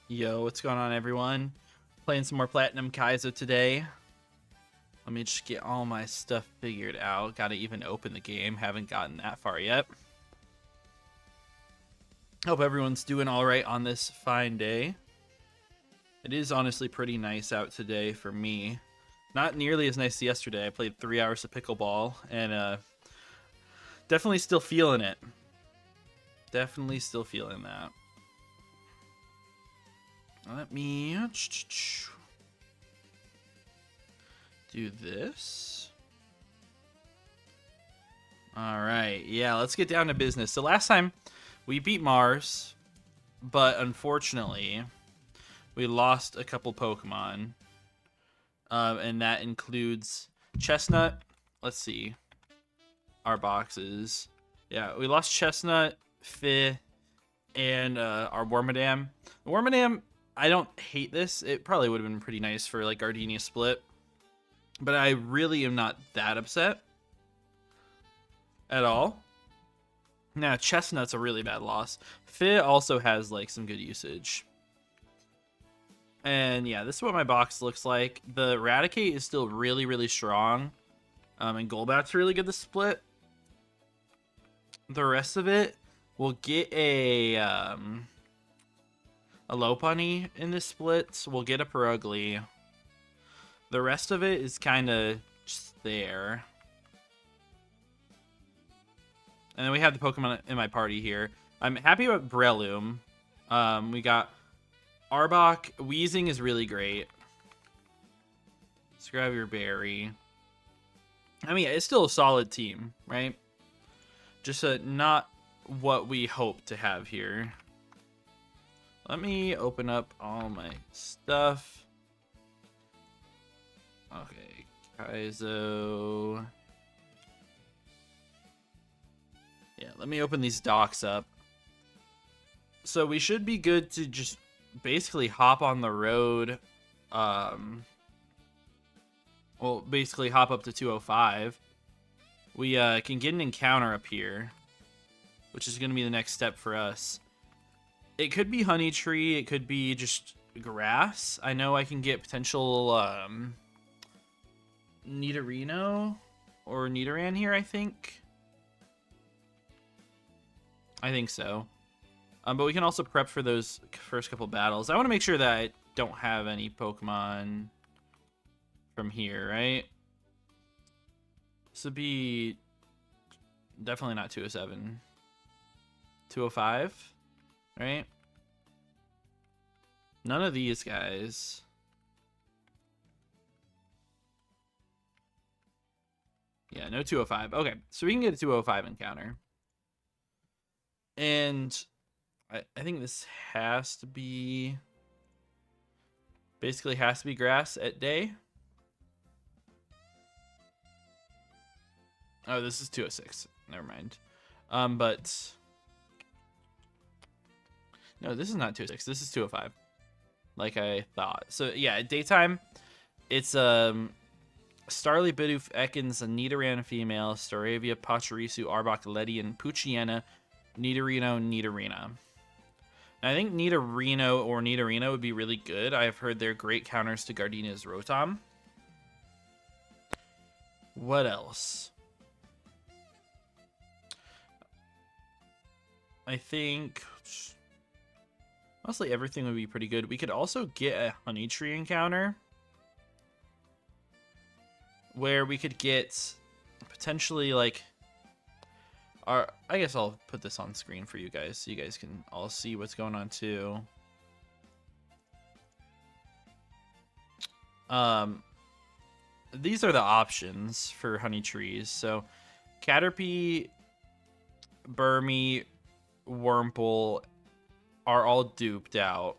Yo, what's going on, everyone? Playing some more Platinum Kaizo today. Let me just get all my stuff figured out. Gotta even open the game. Haven't gotten that far yet. Hope everyone's doing alright on this fine day. It is honestly pretty nice out today for me. Not nearly as nice as yesterday. I played 3 hours of pickleball and definitely still feeling it. Definitely still feeling that. Let me do this. All right, yeah, let's get down to business. So last time we beat Mars, but unfortunately we lost a couple Pokemon, and that includes Chestnut. Let's see our boxes. Yeah, we lost Chestnut, Fi, and our Wormadam. Wormadam, I don't hate this. It probably would have been pretty nice for like Gardenia split, but I really am not that upset at all. Now, Chestnut's a really bad loss. Fi also has like some good usage. And yeah, this is what my box looks like. The Raticate is still really, really strong. And Golbat's really good to split. The rest of it will get a Lopunny in this split. We'll get a Perugly. The rest of it is kind of just there. And then we have the Pokemon in my party here. I'm happy about Breloom. We got Arbok. Weezing is really great. Let's grab your Berry. I mean, it's still a solid team, right? Just not what we hope to have here. Let me open up all my stuff. Okay, Kaizo. Yeah, let me open these docks up. So we should be good to just basically hop on the road. Well, basically hop up to 205. We can get an encounter up here, which is going to be the next step for us. It could be Honey Tree. It could be just grass. I know I can get potential Nidorino or Nidoran here, I think. I think so. But we can also prep for those first couple battles. I want to make sure that I don't have any Pokemon from here, right? This would be definitely not 207. 205, right? None of these guys. Yeah, no 205. Okay, so we can get a 205 encounter. And I think this has to be... basically has to be grass at day. Oh, this is 206. Never mind. But... no, this is not 206. This is 205. Like I thought. So, yeah, at daytime, it's Starly, Bidoof, Ekans, a Nidoran female, Staravia, Pachirisu, Arbok, Ledian, Poochyena, Nidorino, Nidorina. I think Nidorino or Nidorino would be really good. I have heard they're great counters to Gardenia's Rotom. What else? I think mostly everything would be pretty good. We could also get a Honey Tree encounter where we could get potentially like I guess I'll put this on screen for you guys so you guys can all see what's going on too. These are the options for Honey Trees. So Caterpie, Burmy, Wurmple are all duped out.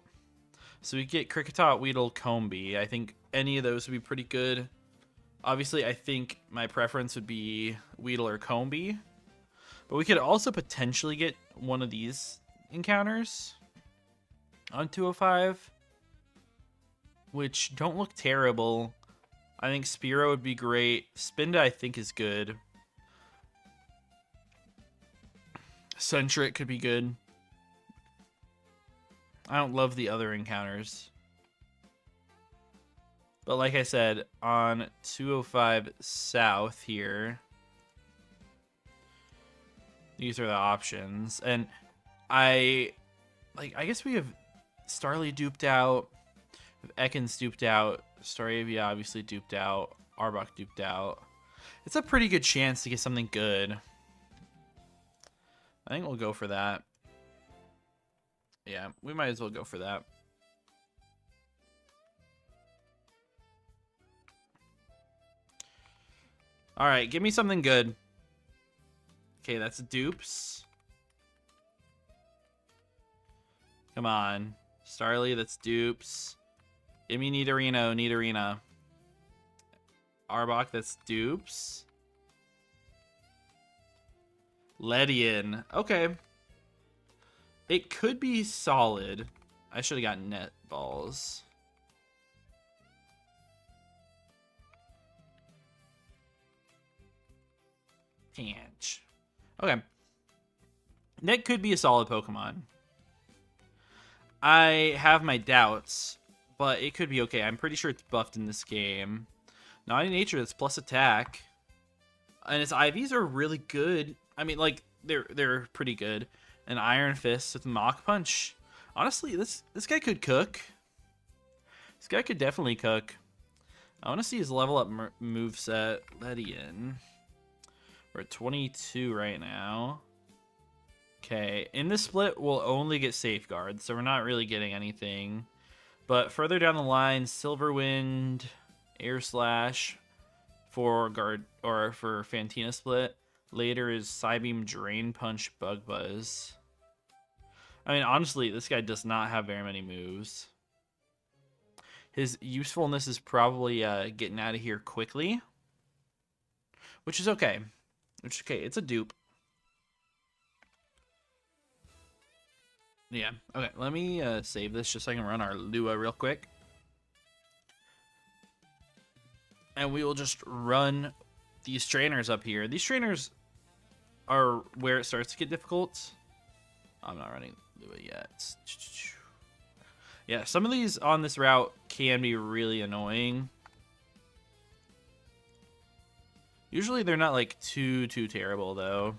So we get Kricketot, Weedle, Combee. I think any of those would be pretty good. Obviously, I think my preference would be Weedle or Combee. But we could also potentially get one of these encounters on 205, which don't look terrible. I think Spearow would be great. Spinda, I think, is good. Sentret could be good. I don't love the other encounters. But like I said, on 205 South here, these are the options. And I guess we have Starly duped out, Ekans duped out, Staravia obviously duped out, Arbok duped out. It's a pretty good chance to get something good. I think we'll go for that. Yeah, we might as well go for that. All right, give me something good. Okay, that's dupes. Come on. Starly, that's dupes. Give me Nidorino, Nidorina. Arbok, that's dupes. Ledian. Okay. It could be solid. I should have gotten net balls. Can't. Okay. Net could be a solid Pokemon. I have my doubts, but it could be okay. I'm pretty sure it's buffed in this game. Naughty Nature, that's plus attack. And its IVs are really good. I mean, like, they're pretty good. An Iron Fist with Mach Punch. Honestly, this guy could cook. This guy could definitely cook. I want to see his level up moveset. Ledian. We're at 22 right now. Okay, in this split, we'll only get Safeguard, so we're not really getting anything. But further down the line, Silverwind, Air Slash for guard or for Fantina split. Later is Psybeam, Drain Punch, Bug Buzz. I mean, honestly, this guy does not have very many moves. His usefulness is probably getting out of here quickly, which is okay. Which is okay. It's a dupe. Yeah. Okay. Let me save this just so I can run our Lua real quick. And we will just run these trainers up here. These trainers are where it starts to get difficult. I'm not running Lua yet. Yeah, some of these on this route can be really annoying. Usually they're not like too terrible though.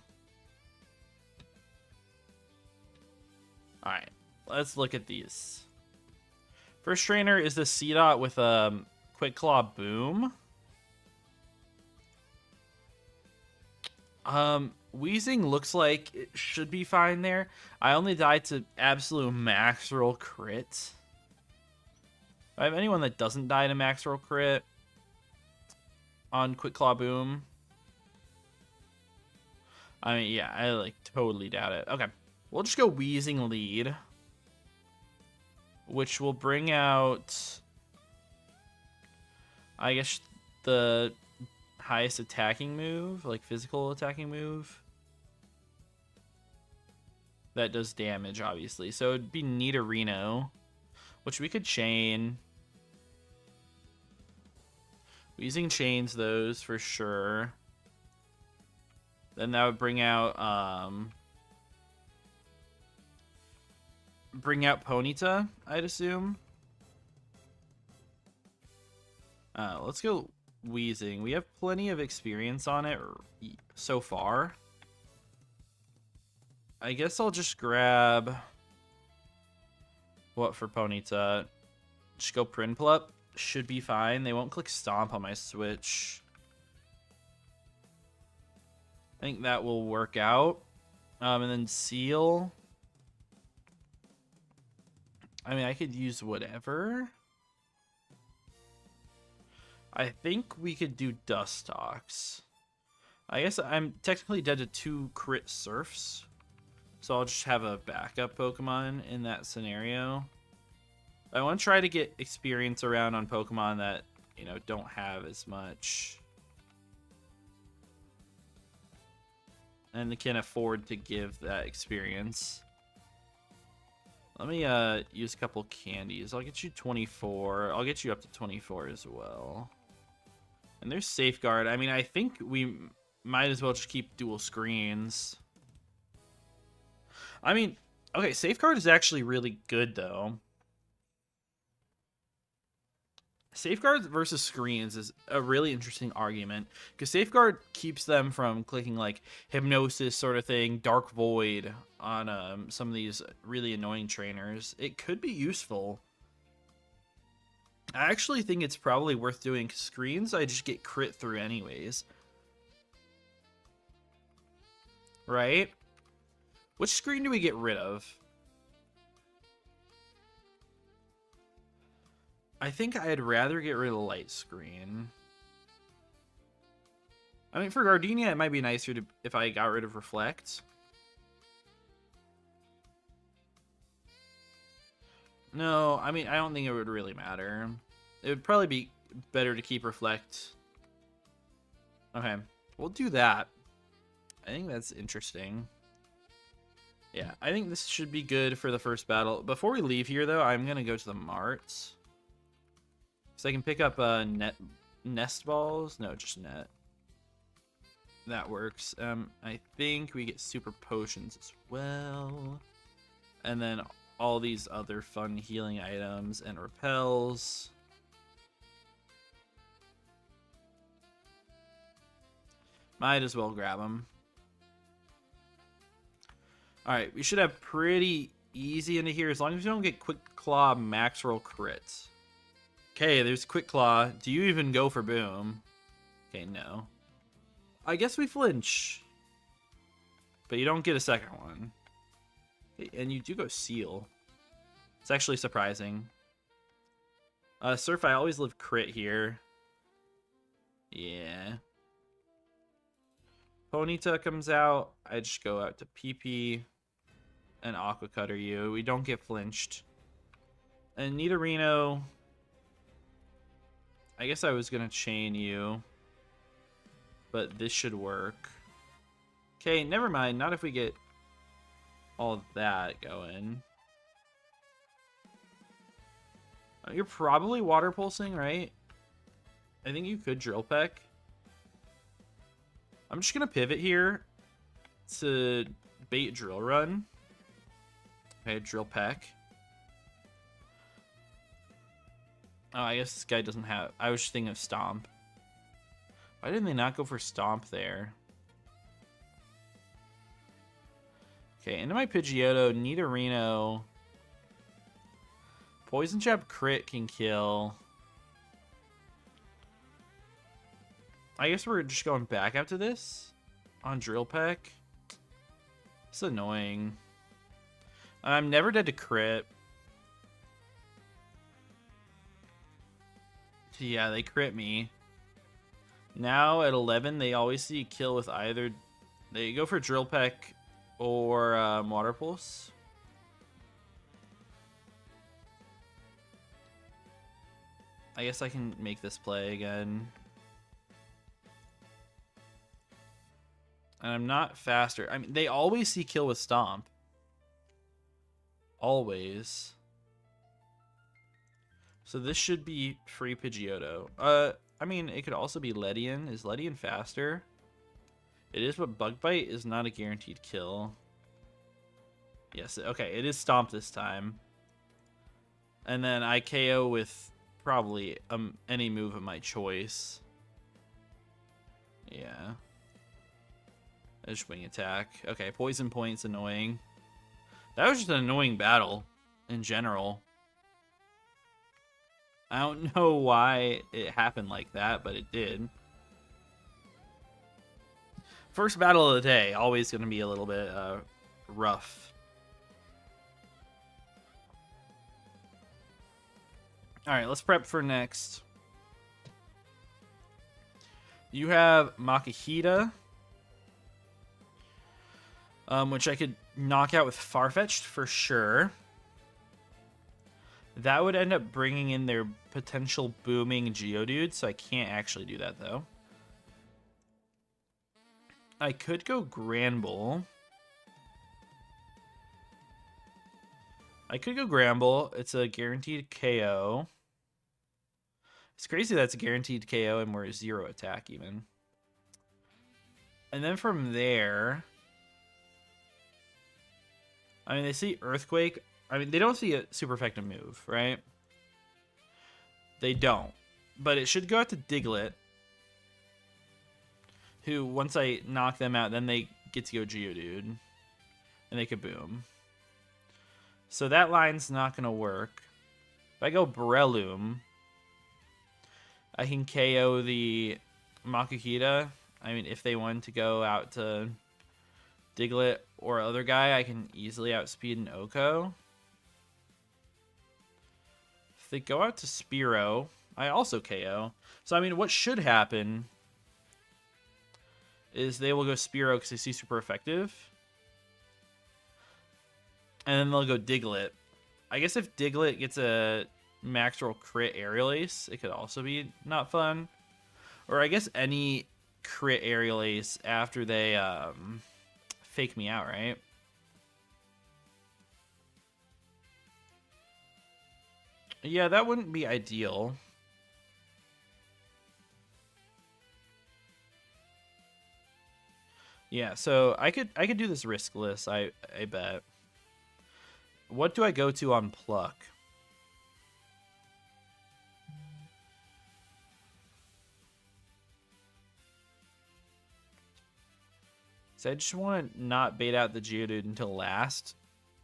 Alright, let's look at these. First trainer is the C-Dot with Quick Claw Boom. Wheezing looks like it should be fine there. I only died to absolute max roll crit. If I have anyone that doesn't die to max roll crit on Quick Claw Boom, I mean, yeah, I like totally doubt it. Okay, we'll just go Wheezing lead, which will bring out, I guess, the highest attacking move, like physical attacking move. That does damage, obviously. So it'd be Nidorino, which we could chain. Using chains those for sure. Then that would bring out Ponyta, I'd assume. Let's go Wheezing. We have plenty of experience on it so far. I guess I'll just grab what for Ponyta? Just go Prinplup. Should be fine. They won't click Stomp on my Switch. I think that will work out. And then Seal. I mean, I could use whatever. I think we could do Dustox. I guess I'm technically dead to 2 crit Surfs. So I'll just have a backup Pokemon in that scenario. I want to try to get experience around on Pokemon that, you know, don't have as much. And they can afford to give that experience. Let me use a couple candies. I'll get you 24. I'll get you up to 24 as well. And there's Safeguard. I mean, I think we might as well just keep dual screens. I mean, Okay, Safeguard is actually really good, though. Safeguard versus screens is a really interesting argument because Safeguard keeps them from clicking like Hypnosis sort of thing, Dark Void on some of these really annoying trainers. It could be useful. I actually think it's probably worth doing. Screens I just get crit through anyways. Right? Which screen do we get rid of? I think I'd rather get rid of the light screen. I mean, for Gardenia, it might be nicer if I got rid of Reflect. No, I mean, I don't think it would really matter. It would probably be better to keep Reflect. Okay, we'll do that. I think that's interesting. Yeah, I think this should be good for the first battle. Before we leave here, though, I'm going to go to the Marts. So I can pick up nest balls. No, just net. That works. I think we get super potions as well. And then all these other fun healing items and repels. Might as well grab them. Alright, we should have pretty easy into here as long as we don't get Quick Claw max roll crits. Okay, there's Quick Claw. Do you even go for Boom? Okay, no. I guess we flinch. But you don't get a second one. And you do go Seal. It's actually surprising. Surf, I always live crit here. Yeah. Ponyta comes out. I just go out to PP and Aqua Cutter you. We don't get flinched. And Nidorino... I guess I was gonna chain you, but this should work. Okay, never mind. Not if we get all of that going. You're probably water pulsing, right? I think you could drill peck. I'm just gonna pivot here to bait drill run. Okay, drill peck. Oh, I guess this guy doesn't have... I was just thinking of Stomp. Why didn't they not go for Stomp there? Okay, into my Pidgeotto, Nidorino. Poison Jab crit can kill. I guess we're just going back after this on Drill Peck. It's annoying. I'm never dead to crit. Yeah, they crit me. Now at 11, they always see kill with either... They go for Drill Peck or Water Pulse. I guess I can make this play again. And I'm not faster. I mean, they always see kill with Stomp. Always. So this should be free Pidgeotto. I mean, it could also be Ledian. Is Ledian faster? It is, but Bug Bite is not a guaranteed kill. Yes, okay, it is Stomp this time. And then I KO with probably any move of my choice. Yeah. I just wing attack. Okay, Poison Point's annoying. That was just an annoying battle in general. I don't know why it happened like that, but it did. First battle of the day, always going to be a little bit rough. Alright, let's prep for next. You have Makihita, which I could knock out with Farfetch'd for sure. That would end up bringing in their potential booming Geodude, so I can't actually do that, though. I could go Granbull. It's a guaranteed KO. It's crazy that's a guaranteed KO and we're 0 attack, even. And then from there... I mean, they see Earthquake. I mean, they don't see a super effective move, right? They don't. But it should go out to Diglett, who, once I knock them out, then they get to go Geodude. And they Kaboom. So that line's not going to work. If I go Breloom, I can KO the Makuhita. I mean, if they want to go out to Diglett or other guy, I can easily outspeed an Oko. If they go out to Spearow, I also KO. So, I mean, what should happen is they will go Spearow because they see super effective. And then they'll go Diglett. I guess if Diglett gets a max roll crit Aerial Ace, it could also be not fun. Or I guess any crit Aerial Ace after they fake me out, right? Yeah, that wouldn't be ideal. Yeah, so I could do this riskless, I bet. What do I go to on Pluck? So I just want to not bait out the Geodude until last.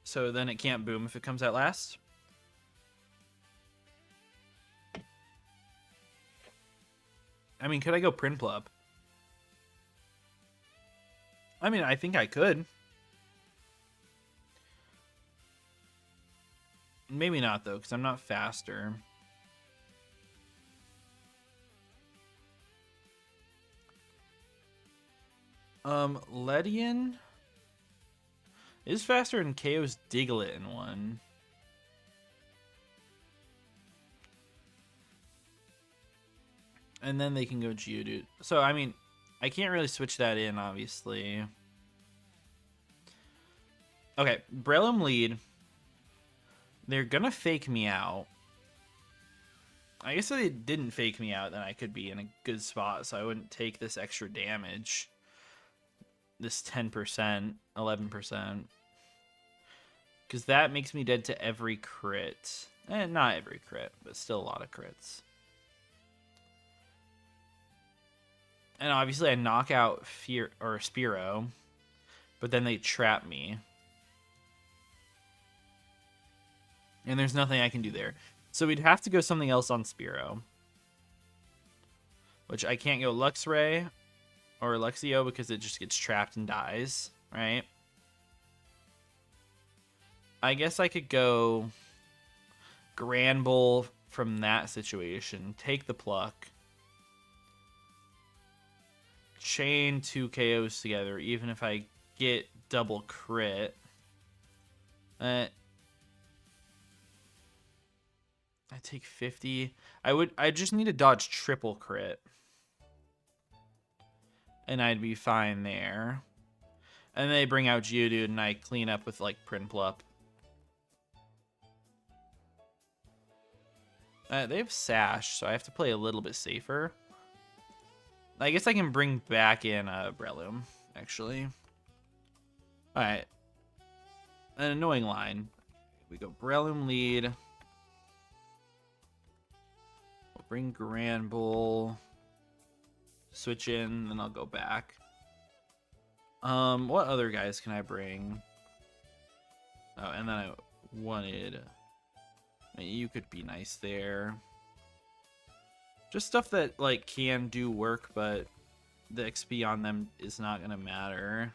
So then it can't boom if it comes out last. I mean, could I go Prinplup? I mean, I think I could. Maybe not, though, because I'm not faster. Ledian is faster than KO's Diglett in one. And then they can go Geodude. So, I mean, I can't really switch that in, obviously. Okay, Breloom lead. They're gonna fake me out. I guess if they didn't fake me out, then I could be in a good spot, so I wouldn't take this extra damage. This 10%, 11%. Because that makes me dead to every crit. Not every crit, but still a lot of crits. And obviously I knock out Spearow, but then they trap me. And there's nothing I can do there. So we'd have to go something else on Spearow. Which I can't go Luxray or Luxio because it just gets trapped and dies, right? I guess I could go Granbull from that situation. Take the Pluck. Chain 2 KOs together, even if I get double crit. I take 50. I just need to dodge triple crit. And I'd be fine there. And they bring out Geodude and I clean up with like Prinplup. They have Sash, so I have to play a little bit safer. I guess I can bring back in Breloom, actually. Alright. An annoying line. We go Breloom lead. We'll bring Granbull. Switch in, then I'll go back. What other guys can I bring? Oh, and then I wanted... I mean, you could be nice there. Just stuff that, like, can do work, but the XP on them is not going to matter.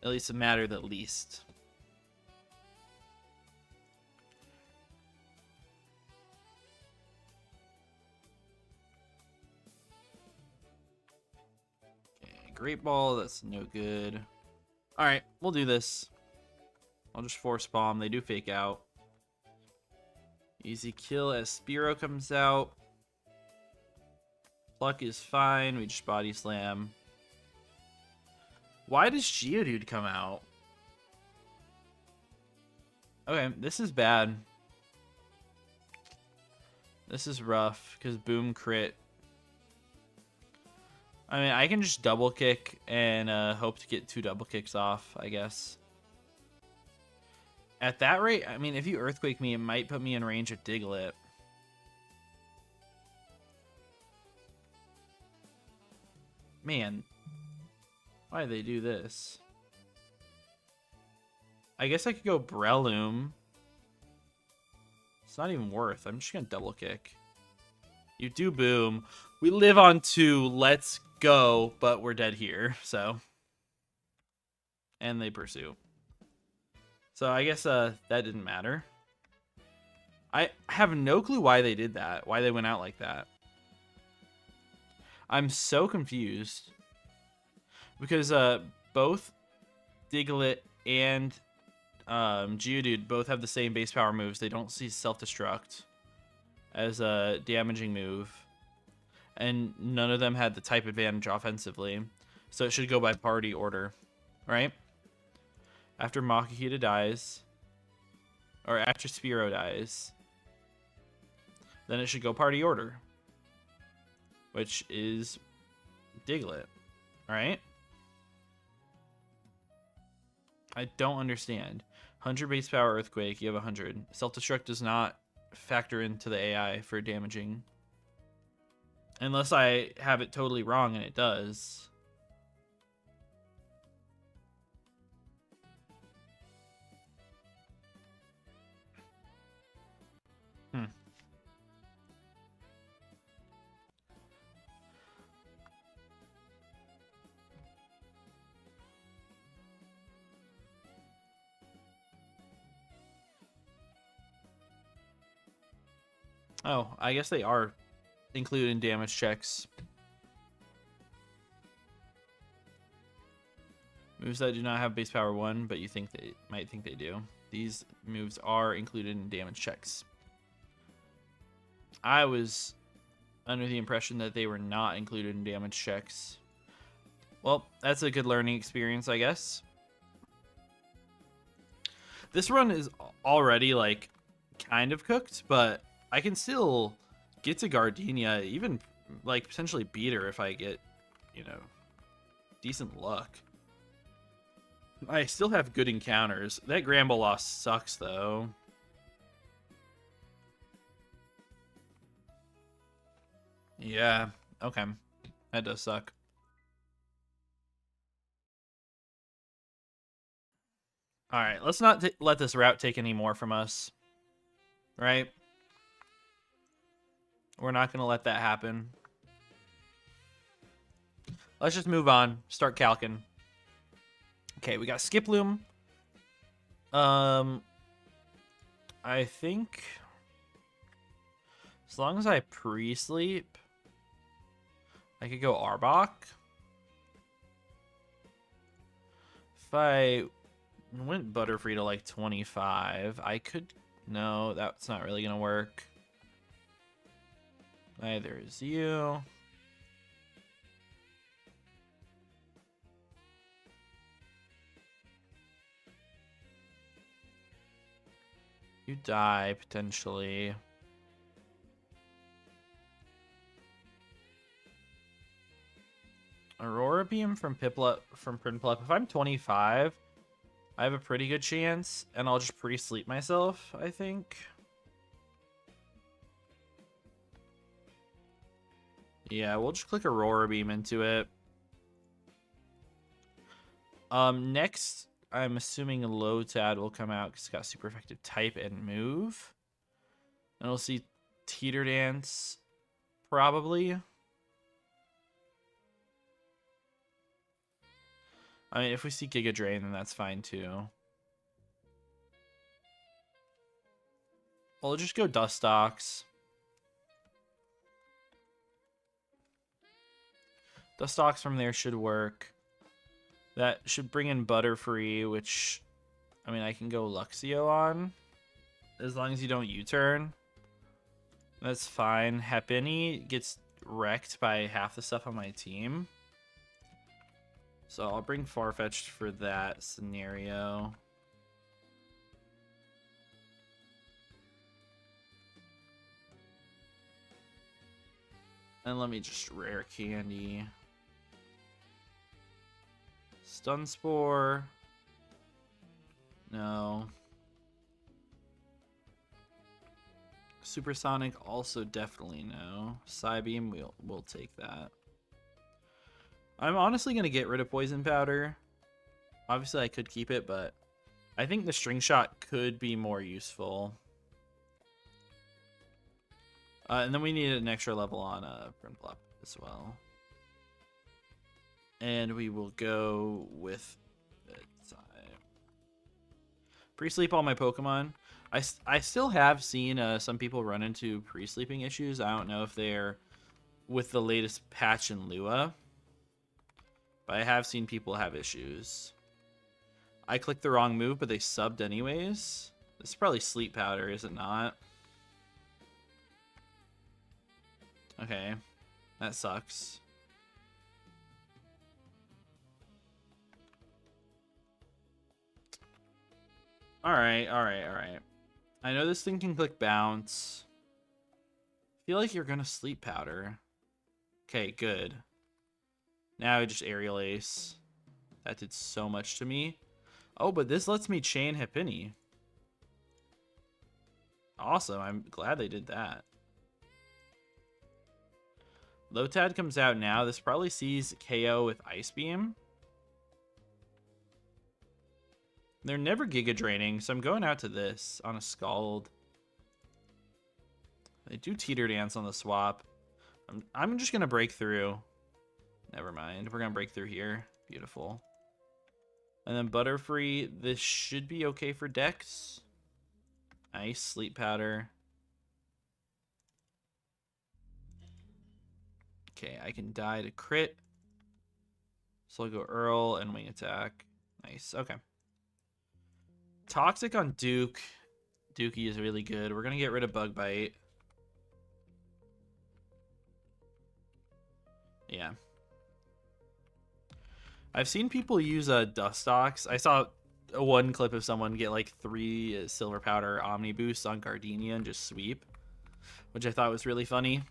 At least it matter the least. Okay, Great Ball, that's no good. Alright, we'll do this. I'll just Force Bomb. They do fake out. Easy kill as Spearow comes out. Pluck is fine. We just Body Slam. Why does Geodude come out? Okay, this is bad. This is rough, because boom crit. I mean, I can just double kick and hope to get 2 double kicks off, I guess. At that rate, I mean, if you Earthquake me, it might put me in range of Diglett. Man, why did they do this? I guess I could go Breloom. It's not even worth. I'm just going to double kick. You do boom. We live on 2. Let's go, but we're dead here, so. And they pursue. So I guess that didn't matter. I have no clue why they did that. Why they went out like that. I'm so confused. Because both Diglett and Geodude both have the same base power moves. They don't see self-destruct as a damaging move. And none of them had the type advantage offensively. So it should go by party order. Right? After Makihita dies. Or after Spearow dies. Then it should go party order. Which is Diglett. Right? I don't understand. 100 base power Earthquake, you have 100. Self-destruct does not factor into the AI for damaging. Unless I have it totally wrong, and it does. Oh, I guess they are included in damage checks. Moves that do not have base power 1, but you think they might think they do. These moves are included in damage checks. I was under the impression that they were not included in damage checks. Well, that's a good learning experience, I guess. This run is already, like, kind of cooked, but I can still get to Gardenia, even, like, potentially beat her if I get, you know, decent luck. I still have good encounters. That Gramble loss sucks, though. Yeah, okay. That does suck. Alright, let's not let this route take any more from us. Right? We're not going to let that happen. Let's just move on. Start calcing. Okay, we got Skiploom. I think as long as I pre-sleep, I could go Arbok. If I went Butterfree to like 25, I could... No, that's not really going to work. Neither is you. You die, potentially. Aurora Beam from Piplup, from Prinplup. If I'm 25, I have a pretty good chance, and I'll just pre-sleep myself, I think. Yeah, we'll just click Aurora Beam into it. Next, I'm assuming Lotad will come out because it's got super effective type and move. And we'll see Teeter Dance, probably. I mean, if we see Giga Drain, then that's fine too. We'll just go Dustox. Dustox from there should work. That should bring in Butterfree, which, I mean, I can go Luxio on. As long as you don't U-turn. That's fine. Happiny gets wrecked by half the stuff on my team. So I'll bring Farfetch'd for that scenario. And let me just rare candy. Stun Spore. No. Supersonic, also definitely no. Psybeam, we'll take that. I'm honestly going to get rid of Poison Powder. Obviously, I could keep it, but I think the String Shot could be more useful. And then we need an extra level on Prinplup as well. And we will go with pre-sleep all my Pokemon. I still have seen some people run into pre-sleeping issues. I don't know if they're with the latest patch in Lua, but I have seen people have issues. I clicked the wrong move, but they subbed anyways. This is probably Sleep Powder, is it not? Okay, that sucks. Alright. I know this thing can click bounce. I feel like you're gonna Sleep Powder. Okay, good. Now I just Aerial Ace. That did so much to me. Oh, but this lets me chain Hippini. Awesome, I'm glad they did that. Lotad comes out now. This probably sees KO with Ice Beam. They're never Giga Draining, so I'm going out to this on a Scald. They do Teeter Dance on the swap. I'm just going to break through. Never mind. We're going to break through here. Beautiful. And then Butterfree. This should be okay for Dex. Nice. Sleep Powder. Okay, I can die to crit. So I'll go Earl and Wing Attack. Nice. Okay. Toxic on Duke. Dookie is really good. We're going to get rid of Bug Bite. Yeah. I've seen people use Dustox. I saw one clip of someone get like 3 Silver Powder Omni Boosts on Gardenia and just sweep, which I thought was really funny.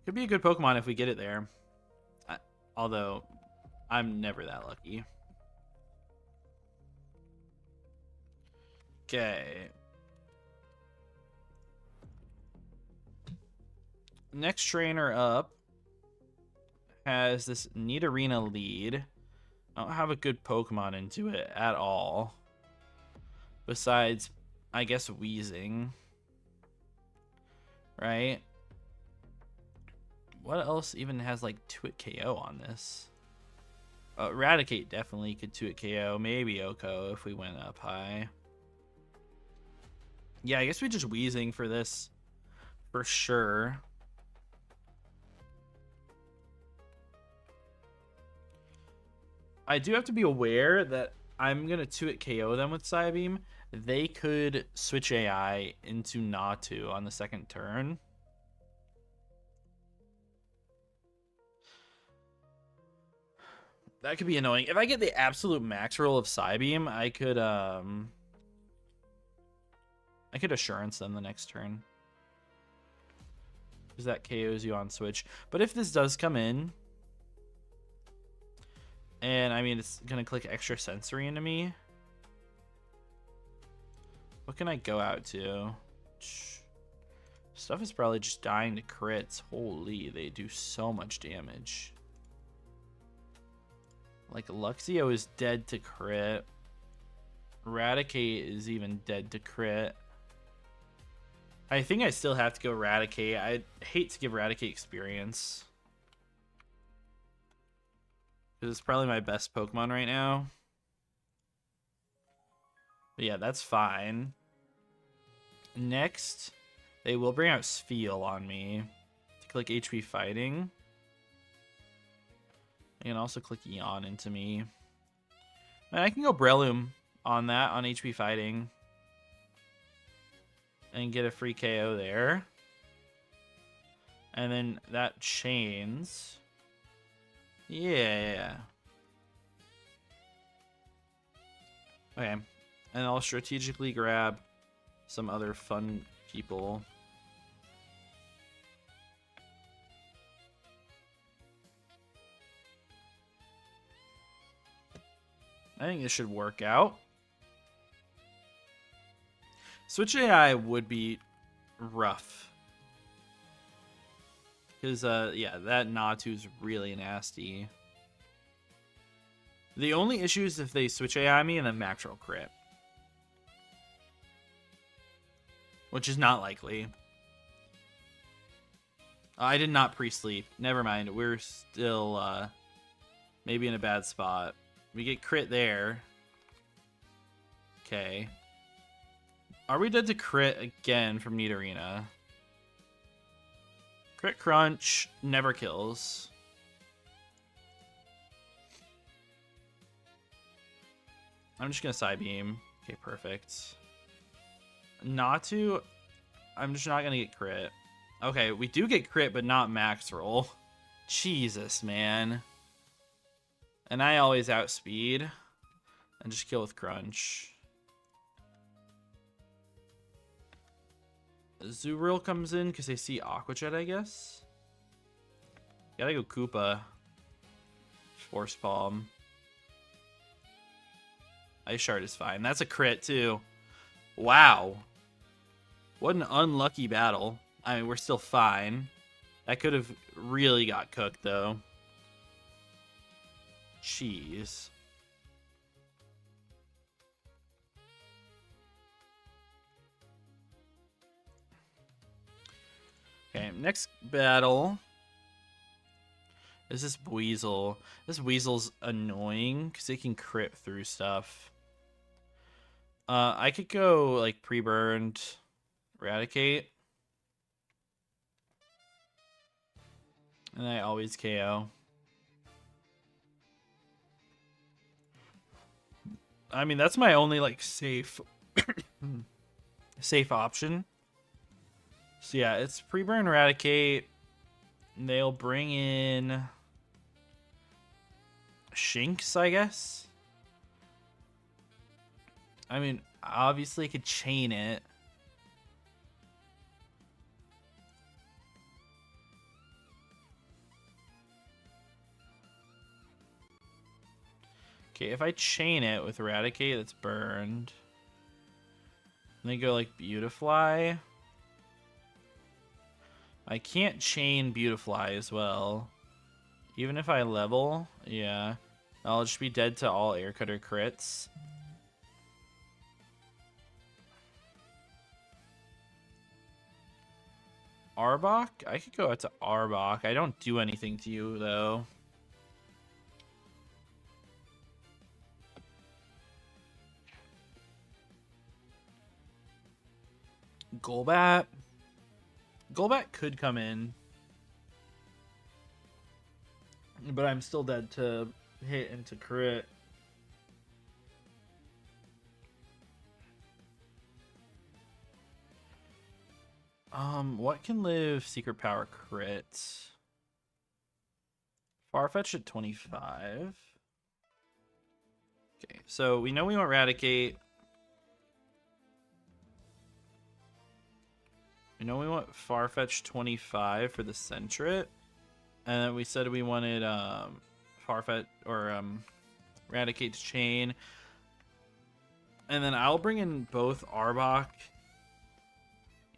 Could be a good Pokemon if we get it there. Although, I'm never that lucky. Okay. Next trainer up has this Nidorina lead. I don't have a good Pokemon into it at all. Besides, I guess, Weezing. Right? What else even has, like, 2-hit KO on this? Eradicate definitely could 2-hit KO. Maybe Oko if we went up high. Yeah, I guess we just Weezing for this. For sure. I do have to be aware that I'm going to 2-hit KO them with Psybeam. They could switch AI into Natu on the second turn. That could be annoying. If I get the absolute max roll of Psybeam, I could Assurance them the next turn. Because that KOs you on switch. But if this does come in, and I mean, it's going to click extra sensory into me. What can I go out to? Stuff is probably just dying to crits. Holy, they do so much damage. Like, Luxio is dead to crit. Eradicate is even dead to crit. I think I still have to go Eradicate. I hate to give Eradicate experience. Because it's probably my best Pokemon right now. But yeah, that's fine. Next, they will bring out Spheal on me to click HP Fighting. I can also click Yawn into me. And I can go Breloom on that on HP Fighting. And get a free KO there. And then that chains. Yeah. Okay. And I'll strategically grab some other fun people. I think this should work out. Switch AI would be rough. Because, yeah, that Natu's really nasty. The only issue is if they switch AI me and then max roll crit. Which is not likely. I did not pre-sleep. Never mind. We're still, maybe in a bad spot. We get crit there. Okay. Are we dead to crit again from Nidorina? Crit crunch never kills. I'm just gonna side beam. Okay, perfect. Natu, I'm just not gonna get crit. Okay, we do get crit, but not max roll. Jesus, man. And I always outspeed. And just kill with crunch. Zuril comes in because they see Aqua Jet, I guess. Gotta go Koopa. Force Palm. Ice Shard is fine. That's a crit, too. Wow. What an unlucky battle. I mean, we're still fine. That could have really got cooked, though. Jeez. Okay, next battle is this Weasel. This Weasel's annoying because it can crit through stuff. I could go, like, pre-burned Eradicate. And I always KO. I mean, that's my only, like, safe option. So, yeah, it's pre-burn Eradicate. They'll bring in Shinx, I guess. I mean, obviously I could chain it. Okay, if I chain it with Eradicate, that's burned. And they go like Beautifly. I can't chain Beautifly as well. Even if I level, yeah. I'll just be dead to all Air Cutter crits. Arbok? I could go out to Arbok. I don't do anything to you, though. Golbat? Golbat could come in. But I'm still dead to hit and to crit. What can live Secret Power crit? Farfetch at 25. Okay, so we know we want Eradicate. We know we want Farfetch 25 for the Sentret. And then we said we wanted Farfetch or Eradicate to chain. And then I'll bring in both Arbok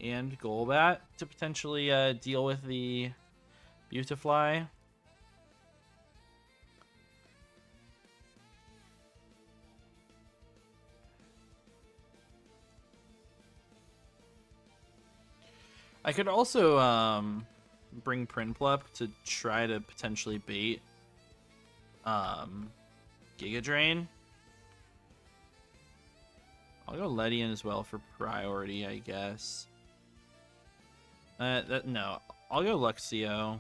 and Golbat to potentially deal with the Beautifly. I could also bring Prinplup to try to potentially bait Giga Drain. I'll go Ledian as well for priority, I guess. No, I'll go Luxio.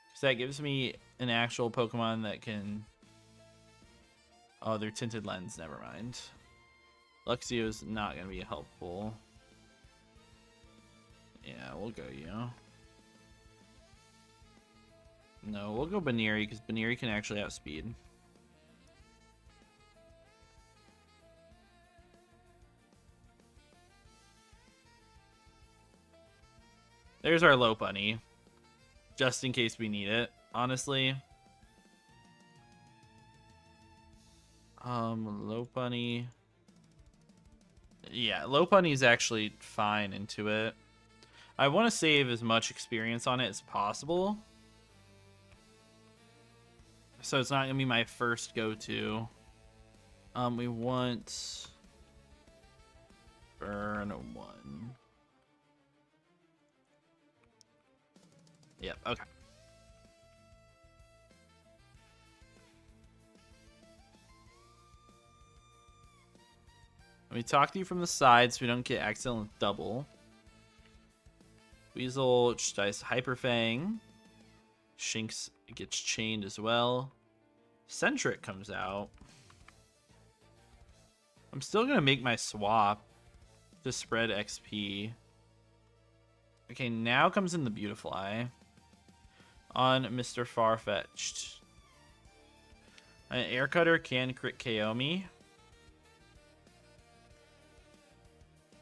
Because that gives me an actual Pokemon that can... Oh, they're Tinted Lens, never mind. Luxio is not going to be helpful. Yeah, we'll go you. No, we'll go Baneri, because Baneri can actually outspeed. There's our Lopunny. Just in case we need it, honestly. Lopunny. Yeah, Lopunny is actually fine into it. I want to save as much experience on it as possible. So it's not going to be my first go-to. We want... Burn 1. Yep, okay. Let me talk to you from the side so we don't get accidental double. Weasel just dies Hyper Fang. Shinx gets chained as well. Centric comes out. I'm still going to make my swap to spread XP. Okay, now comes in the Beautifly on Mr. Farfetch'd. An Air Cutter can crit KO me.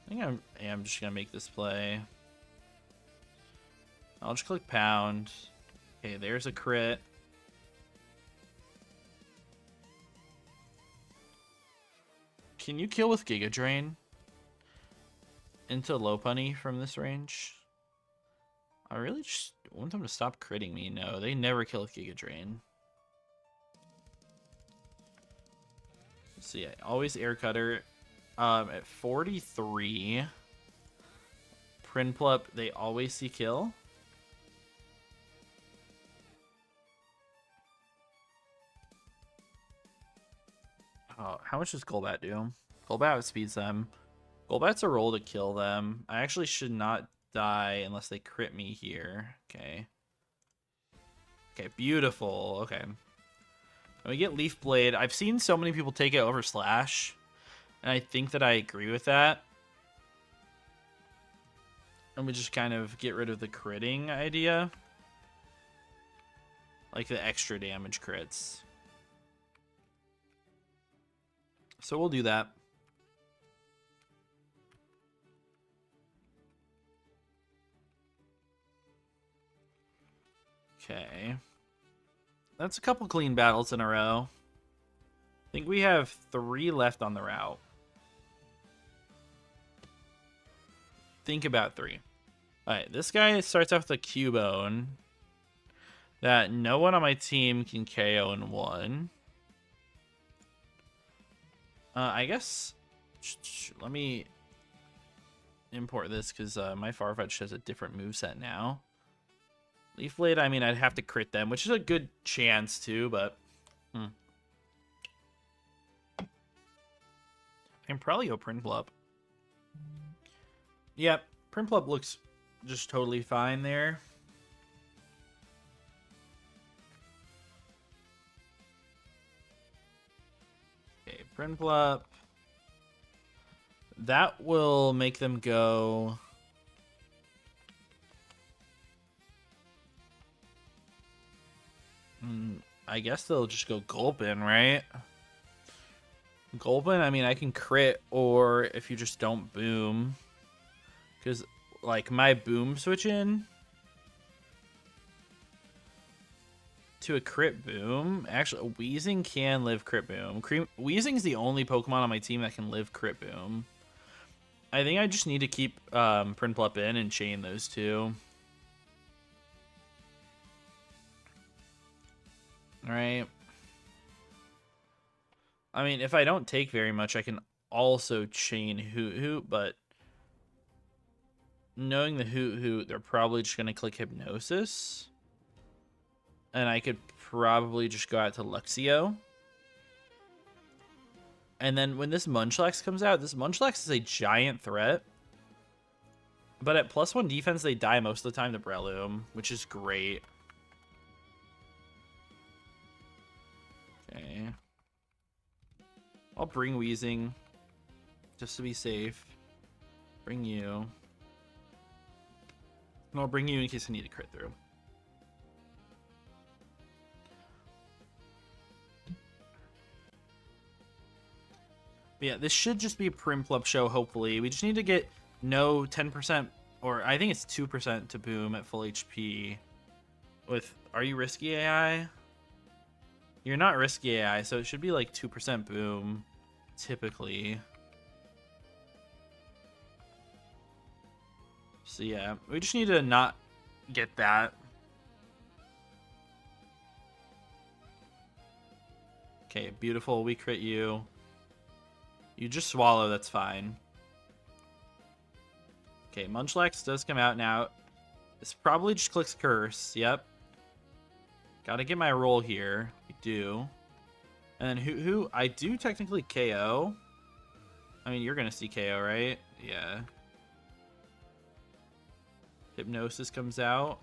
I think I'm just going to make this play. I'll just click pound. Okay, there's a crit. Can you kill with Giga Drain into Lopunny from this range? I really just want them to stop critting me. No, they never kill with Giga Drain. So yeah, always Air Cutter. At 43, Prinplup, they always see kill. Oh, how much does Golbat do? Golbat outspeeds them. Golbat's a roll to kill them. I actually should not die unless they crit me here. Okay. Okay, beautiful. Okay. When we get Leaf Blade, I've seen so many people take it over Slash, and I think that I agree with that. And we just kind of get rid of the critting idea. Like the extra damage crits. So we'll do that. Okay. That's a couple clean battles in a row. I think we have 3 left on the route. Think about 3. Alright, this guy starts off with a Cubone that no one on my team can KO in 1. I guess... Let me import this because my Farfetch'd has a different moveset now. Leaf Blade, I mean, I'd have to crit them, which is a good chance too, but... I can probably go Prinplup. Yep, Prinplup looks just totally fine there. Okay, Prinplup. That will make them go... I guess they'll just go Gulpin, right? Gulpin, I mean, I can crit, or if you just don't boom. Because, like, my boom switch in to a crit boom. Actually, Weezing can live crit boom. Weezing's the only Pokemon on my team that can live crit boom. I think I just need to keep Prinplup in and chain those two. Alright. I mean, if I don't take very much, I can also chain Hoot Hoot, but knowing the Hoot Hoot, they're probably just going to click Hypnosis. And I could probably just go out to Luxio. And then when this Munchlax comes out, this Munchlax is a giant threat. But at +1 defense, they die most of the time to Breloom, which is great. Okay. I'll bring Weezing just to be safe. Bring you. And I'll bring you in case I need to crit through. But yeah, this should just be a Prinplup show, hopefully. We just need to get no 10%, or I think it's 2% to boom at full HP. With, are you risky AI? You're not risky AI, so it should be like 2% boom, typically. So yeah, we just need to not get that. Okay, beautiful. We crit you. You just swallow, that's fine. Okay, Munchlax does come out now. This probably just clicks Curse. Yep. Gotta get my roll here. We do. And then who I do technically KO. I mean, you're gonna see KO, right? Yeah. Hypnosis comes out.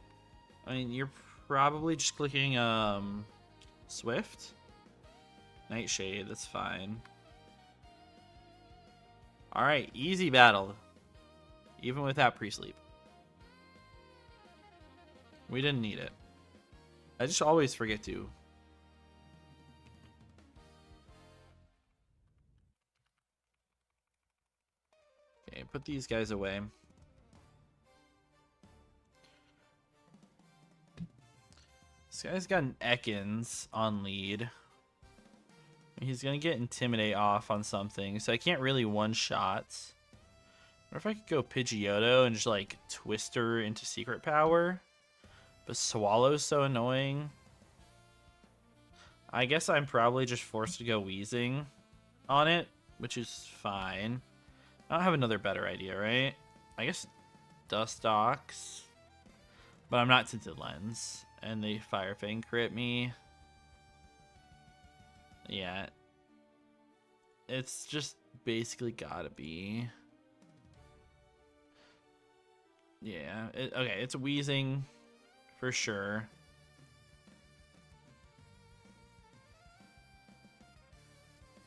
I mean, you're probably just clicking Swift. Nightshade, that's fine. Alright, easy battle. Even without pre-sleep. We didn't need it. I just always forget to. Okay, put these guys away. This guy's got an Ekans on lead. He's gonna get Intimidate off on something, so I can't really one-shot. What if I could go Pidgeotto and just like twist her into Secret Power? But Swallow's so annoying. I guess I'm probably just forced to go Wheezing on it, which is fine. I don't have another better idea, right? I guess Dustox. But I'm not Tinted Lens. And they Fire Fang crit me. Yeah. It's just basically gotta be. Yeah. Okay, it's Wheezing for sure.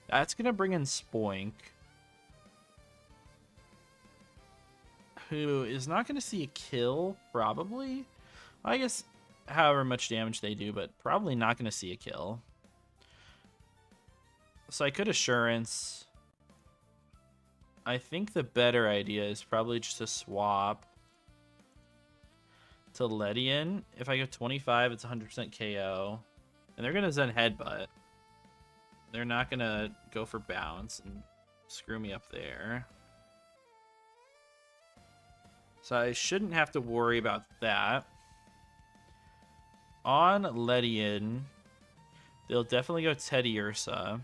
That's gonna bring in Spoink, who is not gonna see a kill, probably. I guess however much damage they do, but probably not gonna see a kill. So I could Assurance. I think the better idea is probably just to swap to Ledian. If I go 25, it's 100% KO. And they're going to Zen Headbutt. They're not going to go for Bounce and screw me up there. So I shouldn't have to worry about that. On Ledian, they'll definitely go Teddy Ursa.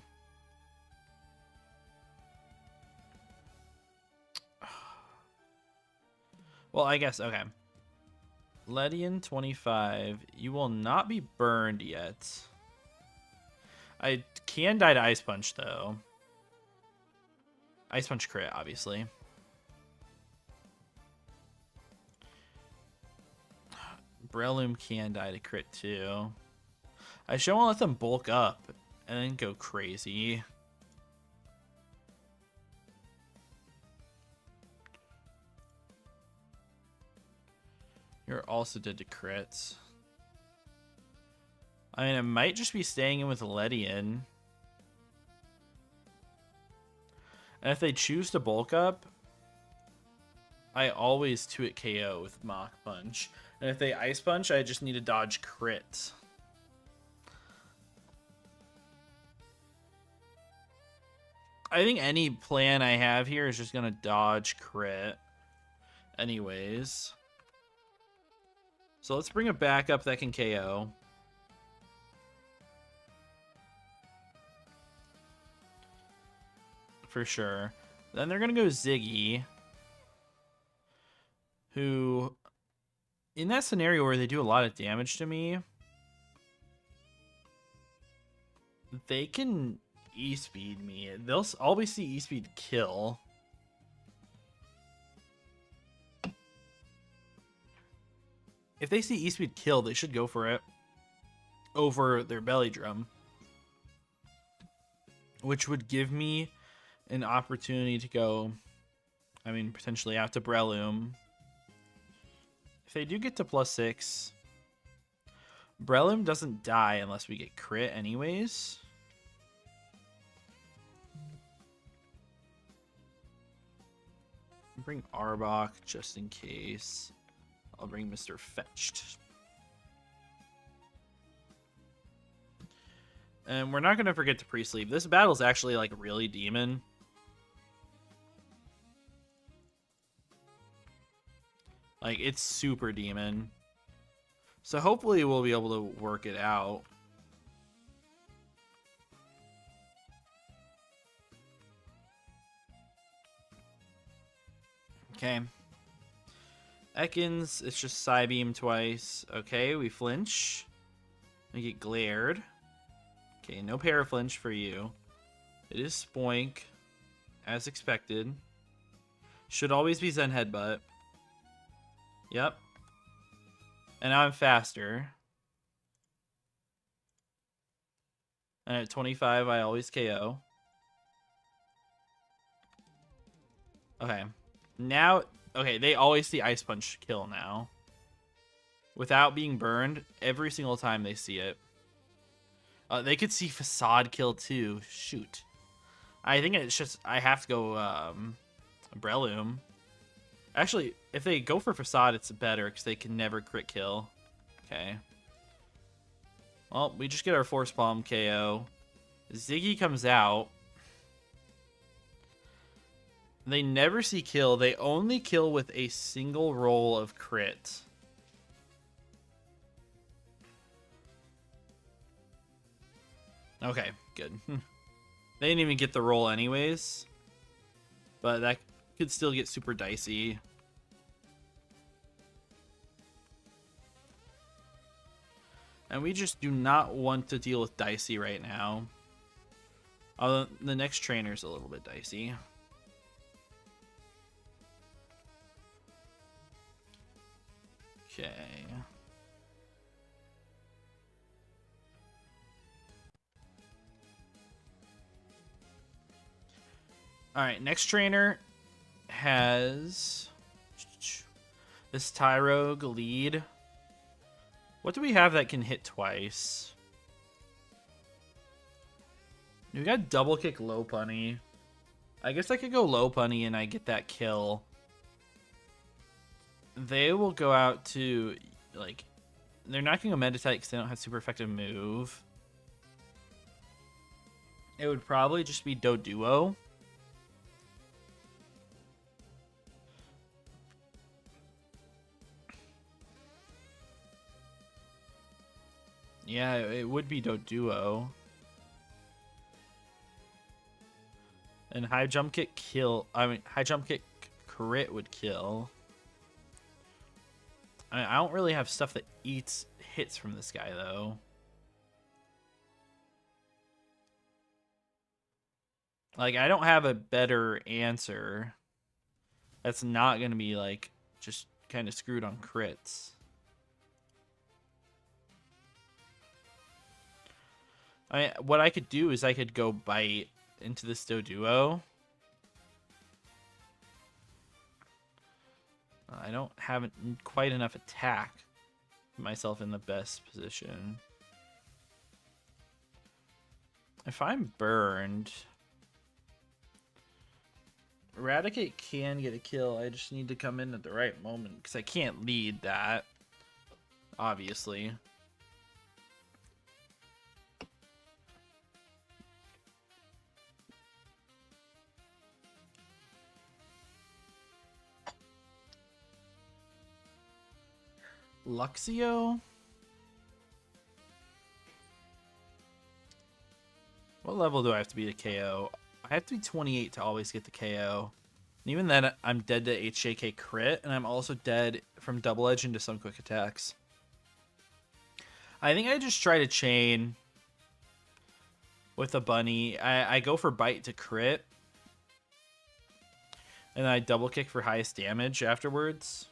Well, I guess, okay. Ledian 25. You will not be burned yet. I can die to Ice Punch, though. Ice Punch crit, obviously. Breloom can die to crit, too. I should want to let them bulk up and then go crazy. You're also dead to crits. I mean, it might just be staying in with Ledian. And if they choose to bulk up, I always 2-hit KO with Mach Punch. And if they Ice Punch, I just need to dodge crit. I think any plan I have here is just going to dodge crit anyways. So let's bring a backup that can KO. For sure. Then they're going to go Ziggy, who, in that scenario where they do a lot of damage to me, they can E-Speed me. They'll always see E-Speed kill. If they see E-Speed kill, they should go for it over their Belly Drum, which would give me an opportunity to go, I mean, potentially out to Breloom. If they do get to +6, Breloom doesn't die unless we get crit anyways. Bring Arbok just in case. I'll bring Mr. Fetched. And we're not going to forget to pre-sleep. This battle's actually like really demon. Like, it's super demon. So hopefully we'll be able to work it out. Okay. Ekans, it's just Psybeam twice. Okay, we flinch. We get glared. Okay, no Paraflinch for you. It is Spoink, as expected. Should always be Zen Headbutt. Yep. And now I'm faster. And at 25, I always KO. Okay. Now, okay, they always see Ice Punch kill now. Without being burned, every single time they see it. They could see Facade kill too. Shoot. I think it's just, I have to go Breloom. Actually, if they go for Facade, it's better because they can never crit kill. Okay. Well, we just get our Force Palm KO. Ziggy comes out. They never see kill. They only kill with a single roll of crit. Okay, good. They didn't even get the roll anyways. But that could still get super dicey. And we just do not want to deal with dicey right now. Although the next trainer's a little bit dicey. Okay. Alright, next trainer has this Tyrogue lead. What do we have that can hit twice? We got double kick low punny. I guess I could go low punny and I get that kill. They will go out to, like, they're not going to Meditite because they don't have super effective move. It would probably just be Doduo. Yeah, it would be Doduo. And high jump kick kill. I mean, high jump kick crit would kill. I mean, I don't really have stuff that eats hits from this guy, though. Like, I don't have a better answer. That's not going to be, like, just kind of screwed on crits. I mean, what I could do is I could go bite into this Doduo. I don't have quite enough attack to put myself in the best position. If I'm burned, Eradicate can get a kill. I just need to come in at the right moment because I can't lead that, obviously. Luxio? What level do I have to be to KO? I have to be 28 to always get the KO. And even then, I'm dead to HJK crit, and I'm also dead from double edge into some quick attacks. I think I just try to chain with a bunny. I go for bite to crit, and I double kick for highest damage afterwards.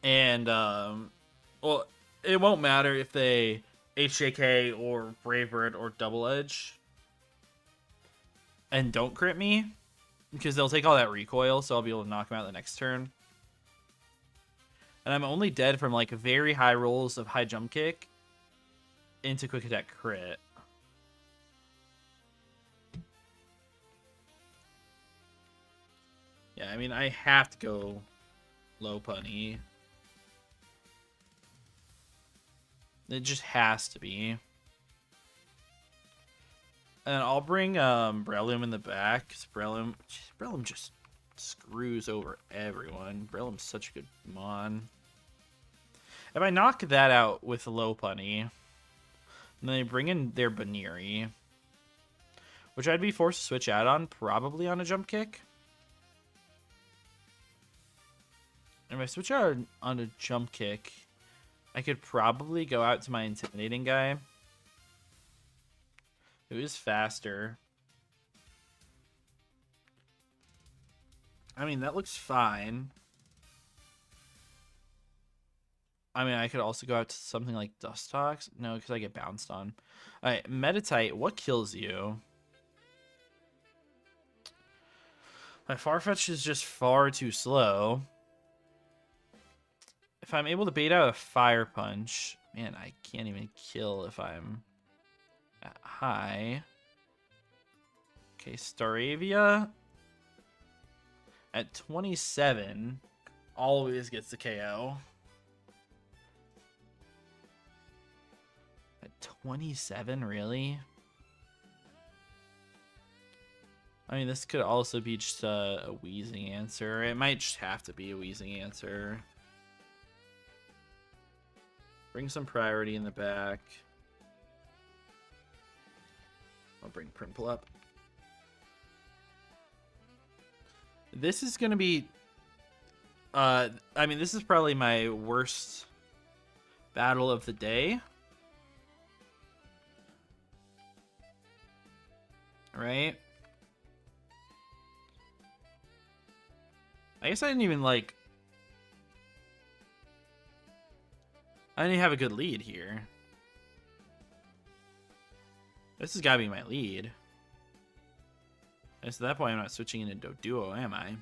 And, well, it won't matter if they HJK or Brave Bird or Double Edge and don't crit me, because they'll take all that recoil, so I'll be able to knock them out the next turn. And I'm only dead from, like, very high rolls of high jump kick into quick attack crit. Yeah, I mean, I have to go low punny. It just has to be. And I'll bring Breloom in the back, because Breloom just screws over everyone. Breloom's such a good mon. If I knock that out with Lopunny, and then they bring in their Baniri, which I'd be forced to switch out on, probably on a Jump Kick. If I switch out on a Jump Kick, I could probably go out to my Intimidating guy, who is faster. I mean, that looks fine. I mean, I could also go out to something like Dustox. No, because I get bounced on. Alright, Meditite, what kills you? My Farfetch'd is just far too slow. If I'm able to bait out a Fire Punch... Man, I can't even kill if I'm at high. Okay, Staravia at 27 always gets the KO. At 27, really? I mean, this could also be just a wheezing answer. It might just have to be a wheezing answer. Bring some priority in the back. I'll bring Primple up. This is going to be... I mean, this is probably my worst battle of the day. Right? I guess I didn't even, like... I didn't have a good lead here. This has got to be my lead. And so at that point, I'm not switching into Doduo, am I?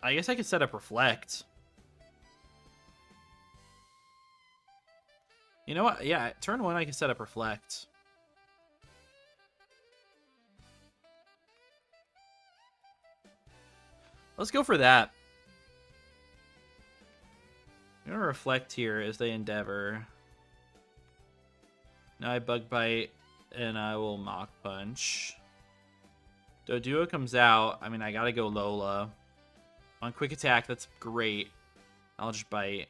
I guess I could set up Reflect. You know what? Yeah, turn 1, I can set up Reflect. Let's go for that. I'm going to Reflect here as they endeavor. Now I Bug Bite, and I will Mach Punch. Doduo comes out. I mean, I got to go Lola. On Quick Attack, that's great. I'll just Bite.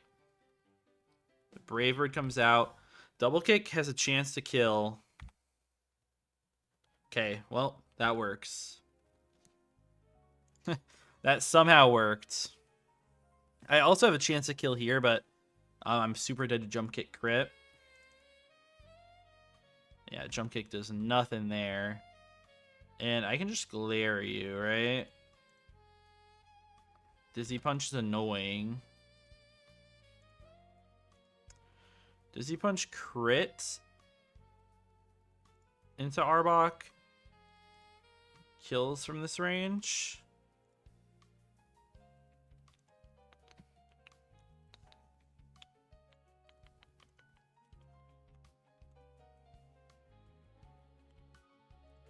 The Brave Bird comes out. Double Kick has a chance to kill. Okay, well, that works. That somehow worked. I also have a chance to kill here, but I'm super dead to Jump Kick crit. Yeah, Jump Kick does nothing there. And I can just glare you, right? Dizzy Punch is annoying. Dizzy Punch crit into Arbok. Kills from this range.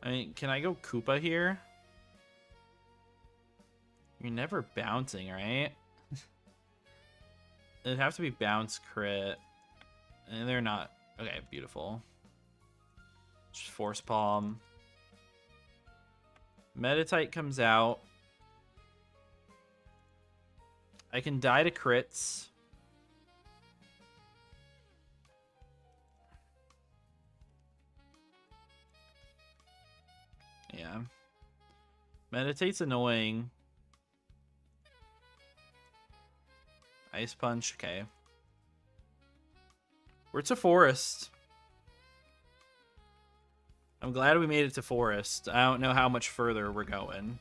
I mean, can I go Koopa here? You're never bouncing, right? It'd have to be bounce crit. And they're not. Okay, beautiful. Just Force Palm. Meditite comes out. I can die to crits. Yeah. Meditate's annoying. Ice Punch, okay. We're to Forest. I'm glad we made it to Forest. I don't know how much further we're going.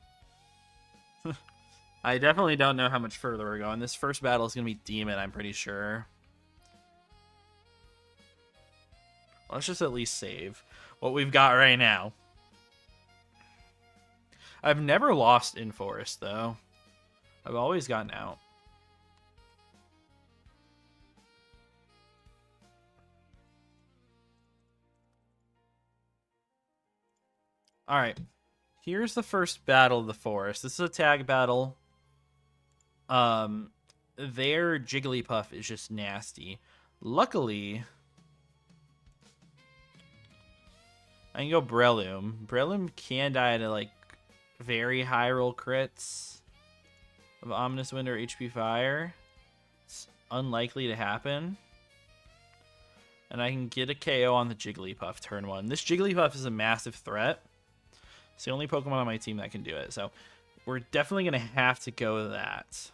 I definitely don't know how much further we're going. This first battle is going to be Demon, I'm pretty sure. Let's just at least save what we've got right now. I've never lost in Forest, though. I've always gotten out. Alright. Here's the first battle of the Forest. This is a tag battle. Their Jigglypuff is just nasty. Luckily, I can go Breloom. Breloom can die to, like, very high roll crits of Ominous Wind or HP Fire. It's unlikely to happen. And I can get a KO on the Jigglypuff turn 1. This Jigglypuff is a massive threat. It's the only Pokemon on my team that can do it. So we're definitely going to have to go with that.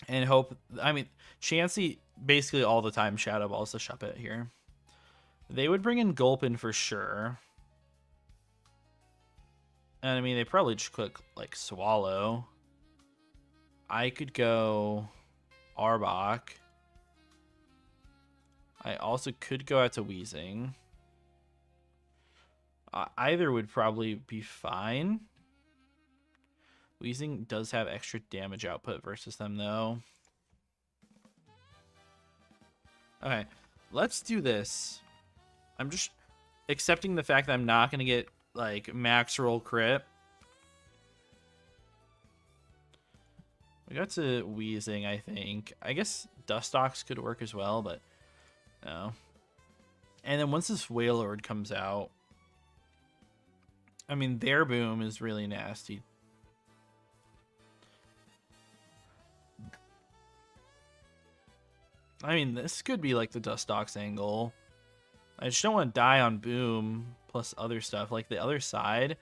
And hope... I mean, Chansey basically all the time Shadow Balls to Shuppet here. They would bring in Gulpin for sure. And I mean, they probably just click, like, Swallow. I could go Arbok. I also could go out to Weezing. Either would probably be fine. Weezing does have extra damage output versus them, though. Okay, let's do this. I'm just accepting the fact that I'm not going to get, like, max roll crit. We got to Weezing, I think. I guess Dustox could work as well, but no. And then once this Wailord comes out, I mean, their boom is really nasty. I mean, this could be like the Dustox angle. I just don't want to die on boom plus other stuff. Like, the other side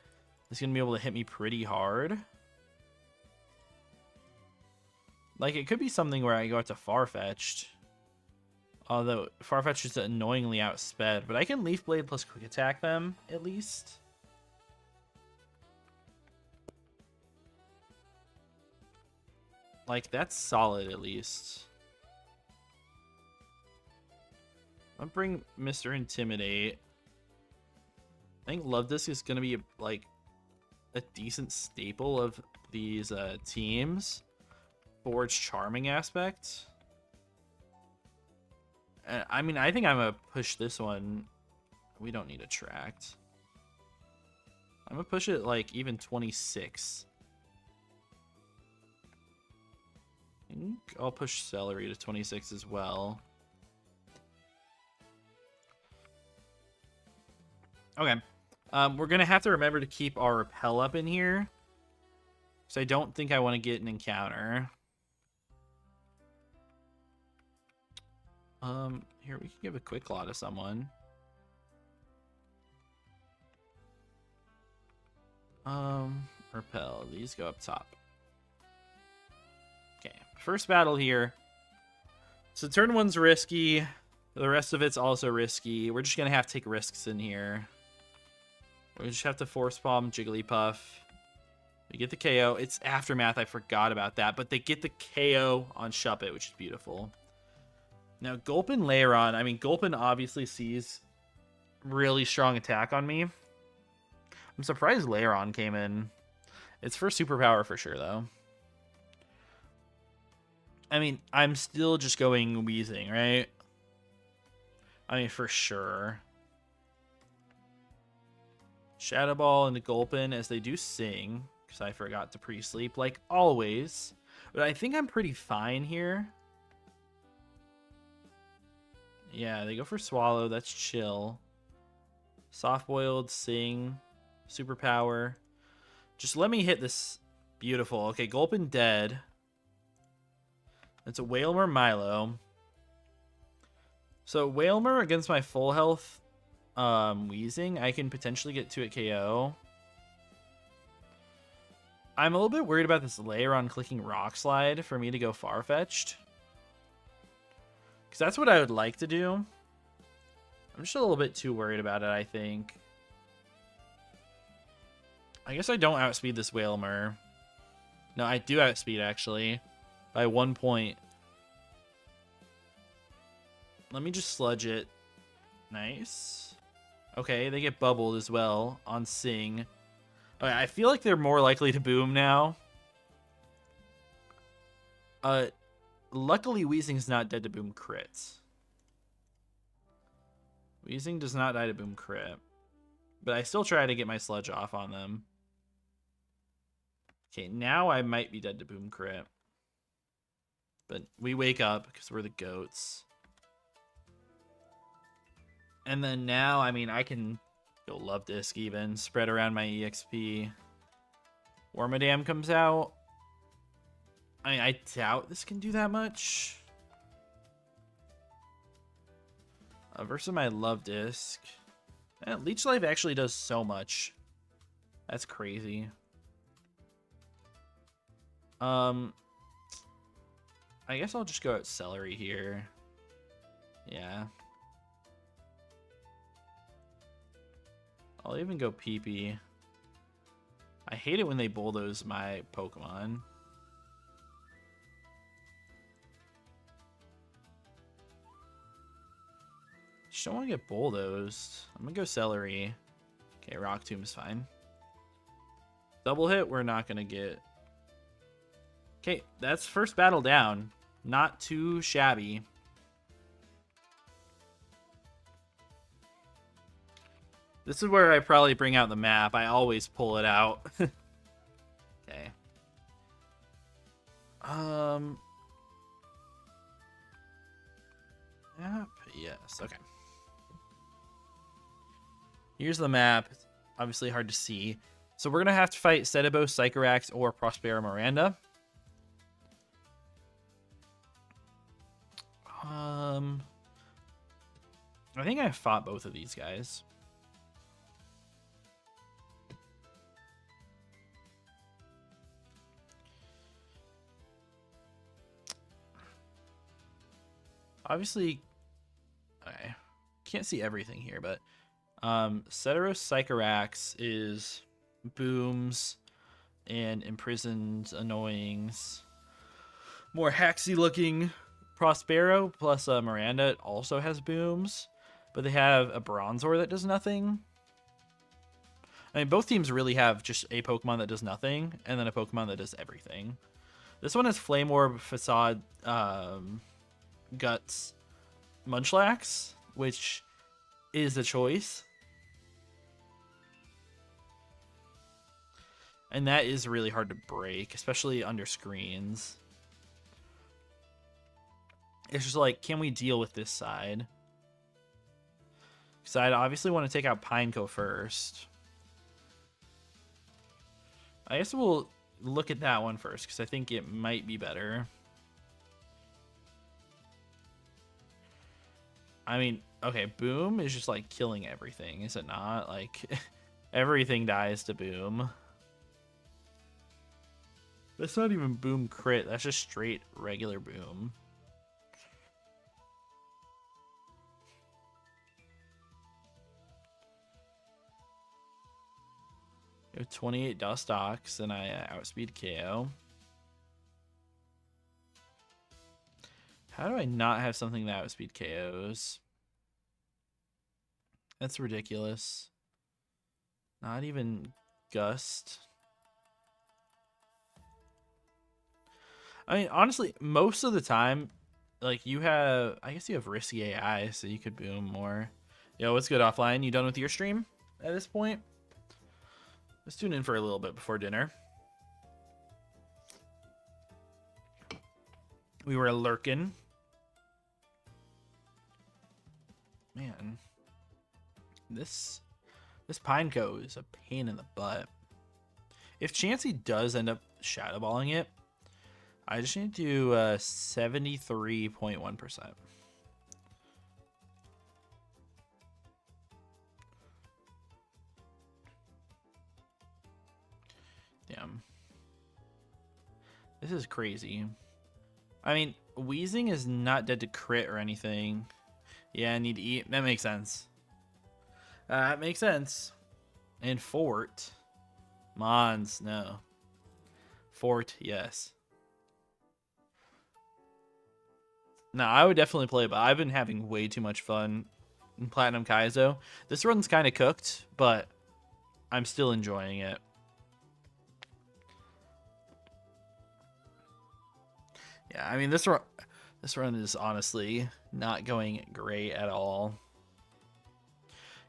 is going to be able to hit me pretty hard. Like, it could be something where I go out to Farfetch'd. Although, Farfetch'd is annoyingly outsped. But I can Leaf Blade plus Quick Attack them, at least. Like, that's solid, at least. I'll bring Mr. Intimidate. I think Love Disc is going to be, like, a decent staple of these teams for its charming aspect. I mean, I think I'm going to push this one. We don't need Attract. I'm going to push it, like, even 26. I think I'll push Celery to 26 as well. Okay. We're going to have to remember to keep our Repel up in here. So I don't think I want to get an encounter. Here, we can give a Quick Claw to someone. Repel. These go up top. Okay. First battle here. So turn 1's risky. The rest of it's also risky. We're just going to have to take risks in here. We just have to Force Palm Jigglypuff. We get the KO. It's Aftermath. I forgot about that. But they get the KO on Shuppet, which is beautiful. Now, Gulpin Lairon. I mean, Gulpin obviously sees really strong attack on me. I'm surprised Lairon came in. It's for superpower for sure, though. I mean, I'm still just going Weezing, right? I mean, for sure. Shadow Ball into Gulpin as they do sing, because I forgot to pre-sleep, like always. But I think I'm pretty fine here. Yeah, they go for Swallow. That's chill. Soft-boiled, sing, superpower. Just let me hit this. Beautiful. Okay, Gulpin dead. It's a Wailmer Milo. So Wailmer against my full health Weezing, I can potentially get 2 at KO. I'm a little bit worried about this Lairon clicking Rock Slide for me to go Farfetch'd. Because that's what I would like to do. I'm just a little bit too worried about it, I think. I guess I don't outspeed this Wailmer. No, I do outspeed, actually. By 1 point. Let me just sludge it. Nice. Okay, they get bubbled as well on Sing. Okay, I feel like they're more likely to boom now. Luckily, Weezing's not dead to boom crits. Weezing does not die to boom crit. But I still try to get my sludge off on them. Okay, now I might be dead to boom crit. But we wake up because we're the goats. And then now, I mean, I can go Love Disc even, spread around my EXP. Wormadam comes out. I mean, I doubt this can do that much. Versus my Love Disc. Leech Life actually does so much. That's crazy. I guess I'll just go at Celery here. Yeah. I'll even go Pee-Pee. I hate it when they bulldoze my Pokemon. Just don't want to get bulldozed. I'm gonna go Celery. Okay, Rock Tomb is fine. Double hit, we're not gonna get. Okay, that's first battle down. Not too shabby. This is where I probably bring out the map. I always pull it out. Okay. Map? Yes, okay. Here's the map. It's obviously hard to see. So we're going to have to fight Sedebo, Sycorax, or Prospero Miranda. I think I fought both of these guys. Obviously, okay, can't see everything here, but Ceteros Sycorax is booms and imprisoned annoyings. More haxy looking Prospero plus Miranda also has booms, but they have a Bronzor that does nothing. I mean, both teams really have just a Pokemon that does nothing and then a Pokemon that does everything. This one has Flame Orb, Facade, Guts, Munchlax, which is a choice. And that is really hard to break, especially under screens. It's just like, can we deal with this side? Because I'd obviously want to take out Pineco first. I guess we'll look at that one first, because I think it might be better. I mean, okay, Boom is just like killing everything, is it not? Like, everything dies to Boom. That's not even Boom crit, that's just straight regular Boom. We have 28 Dustox, and I outspeed KO. How do I not have something that outspeed KOs? That's ridiculous. Not even Gust. I mean, honestly, most of the time, like, you have... I guess you have risky AI, so you could boom more. Yo, what's good, Offline? You done with your stream at this point? Let's tune in for a little bit before dinner. We were lurking. Man. This Pineco is a pain in the butt. If Chansey does end up shadow balling it, I just need to do 73.1%. Damn. This is crazy. I mean, Wheezing is not dead to crit or anything. Yeah, I need to eat. That makes sense. That makes sense. And Fort. Mons, no. Fort, yes. No, I would definitely play, but I've been having way too much fun in Platinum Kaizo. This run's kind of cooked, but I'm still enjoying it. Yeah, I mean, this run is honestly not going great at all.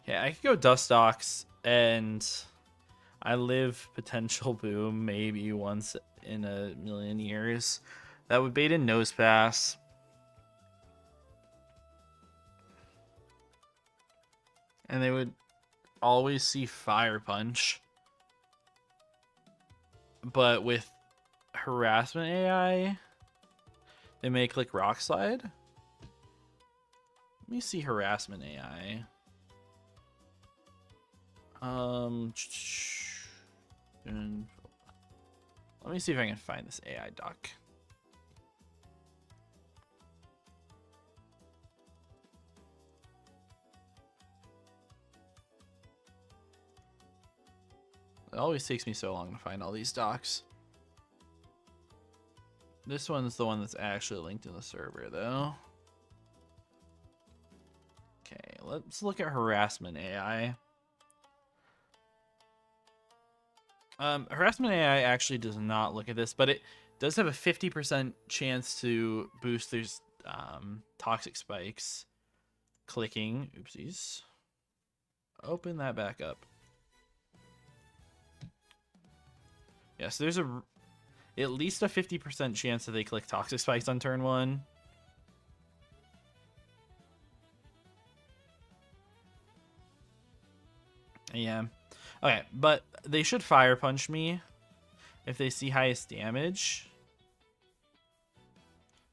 Yeah, I could go Dustox, and I live potential boom maybe once in a million years. That would bait in Nose Pass. And they would always see Fire Punch. But with Harassment AI, they may click Rock Slide. Let me see Harassment AI. Let me see if I can find this AI doc. It always takes me so long to find all these docs. This one's the one that's actually linked in the server, though. Okay, let's look at Harassment AI. Harassment AI actually does not look at this, but it does have a 50% chance to boost these toxic spikes. Clicking, oopsies. Open that back up. Yeah, so there's at least a 50% chance that they click toxic spikes on turn 1. Yeah. Okay, but they should Fire Punch me if they see highest damage.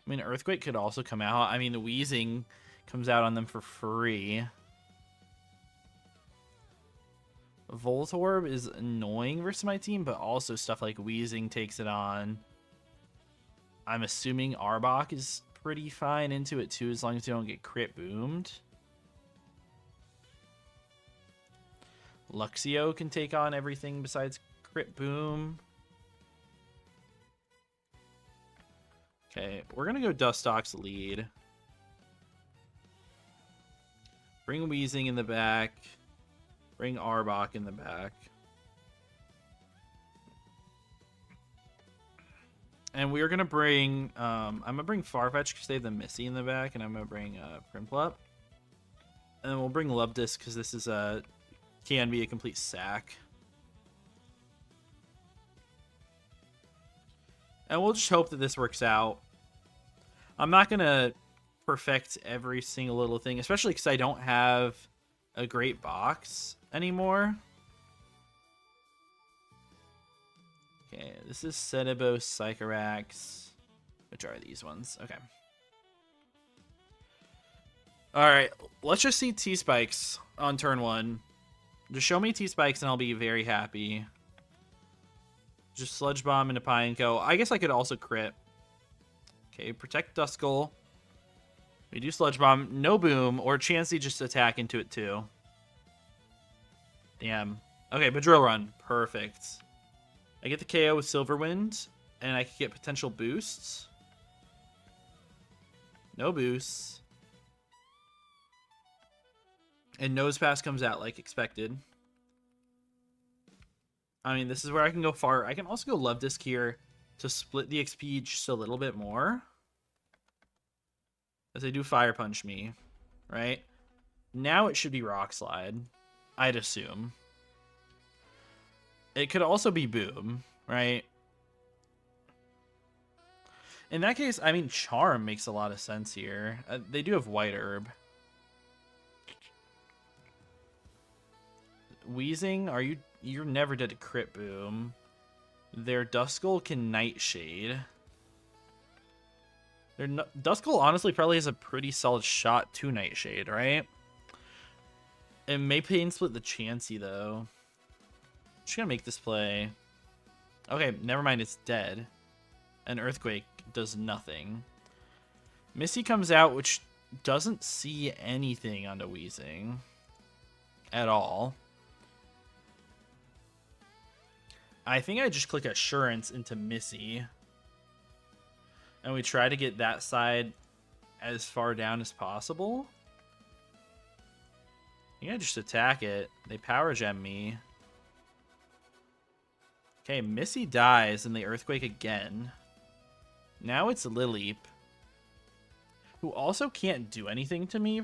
I mean, Earthquake could also come out. I mean, the Wheezing comes out on them for free. Voltorb is annoying versus my team, but also stuff like Wheezing takes it on. I'm assuming Arbok is pretty fine into it too, as long as you don't get crit boomed. Luxio can take on everything besides crit boom. Okay, we're gonna go Dustox lead. Bring Wheezing in the back. Bring Arbok in the back. And we're gonna bring I'm gonna bring Farfetch because they have the Missy in the back, and I'm gonna bring Prinplup. And then we'll bring Lubdisc because this is can be a complete sack. And we'll just hope that this works out. I'm not gonna perfect every single little thing, especially because I don't have a great box anymore. Okay, this is Sedibos, Sycorax. Which are these ones? Okay. Alright, let's just see T-Spikes on turn 1. Just show me T-Spikes and I'll be very happy. Just Sludge Bomb into Pineco. I guess I could also crit. Okay, protect Duskull. We do Sludge Bomb. No Boom, or Chansey just attack into it too. Damn. Okay, but Drill Run. Perfect. I get the KO with Silverwind, and I can get potential boosts. No boosts. And Nose Pass comes out like expected. I mean, this is where I can go far. I can also go Lubdisc here to split the XP just a little bit more. As they do Fire Punch me, right? Now it should be Rock Slide, I'd assume. It could also be Boom, right? In that case, I mean, Charm makes a lot of sense here. They do have White Herb. Wheezing, you're never dead to crit boom. Their Duskull can Nightshade. Duskull honestly probably has a pretty solid shot to Nightshade, right? It may Pain Split the Chansey though. Just gonna make this play. Okay, never mind, it's dead. And Earthquake does nothing. Missy comes out, which doesn't see anything onto Wheezing at all. I think I just click Assurance into Missy. And we try to get that side as far down as possible. I think I just attack it. They Power Gem me. Okay, Missy dies and they Earthquake again. Now it's Lileep, who also can't do anything to me.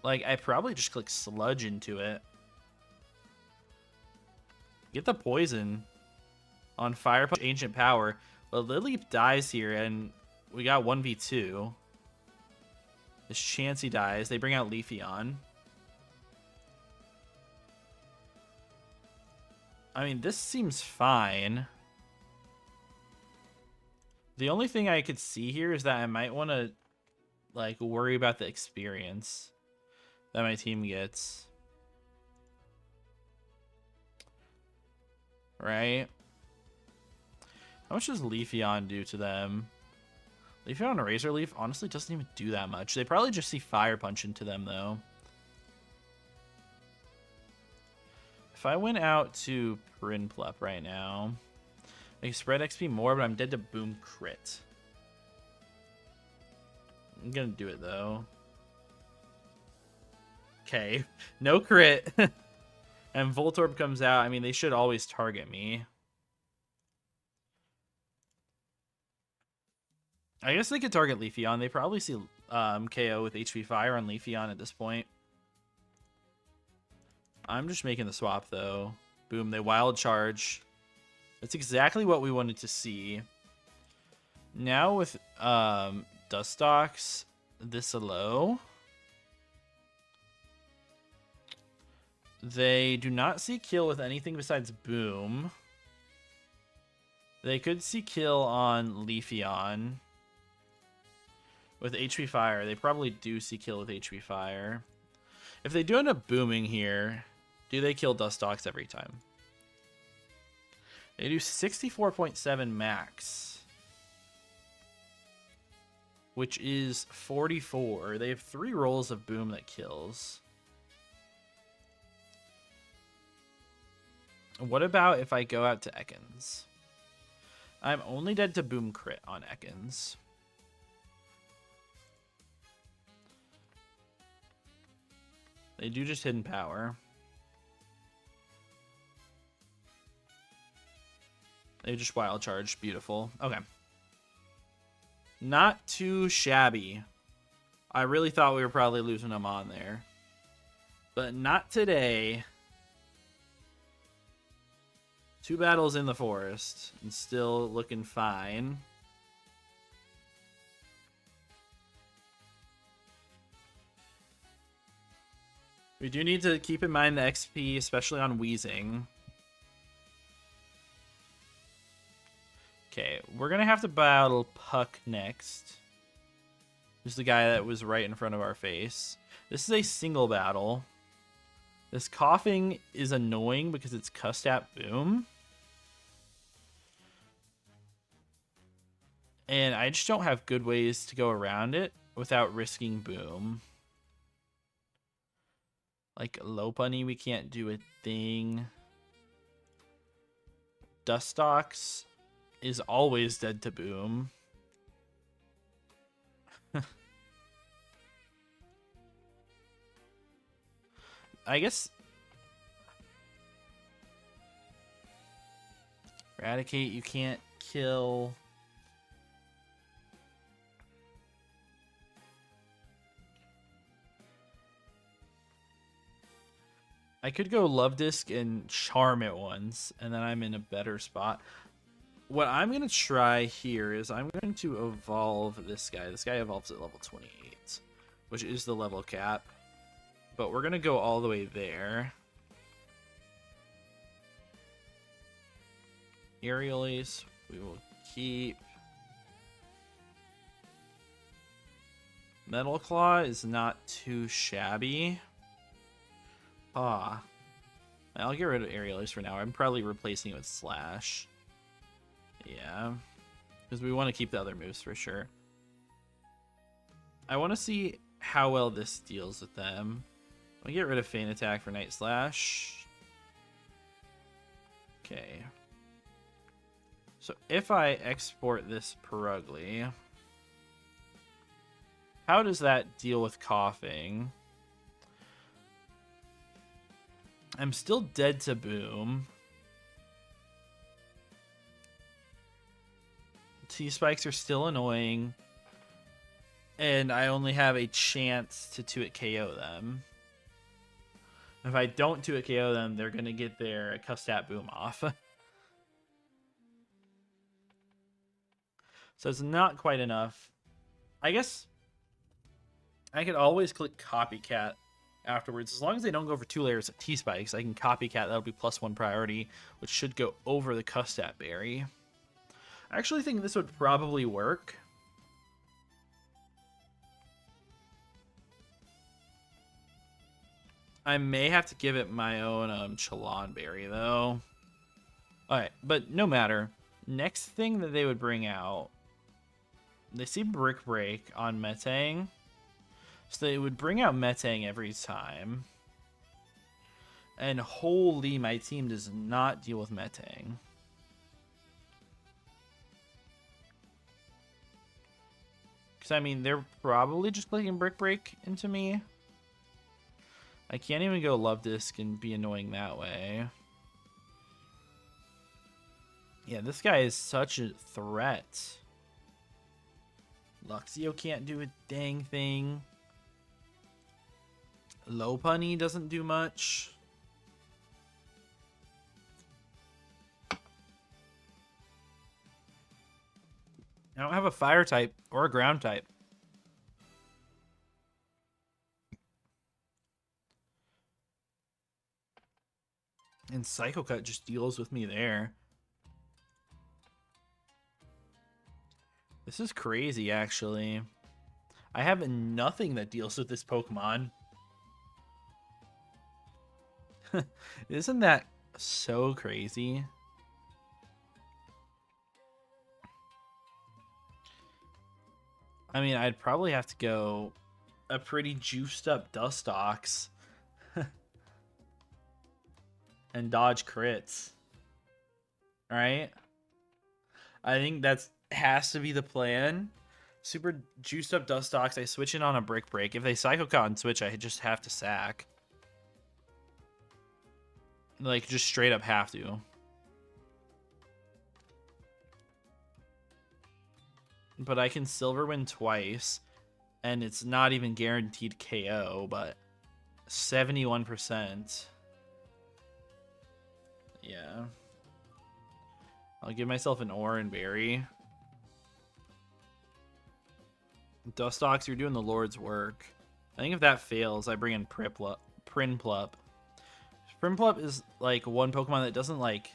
Like, I probably just click Sludge into it. Get the poison on Fire Punch Ancient Power. But Lileep dies here, and we got 1v2. This Chansey dies. They bring out Leafeon. I mean, this seems fine. The only thing I could see here is that I might want to, like, worry about the experience that my team gets. Right? How much does Leafeon do to them? Leafeon and Razor Leaf honestly doesn't even do that much. They probably just see Fire Punch into them, though. If I went out to Prinplup right now, I spread XP more, but I'm dead to Boom Crit. I'm gonna do it, though. Okay. No crit. And Voltorb comes out. I mean, they should always target me. I guess they could target Leafeon. They probably see KO with HP Fire on Leafeon at this point. I'm just making the swap, though. Boom, they Wild Charge. That's exactly what we wanted to see. Now with Dustox, this low. They do not see kill with anything besides Boom. They could see kill on Leafeon. With HP Fire, they probably do see kill with HP Fire. If they do end up booming here, do they kill Dustox every time? They do 64.7 max. Which is 44. They have 3 rolls of Boom that kills. What about if I go out to Ekans? I'm only dead to Boom Crit on Ekans. They do just Hidden Power. They just Wild Charge. Beautiful. Okay. Not too shabby. I really thought we were probably losing them on there. But not today. 2 battles in the forest. And still looking fine. We do need to keep in mind the XP, especially on Weezing. Okay, we're going to have to battle Puck next. Who's the guy that was right in front of our face. This is a single battle. This coughing is annoying because it's Custap Boom. And I just don't have good ways to go around it without risking Boom. Like Lopunny, we can't do a thing. Dustox is always dead to Boom. I guess Eradicate, you can't kill. I could go Love Disc and Charm it once, and then I'm in a better spot. What I'm going to try here is I'm going to evolve this guy. This guy evolves at level 28, which is the level cap. But we're going to go all the way there. Aerial Ace, we will keep. Metal Claw is not too shabby. Ah. I'll get rid of Aerial Ace for now. I'm probably replacing it with Slash. Yeah. Because we want to keep the other moves for sure. I want to see how well this deals with them. I'll get rid of Feint Attack for Night Slash. Okay. So if I export this Purugly, how does that deal with coughing? I'm still dead to Boom. T-Spikes are still annoying. And I only have a chance to 2-hit KO them. If I don't 2-hit KO them, they're going to get their Custap Boom off. So it's not quite enough. I guess I could always click copycat afterwards. As long as they don't go for 2 layers of T-Spikes, I can copycat. That'll be +1 priority, which should go over the Custat Berry. I actually think this would probably work. I may have to give it my own Chalon Berry, though. Alright, but no matter. Next thing that they would bring out, they see Brick Break on Metang. So they would bring out Metang every time. And holy, my team does not deal with Metang. Because, I mean, they're probably just clicking Brick Break into me. I can't even go Love Disc and be annoying that way. Yeah, this guy is such a threat. Luxio can't do a dang thing. Lopunny doesn't do much. I don't have a fire type or a ground type. And Psycho Cut just deals with me there. This is crazy, actually. I have nothing that deals with this Pokemon. Isn't that so crazy? I mean, I'd probably have to go a pretty juiced up Dustox. And dodge crits. Right? I think that's has to be the plan. Super juiced up Dustox. I switch in on a Brick Break. If they Psycho Cut and switch, I just have to sack. Like, just straight up have to. But I can Silver Win twice. And it's not even guaranteed KO, but 71%. Yeah. I'll give myself an Oran Berry. Dustox, you're doing the Lord's work. I think if that fails, I bring in Prinplup. Prinplup is like one Pokemon that doesn't like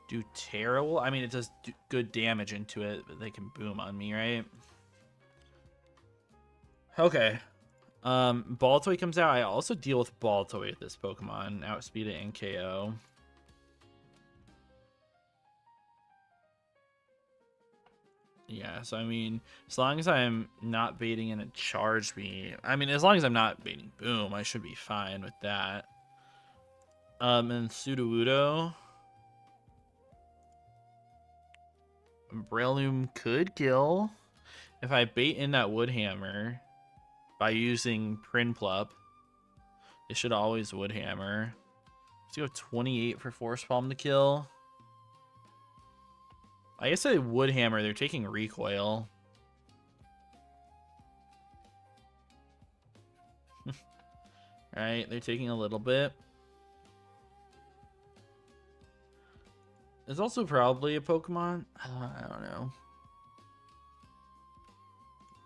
do terrible. I mean, it does do good damage into it, but they can boom on me, right? Okay. Baltoy comes out. I also deal with Baltoy with this Pokemon. Outspeed it and KO. Yeah, so I mean, as long as I'm not baiting in a Charge Me, I mean, as long as I'm not baiting Boom, I should be fine with that. And Sudowoodo. Breloom could kill. If I bait in that Woodhammer by using Prinplup, it should always Woodhammer. Let's go 28 for Force Palm to kill. I guess I Woodhammer. They're taking Recoil. Right, they're taking a little bit. It's also probably a Pokemon. I don't know.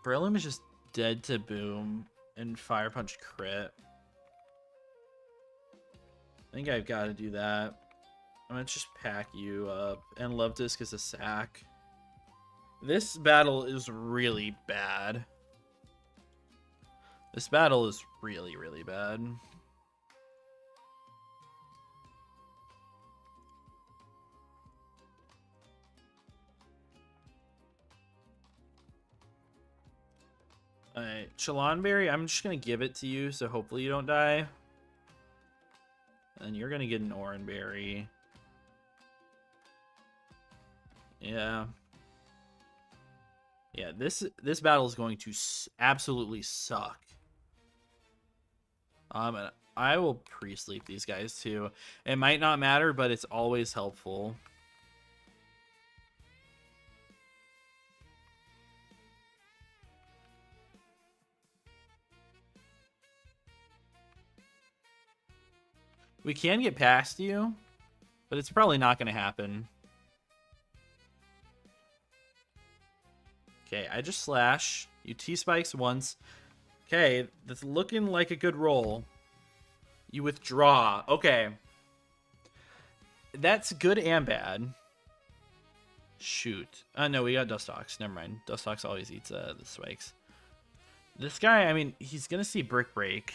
Breloom is just dead to Boom and Fire Punch crit. I think I've got to do that. I'm going to just pack you up. And Love Disc is a sack. This battle is really bad. This battle is really, really bad. Alright, Chalonberry, I'm just going to give it to you, so hopefully you don't die. And you're going to get an Oranberry. Yeah. Yeah, this battle is going to absolutely suck. And I will pre-sleep these guys too. It might not matter, but it's always helpful. We can get past you, but it's probably not going to happen. Okay, I just slash. You T-Spikes once. Okay, that's looking like a good roll. You withdraw. Okay. That's good and bad. Shoot. No, we got Dustox. Never mind. Dustox always eats the spikes. This guy, I mean, he's going to see Brick Break.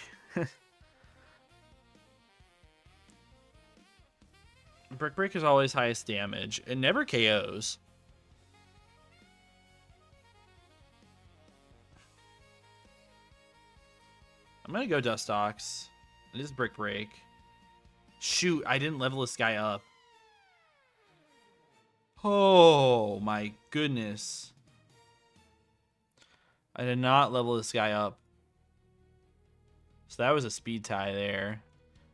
Brick Break is always highest damage. It never KOs. I'm going to go Dustox. It is Brick Break. Shoot, I didn't level this guy up. Oh, my goodness. I did not level this guy up. So that was a speed tie there.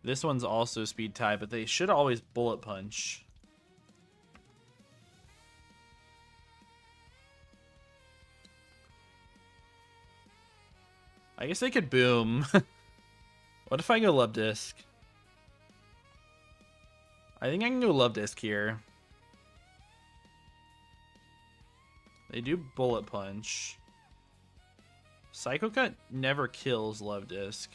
This one's also speed tie, but they should always bullet punch. I guess they could boom. What if I go Love Disc? I think I can go Love Disc here. They do bullet punch. Psycho Cut never kills Love Disc.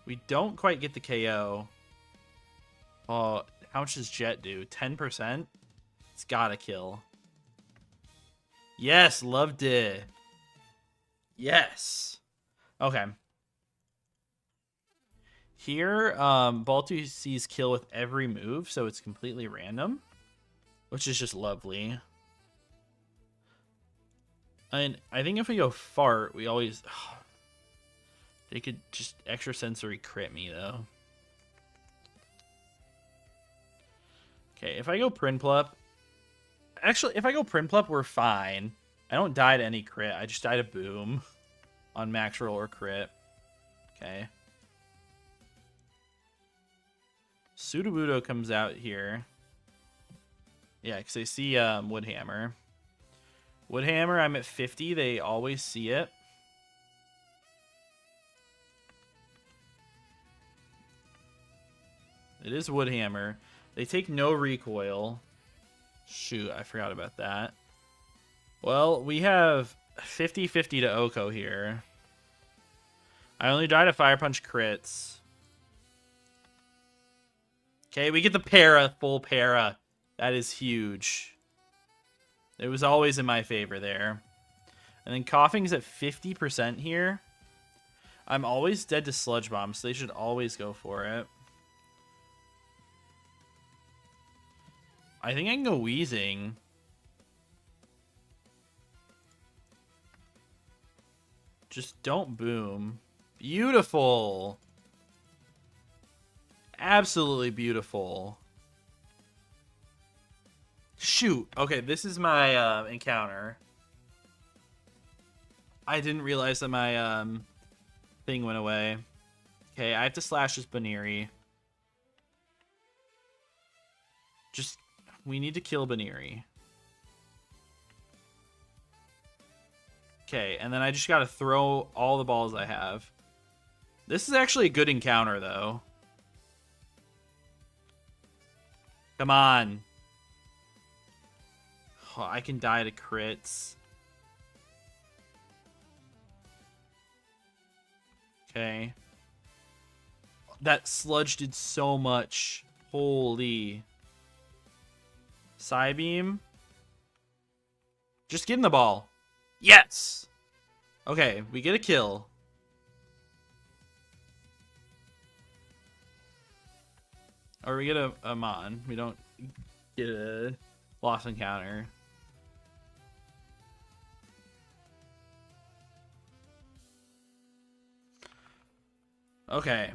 We don't quite get the KO. Oh, how much does Jet do? 10%? It's gotta kill. Yes, loved it. Yes. Okay. Here, Baltu sees kill with every move, so it's completely random, which is just lovely. And I think if we go Fart, we always... They could just extrasensory crit me, though. Okay, if I go Prinplup... Actually, if I go Prinplup, we're fine. I don't die to any crit. I just die to Boom on max roll or crit. Okay. Sudowoodo comes out here. Yeah, because they see Woodhammer. Woodhammer, I'm at 50. They always see it. It is Woodhammer. They take no recoil. Shoot, I forgot about that. Well, we have 50-50 to Oko here. I only died to Fire Punch crits. Okay, we get the para, full para. That is huge. It was always in my favor there. And then Coughing's at 50% here. I'm always dead to Sludge Bomb, so they should always go for it. I think I can go Wheezing. Just don't boom. Beautiful. Absolutely beautiful. Shoot. Okay, this is my encounter. I didn't realize that my thing went away. Okay, I have to slash this Baneri. Just, we need to kill Baneri. Okay, and then I just gotta throw all the balls I have. This is actually a good encounter, though. Come on. Oh, I can die to crits. Okay. That sludge did so much. Holy. Psybeam. Just get in the ball. Yes! Okay, we get a kill. Or we get a Mon. We don't get a lost encounter. Okay.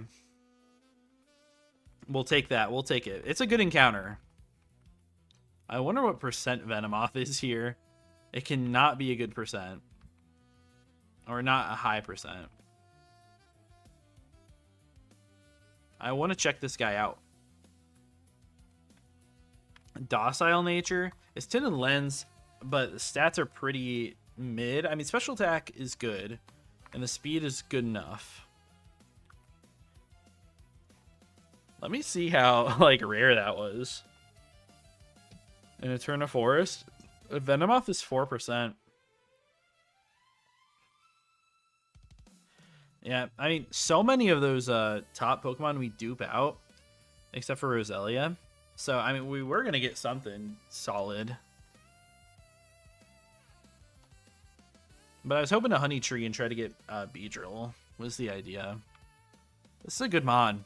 We'll take that. We'll take it. It's a good encounter. I wonder what percent Venomoth is here. It cannot be a good percent. Or not a high percent. I want to check this guy out. Docile nature. It's Tinted Lens, but the stats are pretty mid. I mean, special attack is good, and the speed is good enough. Let me see how like rare that was. In Eterna Forest, Venomoth is 4%. Yeah, I mean, so many of those top Pokemon we dupe out, except for Roselia. So, I mean, we were going to get something solid. But I was hoping to Honey Tree and try to get Beedrill was the idea. This is a good mon.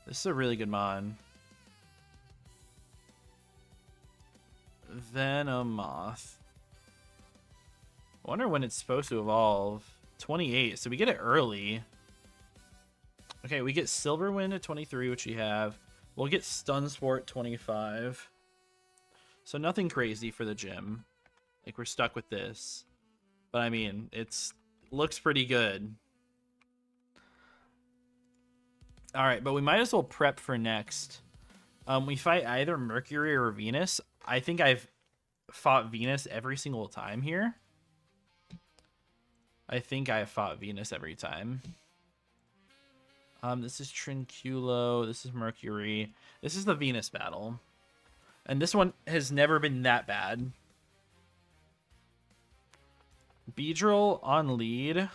This is a really good mon. Venomoth. I wonder when it's supposed to evolve. 28, so we get it early. Okay, we get Silverwind at 23, which we have. We'll get Stunsport 25. So nothing crazy for the gym. Like, we're stuck with this. But, I mean, looks pretty good. Alright, but we might as well prep for next. We fight either Mercury or Venus. I think I've fought Venus every single time here. I think I have fought Venus every time. This is Trinculo. This is Mercury. This is the Venus battle. And this one has never been that bad. Beedrill on lead.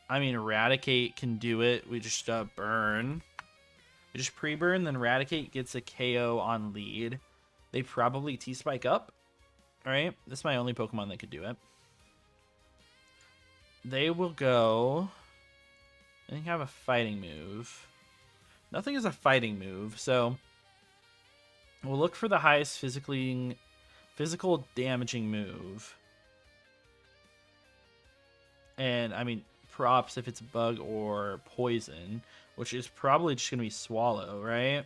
I mean, Eradicate can do it. We just burn. We just pre-burn, then Eradicate gets a KO on lead. They probably T-Spike up. Alright, this is my only Pokemon that could do it. They will go... I think I have a fighting move. Nothing is a fighting move, so... We'll look for the highest physical damaging move. And, I mean, props if it's bug or poison, which is probably just going to be Swallow, right?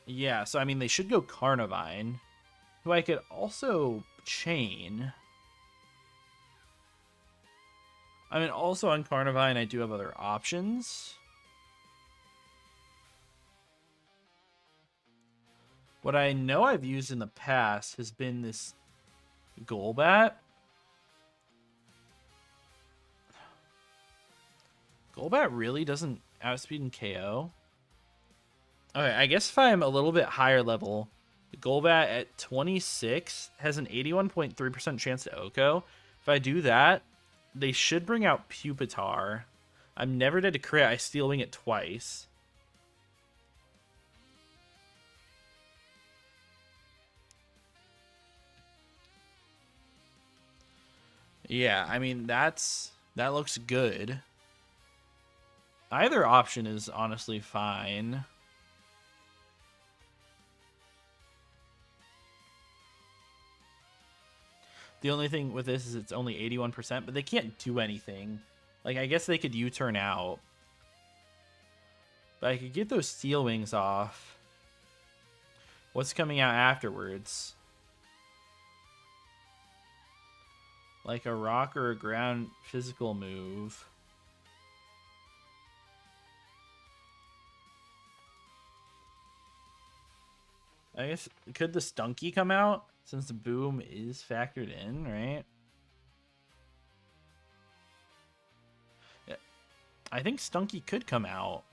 Yeah, so, I mean, they should go Carnivine, who I could also chain. I mean, also on Carnivine, I do have other options. What I know I've used in the past has been this Golbat. Golbat really doesn't outspeed and KO. Okay, I guess if I'm a little bit higher level, Golbat at 26 has an 81.3% chance to OHKO. If I do that, they should bring out Pupitar. I'm never dead to crit. I Steel Wing it twice. Yeah, I mean, that looks good. Either option is honestly fine. The only thing with this is it's only 81%, but they can't do anything. Like, I guess they could U-turn out. But I could get those Steel Wings off. What's coming out afterwards? Like a rock or a ground physical move. I guess, could the Stunky come out? Since the boom is factored in, right? Yeah. I think Stunky could come out.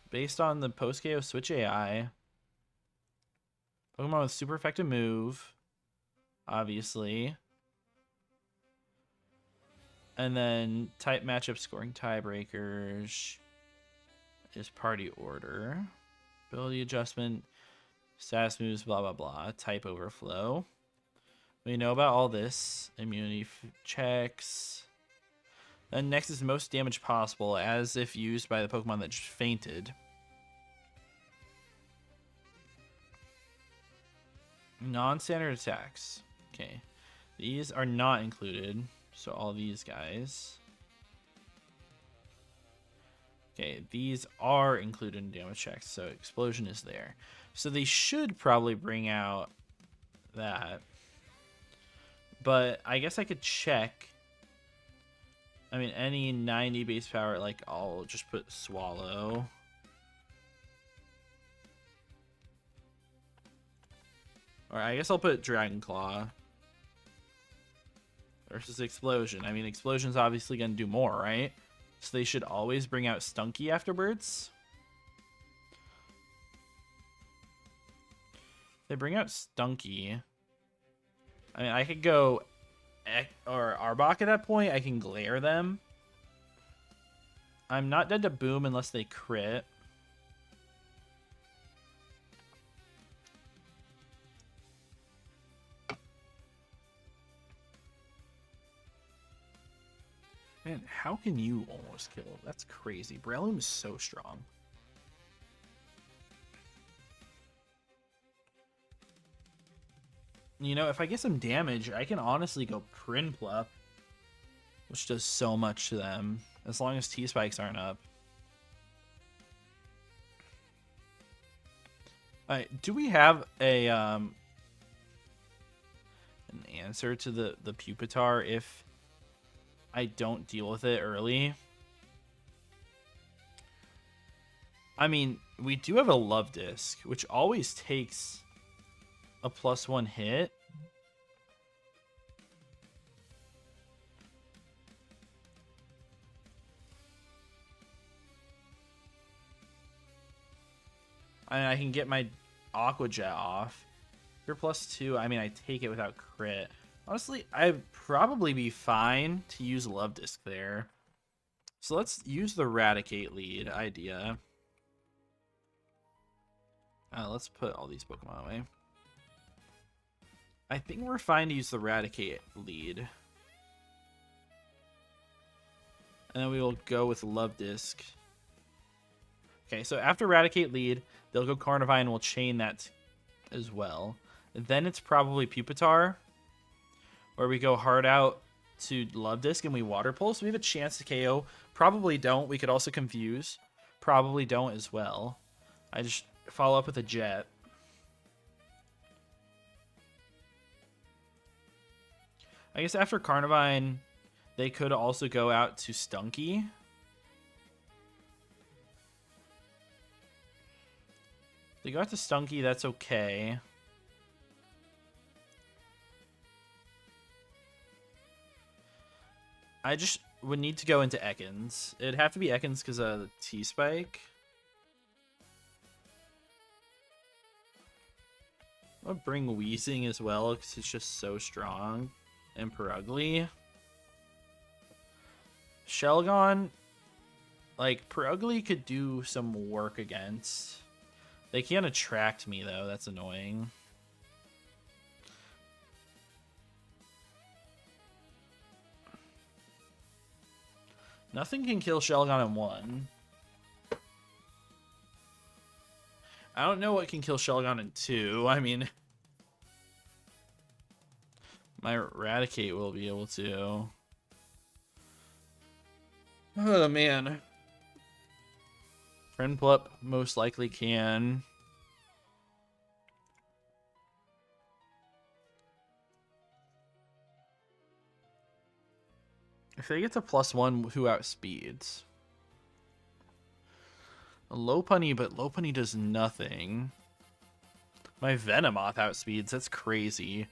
Based on the post-KO Switch AI. Pokemon with super effective move. Obviously. And then type matchup scoring tiebreakers. Is party order. Ability adjustment. Status moves, blah, blah, blah. Type overflow. We know about all this. Immunity checks. Then next is most damage possible, as if used by the Pokemon that just fainted. Non-standard attacks. Okay. These are not included. So all these guys. Okay, these are included in damage checks, so explosion is there. So they should probably bring out that. But I guess I could check. I mean, any 90 base power, like, I'll just put Swallow. Or I guess I'll put Dragon Claw. Versus Explosion. I mean, Explosion's obviously going to do more, right? So they should always bring out Stunky afterwards. If they bring out Stunky, I mean, I could go or Arbok at that point. I can glare them. I'm not dead to Boom unless they crit. Man, how can you almost kill? That's crazy. Breloom is so strong. You know, if I get some damage, I can honestly go Prinplup, which does so much to them, as long as T-Spikes aren't up. Alright, do we have a an answer to the Pupitar if I don't deal with it early? I mean, we do have a Love Disc, which always takes a +1 hit. I mean, I can get my Aqua Jet off. You're +2. I mean, I take it without crit. Honestly, I'd probably be fine to use Love Disc there. So let's use the Raticate lead idea. Let's put all these Pokemon away. I think we're fine to use the Raticate lead. And then we will go with Love Disc. Okay, so after Raticate lead, they'll go Carnivine and we'll chain that as well. And then it's probably Pupitar, where we go hard out to Love Disc and we Water Pulse. We have a chance to KO. Probably don't. We could also Confuse. Probably don't as well. I just follow up with a Jet. I guess after Carnivine, they could also go out to Stunky. If they go out to Stunky, that's okay. I just would need to go into Ekans. It'd have to be Ekans because of the T-Spike. I'll bring Weezing as well because it's just so strong. And Perugly. Shelgon, like, Perugly could do some work against. They can't attract me, though. That's annoying. Nothing can kill Shelgon in 1. I don't know what can kill Shelgon in 2. I mean, my Raticate will be able to. Oh, man. Prinplup most likely can. If they get to +1, who outspeeds? A Lopunny, but Lopunny does nothing. My Venomoth outspeeds. That's crazy.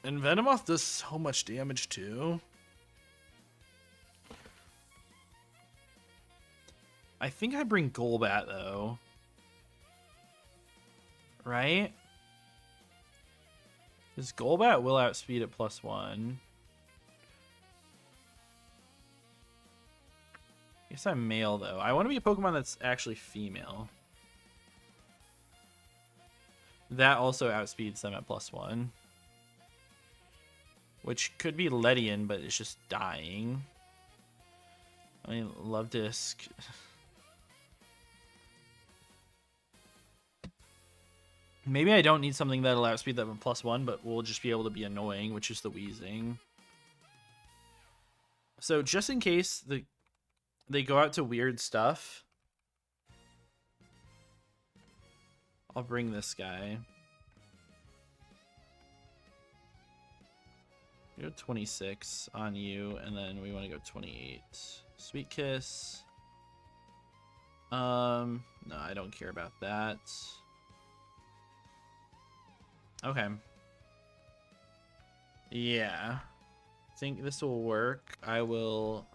And Venomoth does so much damage too. I think I bring Golbat though. Right? Because Golbat will outspeed at +1. I guess I'm male though. I want to be a Pokemon that's actually female. That also outspeeds them at +1. Which could be Ledian, but it's just dying. I mean, Love Disc. Maybe I don't need something that'll outspeed them at +1, but we'll just be able to be annoying, which is the Weezing. So just in case they go out to weird stuff, I'll bring this guy. We go 26 on you, and then we want to go 28. Sweet Kiss. No, I don't care about that. Okay. Yeah. I think this will work. I will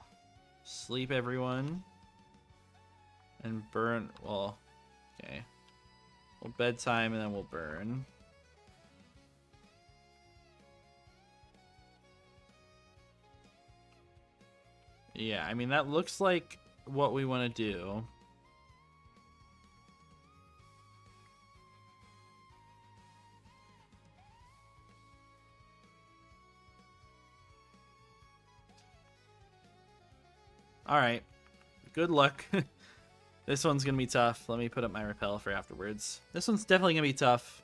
sleep everyone. And burn, well, okay. Well, bedtime and then we'll burn. Yeah, I mean, that looks like what we want to do. All right. Good luck. This one's going to be tough. Let me put up my repel for afterwards. This one's definitely going to be tough.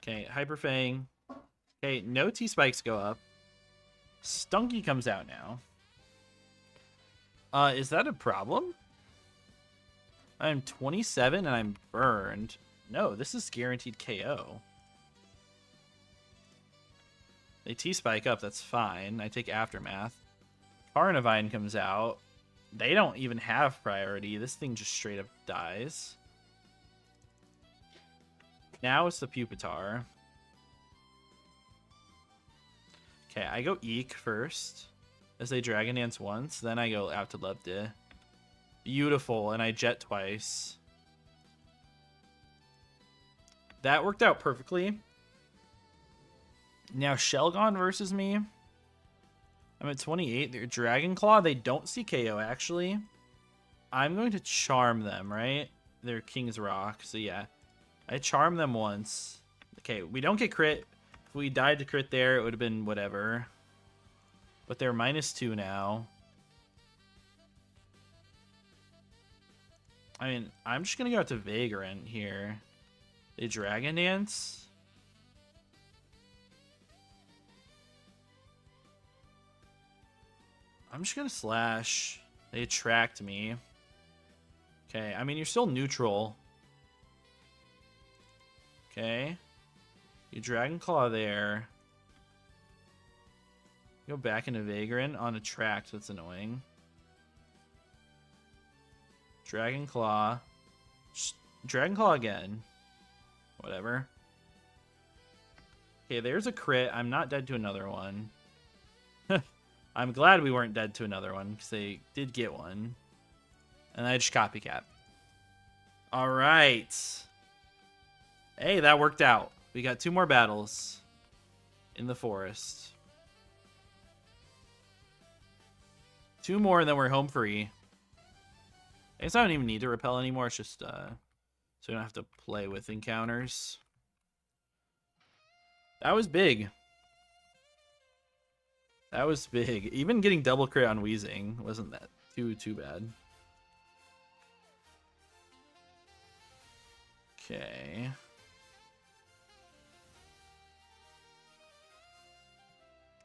Okay, Hyper Fang. Okay, no T-Spikes go up. Stunky comes out now. Is that a problem? I'm 27 and I'm burned. No, this is guaranteed KO. They T-Spike up, that's fine. I take Aftermath. Carnivine comes out. They don't even have priority. This thing just straight up dies. Now it's the Pupitar. Okay, I go Eek first. As they Dragon Dance once. Then I go out to Lubde. Beautiful, and I Jet twice. That worked out perfectly. Now Shelgon versus me. I'm at 28. They're Dragon Claw. They don't see KO, actually. I'm going to charm them, right? They're King's Rock, so yeah. I charm them once. Okay, we don't get crit. If we died to crit there, it would have been whatever. But they're -2 now. I mean, I'm just going to go out to Vagrant here. They Dragon Dance. I'm just going to Slash. They attract me. Okay, I mean, you're still neutral. Okay. You Dragon Claw there. Go back into Vagrant on Attract. That's annoying. Dragon Claw. Dragon Claw again. Whatever. Okay, there's a crit. I'm not dead to another one. I'm glad we weren't dead to another one, because they did get one. And I just copycat. Alright. Hey, that worked out. We got 2 more battles in the forest. 2 more and then we're home free. I guess I don't even need to repel anymore. It's just so we don't have to play with encounters. That was big. That was big. Even getting double crit on Weezing wasn't that too bad. Okay.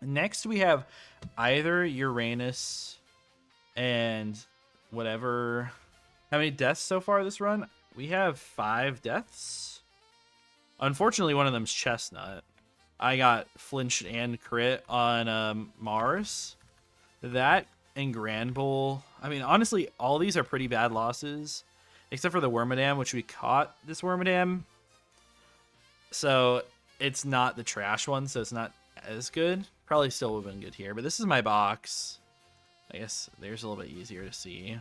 Next we have either Uranus and whatever. How many deaths so far this run? We have 5 deaths. Unfortunately, one of them's Chestnut. I got flinched and crit on Mars. That and Grand Bull. I mean, honestly, all these are pretty bad losses. Except for the Wormadam, which we caught this Wormadam. So, it's not the trash one, so it's not as good. Probably still would have been good here. But this is my box. I guess there's a little bit easier to see.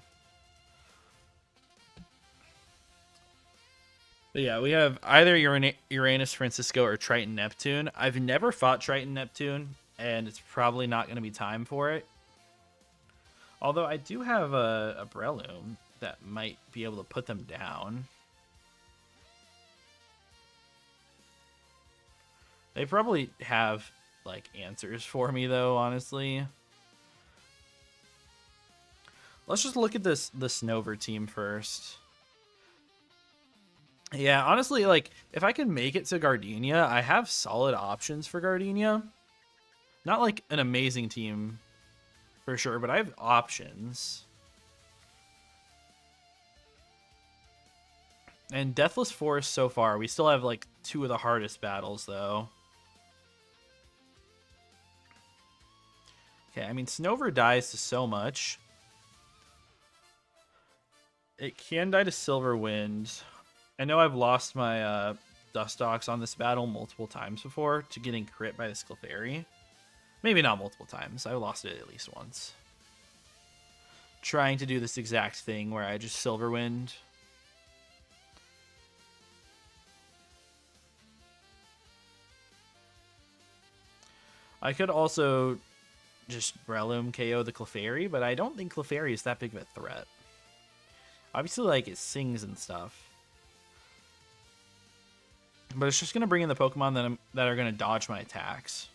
But yeah, we have either Uranus Francisco or Triton Neptune. I've never fought Triton Neptune, and it's probably not going to be time for it. Although I do have a Breloom that might be able to put them down. They probably have like answers for me though, honestly. Let's just look at the Snover team first. Yeah, honestly, like, if I can make it to Gardenia, I have solid options for Gardenia. Not, like, an amazing team, for sure, but I have options. And Deathless Forest so far, we still have, like, 2 of the hardest battles, though. Okay, I mean, Snover dies to so much. It can die to Silver Wind. I know I've lost my Dustox on this battle multiple times before to getting crit by the Clefairy. Maybe not multiple times. I lost it at least once. Trying to do this exact thing where I just Silver Wind. I could also just Breloom KO the Clefairy, but I don't think Clefairy is that big of a threat. Obviously, like, it sings and stuff. But it's just going to bring in the Pokemon that are going to dodge my attacks.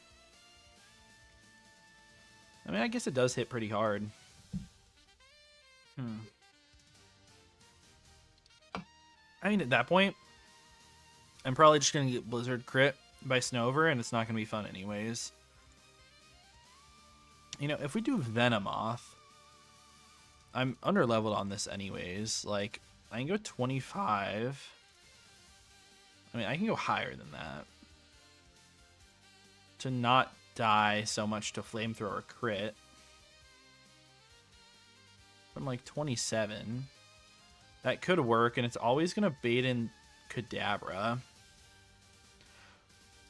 I mean, I guess it does hit pretty hard. I mean, at that point, I'm probably just going to get Blizzard crit by Snover, and it's not going to be fun anyways. You know, if we do Venomoth, I'm under-leveled on this anyways. Like, I can go 25. I mean, I can go higher than that. To not die so much to Flamethrower crit. From like 27. That could work, and it's always going to bait in Kadabra.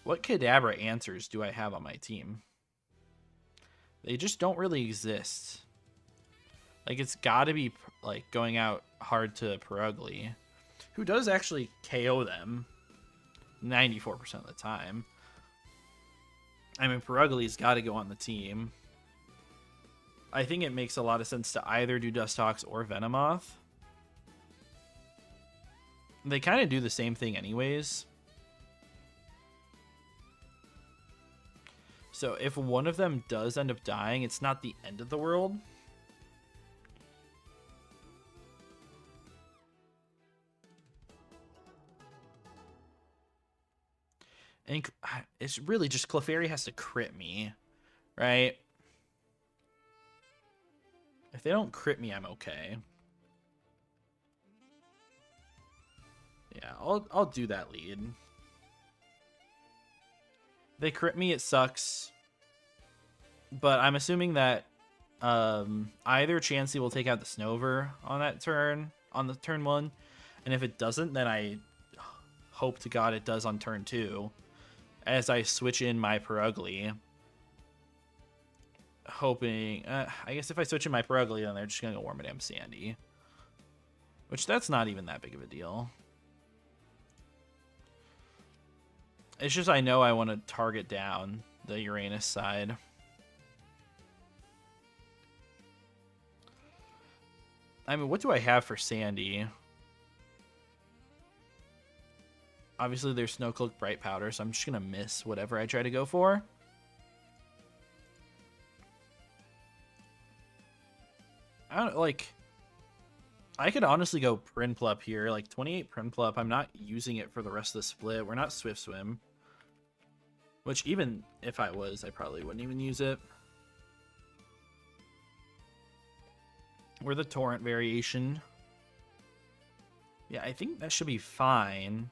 What Kadabra answers do I have on my team? They just don't really exist. Like, it's got to be like going out hard to Perugly, who does actually KO them 94% of the time. I mean, Perugly's got to go on the team. I think it makes a lot of sense to either do Dustox or Venomoth. They kind of do the same thing anyways. So if one of them does end up dying, it's not the end of the world. And it's really just Clefairy has to crit me, right? If they don't crit me, I'm okay. Yeah, I'll do that lead. They crit me, it sucks. But I'm assuming that either Chansey will take out the Snover on that turn, on the turn 1. And if it doesn't, then I hope to God it does on turn 2. As I switch in my Perugly. Hoping, I guess if I switch in my Perugly, then they're just going to go Wormadam Sandy. Which, that's not even that big of a deal. It's just I know I want to target down the Uranus side. I mean, what do I have for Sandy? Obviously, there's Snowcloak Bright Powder, so I'm just going to miss whatever I try to go for. I don't, like... I could honestly go Prinplup here. Like, 28 Prinplup. I'm not using it for the rest of the split. We're not Swift Swim. Which, even if I was, I probably wouldn't even use it. We're the Torrent variation. Yeah, I think that should be fine.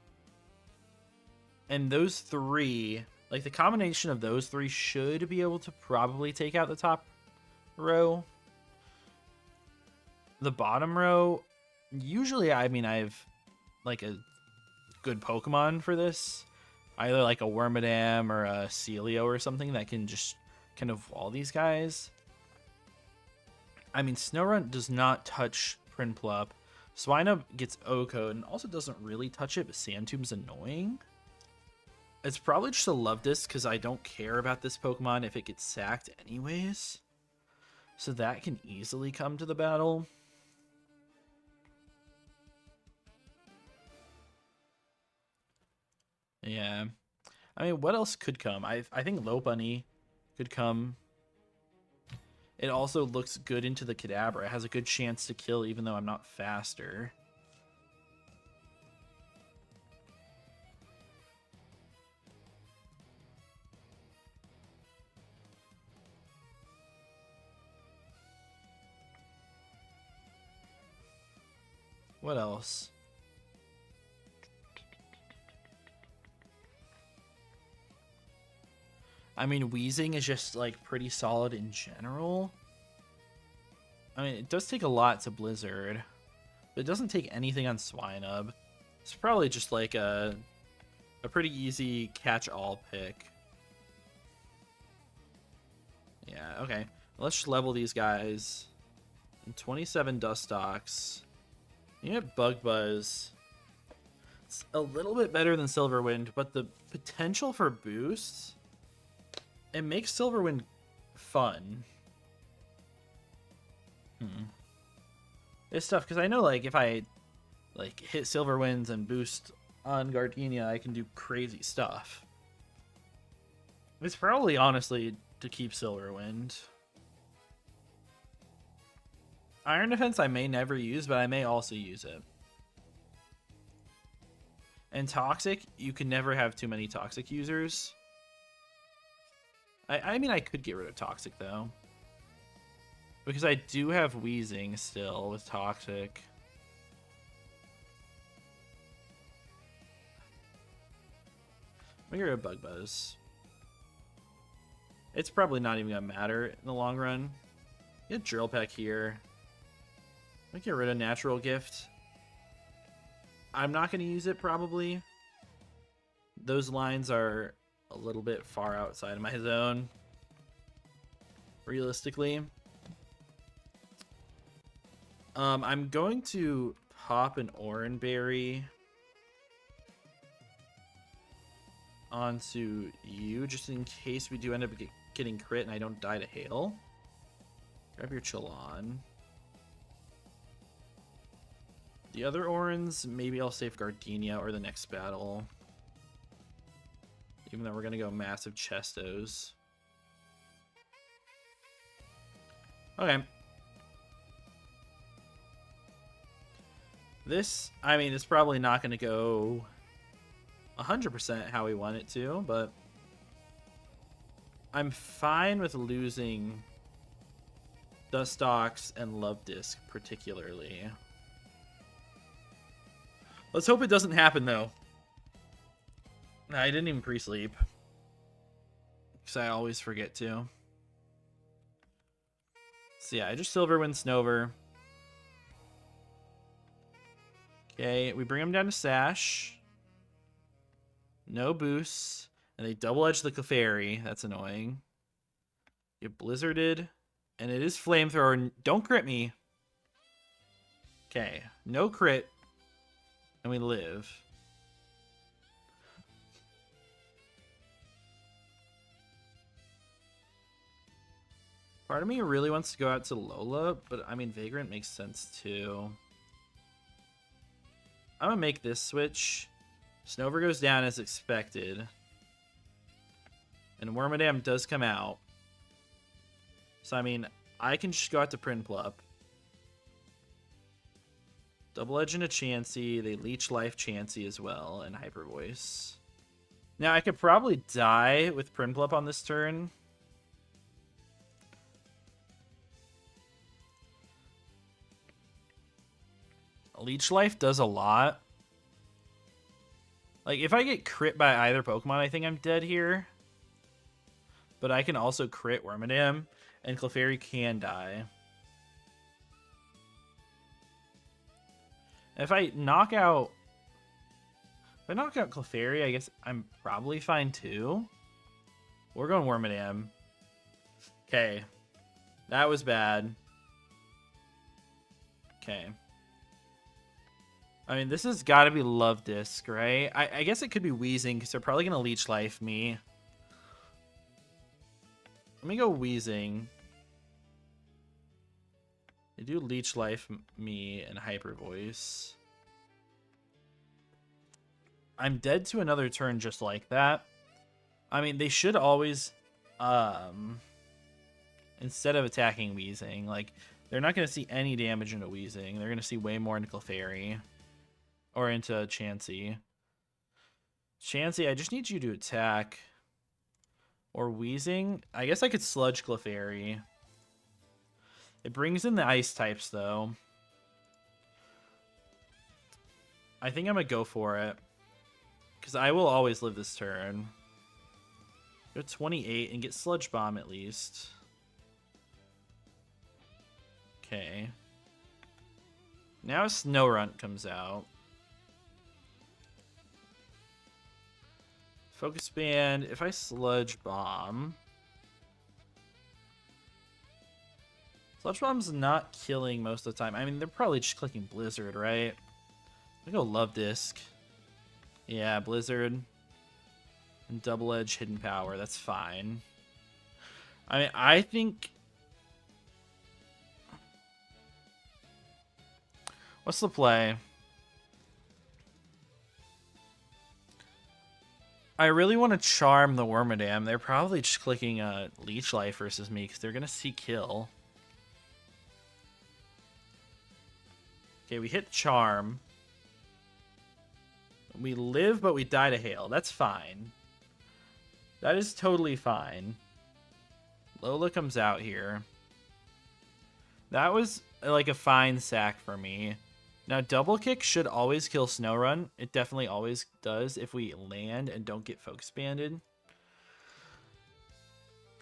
And those three, like the combination of those three should be able to probably take out the top row. The bottom row, usually, I mean, I have like a good Pokemon for this. Either like a Wormadam or a Celio or something that can just kind of wall these guys. I mean, Snorunt does not touch Prinplup. Swinub gets O-Code and also doesn't really touch it, but Sandtomb's annoying. It's probably just a Love Disc because I don't care about this Pokemon if it gets sacked anyways. So that can easily come to the battle. Yeah. I mean, what else could come? I think Lopunny could come. It also looks good into the Kadabra. It has a good chance to kill even though I'm not faster. What else? I mean, Weezing is just, like, pretty solid in general. I mean, it does take a lot to Blizzard, but it doesn't take anything on Swinub. It's probably just, like, a pretty easy catch-all pick. Yeah, okay. Let's just level these guys. And 27 Dustox. You get Bug Buzz. It's a little bit better than Silverwind, but the potential for boosts it makes Silverwind fun. It's tough because I know, like, if I like hit Silverwinds and boost on Gardenia, I can do crazy stuff. It's probably honestly to keep Silverwind. Iron Defense I may never use, but I may also use it. And Toxic, you can never have too many Toxic users. I mean, I could get rid of Toxic, though. Because I do have Wheezing still with Toxic. Let me get rid of Bug Buzz. It's probably not even going to matter in the long run. Get Drill Peck here. Let me get rid of Natural Gift. I'm not going to use it, probably. Those lines are a little bit far outside of my zone, realistically. I'm going to pop an Oran Berry onto you, just in case we do end up getting crit and I don't die to hail. Grab your Chillon. The other Orans, maybe I'll save Gardenia or the next battle. Even though we're going to go massive Chestos. Okay. This, I mean, it's probably not going to go 100% how we want it to, but I'm fine with losing Dustox and Love Disc particularly. Let's hope it doesn't happen, though. I didn't even pre-sleep. Because I always forget to. So yeah, I just Silverwind Snover. Okay, we bring him down to Sash. No boosts. And they double-edge the Clefairy. That's annoying. Get Blizzarded. And it is Flamethrower. Don't crit me. Okay, no crit. And we live. Part of me really wants to go out to Lola, but I mean, Vagrant makes sense too. I'm gonna make this switch. Snover goes down as expected. And Wormadam does come out. So, I mean, I can just go out to Prinplup. Double Edge into Chansey. They leech life Chansey as well, and Hyper Voice. Now, I could probably die with Prinplup on this turn. Leech Life does a lot. Like, if I get crit by either Pokemon, I think I'm dead here. But I can also crit Wormadam, and Clefairy can die. If I knock out Clefairy, I guess I'm probably fine too. We're going Wormadam. Okay. That was bad. Okay. I mean, this has got to be Love Disc, right? I guess it could be Wheezing, because they're probably going to Leech Life me. Let me go Wheezing. They do Leech Life me and Hyper Voice. I'm dead to another turn just like that. I mean, they should always, instead of attacking Wheezing, like, they're not going to see any damage into Wheezing. They're going to see way more into Clefairy. Or into Chansey. Chansey, I just need you to attack. Or Wheezing. I guess I could Sludge Clefairy. It brings in the Ice types, though. I think I'm going to go for it. Because I will always live this turn. Go 28 and get Sludge Bomb at least. Okay. Now a Snorunt comes out. Focus Band. If I Sludge Bomb... Sludge Bomb's not killing most of the time. I mean, they're probably just clicking Blizzard, right? I go Love Disc. Yeah, Blizzard. And Double Edge Hidden Power. That's fine. I mean, I think... What's the play? I really want to charm the Wormadam. They're probably just clicking Leech Life versus me because they're going to see kill. Okay, we hit Charm. We live, but we die to Hail. That's fine. That is totally fine. Lola comes out here. That was like a fine sack for me. Now, Double Kick should always kill Snow-Run. It definitely always does if we land and don't get Focus Banded.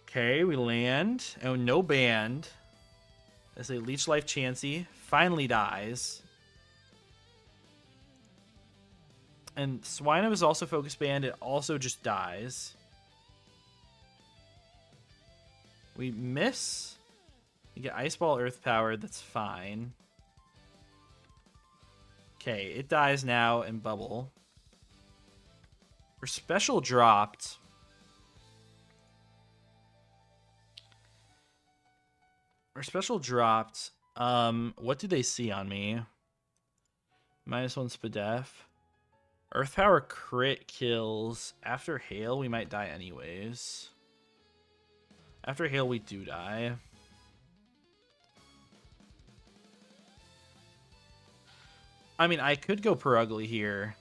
Okay, we land. Oh, no band. As a Leech Life Chansey finally dies. And Swinub is also Focus Band. It also just dies. We miss. We get Ice Ball Earth Power. That's fine. Okay, it dies now and Bubble. We're special dropped. We're special dropped. What do they see on me? -1 Spadef. Earth Power crit kills. After Hail, we might die anyways. After Hail, we do die. I mean, I could go Perugly here.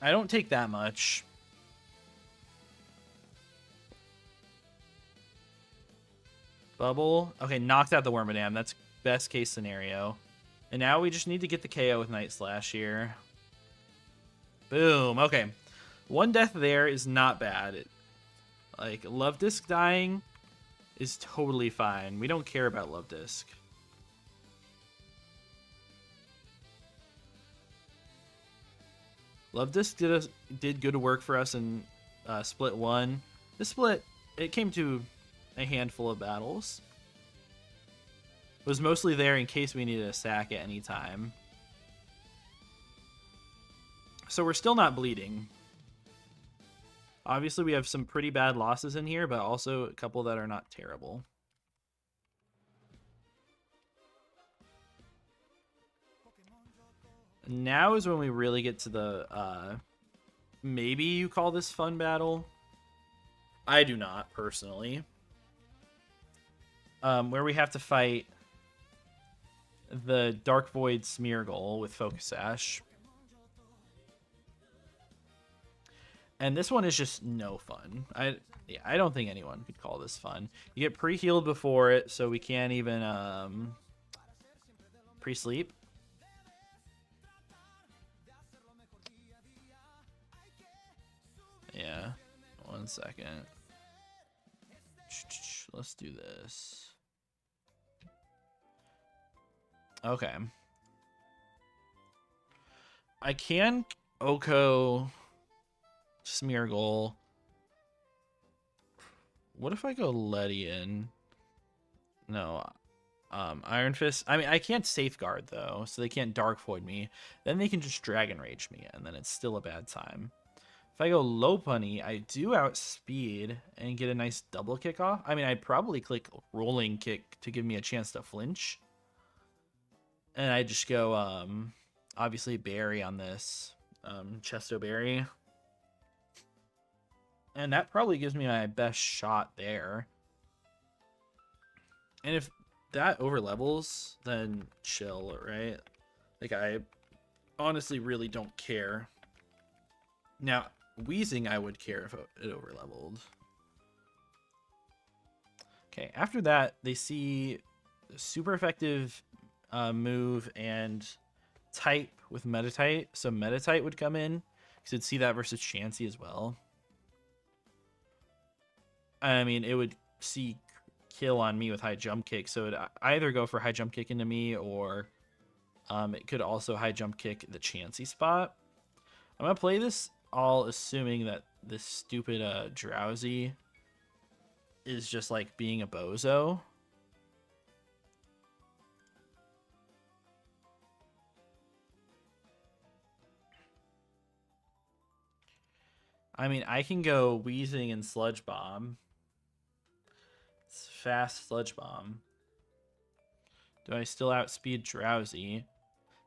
I don't take that much. Bubble. Okay, knocked out the Wormadam. That's best case scenario. And now we just need to get the KO with Night Slash here. Boom. Okay. One death there is not bad. Like, Love Disc dying is totally fine. We don't care about Love Disc. Love Disc did good work for us in Split 1. This split, it came to a handful of battles. It was mostly there in case we needed a sack at any time. So we're still not bleeding. Obviously, we have some pretty bad losses in here, but also a couple that are not terrible. Now is when we really get to the, maybe you call this fun battle. I do not, personally. Where we have to fight the Dark Void Smeargle with Focus Sash. And this one is just no fun. I don't think anyone could call this fun. You get pre-healed before it, so we can't even pre-sleep. Yeah, 1 second. Let's do this. Okay. I can Oko Smeargle. What if I go Ledian? No. Iron Fist. I mean, I can't Safeguard, though, so they can't Dark Void me. Then they can just Dragon Rage me, and then it's still a bad time. If I go Lopunny, I do outspeed and get a nice double kick off. I mean, I'd probably click Rolling Kick to give me a chance to flinch. And I just go, obviously, Berry on this. Chesto Berry. And that probably gives me my best shot there. And if that overlevels, then chill, right? Like, I honestly really don't care. Now, Wheezing, I would care if it overleveled. Okay, after that, they see super effective move and type with Metatite. So Metatite would come in, because it'd see that versus Chansey as well. I mean, it would see kill on me with high jump kick, so it'd either go for high jump kick into me, or it could also high jump kick the Chansey spot. I'm gonna play this all assuming that this stupid Drowsy is just like being a bozo. I mean, I can go Wheezing and Sludge Bomb. It's fast Sludge Bomb. Do I still outspeed Drowsy?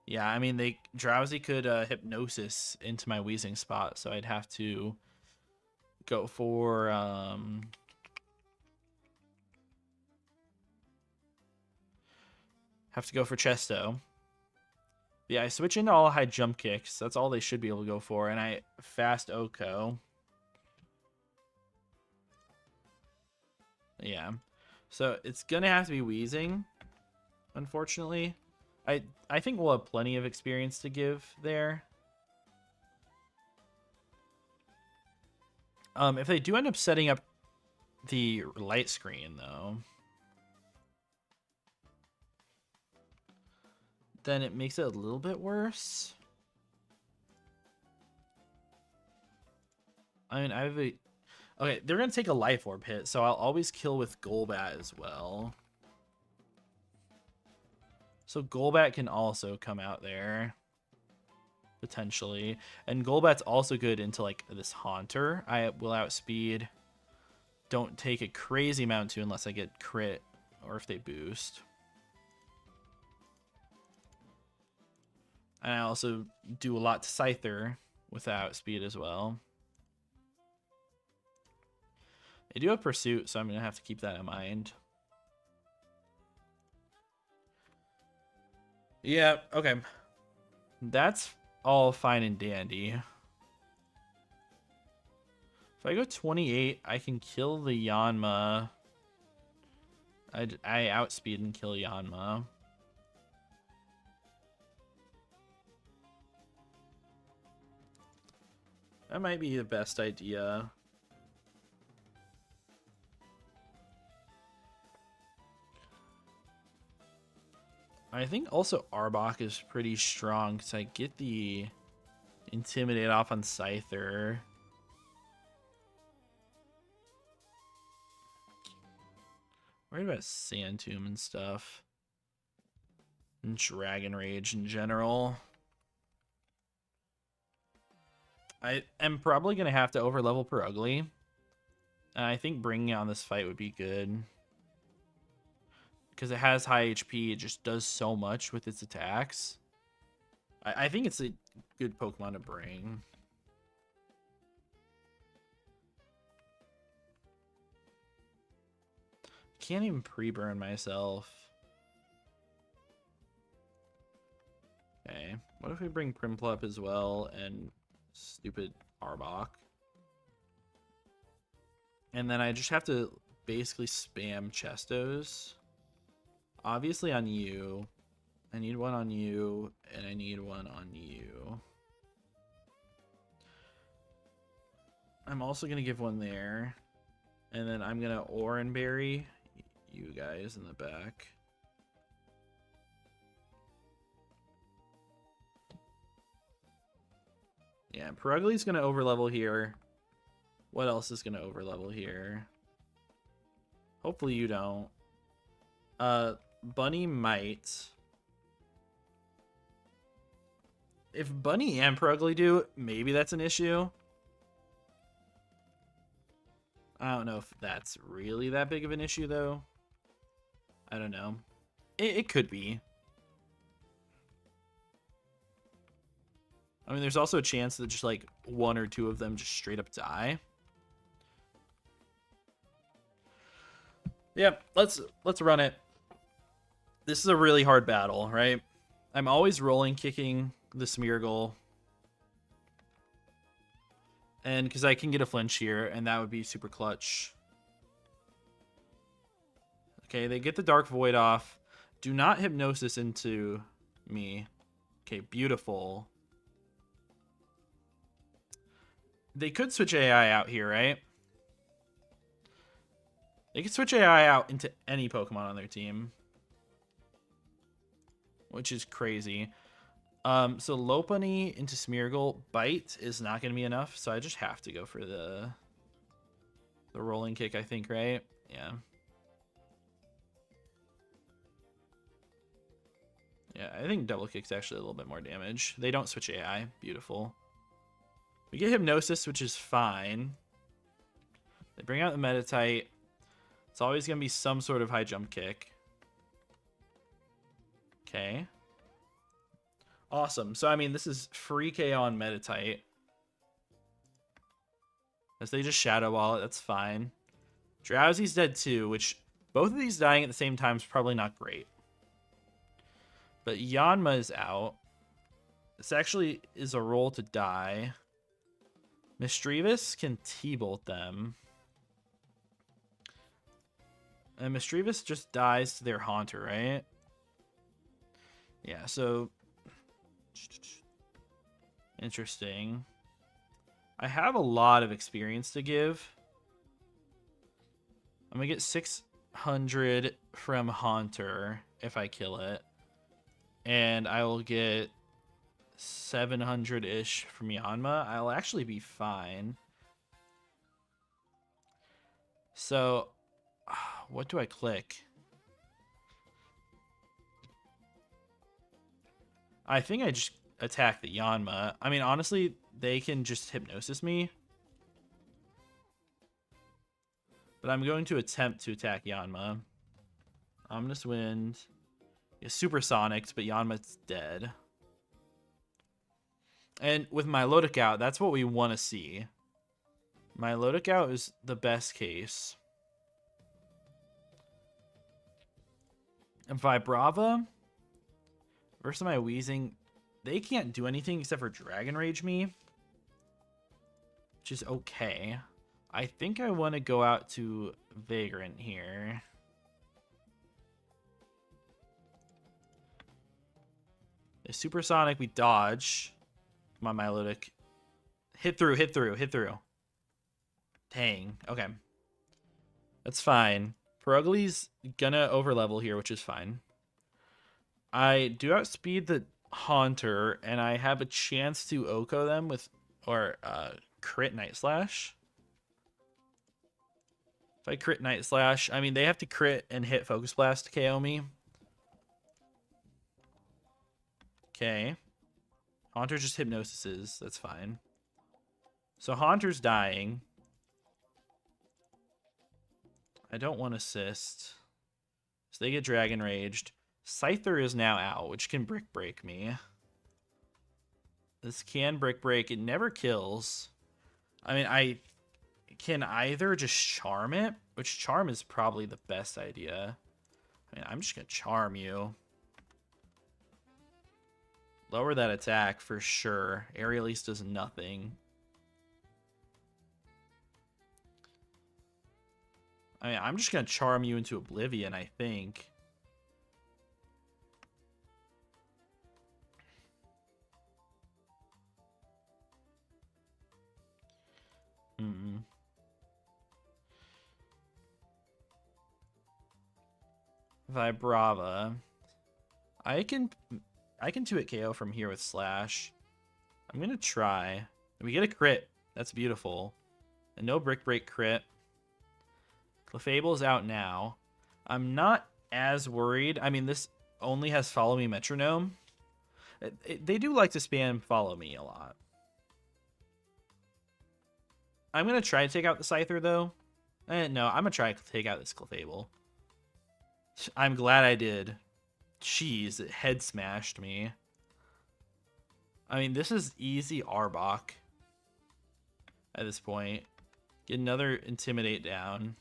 Yeah, I mean, Drowsy could Hypnosis into my Wheezing spot, so I'd have to go for Chesto. Yeah, I switch into all high jump kicks. That's all they should be able to go for, and I fast Oko. Yeah, so it's gonna have to be Wheezing, unfortunately. I think we'll have plenty of experience to give there. If they do end up setting up the light screen, though, then it makes it a little bit worse. I mean, okay, they're gonna take a Life Orb hit, so I'll always kill with Golbat as well. So Golbat can also come out there, potentially. And Golbat's also good into, like, this Haunter. I will outspeed. Don't take a crazy amount to unless I get crit or if they boost. And I also do a lot to Scyther with outspeed as well. They do have Pursuit, so I'm going to have to keep that in mind. Yeah, okay. That's all fine and dandy. If I go 28, I can kill the Yanma. I outspeed and kill Yanma. That might be the best idea. I think also Arbok is pretty strong because I get the Intimidate off on Scyther. Worried about Sand Tomb and stuff. And Dragon Rage in general. I am probably going to have to overlevel per Ugly. And I think bringing on this fight would be good. Because it has high HP, it just does so much with its attacks. I think it's a good Pokemon to bring. Can't even pre-burn myself. Okay, what if we bring Primplup as well and stupid Arbok? And then I just have to basically spam Chestos. Obviously on you. I need one on you, and I need one on you. I'm also going to give one there. And then I'm going to Oranberry you guys in the back. Yeah, Perugly's going to overlevel here. What else is going to overlevel here? Hopefully you don't. Bunny might. If Bunny and Perugly do, maybe that's an issue. I don't know if that's really that big of an issue, though. I don't know. It could be. I mean, there's also a chance that just, like, one or two of them just straight up die. Yep, let's run it. This is a really hard battle, right? I'm always rolling kicking the Smeargle. And because I can get a flinch here, and that would be super clutch. Okay, they get the Dark Void off. Do not Hypnosis into me. Okay, beautiful. They could switch AI out here, right? They could switch AI out into any Pokemon on their team. Which is crazy. So Lopunny into Smeargle. Bite is not going to be enough, so I just have to go for the rolling kick, I think, right? Yeah. Yeah, I think double kick's actually a little bit more damage. They don't switch AI. Beautiful. We get Hypnosis, which is fine. They bring out the Meditite. It's always going to be some sort of high jump kick. Okay. Awesome. So, I mean, this is free KO on Meditite. As they just Shadow Ball it, that's fine. Drowsy's dead too, which both of these dying at the same time is probably not great. But Yanma is out. This actually is a roll to die. Misdreavus can T-Bolt them. And Misdreavus just dies to their Haunter, right? Yeah, so... Interesting. I have a lot of experience to give. I'm going to get 600 from Haunter if I kill it. And I will get 700-ish from Yanma. I'll actually be fine. So, what do I click? I think I just attack the Yanma. I mean, honestly, they can just Hypnosis me. But I'm going to attempt to attack Yanma. Ominous Wind. Yeah, Supersonics, but Yanma's dead. And with my Milotic out, that's what we want to see. My Milotic out is the best case. And Vibrava versus my Weezing, they can't do anything except for Dragon Rage me, which is okay. I think I want to go out to Vagrant here. The Supersonic, we dodge. Come on, Milotic. Hit through, hit through, hit through. Dang. Okay. That's fine. Perugli's gonna overlevel here, which is fine. I do outspeed the Haunter, and I have a chance to Oko them with, or crit Night Slash. If I crit Night Slash, I mean, they have to crit and hit Focus Blast to KO me. Okay. Haunter just Hypnosises. That's fine. So Haunter's dying. I don't want assist. So they get Dragon Raged. Scyther is now out, which can Brick Break me. This can Brick Break. It never kills. I mean, I can either just Charm it, which Charm is probably the best idea. I mean, I'm just going to Charm you. Lower that attack for sure. Aerialise does nothing. I mean, I'm just going to Charm you into Oblivion, I think. Vibrava. I can 2-hit KO from here with Slash. I'm going to try. We get a crit. That's beautiful. And no Brick Break crit. Clefable's out now. I'm not as worried. I mean, this only has Follow Me Metronome. They do like to spam Follow Me a lot. I'm going to try to take out the Scyther, though. No, I'm going to try to take out this Clefable. I'm glad I did. Jeez, it head smashed me. I mean, this is easy Arbok at this point. Get another Intimidate down.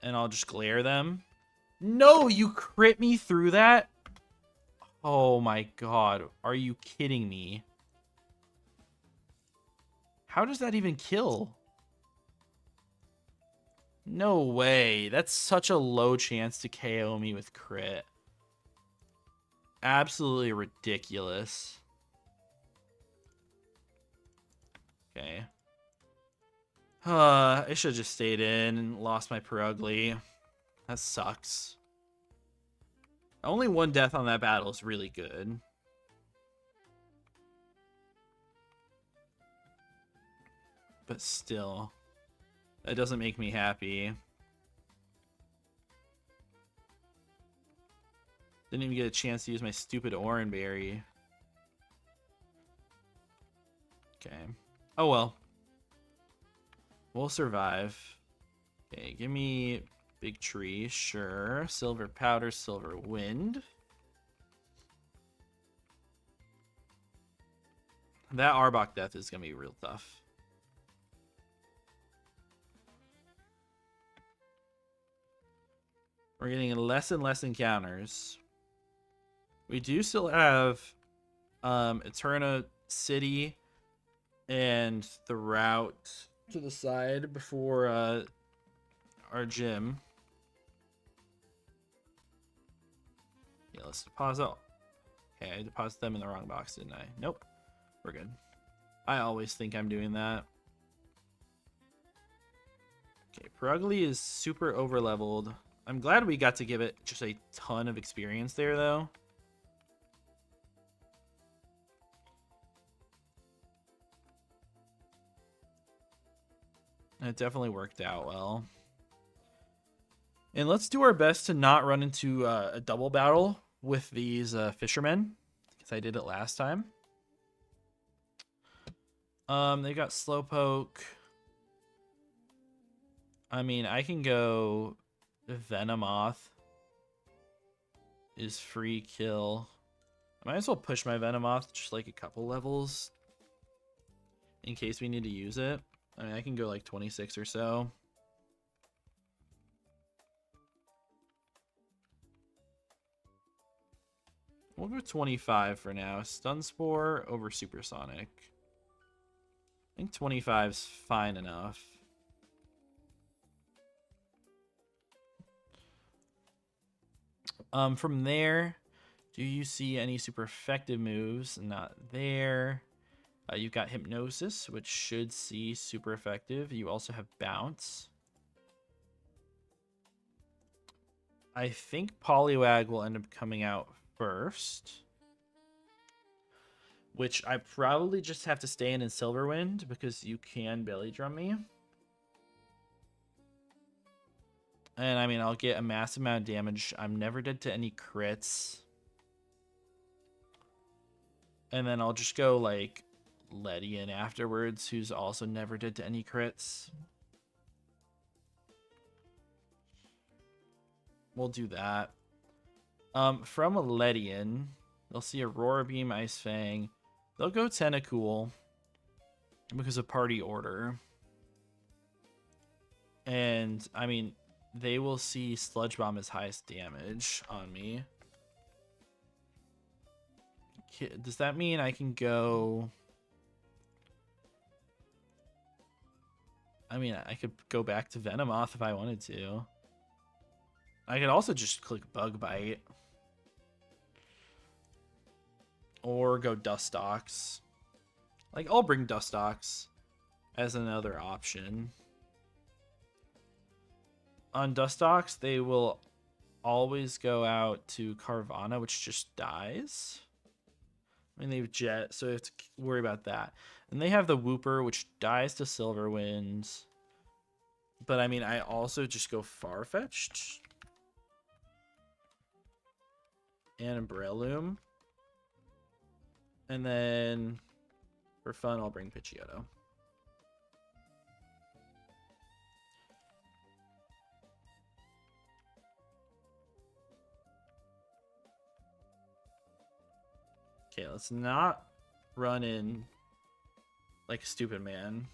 And I'll just glare them. No, you crit me through that? Oh my god. Are you kidding me? How does that even kill? No way. That's such a low chance to KO me with crit. Absolutely ridiculous. Okay. I should have just stayed in and lost my Perugly. That sucks. Only one death on that battle is really good. But still, that doesn't make me happy. Didn't even get a chance to use my stupid Oranberry. Okay. Oh, well. We'll survive. Okay, give me big tree. Sure. Silver powder, silver wind. That Arbok death is going to be real tough. We're getting less and less encounters. We do still have Eterna City and the route to the side before our gym. Yeah, let's deposit. Okay, I deposited them in the wrong box, didn't I? Nope. We're good. I always think I'm doing that. Okay, Perugly is super overleveled. I'm glad we got to give it just a ton of experience there, though. It definitely worked out well. And let's do our best to not run into a double battle with these fishermen, because I did it last time. They got Slowpoke. I mean, I can go Venomoth is free kill. I might as well push my Venomoth just like a couple levels in case we need to use it. I mean, I can go like 26 or so. We'll go 25 for now. Stun Spore over Supersonic. I think 25's fine enough. From there, do you see any super effective moves? Not there. You've got Hypnosis, which should see super effective. You also have Bounce. I think Poliwag will end up coming out first, which I probably just have to stay in Silverwind because you can Belly Drum me. And I mean, I'll get a massive amount of damage. I'm never dead to any crits. And then I'll just go like Ledian afterwards, who's also never dead to any crits. We'll do that. From a Ledian, they'll see a Roar Beam, Ice Fang. They'll go Tentacool because of party order. And I mean, they will see Sludge Bomb as highest damage on me. Does that mean I can go... I mean, I could go back to Venomoth if I wanted to. I could also just click Bug Bite. Or go Dustox. Like, I'll bring Dustox as another option. On Dustox, they will always go out to Carvanha, which just dies. I mean, they have Jet, so you have to worry about that. And they have the Wooper, which dies to Silverwind. But, I mean, I also just go Farfetch'd. And Breloom. And then, for fun, I'll bring Pidgeotto. Okay, let's not run in like a stupid man.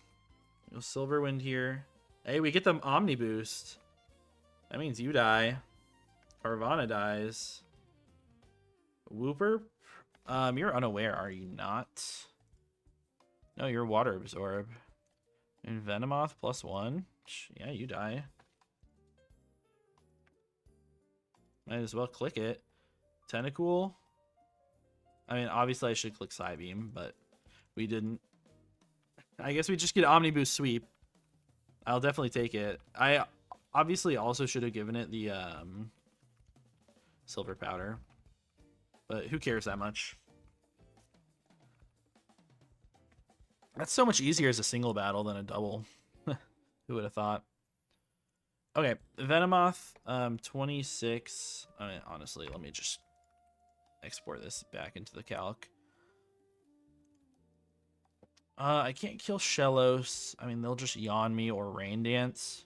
Go Silverwind here. Hey, we get the Omni Boost. That means you die. Carvanha dies. Wooper? You're unaware, are you not? No, you're Water Absorb. And Venomoth +1. Yeah, you die. Might as well click it. Tentacool. I mean, obviously I should click Psybeam, but we didn't. I guess we just get Omniboost Sweep. I'll definitely take it. I obviously also should have given it the Silver Powder, but who cares that much? That's so much easier as a single battle than a double. Who would have thought? Okay, Venomoth, 26. I mean, honestly, let me just export this back into the calc. I can't kill Shellos. I mean, they'll just yawn me or rain dance.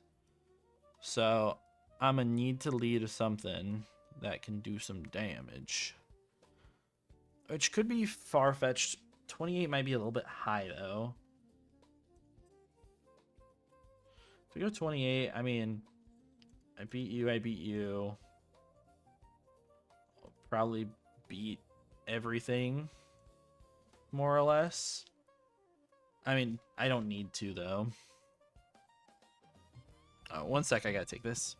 So I'm gonna need to lead something that can do some damage. Which could be far-fetched. 28 might be a little bit high, though. If we go 28, I mean, I beat you, I beat you. I'll probably beat everything, more or less. I mean, I don't need to, though. One sec, I gotta take this.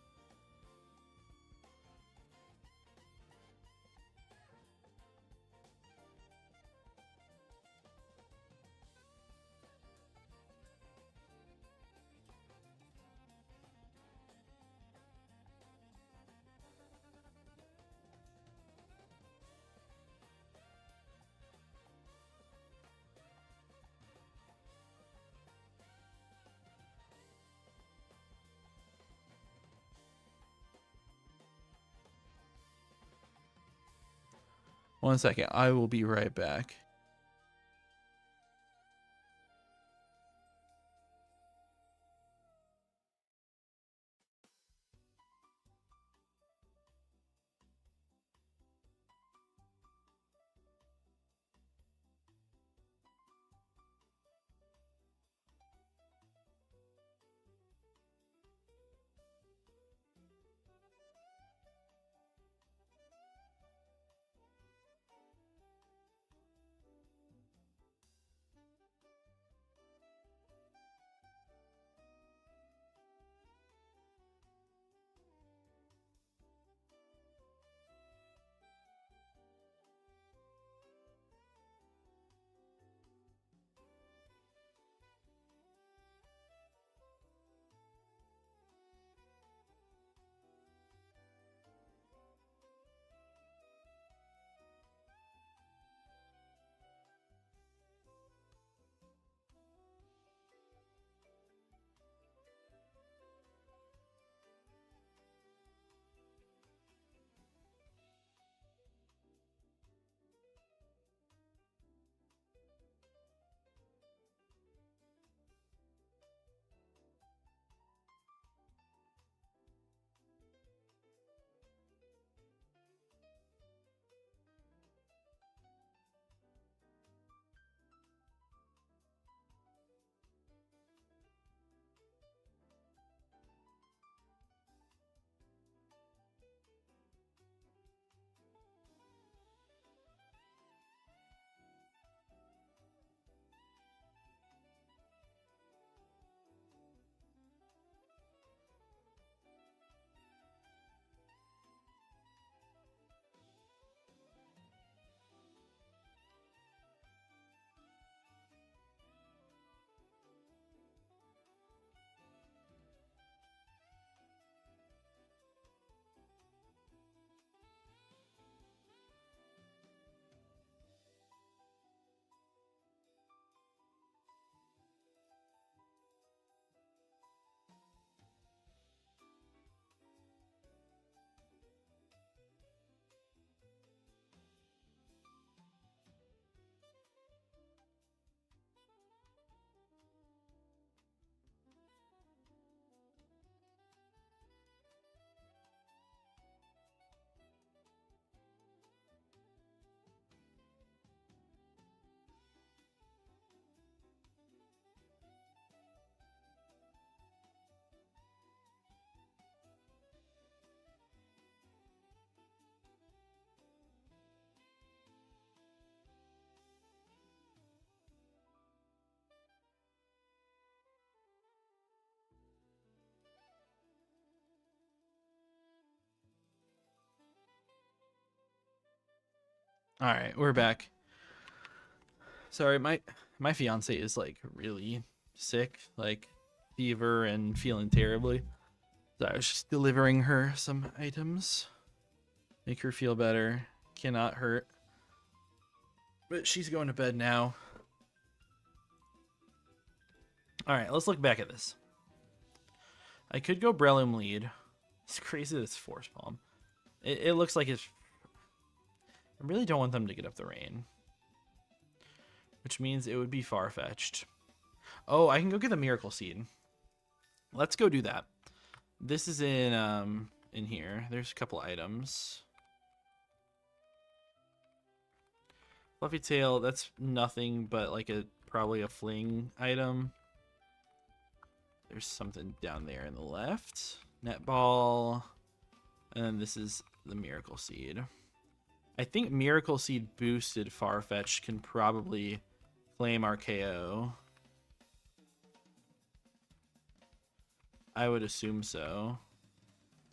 One second, I will be right back. All right, we're back. Sorry, my fiance is like really sick, like fever and feeling terribly. So I was just delivering her some items, make her feel better. Cannot hurt. But she's going to bed now. All right, let's look back at this. I could go Breloom lead. It's crazy that it's Force Palm. It looks like it's... I really don't want them to get up the rain. which means it would be far-fetched. Oh, I can go get the Miracle Seed. Let's go do that. This is in here. There's a couple items. Fluffy Tail, that's nothing but like probably a fling item. There's something down there in the left. Netball. And then this is the Miracle Seed. I think Miracle Seed boosted Farfetch'd can probably claim our KO. I would assume so.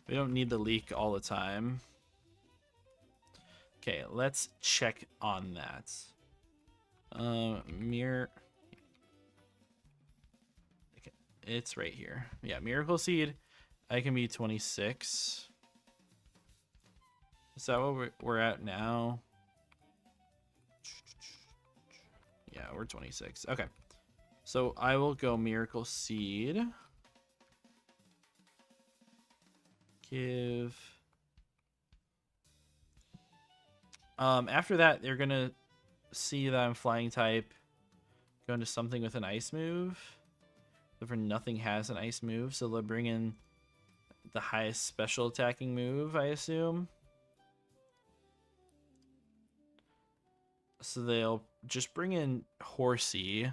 We don't need the leak all the time. Okay, let's check on that. Okay, it's right here. Yeah, Miracle Seed. I can be 26. Is that what we're at now? Yeah, we're 26. Okay. So I will go Miracle Seed. Give. After that, they're gonna see that I'm flying type. Go into something with an ice move. For nothing has an ice move, so they'll bring in the highest special attacking move, I assume. So they'll just bring in Horsey,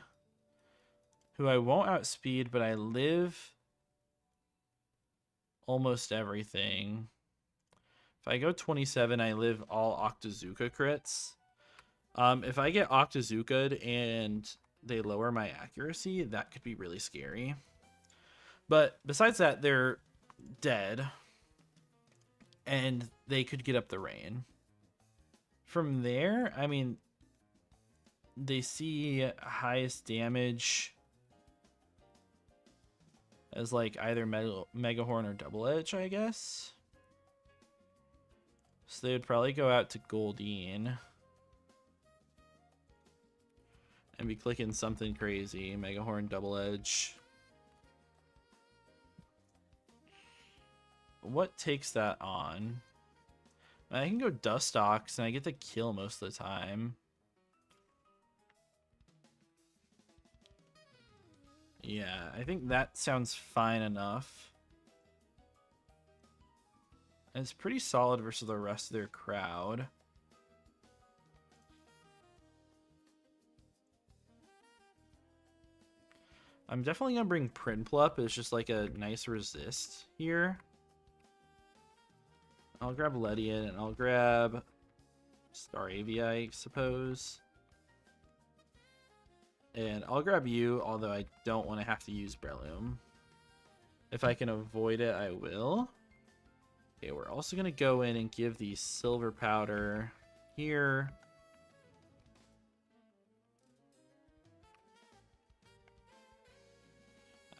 who I won't outspeed, but I live almost everything. If I go 27, I live all Octazooka crits. If I get Octazooka and they lower my accuracy, that could be really scary. But besides that, they're dead. And they could get up the rain. From there, I mean, they see highest damage as like either Megahorn or Double Edge, I guess. So they would probably go out to Goldeen and be clicking something crazy. Megahorn, Double Edge. What takes that on? I can go Dustox and I get to kill most of the time. Yeah, I think that sounds fine enough. And it's pretty solid versus the rest of their crowd. I'm definitely going to bring Prinplup. It's just like a nice resist here. I'll grab Ledian and I'll grab Staravia, I suppose. And I'll grab you, although I don't want to have to use Breloom. If I can avoid it, I will. Okay, we're also going to go in and give the Silver Powder here.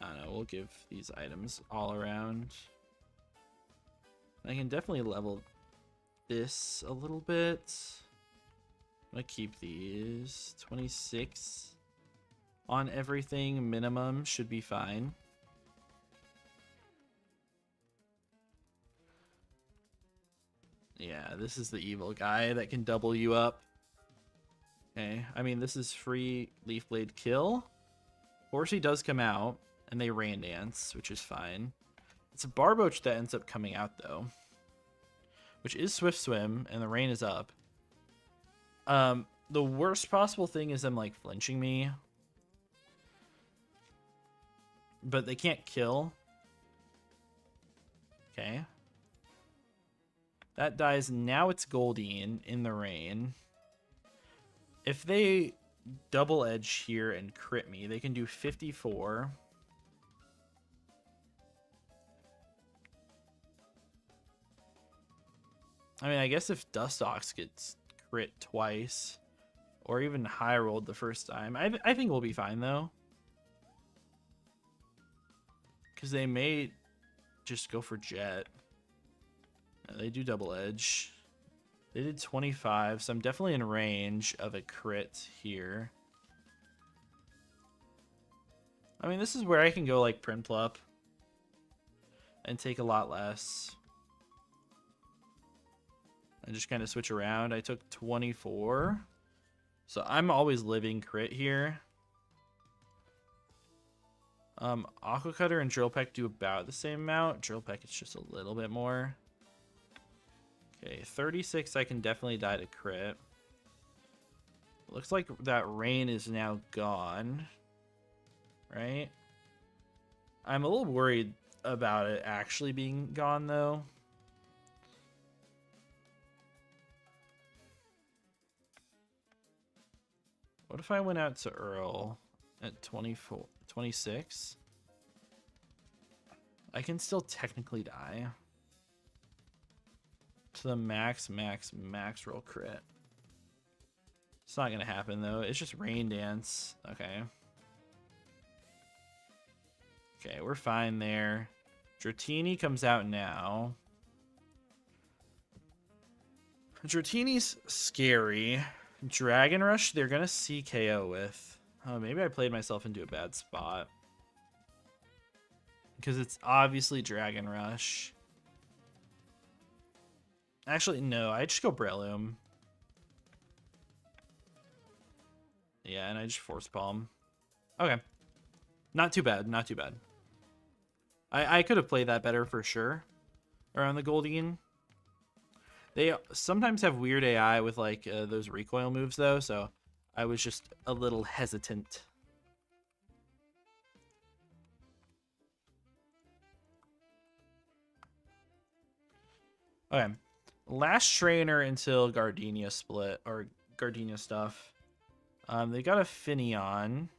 I don't know, we'll give these items all around. I can definitely level this a little bit. I'm going to keep these. 26 on everything minimum should be fine. Yeah, this is the evil guy that can double you up. Okay, I mean, this is free Leaf Blade kill. Horsey does come out, and they Rain Dance, which is fine. It's a Barboach that ends up coming out, though. Which is Swift Swim, and the rain is up. The worst possible thing is them, like, flinching me. But they can't kill. Okay. That dies. Now it's Goldeen in the rain. If they double edge here and crit me, they can do 54. I mean, I guess if Dustox gets crit twice, or even high rolled the first time, I think we'll be fine, though. Because they may just go for Jet. They do double edge. They did 25, so I'm definitely in range of a crit here. I mean, this is where I can go like Prinplup and take a lot less. And just kind of switch around. I took 24. So I'm always living crit here. Aqua Cutter and Drill Peck do about the same amount. Drill Peck is just a little bit more. Okay, 36 I can definitely die to crit. Looks like that rain is now gone. Right? I'm a little worried about it actually being gone, though. What if I went out to Earl at 24, 26? I can still technically die. To the max roll crit. It's not gonna happen though. It's just rain dance. Okay. Okay, we're fine there. Dratini comes out now. Dratini's scary. Dragon Rush, they're gonna CKO with. Oh, maybe I played myself into a bad spot. Because it's obviously Dragon Rush. Actually, no, I just go Breloom. Yeah, and I just Force Palm. Okay. Not too bad, not too bad. I could have played that better for sure. Around the Goldeen. They sometimes have weird AI with like those recoil moves though, so I was just a little hesitant. Okay. Last trainer until Gardenia split, or Gardenia stuff. They got a Finneon.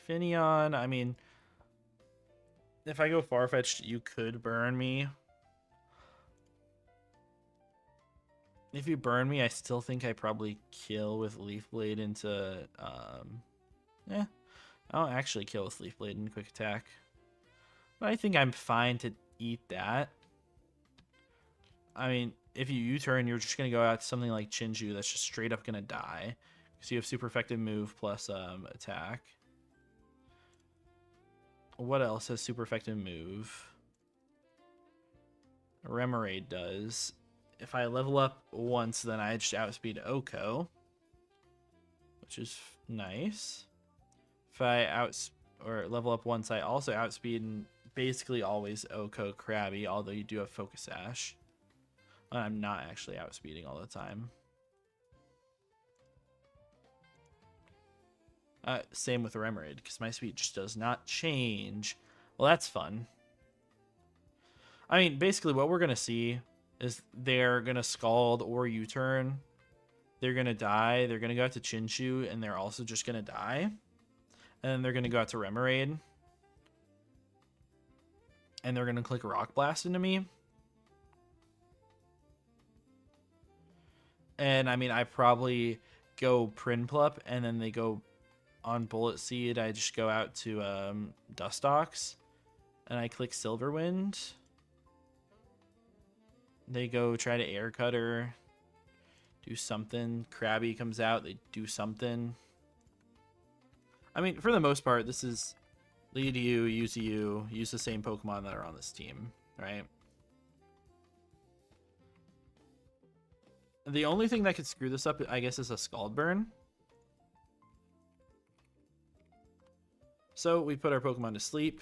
Finneon, I mean, if I go Farfetch'd, you could burn me. If you burn me, I still think I probably kill with Leaf Blade into, I don't actually kill with Leaf Blade in Quick Attack. But I think I'm fine to eat that. I mean, if you U-turn, you're just going to go out to something like Chinju that's just straight up going to die. Because you have super effective move plus attack. What else has super effective move? Remoraid does. If I level up once, then I just outspeed Oko. Which is nice. If I level up once, I also outspeed and basically always Oko Krabby, although you do have Focus Sash. I'm not actually outspeeding all the time. Same with Remoraid, because my speed just does not change. Well, that's fun. I mean, basically what we're going to see is they're going to Scald or U-turn. They're going to die. They're going to go out to Chinchu, and they're also just going to die. And then they're going to go out to Remoraid. And they're going to click Rock Blast into me. And, I mean, I probably go Prinplup, and then they go on Bullet Seed. I just go out to Dustox, and I click Silverwind. They go try to Air Cutter, do something. Krabby comes out, they do something. I mean, for the most part, this is lead you, use the same Pokemon that are on this team, right? The only thing that could screw this up, I guess, is a Scald Burn. So we put our Pokemon to sleep.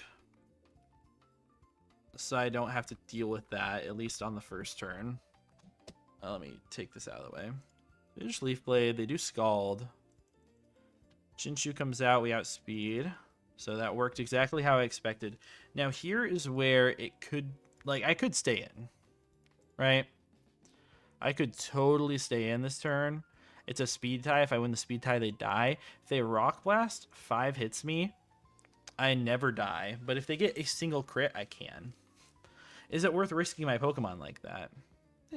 So I don't have to deal with that, at least on the first turn. Let me take this out of the way. They just Leaf Blade, they do Scald. Chinchu comes out, we outspeed. So that worked exactly how I expected. Now here is where it could, like, I could stay in, right? I could totally stay in this turn. It's a speed tie. If I win the speed tie, they die. If they Rock Blast, 5 hits me, I never die. But if they get a single crit, I can. Is it worth risking my Pokemon like that?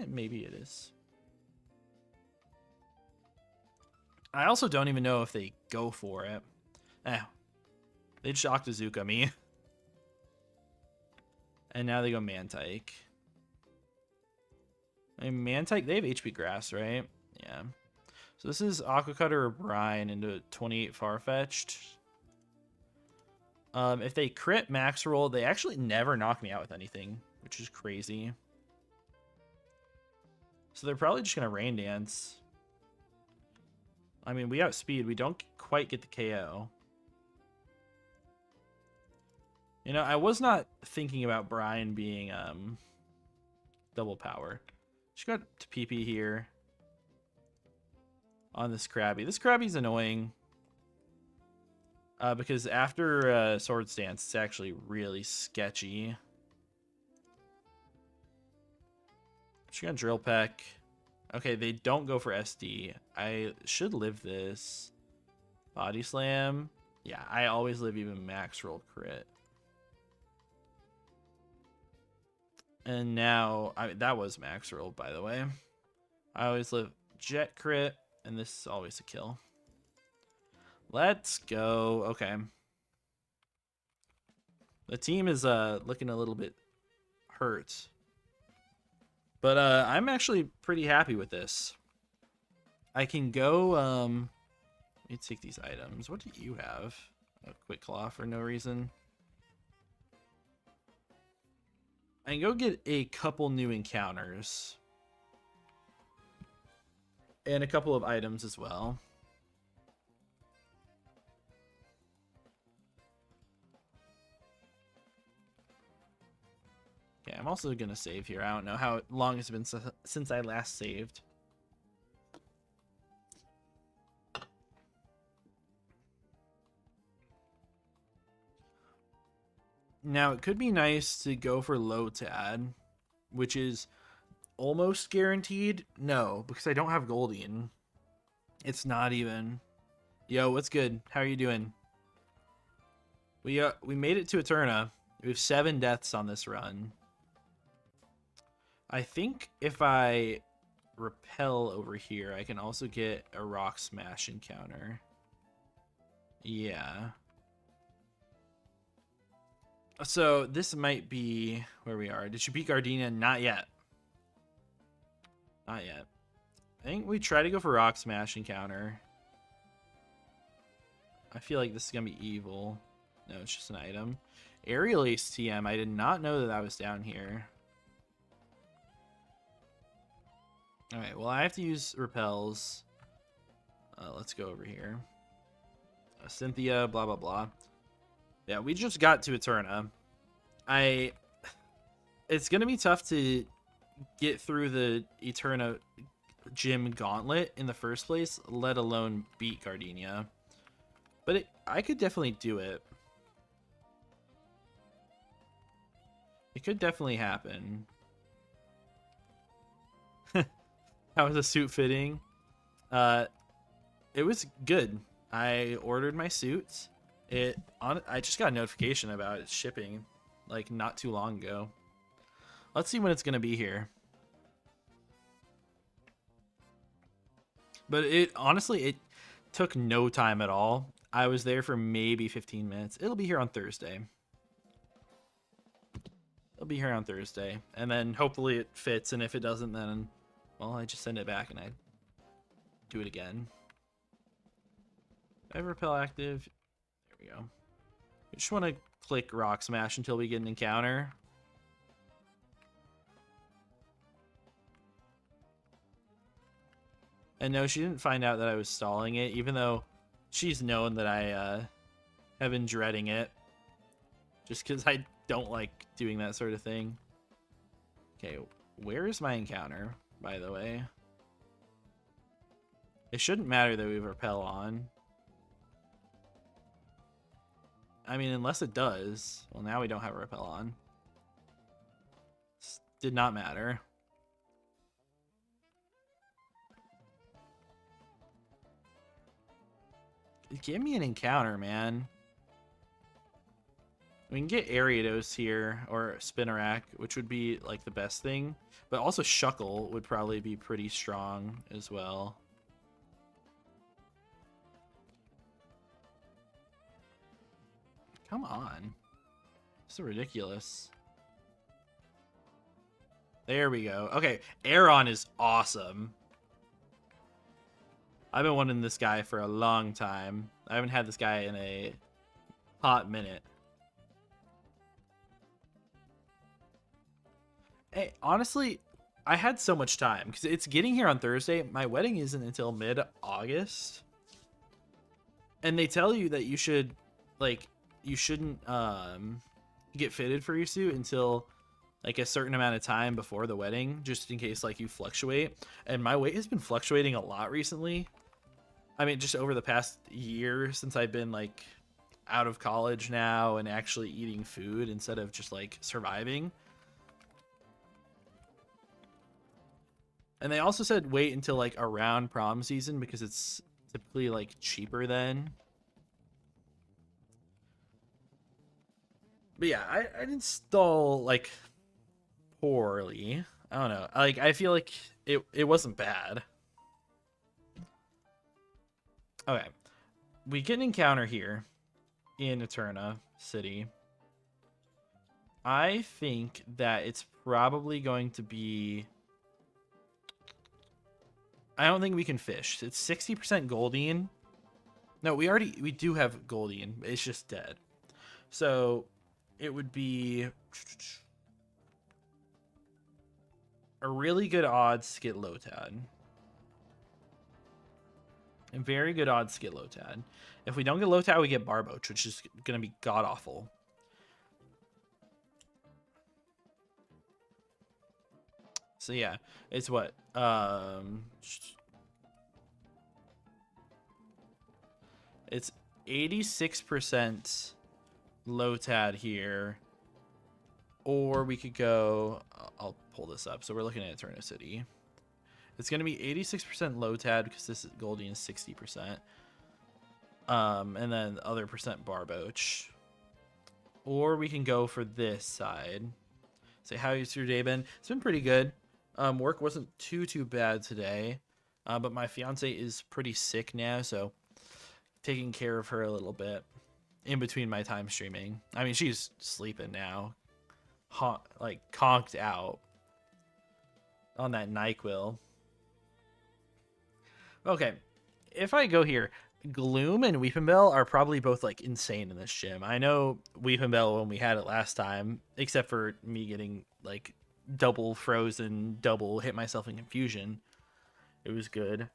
Maybe it is. I also don't even know if they go for it. They just Octazooka me. And now they go Mantike. I mean, Mantike, they have HP Grass, right? Yeah. So this is Aqua Cutter or Brine into 28 Farfetch'd. If they crit max roll, they actually never knock me out with anything, which is crazy. So they're probably just going to Rain Dance. I mean, we outspeed. We don't quite get the KO. You know, I was not thinking about Brian being double power. Just got to PP here on this Krabby. This Krabby's annoying because after Swords Dance, it's actually really sketchy. Just gonna Drill Peck. Okay, they don't go for SD. I should live this. Body Slam. Yeah, I always live even max roll crit. And now, that was max roll, by the way. I always live Jet Crit, and this is always a kill. Let's go. Okay. The team is looking a little bit hurt. But I'm actually pretty happy with this. I can go... let me take these items. What do you have? A Quick Claw for no reason. I can go get a couple new encounters. And a couple of items as well. Okay, I'm also going to save here. I don't know how long it's been since I last saved. Now, it could be nice to go for low tad, which is almost guaranteed. No, because I don't have Goldeen. It's not even. Yo, what's good? How are you doing? We made it to Eterna. We have 7 deaths on this run. I think if I repel over here, I can also get a Rock Smash encounter. Yeah. So this might be where we are. Did you beat Gardenia? Not yet. Not yet. I think we try to go for Rock Smash encounter. I feel like this is going to be evil. No, it's just an item. Aerial Ace TM. I did not know that was down here. Alright, well, I have to use repels. Let's go over here. Cynthia, blah, blah, blah. Yeah, we just got to Eterna. It's going to be tough to get through the Eterna gym gauntlet in the first place, let alone beat Gardenia. But I could definitely do it. It could definitely happen. How was the suit fitting? It was good. I ordered my suit. I just got a notification about it shipping like not too long ago. Let's see when it's gonna be here. But honestly, it took no time at all. I was there for maybe 15 minutes. It'll be here on Thursday. It'll be here on Thursday. And then hopefully it fits, and if it doesn't, then, well, I just send it back and I do it again. I have repel active. There we go. We just want to click Rock Smash until we get an encounter. And no, she didn't find out that I was stalling it, even though she's known that I have been dreading it. Just because I don't like doing that sort of thing. Okay, where is my encounter, by the way? It shouldn't matter that we have repel on. I mean, unless it does. Well, now we don't have a repel on. This did not matter. Give me an encounter, man. We can get Ariados here, or Spinarak, which would be, like, the best thing. But also Shuckle would probably be pretty strong as well. Come on. So ridiculous. There we go. Okay, Aeron is awesome. I've been wanting this guy for a long time. I haven't had this guy in a hot minute. Hey, honestly, I had so much time because it's getting here on Thursday. My wedding isn't until mid-August. And they tell you that you should, like, you shouldn't get fitted for your suit until like a certain amount of time before the wedding, just in case like you fluctuate. And my weight has been fluctuating a lot recently. I mean, just over the past year since I've been like out of college now and actually eating food instead of just like surviving. And they also said wait until like around prom season because it's typically like cheaper then. But yeah, I didn't stall like poorly. I don't know. Like I feel like it wasn't bad. Okay. We get an encounter here in Eterna City. I think that it's probably going to be... I don't think we can fish. It's 60% Goldeen. No, we do have Goldeen. It's just dead. So it would be a really good odds to get Lotad. And very good odds to get Lotad. If we don't get Lotad, we get Barboach, which is going to be god-awful. So yeah, it's what? It's 86% Lotad here. Or we could go... I'll pull this up. So we're looking at Eterna City. It's going to be 86% Lotad because this is Goldeen is 60%. And then the other percent Barboach. Or we can go for this side. Say, how's your day been? It's been pretty good. Work wasn't too bad today. But my fiance is pretty sick now, so taking care of her a little bit in between my time streaming. I mean, she's sleeping now. Like, conked out on that NyQuil. Okay, if I go here, Gloom and Weepinbell are probably both like insane in this gym. I know Weepinbell when we had it last time, except for me getting like double frozen, double hit myself in confusion. It was good.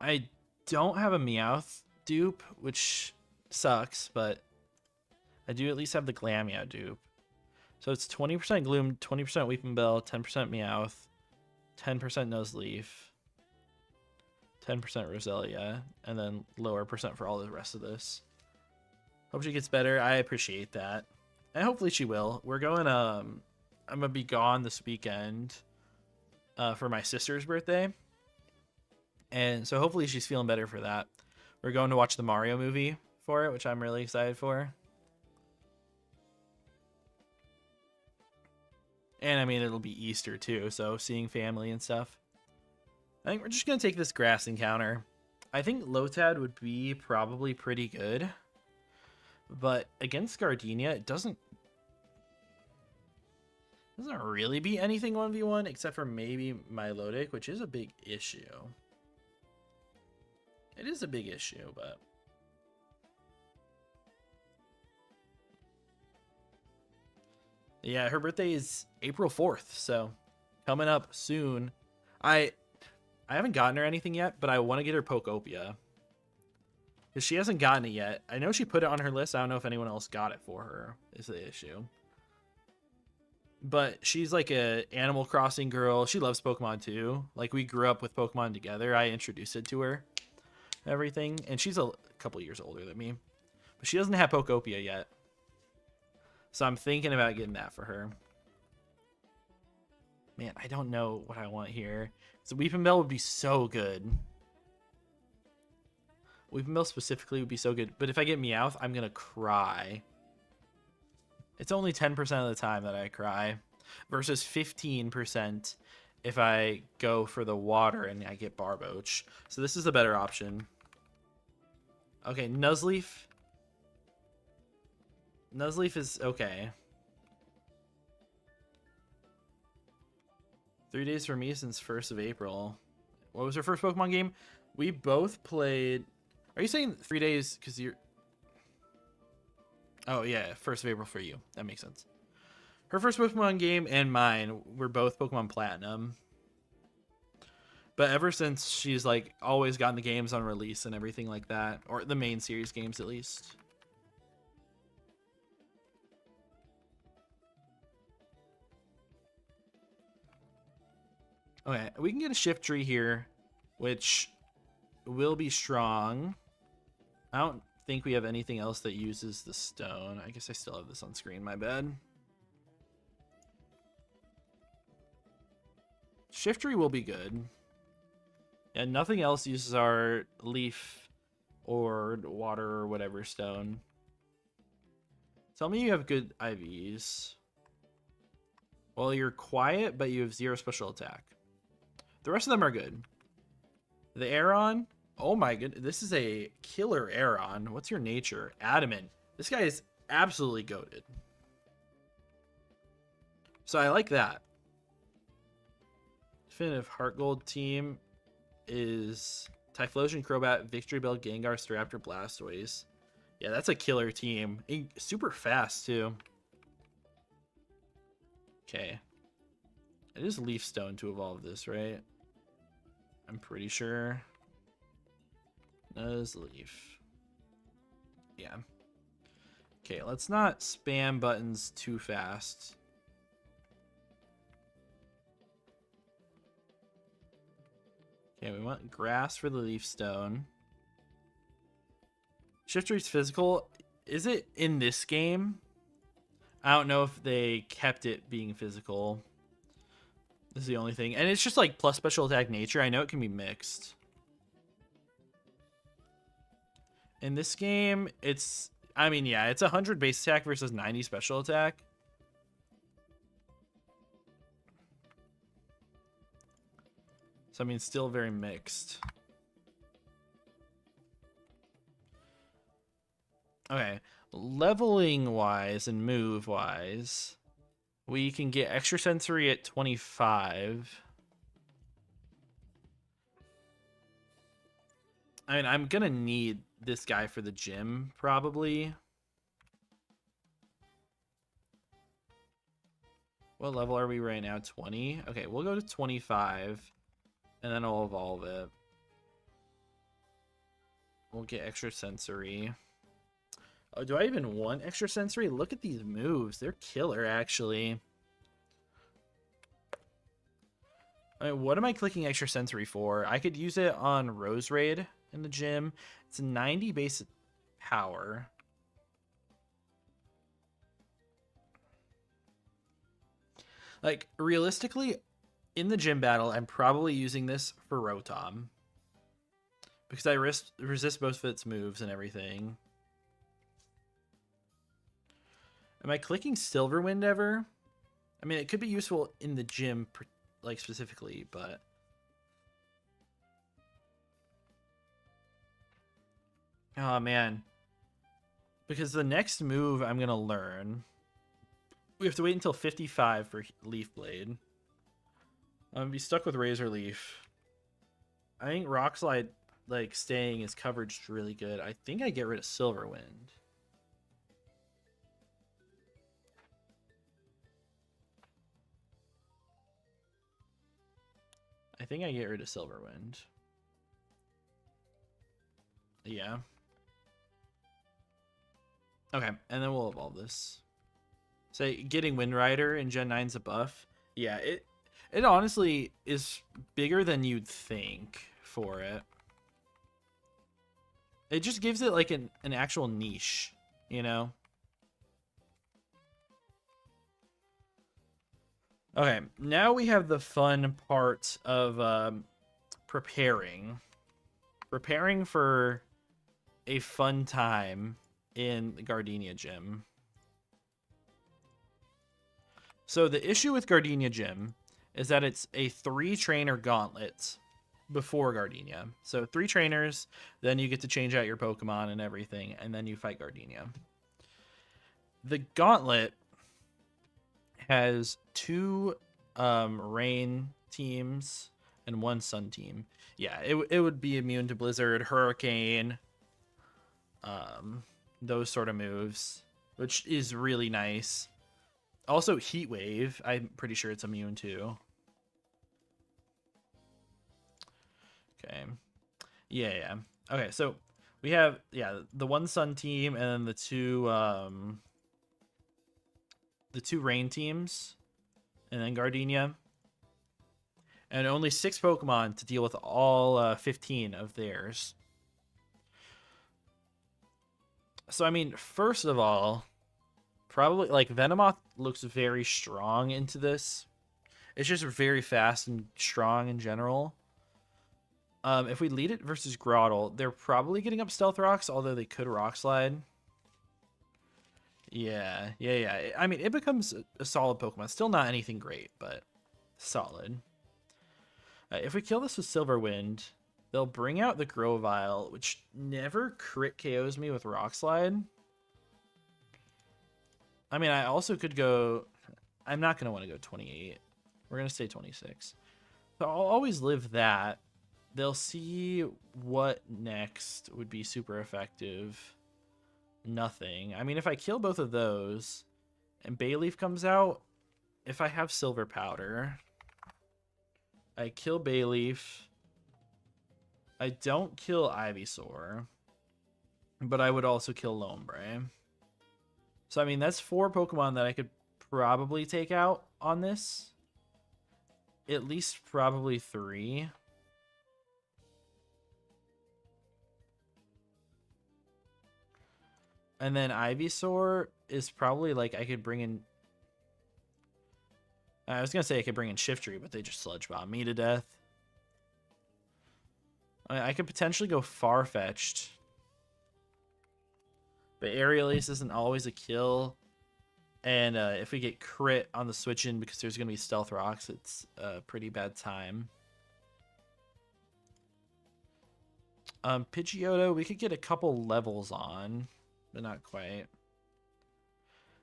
I don't have a Meowth dupe, which sucks, but I do at least have the Glameow dupe. So it's 20% Gloom, 20% Weepinbell, 10% Meowth, 10% Nuzleaf, 10% Roselia, and then lower percent for all the rest of this. Hope she gets better. I appreciate that. And hopefully she will. We're going, I'm going to be gone this weekend for my sister's birthday. And so hopefully she's feeling better for that. We're going to watch the Mario movie for it, which I'm really excited for. And I mean, it'll be Easter too, so seeing family and stuff. I think we're just going to take this grass encounter. I think Lotad would be probably pretty good. But against Gardenia, it doesn't really be anything 1v1 except for maybe Milotic, which is a big issue. It is a big issue, but... yeah, her birthday is April 4th, so coming up soon. I haven't gotten her anything yet, but I want to get her Pokopia. Because she hasn't gotten it yet. I know she put it on her list. I don't know if anyone else got it for her, is the issue. But she's like a Animal Crossing girl. She loves Pokemon too. Like, we grew up with Pokemon together. I introduced it to her. Everything. And she's a couple years older than me. But she doesn't have Pokopia yet. So I'm thinking about getting that for her. Man, I don't know what I want here. So Weepinbell would be so good. Weepinbell specifically would be so good. But if I get Meowth, I'm going to cry. It's only 10% of the time that I cry. Versus 15% if I go for the water and I get Barboach. So this is a better option. Okay, Nuzleaf. Nuzleaf is okay. 3 days for me since 1st of April. What was her first Pokemon game? We both played... Are you saying 3 days because you're... Oh, yeah, 1st of April for you. That makes sense. Her first Pokemon game and mine were both Pokemon Platinum. But ever since, she's like always gotten the games on release and everything like that, or the main series games at least. Okay, we can get a shift tree here, which will be strong. I don't think we have anything else that uses the stone. I guess I still have this on screen, my bad. Shift tree will be good. And nothing else uses our leaf or water or whatever stone. Tell me you have good IVs. Well, you're quiet, but you have 0 special attack. The rest of them are good. The Aeron, oh my goodness, this is a killer Aeron. What's your nature? Adamant. This guy is absolutely goated. So I like that. Definitive Heart Gold team is Typhlosion, Crobat, Victory Bell, Gengar, Staraptor, Blastoise. Yeah, that's a killer team. Super fast, too. Okay. It is Leaf Stone to evolve this, right? I'm pretty sure. Nuzleaf. Yeah. Okay, let's not spam buttons too fast. Okay, we want grass for the Leaf Stone. Shift Tree's physical. Is it in this game? I don't know if they kept it being physical. This is the only thing. And it's just like plus special attack nature. I know it can be mixed. In this game, it's... I mean, yeah, it's 100 base attack versus 90 special attack. So, I mean, still very mixed. Okay. Leveling-wise and move-wise... we can get extra sensory at 25. I mean, I'm gonna need this guy for the gym, probably. What level are we right now? 20? Okay, we'll go to 25, and then I'll evolve it. We'll get extra sensory. Oh, do I even want extra sensory? Look at these moves. They're killer, actually. I mean, what am I clicking extra sensory for? I could use it on Rose Raid in the gym. It's 90 base power. Like, realistically, in the gym battle, I'm probably using this for Rotom. Because I resist both of its moves and everything. Am I clicking Silverwind ever? I mean, it could be useful in the gym, like, specifically, but... oh, man. Because the next move I'm going to learn... we have to wait until 55 for Leaf Blade. I'm going to be stuck with Razor Leaf. I think Rock Slide, like, staying his coverage is really good. I think I get rid of Silverwind. I think I get rid of Silverwind. Yeah. Okay, and then we'll evolve this. Say, getting Wind Rider in Gen 9's a buff. Yeah, it honestly is bigger than you'd think for it. It just gives it, like, an actual niche, you know? Okay, now we have the fun part of preparing. Preparing for a fun time in the Gardenia Gym. So the issue with Gardenia Gym is that it's a 3-trainer gauntlet before Gardenia. So 3 trainers, then you get to change out your Pokemon and everything, and then you fight Gardenia. The gauntlet has 2 rain teams and 1 sun team. Yeah, it would be immune to Blizzard, Hurricane, those sort of moves, which is really nice. Also, Heat Wave, I'm pretty sure it's immune to. Okay. Yeah. Okay, so we have the one Sun team and then the two Rain teams, and then Gardenia, and only 6 Pokemon to deal with all 15 of theirs. So I mean, first of all, probably like Venomoth looks very strong into this. It's just very fast and strong in general. If we lead it versus Groddle, they're probably getting up Stealth Rocks, although they could Rock Slide. Yeah. I mean, it becomes a solid Pokemon. Still not anything great, but solid. If we kill this with Silver Wind, they'll bring out the Grovyle, which never crit KOs me with Rock Slide. I mean, I also could go... I'm not going to want to go 28. We're going to stay 26. So I'll always live that. They'll see what next would be super effective. Nothing. I mean, if I kill both of those and Bayleaf comes out, if I have Silver Powder, I kill Bayleaf. I don't kill Ivysaur, but I would also kill Lombre. So, I mean, that's 4 Pokemon that I could probably take out on this. At least probably 3. And then Ivysaur is probably like I could bring in... I was going to say I could bring in Shiftry, but they just Sludge Bomb me to death. I could potentially go Farfetch'd. But Aerial Ace isn't always a kill. And if we get crit on the switch in because there's going to be Stealth Rocks, it's a pretty bad time. Pidgeotto, we could get a couple levels on, but not quite.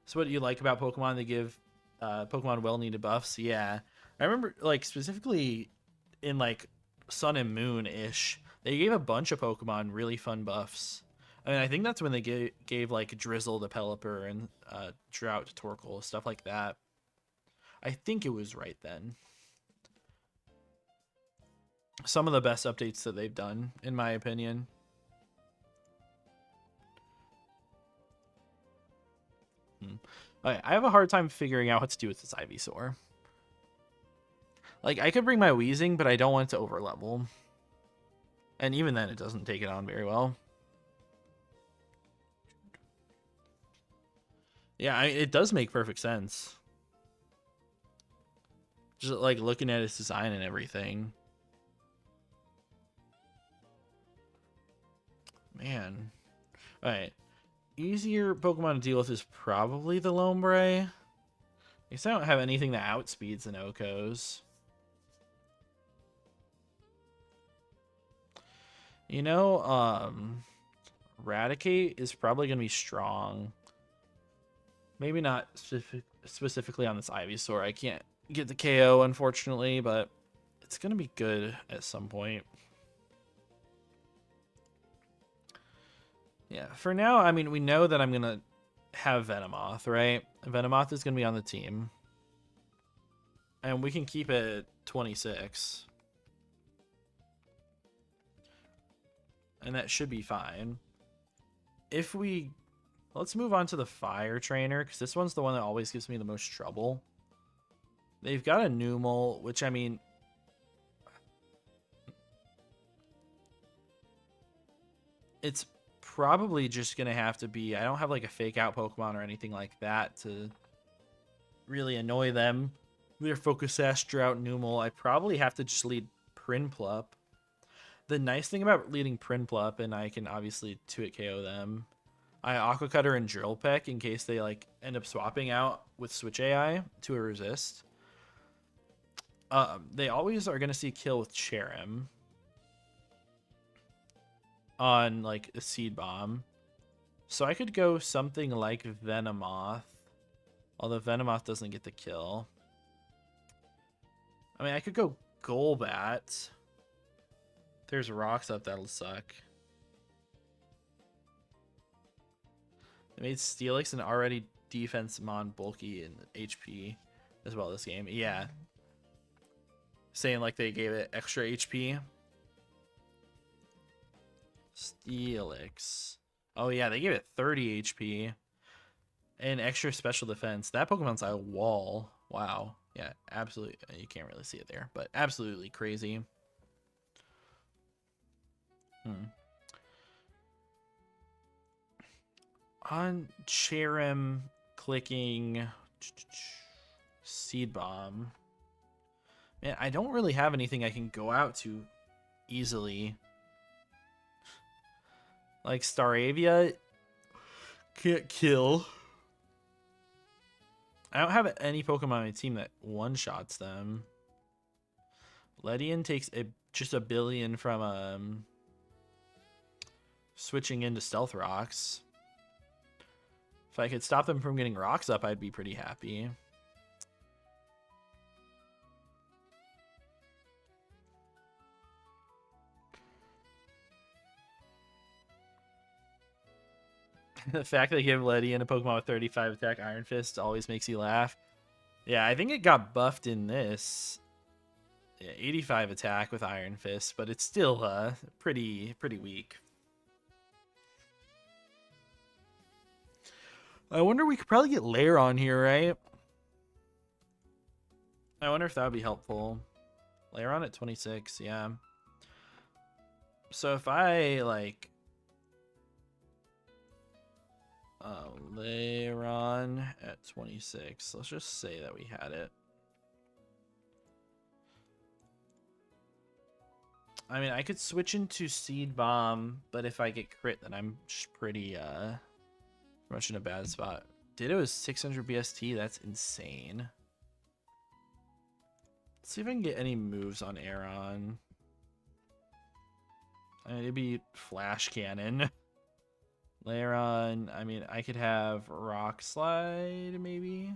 So what do you like about Pokemon? They give Pokemon well-needed buffs? Yeah. I remember, like, specifically in, like, Sun and Moon-ish, they gave a bunch of Pokemon really fun buffs. I mean, I think that's when they gave like, Drizzle to Pelipper and Drought to Torkoal, stuff like that. I think it was right then. Some of the best updates that they've done, in my opinion. Okay, I have a hard time figuring out what to do with this Ivysaur. Like, I could bring my Weezing, but I don't want it to overlevel. And even then, it doesn't take it on very well. Yeah, it does make perfect sense. Just, like, looking at its design and everything. Man. Alright. Easier Pokemon to deal with is probably the Lombre. I guess I don't have anything that outspeeds an Okos. You know, Eradicate is probably going to be strong. Maybe not specifically on this Ivysaur. I can't get the KO, unfortunately, but it's going to be good at some point. Yeah, for now, I mean, we know that I'm going to have Venomoth, right? Venomoth is going to be on the team. And we can keep it at 26. And that should be fine. If we... Let's move on to the Fire Trainer, because this one's the one that always gives me the most trouble. They've got a Numel, which, I mean... It's probably just going to have to be... I don't have, like, a fake-out Pokemon or anything like that to really annoy them. Their Focus Sash, Drought, Numel. I probably have to just lead Prinplup. The nice thing about leading Prinplup, and I can obviously 2-hit KO them, I Aqua Cutter and Drill Peck in case they like end up swapping out with Switch AI to a resist. They always are going to see kill with Cherrim on like a Seed Bomb. So I could go something like Venomoth, although Venomoth doesn't get the kill. I mean, I could go Golbat. There's rocks up, that'll suck. They made Steelix and already defense, mon, bulky, and HP as well this game. Yeah. Saying like they gave it extra HP. Steelix. Oh yeah, they gave it 30 HP. And extra special defense. That Pokemon's a wall. Wow. Yeah, absolutely. You can't really see it there, but absolutely crazy. On Cherrim, clicking Seed Bomb. Man, I don't really have anything I can go out to easily. Like Staravia can't kill. I don't have any Pokemon on my team that one-shots them. Ledian takes just a billion from switching into Stealth Rocks. If I could stop them from getting rocks up, I'd be pretty happy. The fact that they give Ledian a Pokemon with 35 attack Iron Fist always makes you laugh. Yeah, I think it got buffed in this. Yeah, 85 attack with Iron Fist, but it's still pretty weak. I wonder, we could probably get Lair on here, right? I wonder if that would be helpful. Lair on at 26, yeah. So if I like Leiron at 26. Let's just say that we had it. I mean, I could switch into Seed Bomb, but if I get crit, then I'm just pretty much in a bad spot. Ditto is 600 BST. That's insane. Let's see if I can get any moves on Aeron. Maybe Flash Cannon. Leiron, I mean, I could have Rock Slide, maybe?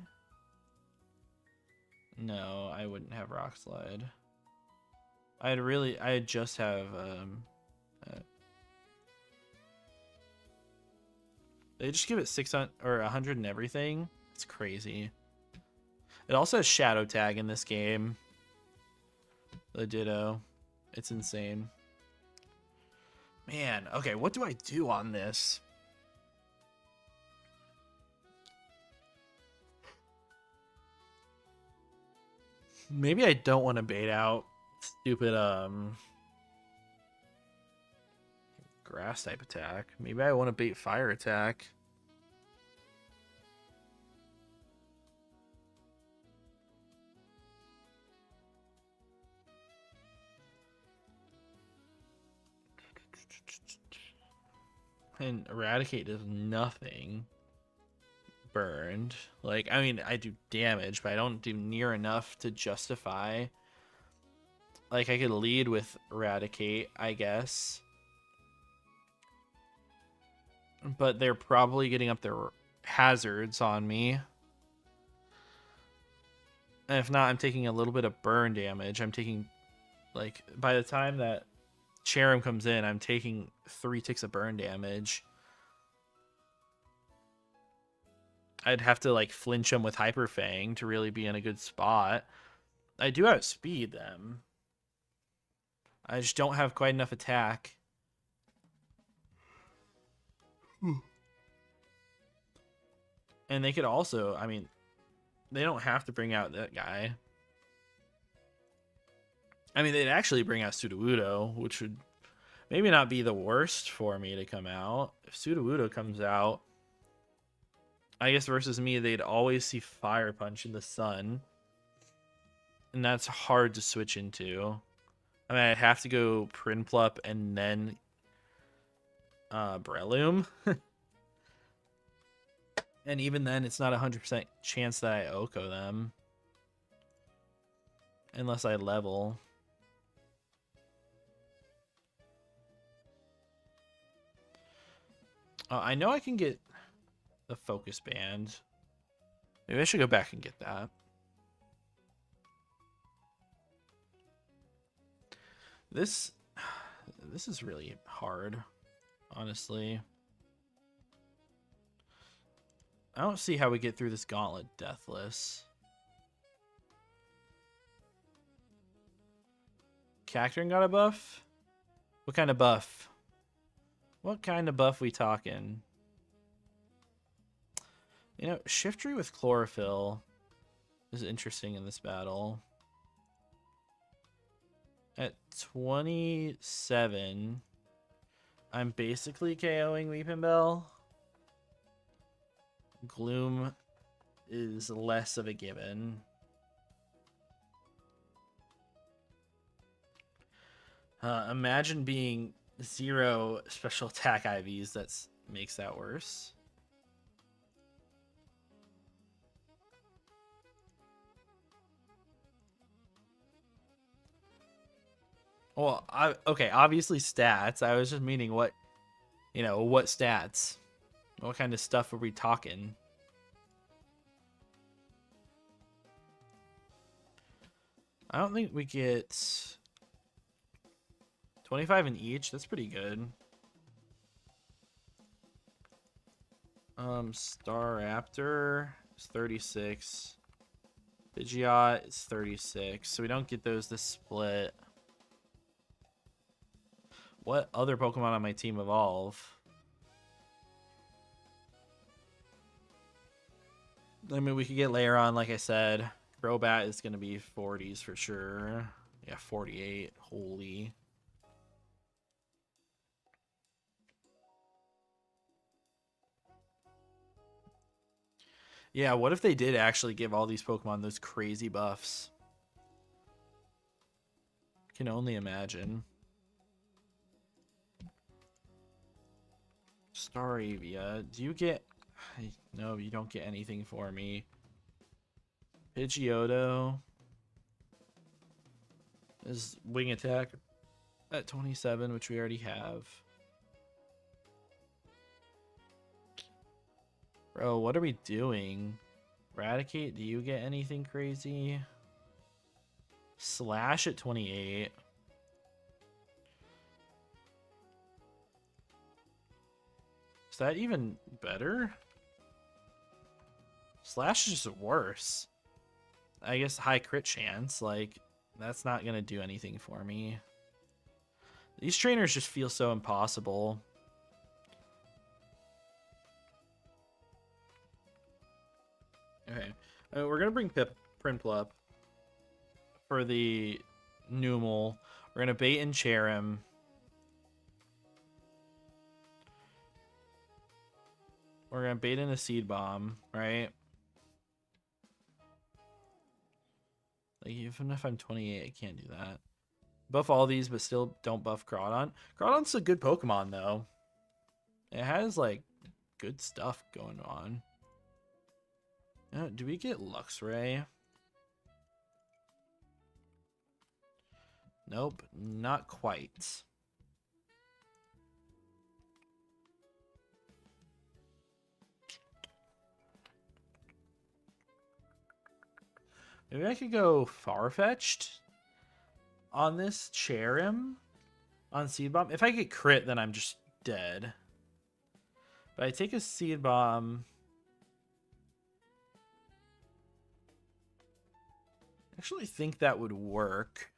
No, I wouldn't have Rock Slide. I'd just have, they just give it 600 or 100 and everything. It's crazy. It also has Shadow Tag in this game. The Ditto. It's insane. Man, okay, what do I do on this? Maybe I don't want to bait out stupid grass type attack. Maybe I want to bait fire attack. And Eradicate does nothing. Burned. Like, I mean, I do damage, but I don't do near enough to justify. Like, I could lead with Eradicate, I guess. But they're probably getting up their hazards on me. And if not, I'm taking a little bit of burn damage. I'm taking, like, by the time that Cherrim comes in, I'm taking 3 ticks of burn damage. I'd have to like flinch them with Hyper Fang to really be in a good spot. I do outspeed them. I just don't have quite enough attack. And they could also, I mean, they don't have to bring out that guy. I mean, they'd actually bring out Sudowoodo, which would maybe not be the worst for me to come out. If Sudowoodo comes out, I guess versus me, they'd always see Fire Punch in the sun. And that's hard to switch into. I mean, I'd have to go Prinplup and then Breloom. And even then, it's not 100% chance that I Oko them. Unless I level. I know I can get the Focus Band. Maybe I should go back and get that. This is really hard, honestly. I don't see how we get through this gauntlet deathless. Cacturn got a buff? What kind of buff? What kind of buff we talking? You know, Shiftry with Chlorophyll is interesting in this battle. At 27, I'm basically KOing Weepinbell. Gloom is less of a given. Imagine being 0 special attack IVs. That makes that worse. Well, okay, obviously stats. I was just meaning what, you know, what stats? What kind of stuff are we talking? I don't think we get 25 in each. That's pretty good. Staraptor is 36. Pidgeot is 36. So we don't get those this split. What other Pokemon on my team evolve? I mean, we could get Lairon, like I said. Crobat is going to be 40s for sure. Yeah, 48. Holy. Yeah, what if they did actually give all these Pokemon those crazy buffs? Can only imagine. Staravia, do you get... No, you don't get anything for me. Pidgeotto is wing attack at 27, which we already have. Bro, what are we doing? Eradicate, do you get anything crazy? Slash at 28. Is that even better? Slash is just worse. I guess high crit chance, like, that's not gonna do anything for me. These trainers just feel so impossible. Okay, we're gonna bring Prinplup up for the Numel. We're gonna bait and chair him. We're gonna bait in a Seed Bomb, right? Like, even if I'm 28, I can't do that. Buff all these, but still don't buff Groudon. Groudon's a good Pokemon, though. It has, like, good stuff going on. Do we get Luxray? Nope, not quite. Maybe I could go Farfetch'd on this Cherim on Seed Bomb. If I get crit, then I'm just dead. But I take a Seed Bomb. I actually think that would work.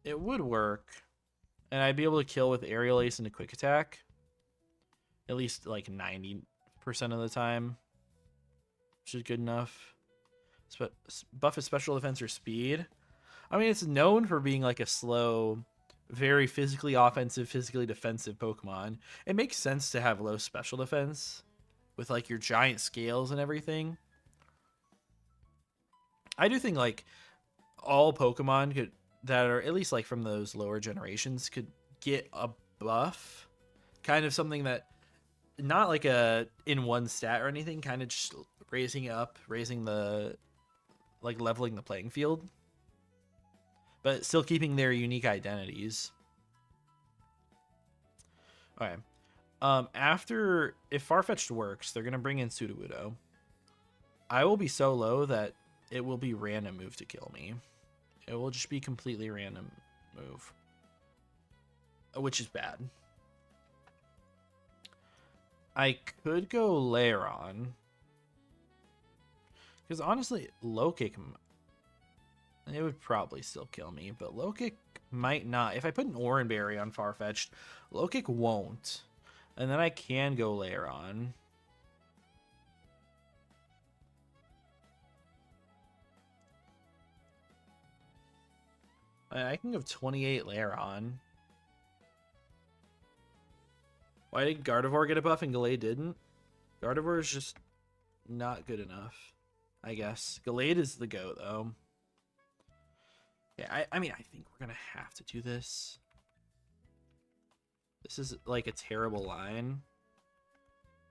It would work. And I'd be able to kill with Aerial Ace and a Quick Attack. At least like 90% of the time. Which is good enough. Buff is special defense or speed. I mean, it's known for being like a slow, very physically offensive, physically defensive Pokemon. It makes sense to have low special defense with like your giant scales and everything. I do think like all Pokemon could, that are at least like from those lower generations, could get a buff. Kind of something that, not like a in one stat or anything, kind of just raising the, like leveling the playing field, but still keeping their unique identities. Okay. After, if Farfetch'd works, they're gonna bring in Sudowoodo. I will be so low that it will be random move to kill me. It will just be completely random move. which is bad. I could go Lairon. Because honestly, low kick, it would probably still kill me, but low kick might not. If I put an Oranberry on Farfetch'd, low kick won't. And then I can go Lairon. I can go 28 Lairon. Why did Gardevoir get a buff and Gallade didn't? Gardevoir is just not good enough, I guess. Gallade is the GOAT, though. Yeah, I mean, I think we're going to have to do this. This is like a terrible line.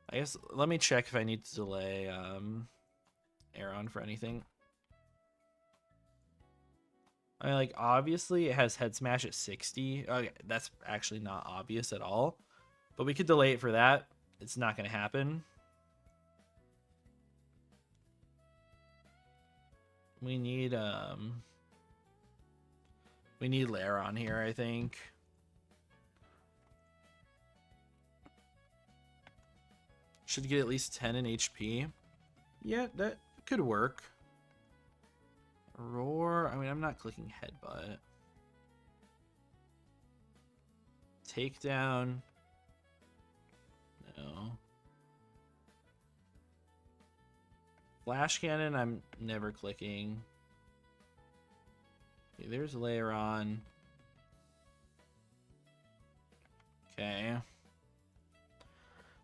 I guess, let me check if I need to delay Aeron for anything. I mean, like, obviously it has Head Smash at 60. Okay, that's actually not obvious at all. But we could delay it for that. It's not going to happen. We need Lairon here, I think. Should get at least 10 in HP. Yeah, that could work. Roar. I mean, I'm not clicking Headbutt. Takedown. No. Flash Cannon, I'm never clicking. Okay, there's Lairon. Okay.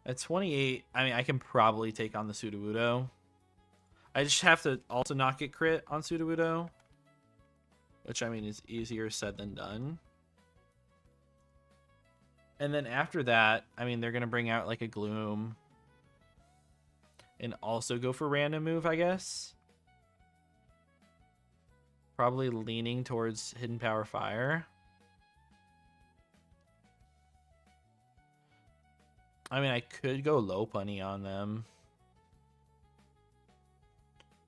At 28, I mean, I can probably take on the Sudowoodo. I just have to also not get crit on Sudowoodo, which, I mean, is easier said than done. And then after that, I mean, they're going to bring out, like, a Gloom. And also go for random move, I guess. Probably leaning towards Hidden Power Fire. I mean, I could go Lopunny on them.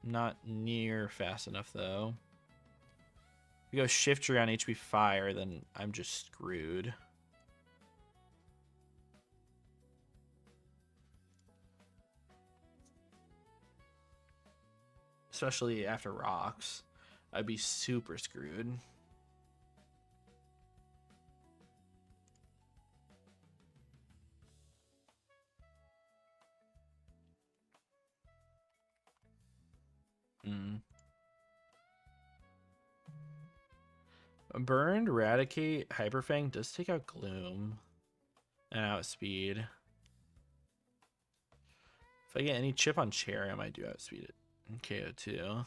Not near fast enough, though. If we go Shiftry on HP Fire, then I'm just screwed. Especially after rocks. I'd be super screwed. Burned, Eradicate, Hyperfang does take out Gloom and Outspeed. If I get any chip on Cherry, I might do Outspeed it. KO2.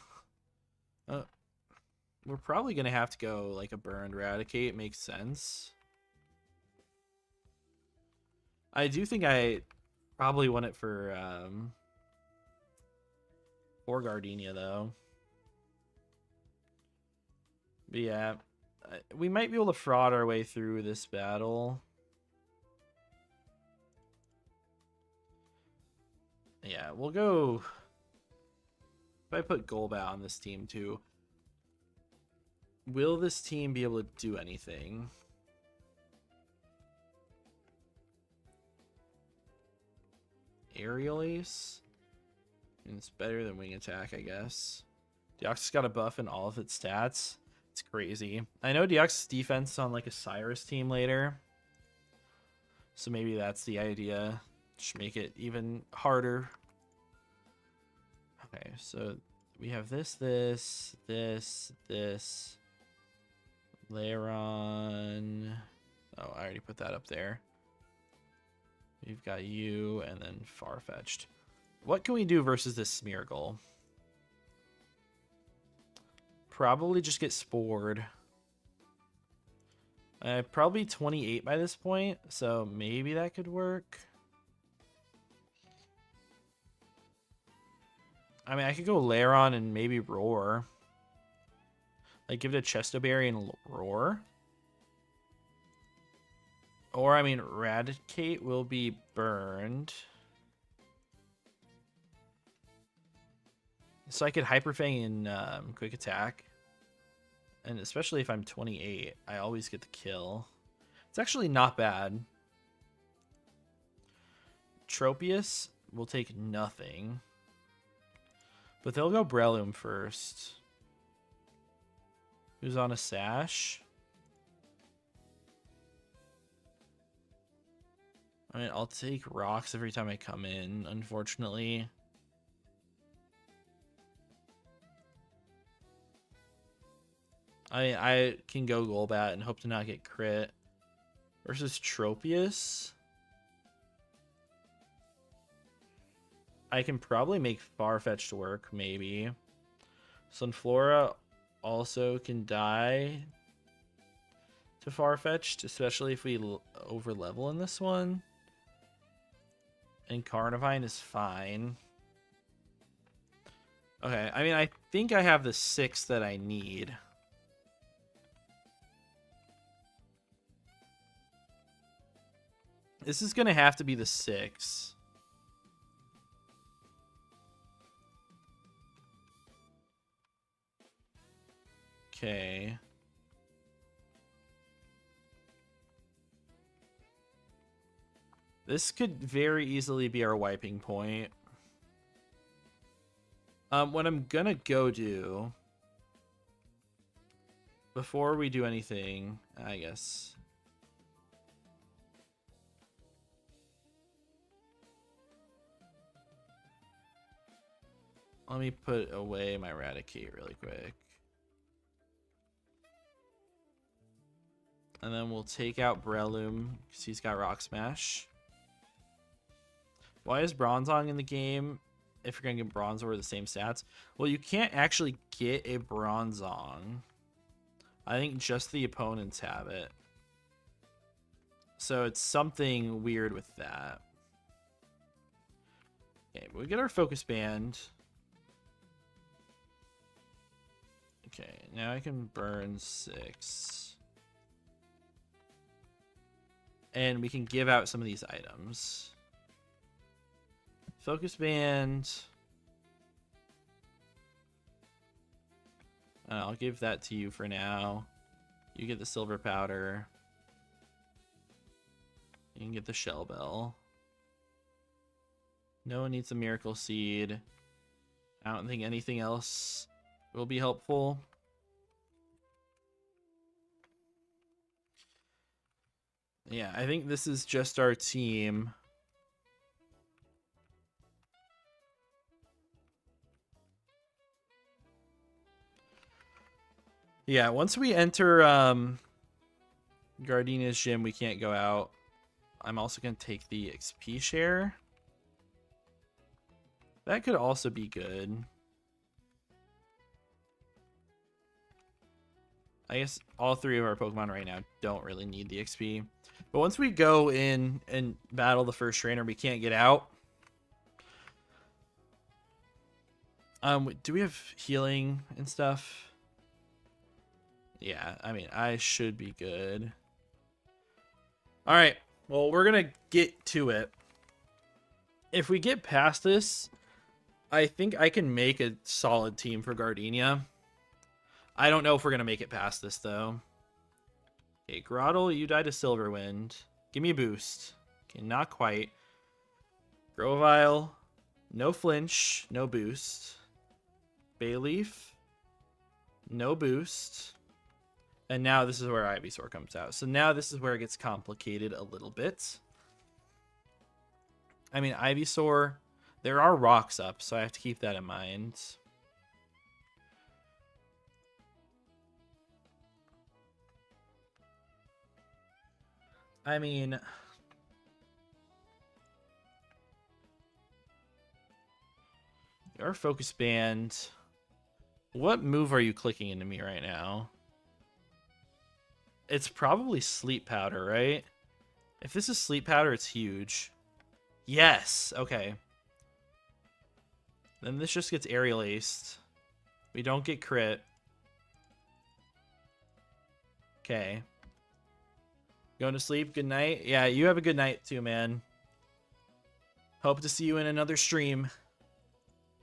We're probably going to have to go like a Burned, Eradicate. Makes sense. I do think I probably want it for Gardenia, though. But yeah, we might be able to fraud our way through this battle. Yeah, we'll go... If I put Golbat on this team, too, will this team be able to do anything? Aerial Ace? It's better than Wing Attack, I guess. Deoxys got a buff in all of its stats. It's crazy. I know Deoxys defense is on like a Cyrus team later. So maybe that's the idea. Just make it even harder. Okay, so we have this. Lairon. Oh, I already put that up there. We've got you and then Farfetch'd. What can we do versus this Smeargle? Probably just get Spored. Probably 28 by this point, so maybe that could work. I mean, I could go Lairon and maybe Roar. Like, give it a Chesto Berry and Roar. Or, I mean, Eradicate will be burned. So I could Hyper Fang and Quick Attack. And especially if I'm 28, I always get the kill. It's actually not bad. Tropius will take nothing. But they'll go Breloom first. Who's on a sash? I mean, I'll take rocks every time I come in, unfortunately. I can go Golbat and hope to not get crit. Versus Tropius. I can probably make Farfetch'd work, maybe. Sunflora also can die to Farfetch'd, especially if we over level in this one. And Carnivine is fine. Okay, I mean, I think I have the 6 that I need. This is going to have to be the 6. Okay. This could very easily be our wiping point. What I'm going to go do before we do anything, I guess. Let me put away my Raticate really quick. And then we'll take out Breloom because he's got Rock Smash. Why is Bronzong in the game if you're going to get Bronzor with the same stats? Well, you can't actually get a Bronzong. I think just the opponents have it. So it's something weird with that. Okay, but we get our Focus Band. Okay, now I can burn 6. And we can give out some of these items. Focus Band. I'll give that to you for now. You get the Silver Powder. You can get the Shell Bell. No one needs a Miracle Seed. I don't think anything else will be helpful. Yeah, I think this is just our team. Yeah, once we enter Gardenia's gym, we can't go out. I'm also going to take the XP share. That could also be good. I guess all 3 of our Pokemon right now don't really need the XP. But once we go in and battle the first trainer, we can't get out. Do we have healing and stuff? Yeah, I mean, I should be good. All right, well, we're going to get to it. If we get past this, I think I can make a solid team for Gardenia. I don't know if we're going to make it past this, though. Okay, Groddle, you died to Silverwind. Give me a boost. Okay, not quite. Grovyle, no flinch, no boost. Bayleaf, no boost. And now this is where Ivysaur comes out. So now this is where it gets complicated a little bit. I mean, Ivysaur, there are rocks up, so I have to keep that in mind. I mean, your Focus Band. What move are you clicking into me right now? It's probably Sleep Powder, right? If this is Sleep Powder, it's huge. Yes. Okay. Then this just gets Aerial Aced. We don't get crit. Okay. Going to sleep. Good night. Yeah, you have a good night too, man. Hope to see you in another stream.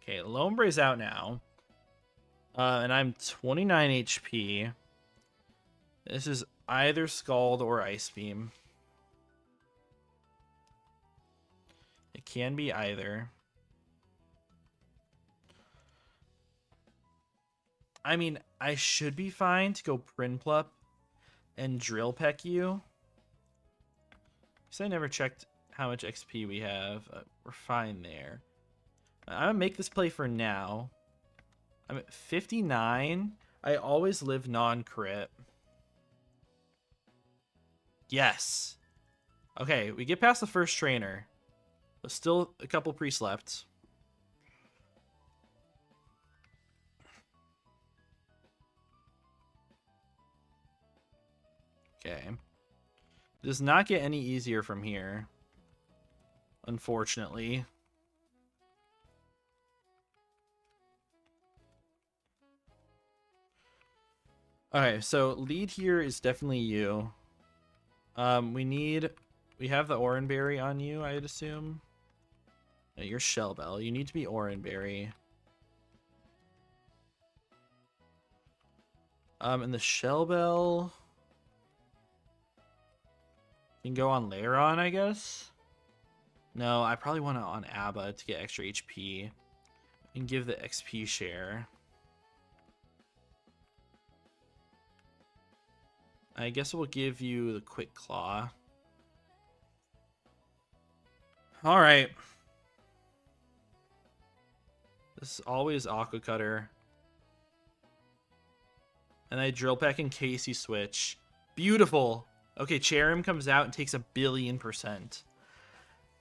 Okay, Lombre's out now. And I'm 29 HP. This is either Scald or Ice Beam. It can be either. I mean, I should be fine to go Prinplup and Drill Peck you. Because I never checked how much XP we have. We're fine there. I'm going to make this play for now. I'm at 59. I always live non-crit. Yes. Okay, we get past the first trainer. But still a couple pre-slept. Okay. Does not get any easier from here. Unfortunately. Okay, so lead here is definitely you. We have the Oranberry on you, I'd assume. No, you're Shellbell. You need to be Oranberry. And the Shellbell can go on Lairon, I guess. No, I probably want it on Abba to get extra HP and give the XP share. I guess we'll give you the Quick Claw. All right. This is always Aqua Cutter. And I Drill Peck in case you switch. Beautiful. Okay, Cherrim comes out and takes 1,000,000,000%.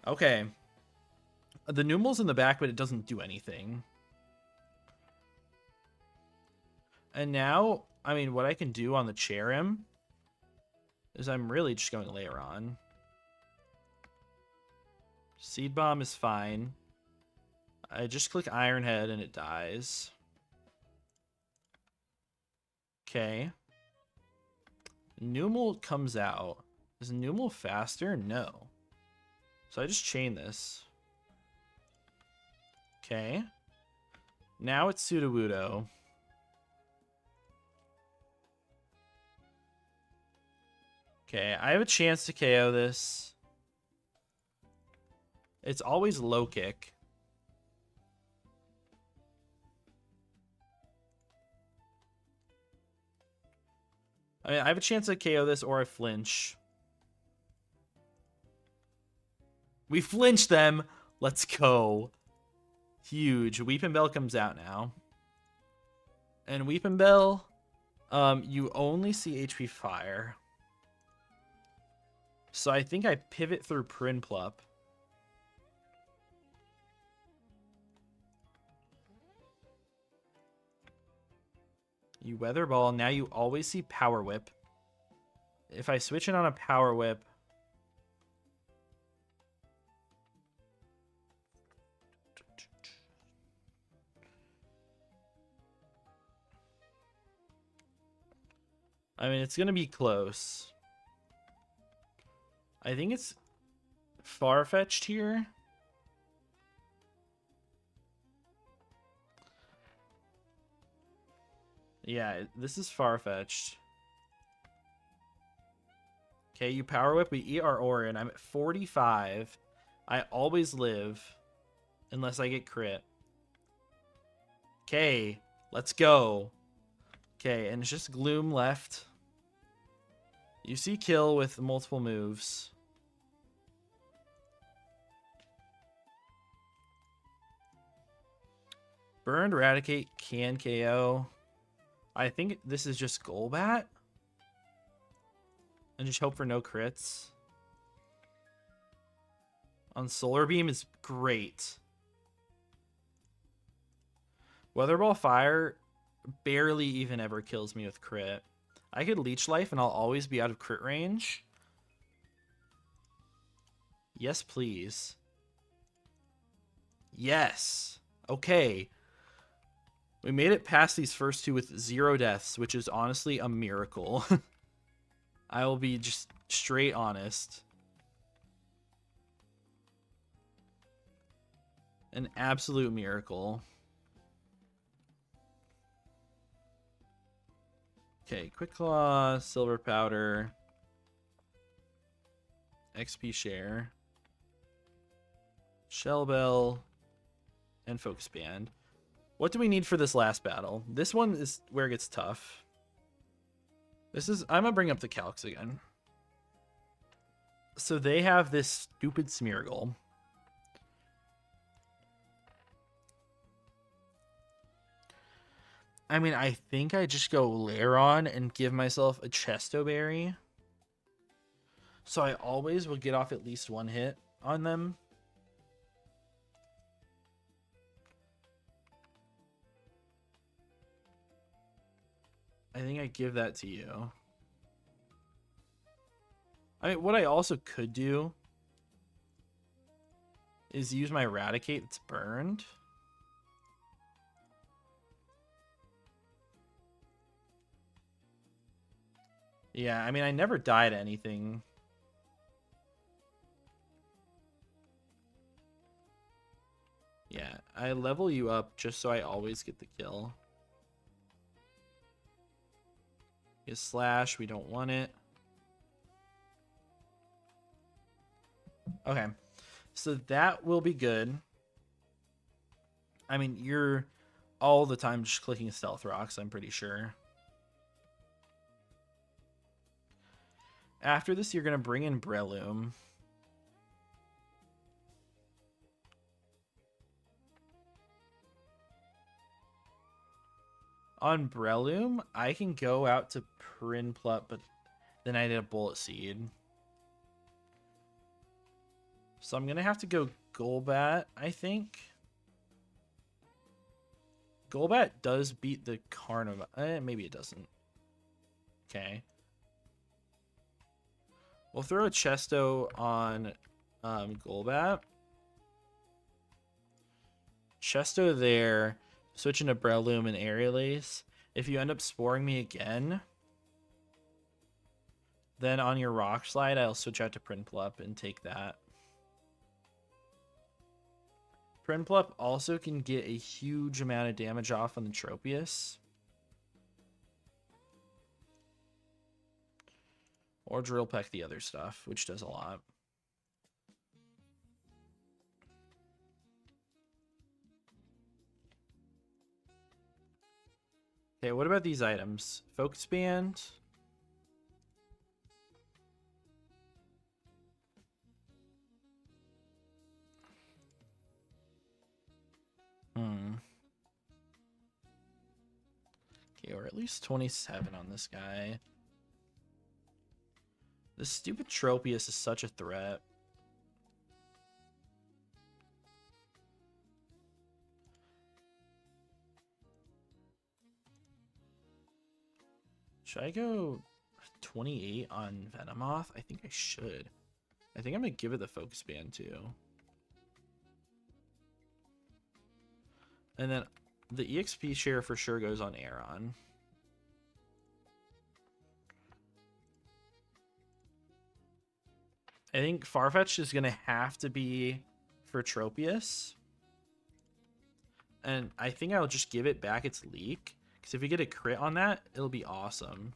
Okay. The Numel's in the back, but it doesn't do anything. And now, I mean, what I can do on the Cherrim is I'm really just going Lairon. Seed Bomb is fine. I just click Iron Head and it dies. Okay. Numel comes out. Is Numel faster? No. So I just chain this. Okay. Now it's Sudowoodo. Okay, I have a chance to KO this. It's always low kick. I mean, I have a chance to KO this or I flinch. We flinch them. Let's go. Huge. Weepinbell comes out now. And Weepinbell, you only see HP Fire. So I think I pivot through Prinplup. You Weather Ball. Now you always see Power Whip. If I switch it on a Power Whip... I mean, it's going to be close. I think it's far-fetched here. Yeah, this is far-fetched. Okay, you Power Whip. We eat our Orin. I'm at 45. I always live. Unless I get crit. Okay, let's go. Okay, and it's just Gloom left. You see kill with multiple moves. Burned Eradicate can KO. I think this is just Golbat. And just hope for no crits. On Solar Beam is great. Weather Ball Fire barely even ever kills me with crit. I could Leech Life and I'll always be out of crit range. Yes, please. Yes. Okay. We made it past these first two with 0 deaths, which is honestly a miracle. I will be just straight honest. An absolute miracle. Okay, Quick Claw, Silver Powder, XP Share, Shell Bell, and Focus Band. What do we need for this last battle? This one is where it gets tough. I'm gonna bring up the calcs again. So they have this stupid Smeargle. I mean, I think I just go Lairon and give myself a Chesto Berry. So I always will get off at least one hit on them. I think I give that to you. I mean, what I also could do is use my Eradicate that's burned. Yeah, I mean, I never died anything. Yeah, I level you up just so I always get the kill. Get Slash, we don't want it. Okay, so that will be good. I mean, you're all the time just clicking Stealth Rocks, I'm pretty sure. After this, you're going to bring in Breloom. On Breloom, I can go out to Prinplup, but then I did a Bullet Seed. So I'm going to have to go Golbat, I think. Golbat does beat the Carnival. Maybe it doesn't. Okay. We'll throw a Chesto on Golbat. Chesto there. Switching to Breloom and Aerial Ace. If you end up sporing me again, then on your Rock Slide, I'll switch out to Prinplup and take that. Prinplup also can get a huge amount of damage off on the Tropius. Or Drill Peck the other stuff, which does a lot. Okay, what about these items? Focus Band. Okay, or at least 27 on this guy. This stupid Tropius is such a threat. Should I go 28 on Venomoth? I think I should. I think I'm going to give it the Focus Band too. And then the EXP share for sure goes on Aeron. I think Farfetch'd is going to have to be for Tropius. And I think I'll just give it back its Leak. Because if we get a crit on that, it'll be awesome.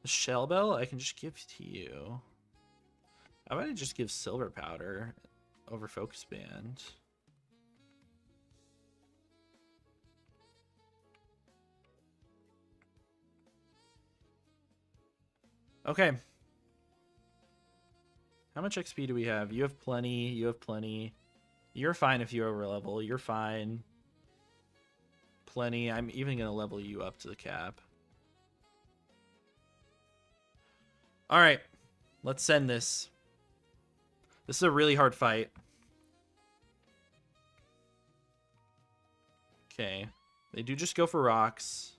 The Shell Bell, I can just give to you. How about I just give Silver Powder over Focus Band? Okay. How much XP do we have? You have plenty. You have plenty. You're fine if you overlevel. You're fine. Plenty. I'm even going to level you up to the cap. All right. Let's send this. This is a really hard fight. Okay. They do just go for rocks.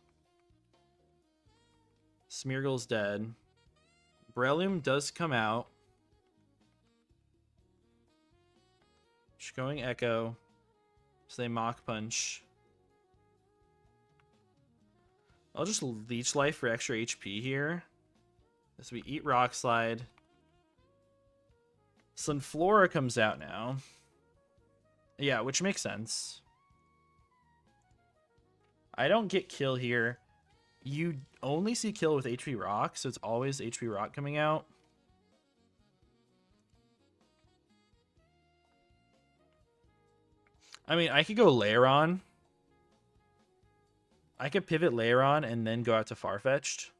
Smeargle's dead. Breloom does come out. Just going Echo. So they Mach Punch. I'll just Leech Life for extra HP here. As we eat Rock Slide. Sunflora comes out now. Yeah, which makes sense. I don't get kill here. You only see kill with HP Rock, so it's always HP Rock coming out. I mean, I could go Lairon. I could pivot Lairon and then go out to Farfetch'd.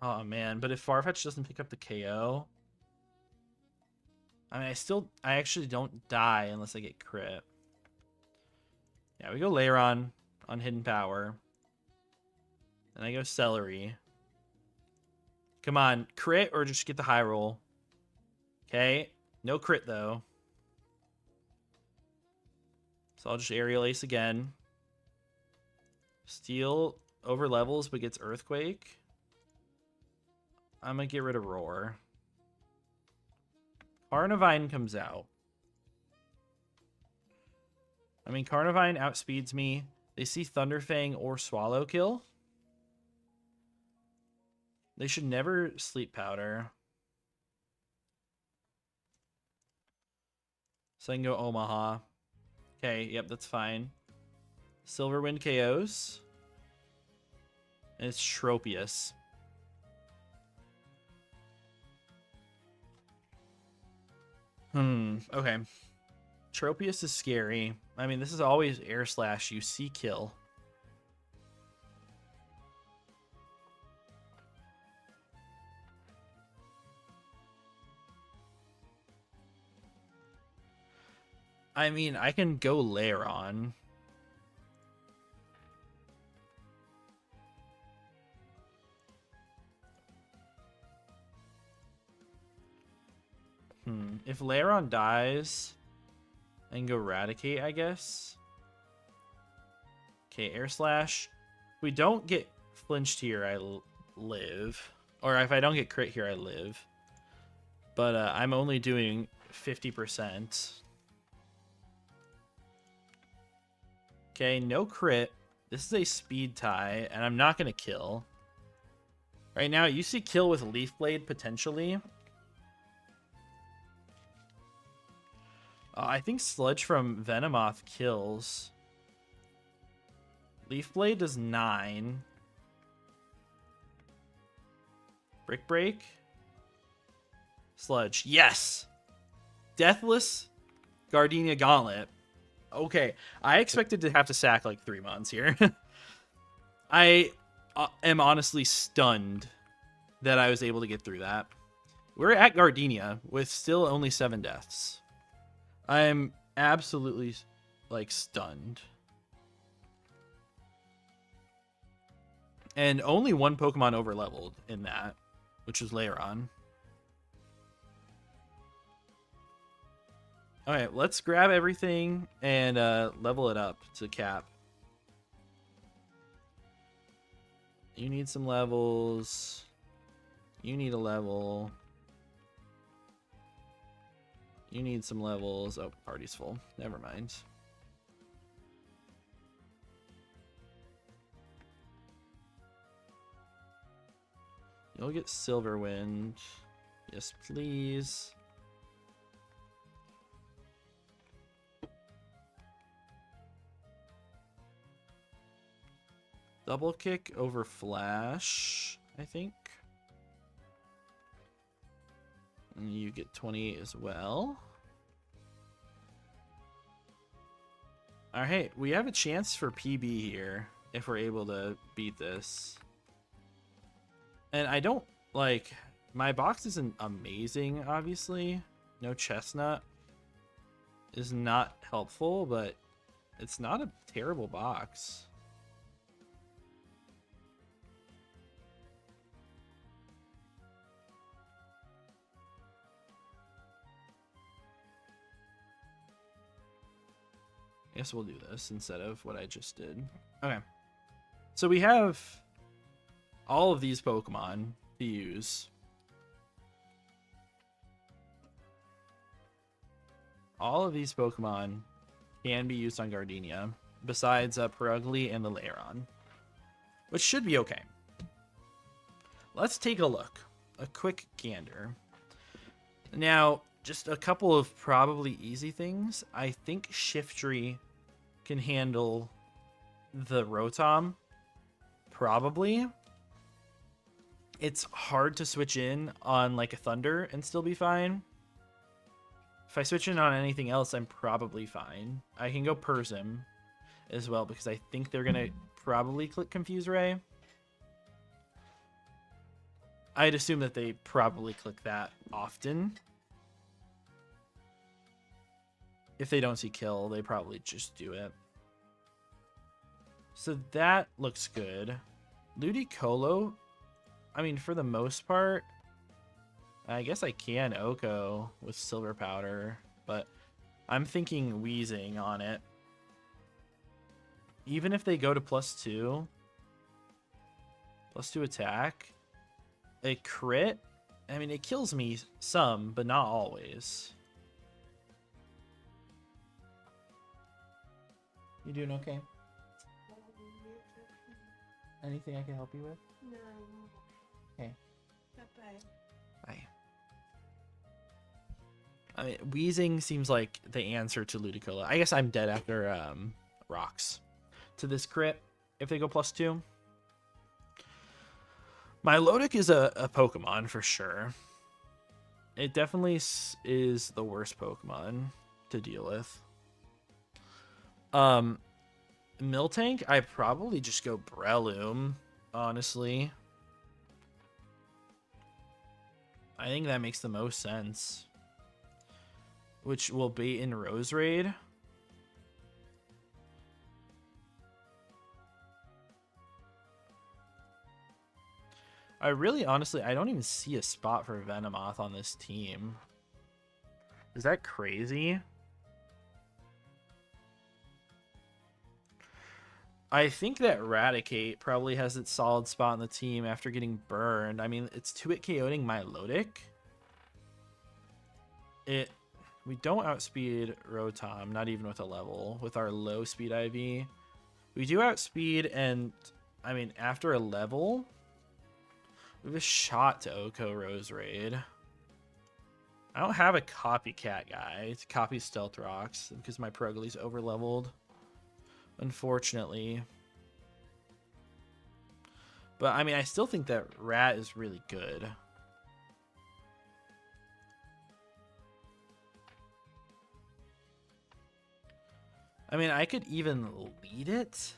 Oh, man. But if Farfetch doesn't pick up the KO... I mean, I actually don't die unless I get crit. Yeah, we go Lairon on Hidden Power. And I go Celery. Come on, crit or just get the high roll. Okay, no crit though. So I'll just Aerial Ace again. Steel over levels but gets Earthquake. I'm gonna get rid of Roar. Carnivine comes out. I mean, Carnivine outspeeds me. They see Thunderfang or Swallow Kill. They should never Sleep Powder. So I can go Omaha. Okay, yep, that's fine. Silverwind KOs. And it's Tropius. Okay. Tropius is scary. I mean, this is always Air Slash. You see kill. I mean, I can go Lairon. If Lairon dies, I can go Eradicate, I guess. Okay, Air Slash. If we don't get flinched here, I live. Or if I don't get crit here, I live. But I'm only doing 50%. Okay, no crit. This is a speed tie, and I'm not going to kill. Right now, you see kill with Leaf Blade, potentially. I think Sludge from Venomoth kills. Leaf Blade does 9. Brick Break. Sludge. Yes! Deathless Gardenia Gauntlet. Okay, I expected to have to sack like 3 months here. I am honestly stunned that I was able to get through that. We're at Gardenia with still only 7 deaths. I'm absolutely, like, stunned. And only 1 Pokemon over-leveled in that, which was Lairon. Alright, let's grab everything and level it up to cap. You need some levels. You need a level. You need some levels. Oh, party's full. Never mind. You'll get Silverwind. Yes, please. Double kick over Flash, I think. And you get 28 as well. Alright, we have a chance for PB here if we're able to beat this. And I don't, like, my box isn't amazing, obviously. No Chestnut is not helpful, but it's not a terrible box. I guess we'll do this instead of what I just did. Okay. So we have all of these Pokemon to use. All of these Pokemon can be used on Gardenia, besides Perugly and the Lairon. which should be okay. Let's take a look. A quick gander. Now, just a couple of probably easy things. I think Shiftry can handle the Rotom. Probably. It's hard to switch in on like a Thunder and still be fine. If I switch in on anything else, I'm probably fine. I can go Persim as well because I think they're going to probably click Confuse Ray. I'd assume that they probably click that often. If they don't see kill, they probably just do it. So that looks good. Ludicolo, I mean, for the most part, I guess I can Oko with Silver Powder, but I'm thinking Wheezing on it. Even if they go to +2 attack, a crit, I mean, it kills me some, but not always. You doing okay? Anything I can help you with? No. Okay. Bye-bye. Bye. I mean, Wheezing seems like the answer to Ludicolo. I guess I'm dead after rocks. To this crit, if they go +2. My Milotic is a Pokemon for sure. It definitely is the worst Pokemon to deal with. Miltank, I probably just go Breloom, honestly. I think that makes the most sense. Which will be in Rose Raid. I really, honestly, I don't even see a spot for Venomoth on this team. Is that crazy? I think that Raticate probably has its solid spot on the team after getting burned. I mean, it's 2-hit KO'ing Milotic. We don't outspeed Rotom, not even with a level, with our low speed IV. We do outspeed, and I mean, after a level, we have a shot to Oko Rose Raid. I don't have a copycat guy to copy Stealth Rocks because my Progli's over leveled, unfortunately. But I mean, I still think that Rat is really good. I mean, I could even lead it.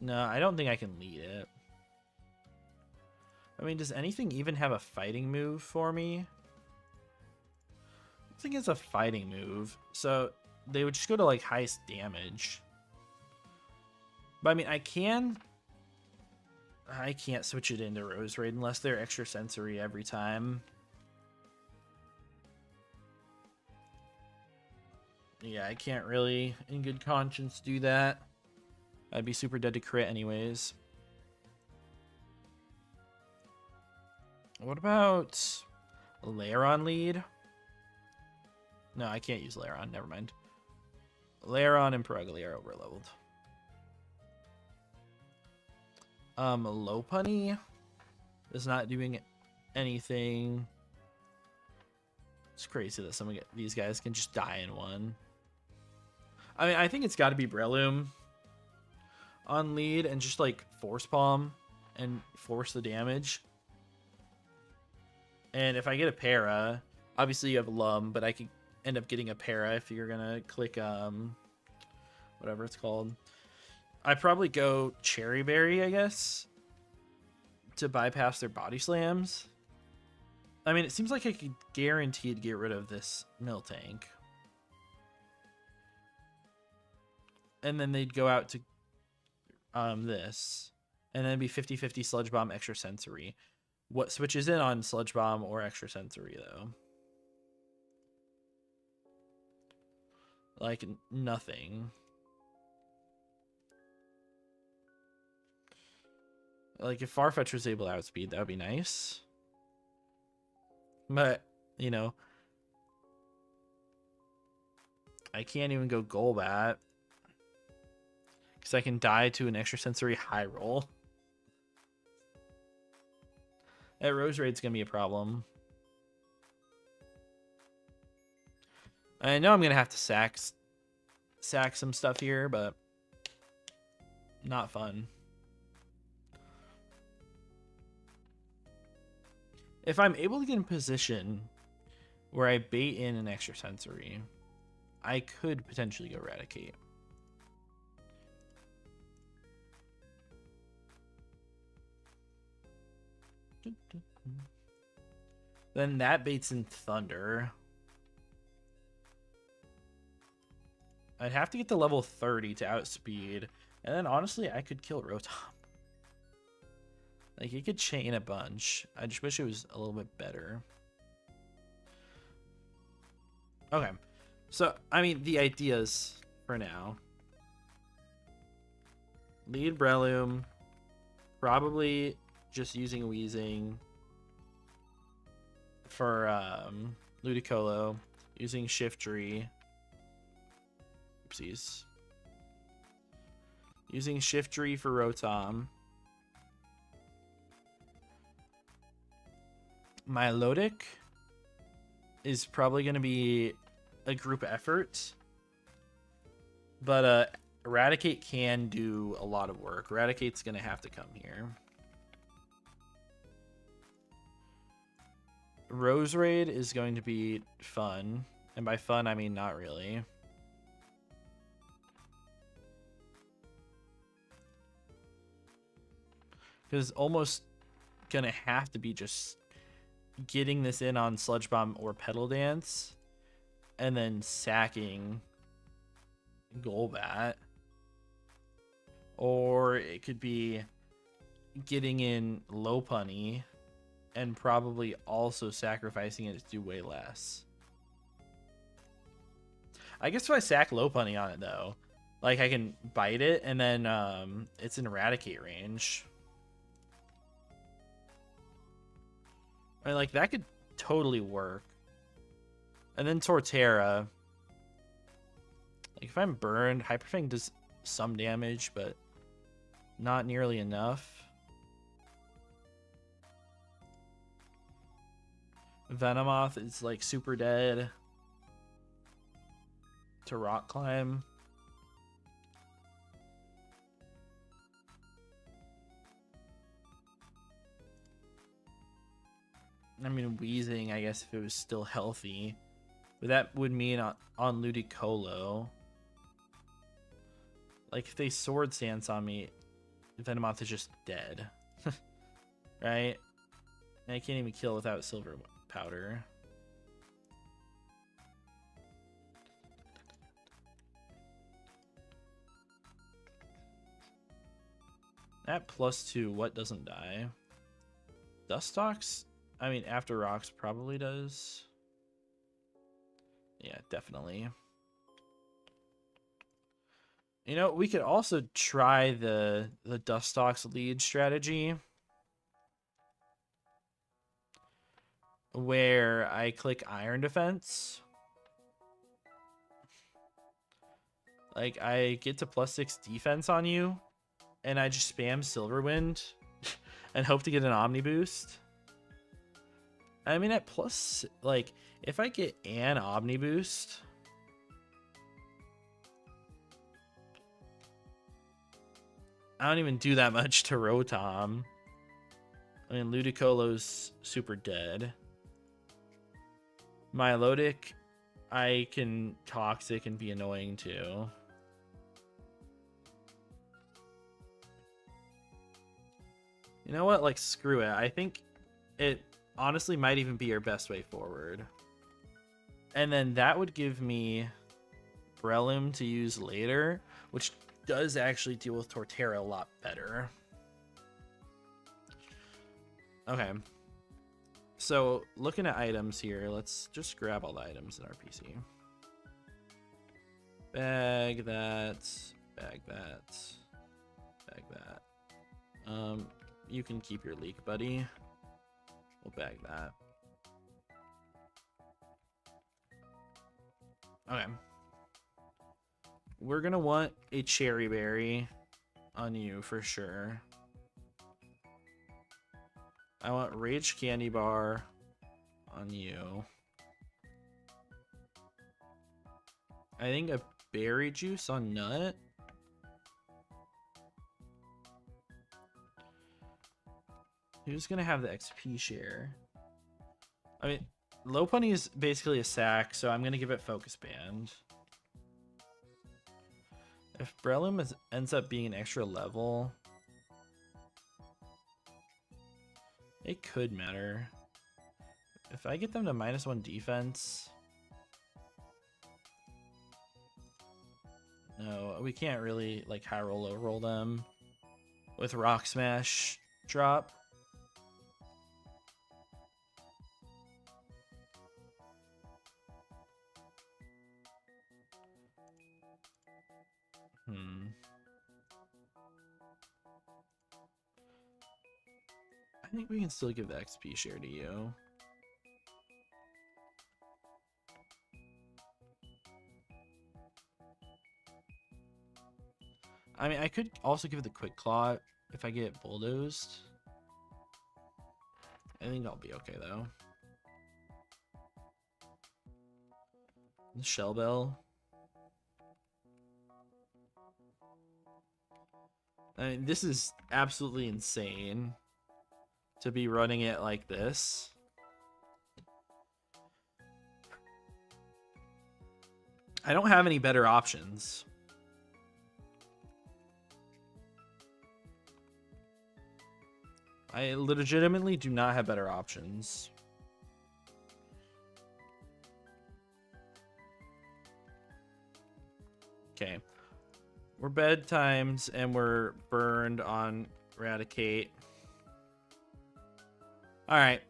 No, I don't think I can lead it. I mean, does anything even have a fighting move for me? I think it's a fighting move. So they would just go to like highest damage. But I mean, I can't switch it into Rose Raid unless they're extra sensory every time. Yeah, I can't really, in good conscience, do that. I'd be super dead to crit anyways. What about Lairon lead? No, I can't use Lairon. Never mind. Lairon and Perugly are overleveled. Lopunny is not doing anything. It's crazy that some of these guys can just die in one. I mean, I think it's got to be Breloom on lead and just like Force Palm and force the damage. And if I get a Para, obviously you have Lum, but I could end up getting a Para if you're gonna click whatever it's called. I probably go Cherry Berry, I guess, to bypass their body slams. I mean, it seems like I could guaranteed get rid of this Miltank. And then they'd go out to this. And then it'd be 50-50 Sludge Bomb, Extra Sensory. What switches in on Sludge Bomb or Extra Sensory, though? Like, nothing. Like, if Farfetch was able to outspeed, that would be nice. But, you know, I can't even go Golbat. Because I can die to an extrasensory high roll. That Rose Raid's going to be a problem. I know I'm going to have to sack some stuff here, but not fun. If I'm able to get in position where I bait in an extrasensory, I could potentially go Eradicate. Then that baits in Thunder. I'd have to get to level 30 to outspeed. And then honestly, I could kill Rotom. Like, it could chain a bunch. I just wish it was a little bit better. Okay. So, I mean, the ideas for now. Lead Breloom. Probably just using Weezing for Ludicolo. Using Shiftry. Oopsies. Using Shiftry for Rotom. Milotic is probably going to be a group effort. But Eradicate can do a lot of work. Eradicate's going to have to come here. Rose Raid is going to be fun. And by fun, I mean not really. Because almost going to have to be just getting this in on Sludge Bomb or Petal Dance. And then sacking Golbat. Or it could be getting in Lopunny and probably also sacrificing it to do way less. I guess if I sack Lopunny on it though, like I can bite it and then it's in Eradicate range. I mean, like that could totally work. And then Torterra. Like if I'm burned, Hyper Fang does some damage, but not nearly enough. Venomoth is like super dead to Rock Climb. I mean, Weezing, I guess, if it was still healthy. But that would mean on Ludicolo. Like, if they Sword Stance on me, Venomoth is just dead. Right? And I can't even kill without Silver Powder. At +2, what doesn't die? Dustox? I mean, After Rocks probably does. Yeah, definitely. You know, we could also try the Dustox lead strategy. Where I click Iron Defense. Like, I get to +6 defense on you. And I just spam Silver Wind. And hope to get an Omni Boost. I mean, at plus, like, if I get an Omni Boost, I don't even do that much to Rotom. I mean, Ludicolo's super dead. Milotic, I can Toxic and be annoying too. You know what? Like, screw it. I think it honestly might even be our best way forward. And then that would give me Breloom to use later, which does actually deal with Torterra a lot better. Okay. So, looking at items here, let's just grab all the items in our PC. Bag that, bag that, bag that. You can keep your leak, buddy. We'll bag that. Okay. We're gonna want a Cherry Berry. on you for sure. I want Rage Candy Bar on you. I think a Berry Juice on Nut. Who's gonna have the XP share? I mean, Lopunny is basically a sack, so I'm gonna give it Focus Band. If Breloom ends up being an extra level, it could matter. If I get them to -1 defense... No, we can't really like high roll, low roll them with Rock Smash drop. I think we can still give the XP share to you. I mean, I could also give it the Quick Claw if I get bulldozed. I think I'll be okay though. The Shell Bell. I mean, this is absolutely insane to be running it like this. I don't have any better options. I legitimately do not have better options. Okay. We're bedtimes and we're burned on Eradicate. Alright.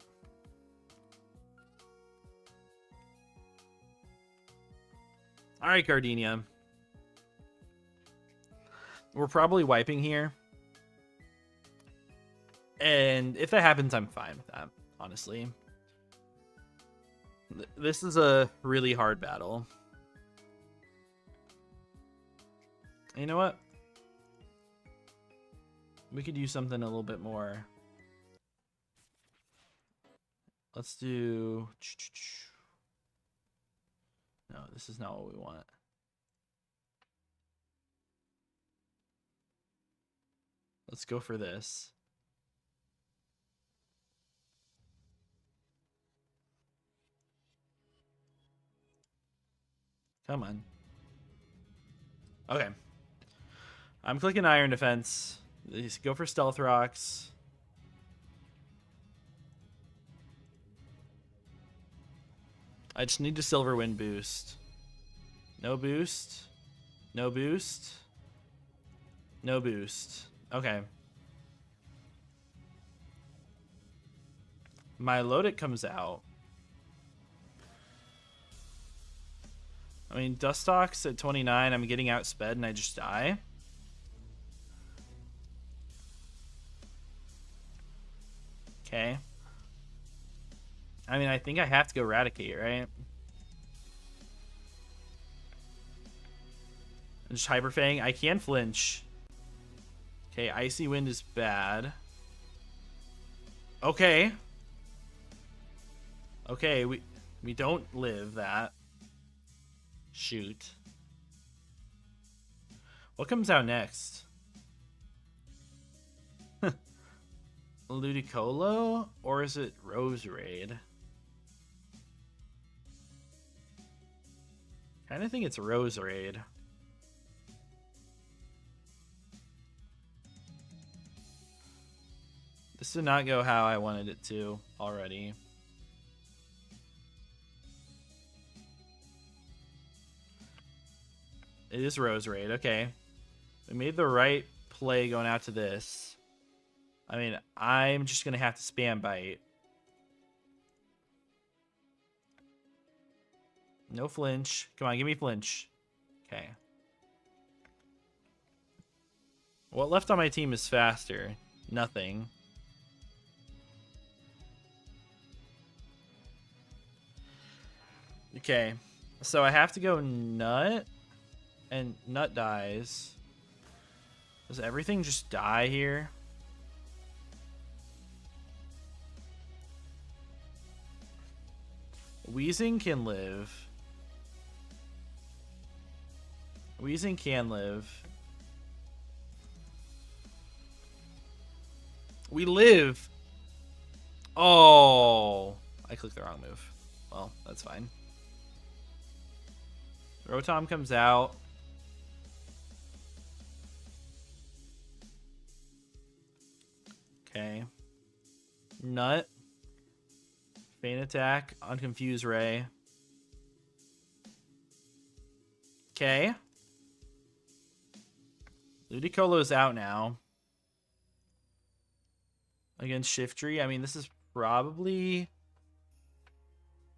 Alright, Gardenia. We're probably wiping here. And if that happens, I'm fine with that, honestly. This is a really hard battle. You know what? We could use something a little bit more. Let's do... No, this is not what we want. Let's go for this. Come on. Okay. I'm clicking Iron Defense. Just go for Stealth Rocks. I just need to Silver Wind boost. No boost. No boost. No boost. Okay. My Lodic comes out. I mean, Dustox at 29, I'm getting outsped and I just die. Okay. I mean, I think I have to go Eradicate, right? And just Hyper Fang. I can flinch. Okay, Icy Wind is bad. Okay. Okay, we don't live that. Shoot. What comes out next? Ludicolo? Or is it Rose Raid? Kinda think it's Rose Raid. This did not go how I wanted it to already. It is Rose Raid, okay. We made the right play going out to this. I mean, I'm just going to have to spam bite. No flinch. Come on, give me flinch. Okay. What left on my team is faster? Nothing. Okay. So I have to go Nut. And Nut dies. Does everything just die here? Weezing can live. Weezing can live. We live. Oh, I clicked the wrong move. Well, that's fine. Rotom comes out. Okay. Nut. Feint attack on Confuse Ray. Okay. Ludicolo's out now. Against Shiftry. I mean, this is probably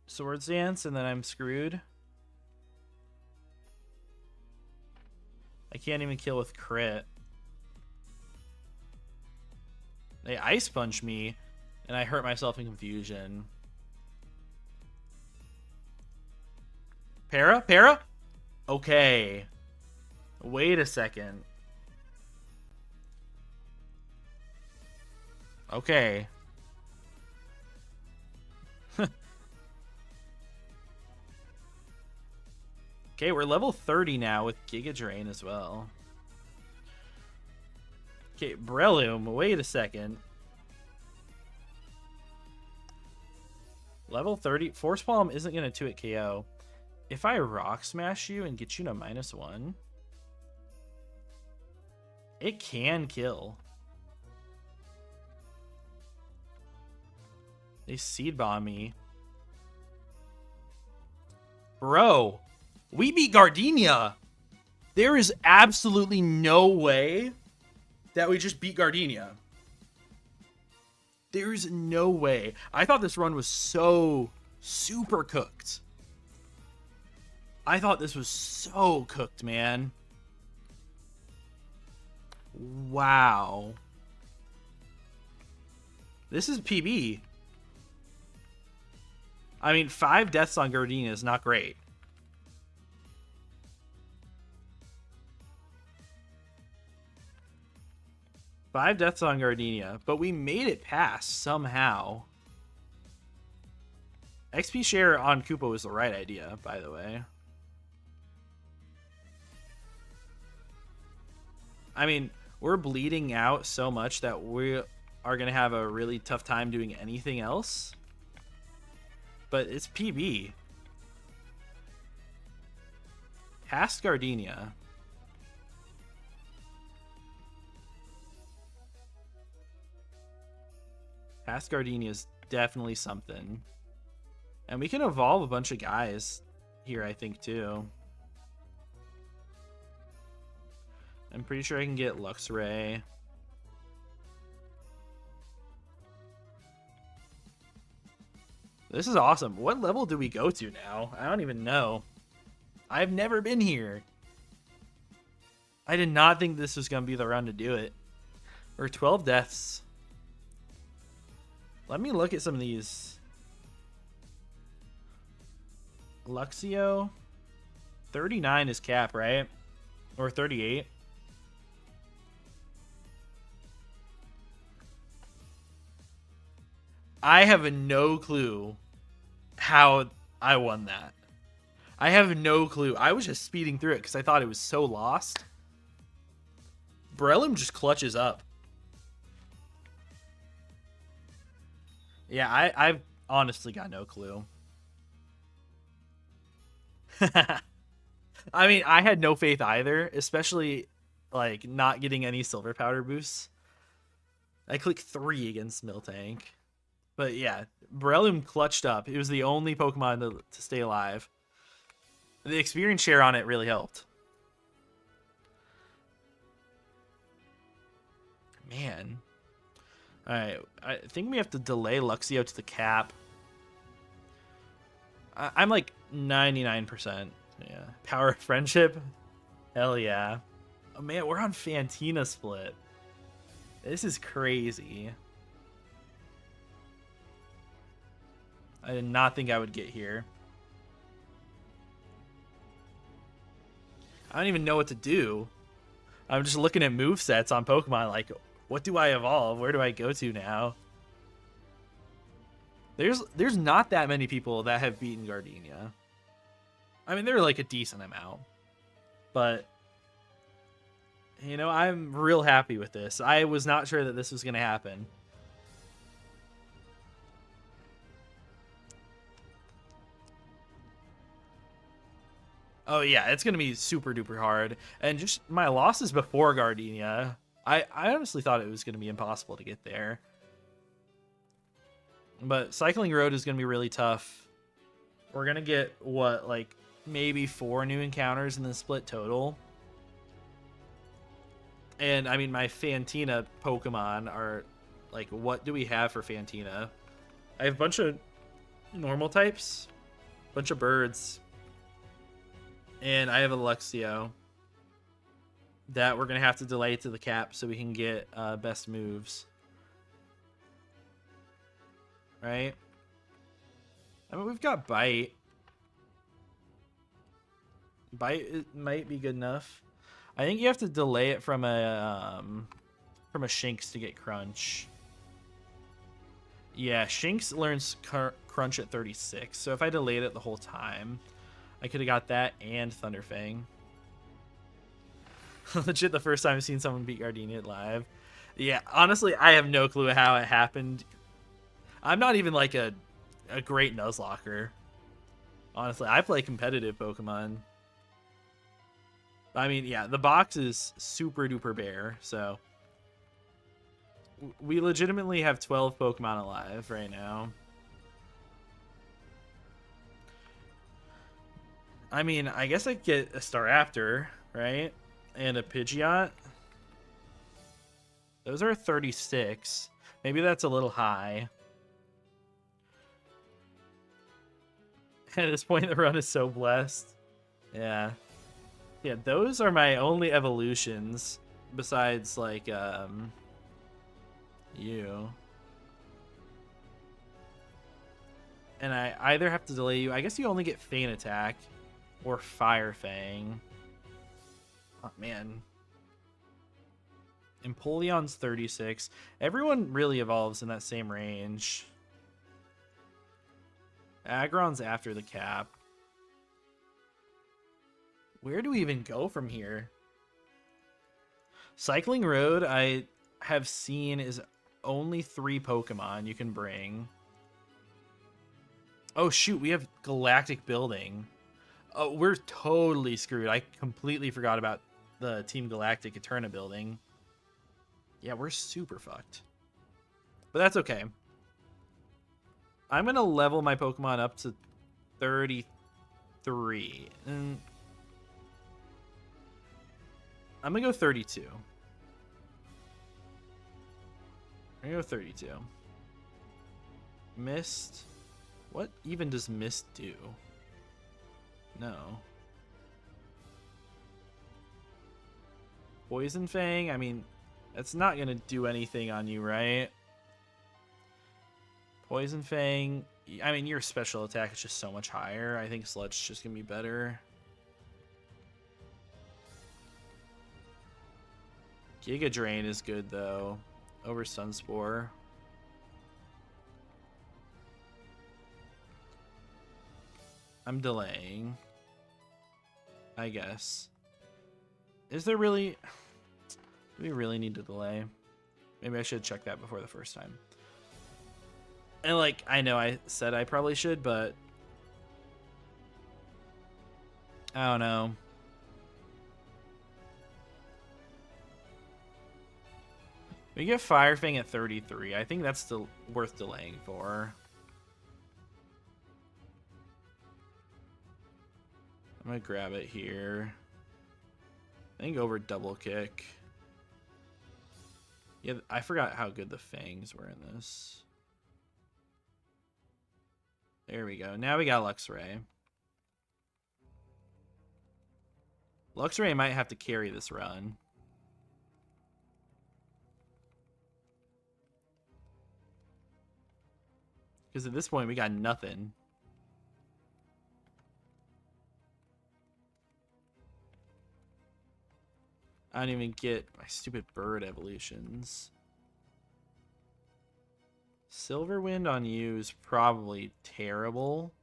Swords Dance, and then I'm screwed. I can't even kill with crit. They Ice Punch me, and I hurt myself in Confusion. Para? Para? Okay. Wait a second. Okay. Okay, we're level 30 now with Giga Drain as well. Okay, Breloom, wait a second. Level 30. Force Palm isn't going to 2-hit KO. If I Rock Smash you and get you to -1, it can kill. They Seed Bomb me. Bro, we beat Gardenia. There is absolutely no way that we just beat Gardenia. There's no way. I thought this run was so super cooked. I thought this was so cooked, man. Wow. This is PB. I mean, 5 deaths on Gardenia is not great. Five deaths on Gardenia, but we made it past somehow. XP share on Koopa was the right idea, by the way. I mean, we're bleeding out so much that we are going to have a really tough time doing anything else. But it's PB. Past Gardenia. Past Gardenia is definitely something. And we can evolve a bunch of guys here, I think, too. I'm pretty sure I can get Luxray. This is awesome. What level do we go to now? I don't even know. I've never been here. I did not think this was going to be the run to do it. We're 12 deaths. Let me look at some of these. Luxio. 39 is cap, right? Or 38. I have no clue how I won that. I have no clue. I was just speeding through it because I thought it was so lost. Breloom just clutches up. Yeah, I've honestly got no clue. I mean, I had no faith either, especially like not getting any silver powder boosts. I clicked 3 against Miltank. But yeah, Breloom clutched up. It was the only Pokemon to stay alive. The experience share on it really helped. Man. Alright, I think we have to delay Luxio to the cap. I'm like 99%. Yeah. Power of Friendship? Hell yeah. Oh man, we're on Fantina split. This is crazy. I did not think I would get here. I don't even know what to do. I'm just looking at movesets on Pokemon like, what do I evolve? Where do I go to now? There's not that many people that have beaten Gardenia. I mean, they're like a decent amount. But, you know, I'm real happy with this. I was not sure that this was going to happen. Oh, yeah, it's going to be super duper hard. And just my losses before Gardenia, I honestly thought it was going to be impossible to get there. But Cycling Road is going to be really tough. We're going to get, what, like, maybe 4 new encounters in the split total. And, I mean, my Fantina Pokemon are, like, what do we have for Fantina? I have a bunch of normal types, a bunch of birds, and I have a Luxio that we're going to have to delay to the cap so we can get best moves. Right? I mean, we've got Bite. Bite might be good enough. I think you have to delay it from a Shinx to get Crunch. Yeah, Shinx learns Crunch at 36. So if I delayed it the whole time, I could have got that and Thunderfang. Legit, the first time I've seen someone beat Gardenia live. Yeah, honestly, I have no clue how it happened. I'm not even like a great Nuzlocker. Honestly, I play competitive Pokemon. I mean, yeah, the box is super duper bare, so we legitimately have 12 Pokemon alive right now. I mean, I guess I get a Staraptor, right? And a Pidgeot. Those are 36. Maybe that's a little high. At this point, the run is so blessed. Yeah. Yeah, those are my only evolutions besides, like, you. And I either have to delay you. I guess you only get Feint Attack or Fire Fang. Oh, man. Empoleon's 36. Everyone really evolves in that same range. Aggron's after the cap. Where do we even go from here? Cycling Road, I have seen, is only 3 Pokemon you can bring. Oh, shoot, we have Galactic Building. Oh, we're totally screwed. I completely forgot about the Team Galactic Eterna building. Yeah, we're super fucked. But that's okay. I'm going to level my Pokemon up to 33. And I'm going to go 32. I'm going to go 32. Mist. What even does Mist do? No. Poison Fang? I mean, that's not going to do anything on you, right? Poison Fang. I mean, your special attack is just so much higher. I think Sludge's just going to be better. Giga Drain is good, though, over Sunspore. I'm delaying, I guess. Is there really... Do we really need to delay? Maybe I should check that before the first time. And, like, I know I said I probably should, but... I don't know. We get Fire Fang at 33. I think that's still worth delaying for. I'm going to grab it here. I think over Double Kick. Yeah, I forgot how good the Fangs were in this. There we go. Now we got Luxray. Luxray might have to carry this run. Because at this point, we got nothing. I don't even get my stupid bird evolutions. Silverwind on you is probably terrible.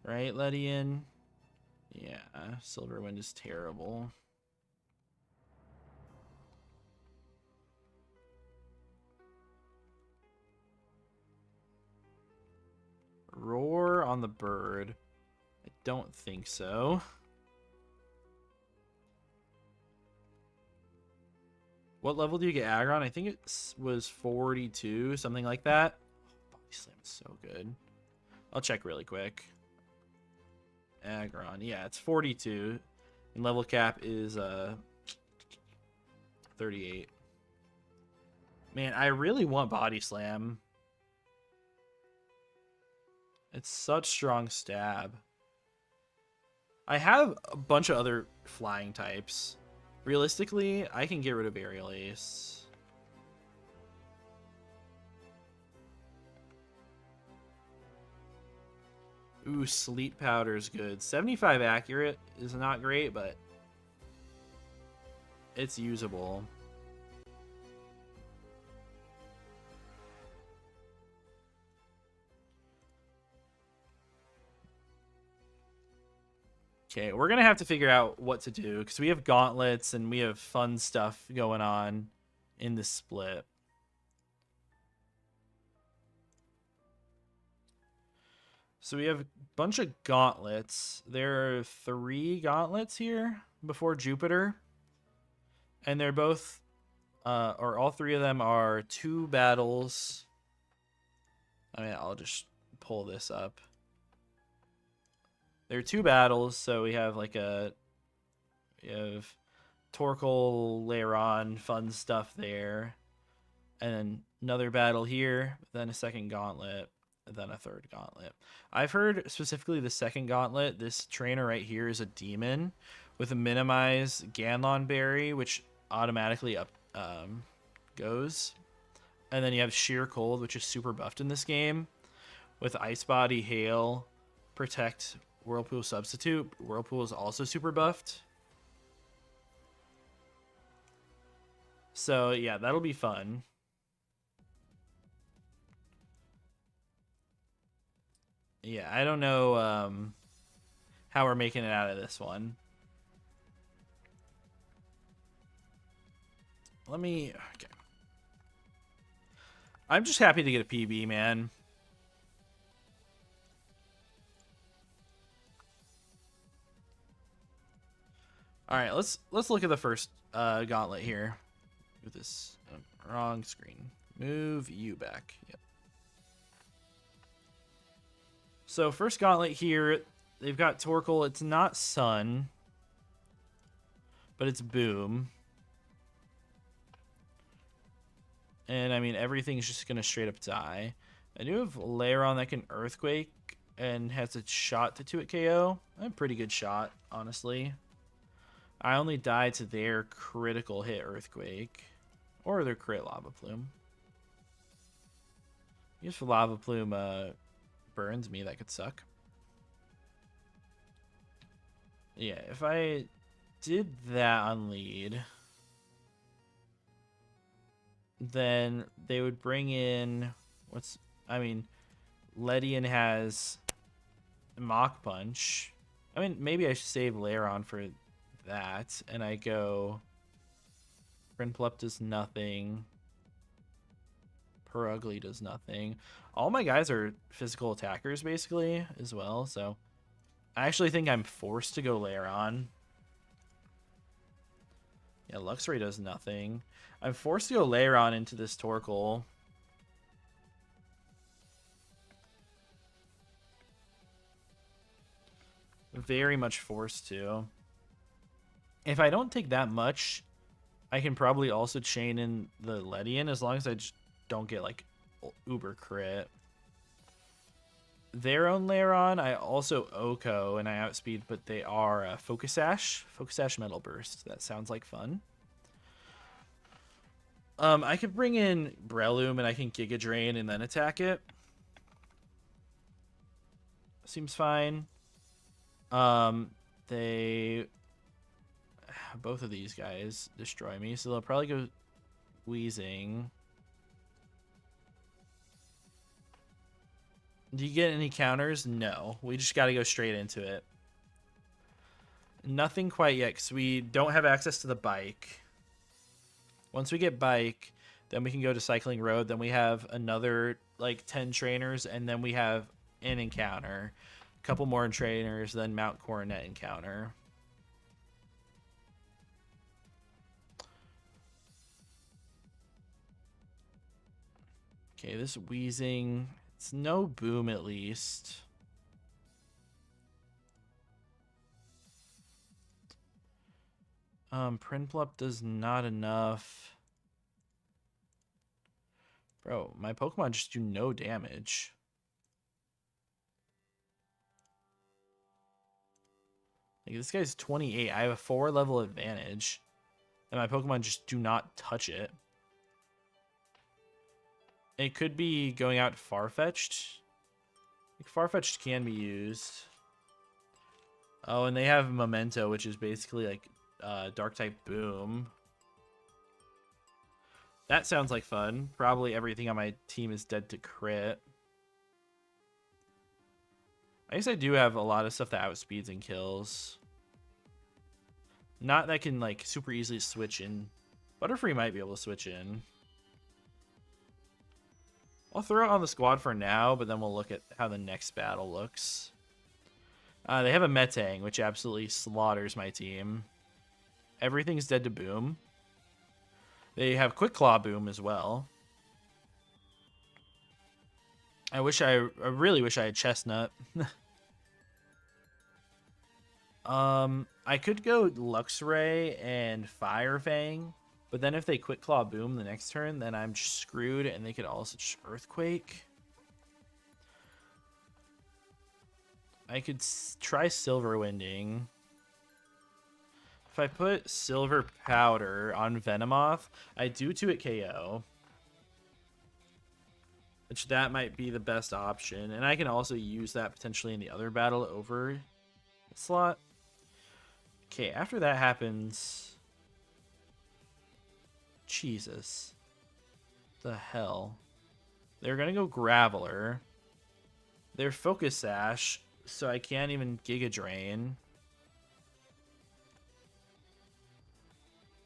Right, Ledian? Yeah, Silverwind is terrible. Roar on the bird. I don't think so. What level do you get Aggron? I think it was 42, something like that. Oh, Body Slam is so good. I'll check really quick. Aggron. Yeah, it's 42. And level cap is 38. Man, I really want Body Slam. It's such strong stab. I have a bunch of other flying types. Realistically, I can get rid of Aerial Ace. Ooh, Sleep Powder is good. 75 accurate is not great, but it's usable. Okay, we're going to have to figure out what to do because we have gauntlets and we have fun stuff going on in this split. So we have a bunch of gauntlets. There are 3 gauntlets here before Jupiter. And they're both, or all 3 of them are 2 battles. I mean, I'll just pull this up. There are 2 battles, so we have like we have Torkoal, Leiron, fun stuff there. And then another battle here, then a second gauntlet, and then a third gauntlet. I've heard specifically the second gauntlet, this trainer right here is a demon with a minimized Ganlon berry, which automatically up goes. And then you have Sheer Cold, which is super buffed in this game, with Ice Body, Hail, Protect, Whirlpool Substitute. Whirlpool is also super buffed. So yeah, that'll be fun. Yeah, I don't know how we're making it out of this one. Let me... Okay. I'm just happy to get a PB, man. All right, let's look at the first gauntlet here. With this wrong screen. Move you back. Yep. So first gauntlet here, they've got Torkoal. It's not Sun, but it's Boom. And I mean, everything's just gonna straight up die. I do have Leiron that can Earthquake and has a shot to 2-hit KO. A pretty good shot, honestly. I only die to their critical hit Earthquake. Or their crit Lava Plume. If Lava Plume burns me, that could suck. Yeah, if I did that on lead, then they would bring in... Ledian has Mach Punch. I mean, maybe I should save Leiron for that, and I go... Prinplup does nothing. Perugly does nothing. All my guys are physical attackers, basically, as well, so... I actually think I'm forced to go Leiron. Yeah, Luxray does nothing. I'm forced to go Leiron into this Torkoal. Very much forced to. If I don't take that much, I can probably also chain in the Ledian as long as I just don't get, like, uber crit. Their own Leiron, I also Oko and I outspeed, but they are Focus Sash. Focus Sash Metal Burst. That sounds like fun. I could bring in Breloom and I can Giga Drain and then attack it. Seems fine. They both of these guys destroy me, so they'll probably go Wheezing. Do you get any counters? No. We just got to go straight into it. Nothing quite yet because we don't have access to the bike. Once we get bike, then we can go to cycling road. Then we have another like 10 trainers, and then we have an encounter. A couple more trainers, then Mount Coronet encounter. Okay, this Wheezing, it's no boom at least. Prinplup does not enough. Bro, my Pokemon just do no damage. Like, this guy's 28. I have a 4 level advantage. And my Pokemon just do not touch it. It could be going out Farfetch'd. Like, Farfetch'd can be used. Oh, and they have Memento, which is basically like Dark type Boom. That sounds like fun. Probably everything on my team is dead to crit. I guess I do have a lot of stuff that outspeeds and kills. Not that can like super easily switch in. Butterfree might be able to switch in. I'll throw it on the squad for now, but then we'll look at how the next battle looks. They have a Metang, which absolutely slaughters my team. Everything's dead to Boom. They have Quick Claw Boom as well. I really wish I had Chestnut. I could go Luxray and Fire Fang, but then if they Quick Claw Boom the next turn, then I'm just screwed, and they could also just Earthquake. I could try Silver Winding. If I put Silver Powder on Venomoth, I do 2-hit KO. Which that might be the best option. And I can also use that potentially in the other battle over the slot. Okay, after that happens... Jesus. The hell? They're going to go Graveler. They're Focus Sash, so I can't even Giga Drain.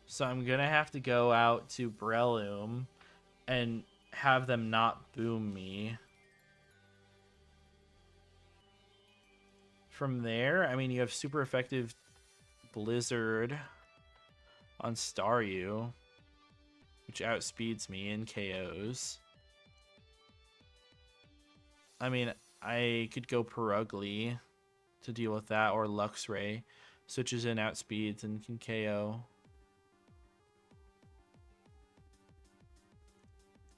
So I'm going to have to go out to Breloom and have them not boom me. From there, I mean, you have super effective Blizzard on Staryu, which outspeeds me and KOs. I mean, I could go Perugly to deal with that, or Luxray. Switches in, outspeeds, and can KO.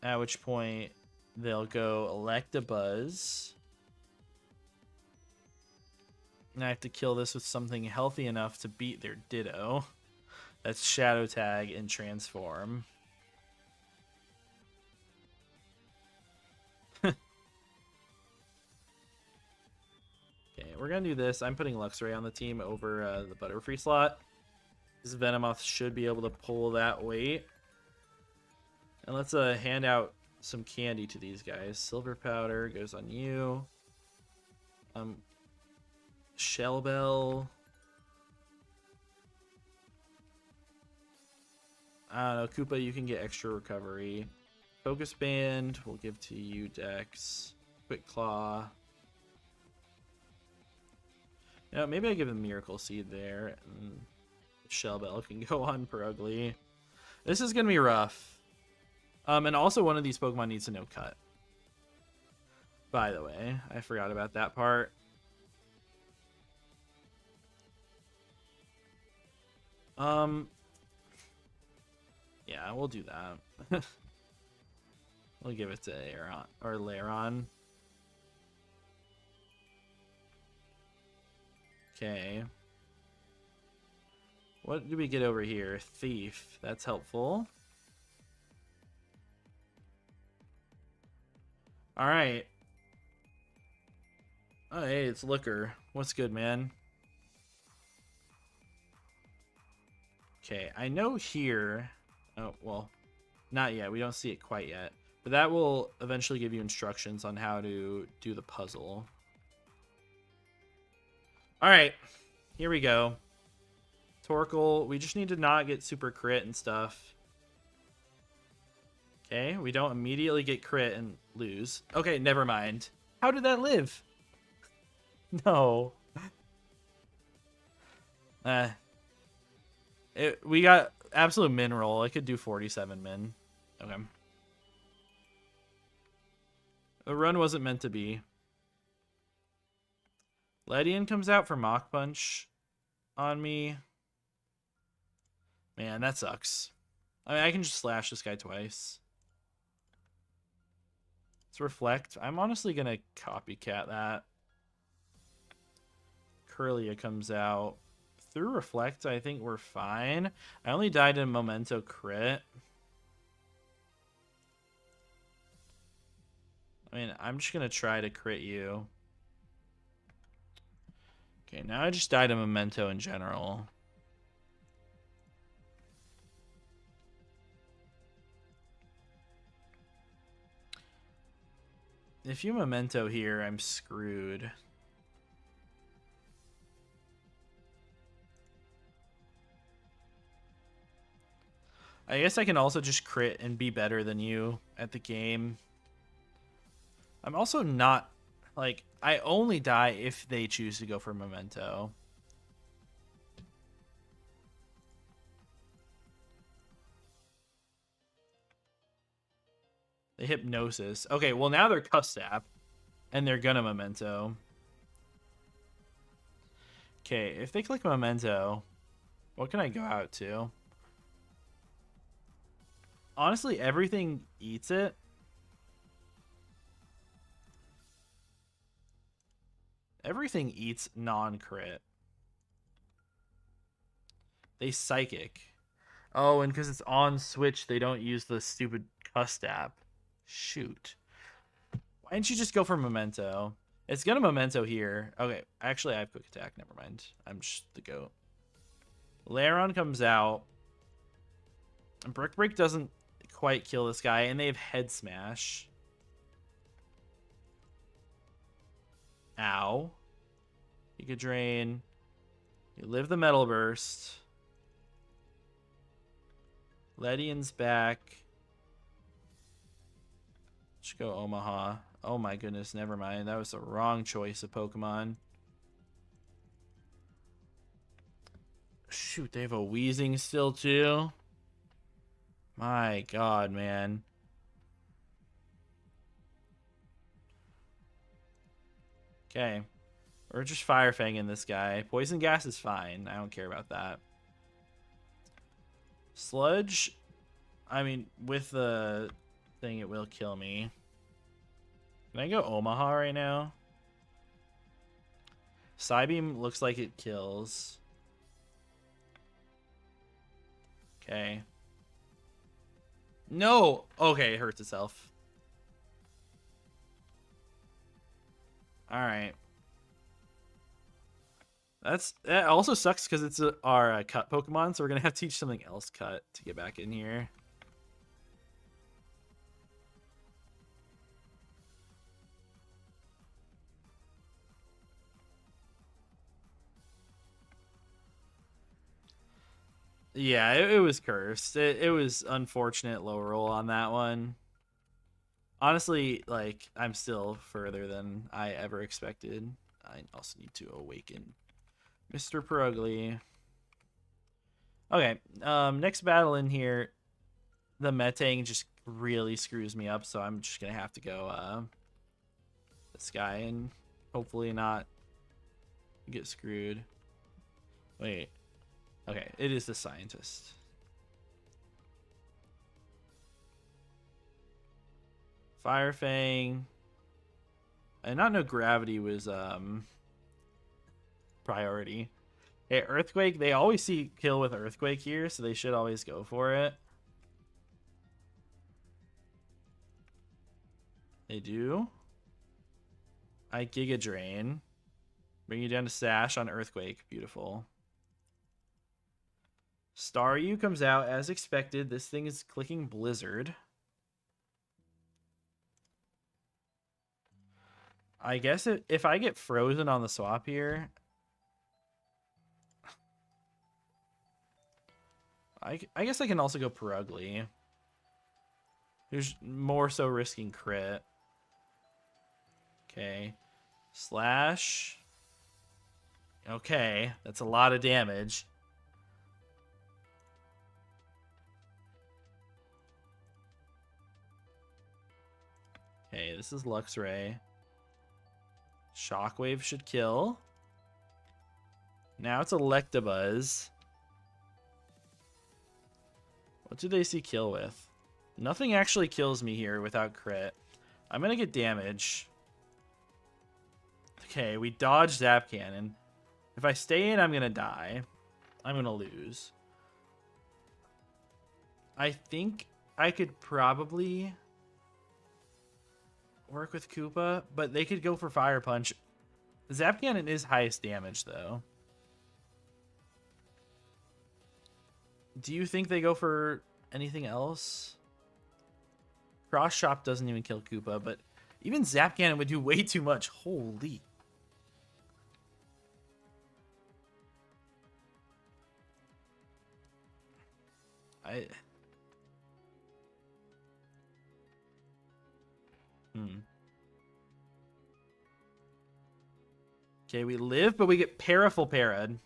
At which point, they'll go Electabuzz. And I have to kill this with something healthy enough to beat their Ditto. That's Shadow Tag and Transform. Okay, we're going to do this. I'm putting Luxray on the team over the Butterfree slot. This Venomoth should be able to pull that weight. And let's hand out some candy to these guys. Silver Powder goes on you. Shell Bell. I don't know, Koopa, you can get extra recovery. Focus Band, we'll give to you, Dex. Quick Claw. You know, maybe I give them Miracle Seed there. And Shell Bell can go on Perugly. This is going to be rough. And also one of these Pokemon needs to know Cut. By the way, I forgot about that part. Yeah, we'll do that. We'll give it to Aeron or Lairon. Okay. What do we get over here? Thief. That's helpful. All right. Oh, hey, it's Looker. What's good, man? Okay, I know here. Oh, well, not yet. We don't see it quite yet. But that will eventually give you instructions on how to do the puzzle. All right, here we go. Torkoal, we just need to not get super crit and stuff. Okay, we don't immediately get crit and lose. Okay, never mind. How did that live? No. We got absolute min roll. I could do 47 min. Okay. The run wasn't meant to be. Ledian comes out for Mach Punch on me. Man, that sucks. I mean, I can just slash this guy twice. Let's reflect. I'm honestly going to copycat that. Curlia comes out. Through reflect, I think we're fine. I only died in Memento crit. I mean, I'm just going to try to crit you. Okay, now I just died in Memento in general. If you Memento here, I'm screwed. I guess I can also just crit and be better than you at the game. I'm also not, like, I only die if they choose to go for Memento. The Hypnosis. Okay, well now they're Custap, and they're gonna Memento. Okay, if they click Memento, what can I go out to? Honestly, everything eats it. Everything eats non-crit. They Psychic. Oh, and because it's on Switch, they don't use the stupid Custap. Shoot. Why didn't you just go for Memento? It's gonna Memento here. Okay, actually, I have Quick Attack. Never mind. I'm just the goat. Lairon comes out. And Brick Break doesn't quite kill this guy, and they have Head Smash. Ow. You could drain. You live the Metal Burst. Ledian's back. Let's go Omaha. Oh my goodness, never mind. That was the wrong choice of Pokemon. Shoot, they have a Weezing still too. My god, man. Okay. We're just Fire Fanging this guy. Poison Gas is fine. I don't care about that. Sludge, I mean, with the thing, it will kill me. Can I go Omaha right now? Psybeam looks like it kills. Okay. No! Okay, it hurts itself. Alright. That also sucks because it's our cut Pokemon, so we're gonna have to teach something else cut to get back in here. Yeah, it was cursed. It was unfortunate low roll on that one. Honestly, like, I'm still further than I ever expected. I also need to awaken Mr. Perugly. Okay, next battle in here, the Metang just really screws me up, so I'm just gonna have to go this guy and hopefully not get screwed. Wait. Okay, it is the Scientist. Fire Fang. I did not know Gravity was priority. Hey, Earthquake, they always see kill with Earthquake here, so they should always go for it. They do. I Giga Drain. Bring you down to Sash on Earthquake. Beautiful. Staryu comes out as expected. This thing is clicking Blizzard. I guess if I get frozen on the swap here, I guess I can also go Perugly. Who's more so risking crit. Okay. Slash. Okay, that's a lot of damage. Okay, this is Luxray. Shockwave should kill. Now it's Electabuzz. What do they see kill with? Nothing actually kills me here without crit. I'm going to get damage. Okay, we dodge Zap Cannon. If I stay in, I'm going to die. I'm going to lose. I think I could probably work with Koopa, but they could go for Fire Punch. Zap Cannon is highest damage, though. Do you think they go for anything else? Cross Chop doesn't even kill Koopa, but even Zap Cannon would do way too much. Holy. Okay, we live, but we get Paraful Parad.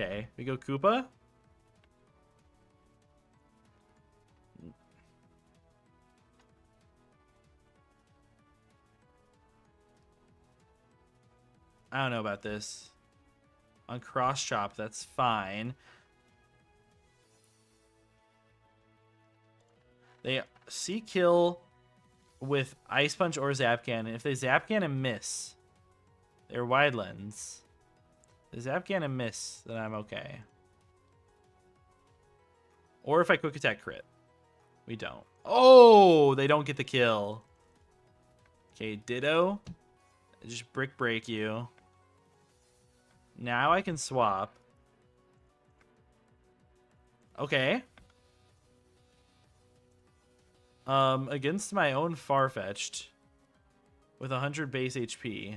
Okay, we go Koopa. I don't know about this. On Cross Chop, that's fine. They see kill with Ice Punch or Zap Cannon. If they Zap Cannon miss, they're Wide Lens. If they Zap Cannon miss, then I'm okay. Or if I Quick Attack crit. We don't. Oh, they don't get the kill. Okay, Ditto. Just Brick Break you. Now I can swap. Okay. Against my own Farfetch'd with 100 base HP.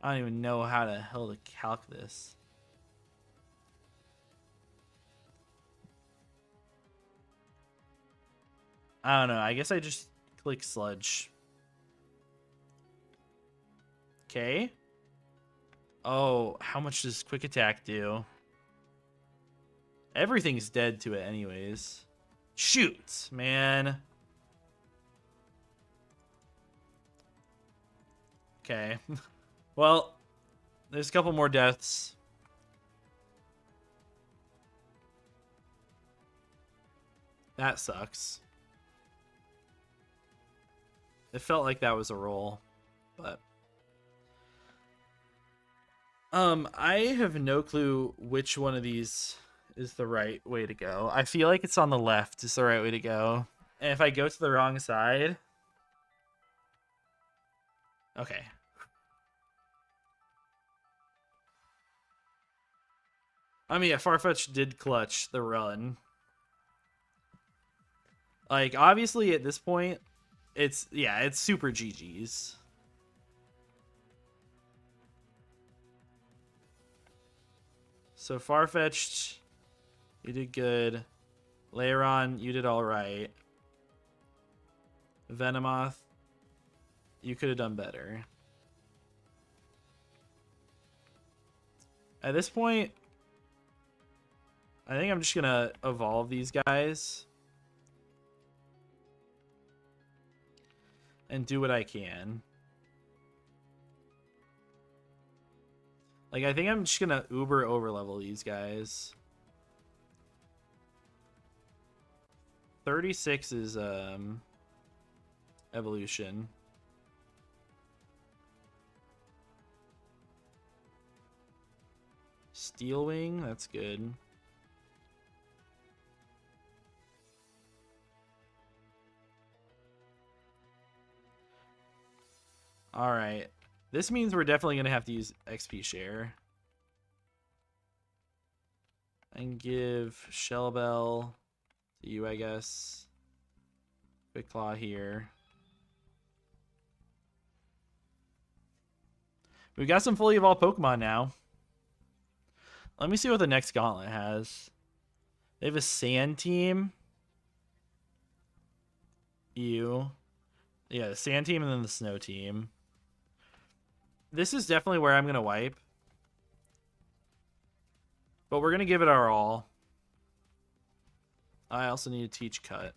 I don't even know how the hell to calc this. I don't know. I guess I just click Sludge. Okay. Oh, how much does Quick Attack do? Everything's dead to it anyways. Shoot, man. Okay. Well, there's a couple more deaths. That sucks. It felt like that was a roll, but I have no clue which one of these is the right way to go. I feel like it's on the left is the right way to go. And if I go to the wrong side... Okay. I mean, yeah, Farfetch did clutch the run. Like, obviously, at this point, it's super GG's. So, Farfetch'd, you did good. Leiron, you did alright. Venomoth, you could have done better. At this point, I think I'm just going to evolve these guys. And do what I can. Like, I think I'm just going to uber overlevel these guys. 36 is evolution. Steel Wing, that's good. All right. This means we're definitely going to have to use XP share. And give Shell Bell to you, I guess. Quick Claw here. We've got some fully evolved Pokemon now. Let me see what the next gauntlet has. They have a Sand team. Ew. Yeah, the Sand team and then the Snow team. This is definitely where I'm going to wipe. But we're going to give it our all. I also need to teach Cut.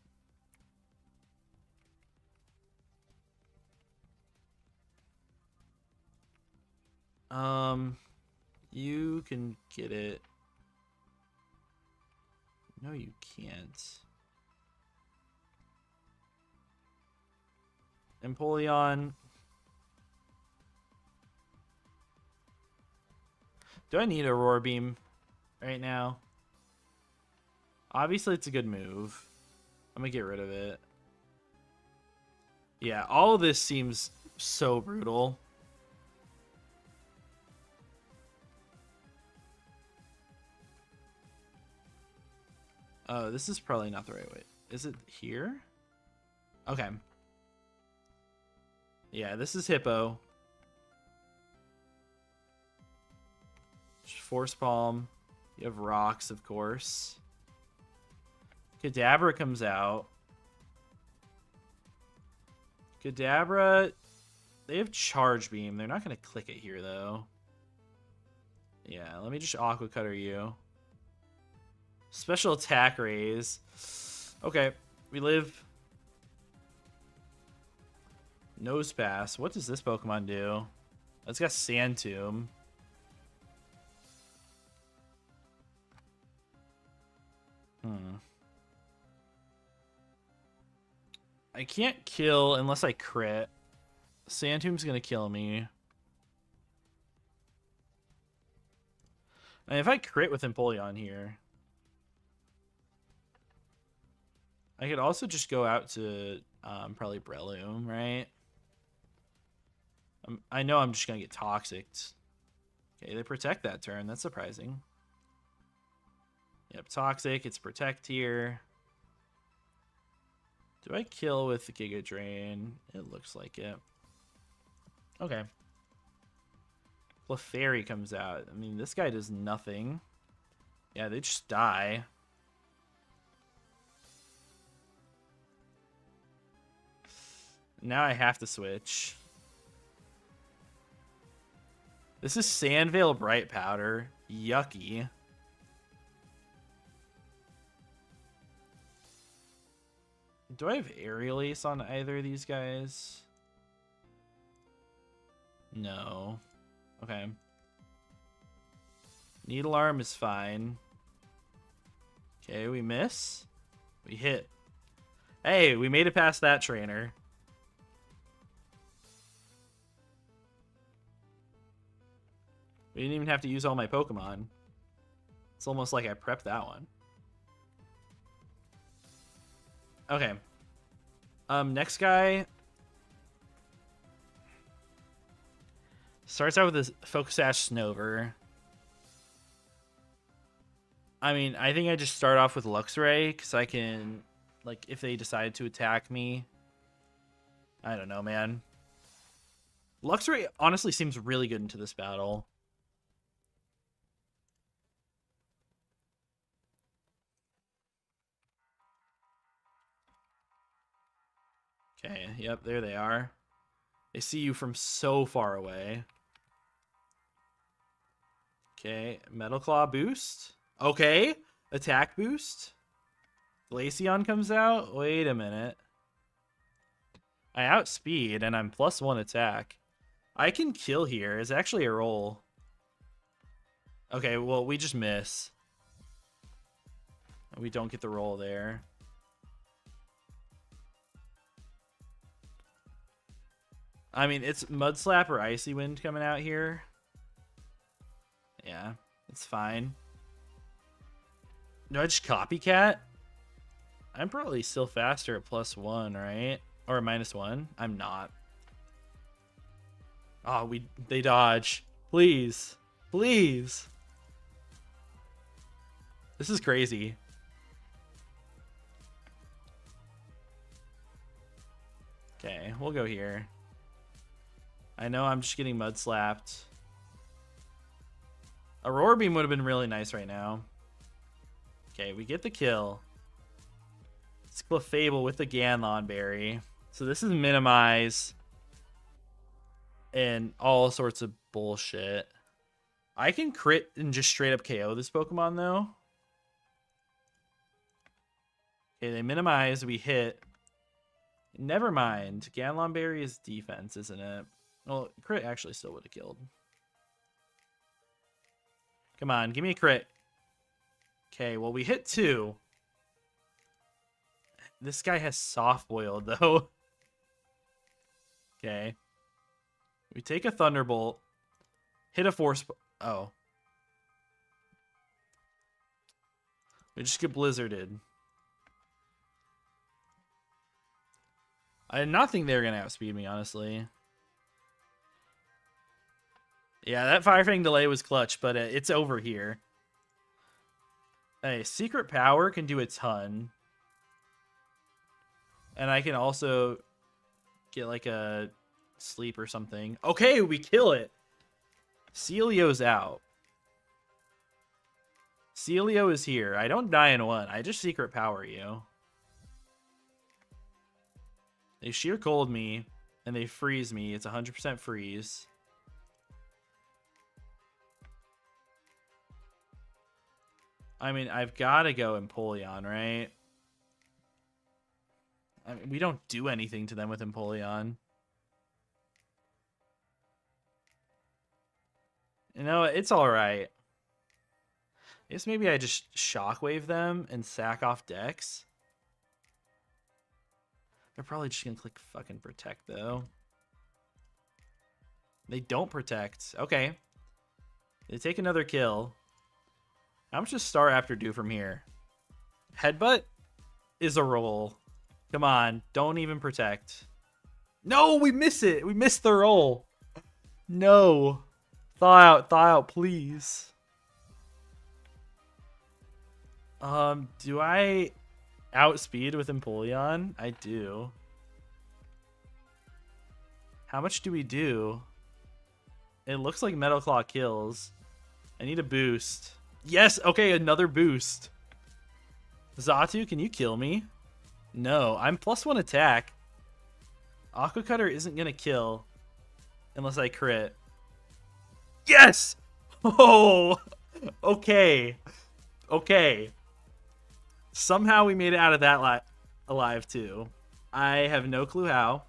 You can get it. No, you can't. Empoleon. Do I need a Roar Beam right now? Obviously, it's a good move. I'm gonna get rid of it. Yeah, all of this seems so brutal. Oh, this is probably not the right way. Is it here? Okay. Yeah, this is Hippo. Force Palm. You have Rocks, of course. Kadabra comes out. Kadabra, they have Charge Beam. They're not going to click it here, though. Yeah, let me just Aqua Cutter you. Special Attack Raise. Okay, we live. Nose Pass. What does this Pokemon do? It's got Sand Tomb. I can't kill unless I crit. Sand Tomb's gonna kill me. And if I crit with Empoleon here, I could also just go out to probably Breloom, right? I know I'm just gonna get Toxicked. Okay, they protect that turn. That's surprising. Yep, Toxic. It's Protect here. Do I kill with the Giga Drain? It looks like it. Okay. Clefairy comes out. I mean, this guy does nothing. Yeah, they just die. Now I have to switch. This is Sandvale Bright Powder. Yucky. Do I have Aerial Ace on either of these guys? No. Okay. Needle Arm is fine. Okay, we miss. We hit. Hey, we made it past that trainer. We didn't even have to use all my Pokemon. It's almost like I prepped that one. Okay. Next guy starts out with this Focus Sash Snover. I mean, I think I just start off with Luxray because I can, like, if they decide to attack me. I don't know, man. Luxray honestly seems really good into this battle. Okay, yep, there they are. They see you from so far away. Okay, Metal Claw boost. Okay, attack boost. Glaceon comes out. Wait a minute. I outspeed and I'm +1 attack. I can kill here. It's actually a roll. Okay, well, we just miss. We don't get the roll there. I mean, it's Mud Slap or Icy Wind coming out here. Yeah, it's fine. Do I just Copycat? I'm probably still faster at +1, right? Or -1. I'm not. Oh, they dodge. Please. Please. This is crazy. Okay, we'll go here. I know I'm just getting mud slapped. A Roar Beam would have been really nice right now. Okay, we get the kill. It's Clefable with the Ganlon Berry. So this is Minimize and all sorts of bullshit. I can crit and just straight up KO this Pokemon though. Okay, they minimize, we hit. Never mind. Ganlon Berry is defense, isn't it? Well, crit actually still would have killed. Come on, give me a crit. Okay, well, we hit 2. This guy has soft boiled, though. Okay. We take a Thunderbolt. Hit a Force... Oh. We just get Blizzarded. I did not think they were going to outspeed me, honestly. Yeah, that Fire Fang delay was clutch, but it's over here. Hey, Secret Power can do a ton. And I can also get like a sleep or something. Okay, we kill it. Celio's out. Celio is here. I don't die in 1. I just Secret Power you. They Sheer Cold me, and they freeze me. It's 100% freeze. I mean, I've got to go Empoleon, right? I mean, we don't do anything to them with Empoleon. You know, it's all right. I guess maybe I just Shockwave them and sack off Dex. They're probably just going to click fucking Protect, though. They don't Protect. Okay. They take another kill. How much does Staraptor do from here? Headbutt is a roll. Come on. Don't even Protect. No, we miss it. We missed the roll. No. Thaw out, please. Do I outspeed with Empoleon? I do. How much do we do? It looks like Metal Claw kills. I need a boost. Yes, okay, another boost. Xatu, can you kill me? No, I'm +1 attack. Aqua Cutter isn't gonna kill unless I crit. Yes! Oh! Okay. Okay. Somehow we made it out of that alive too. I have no clue how.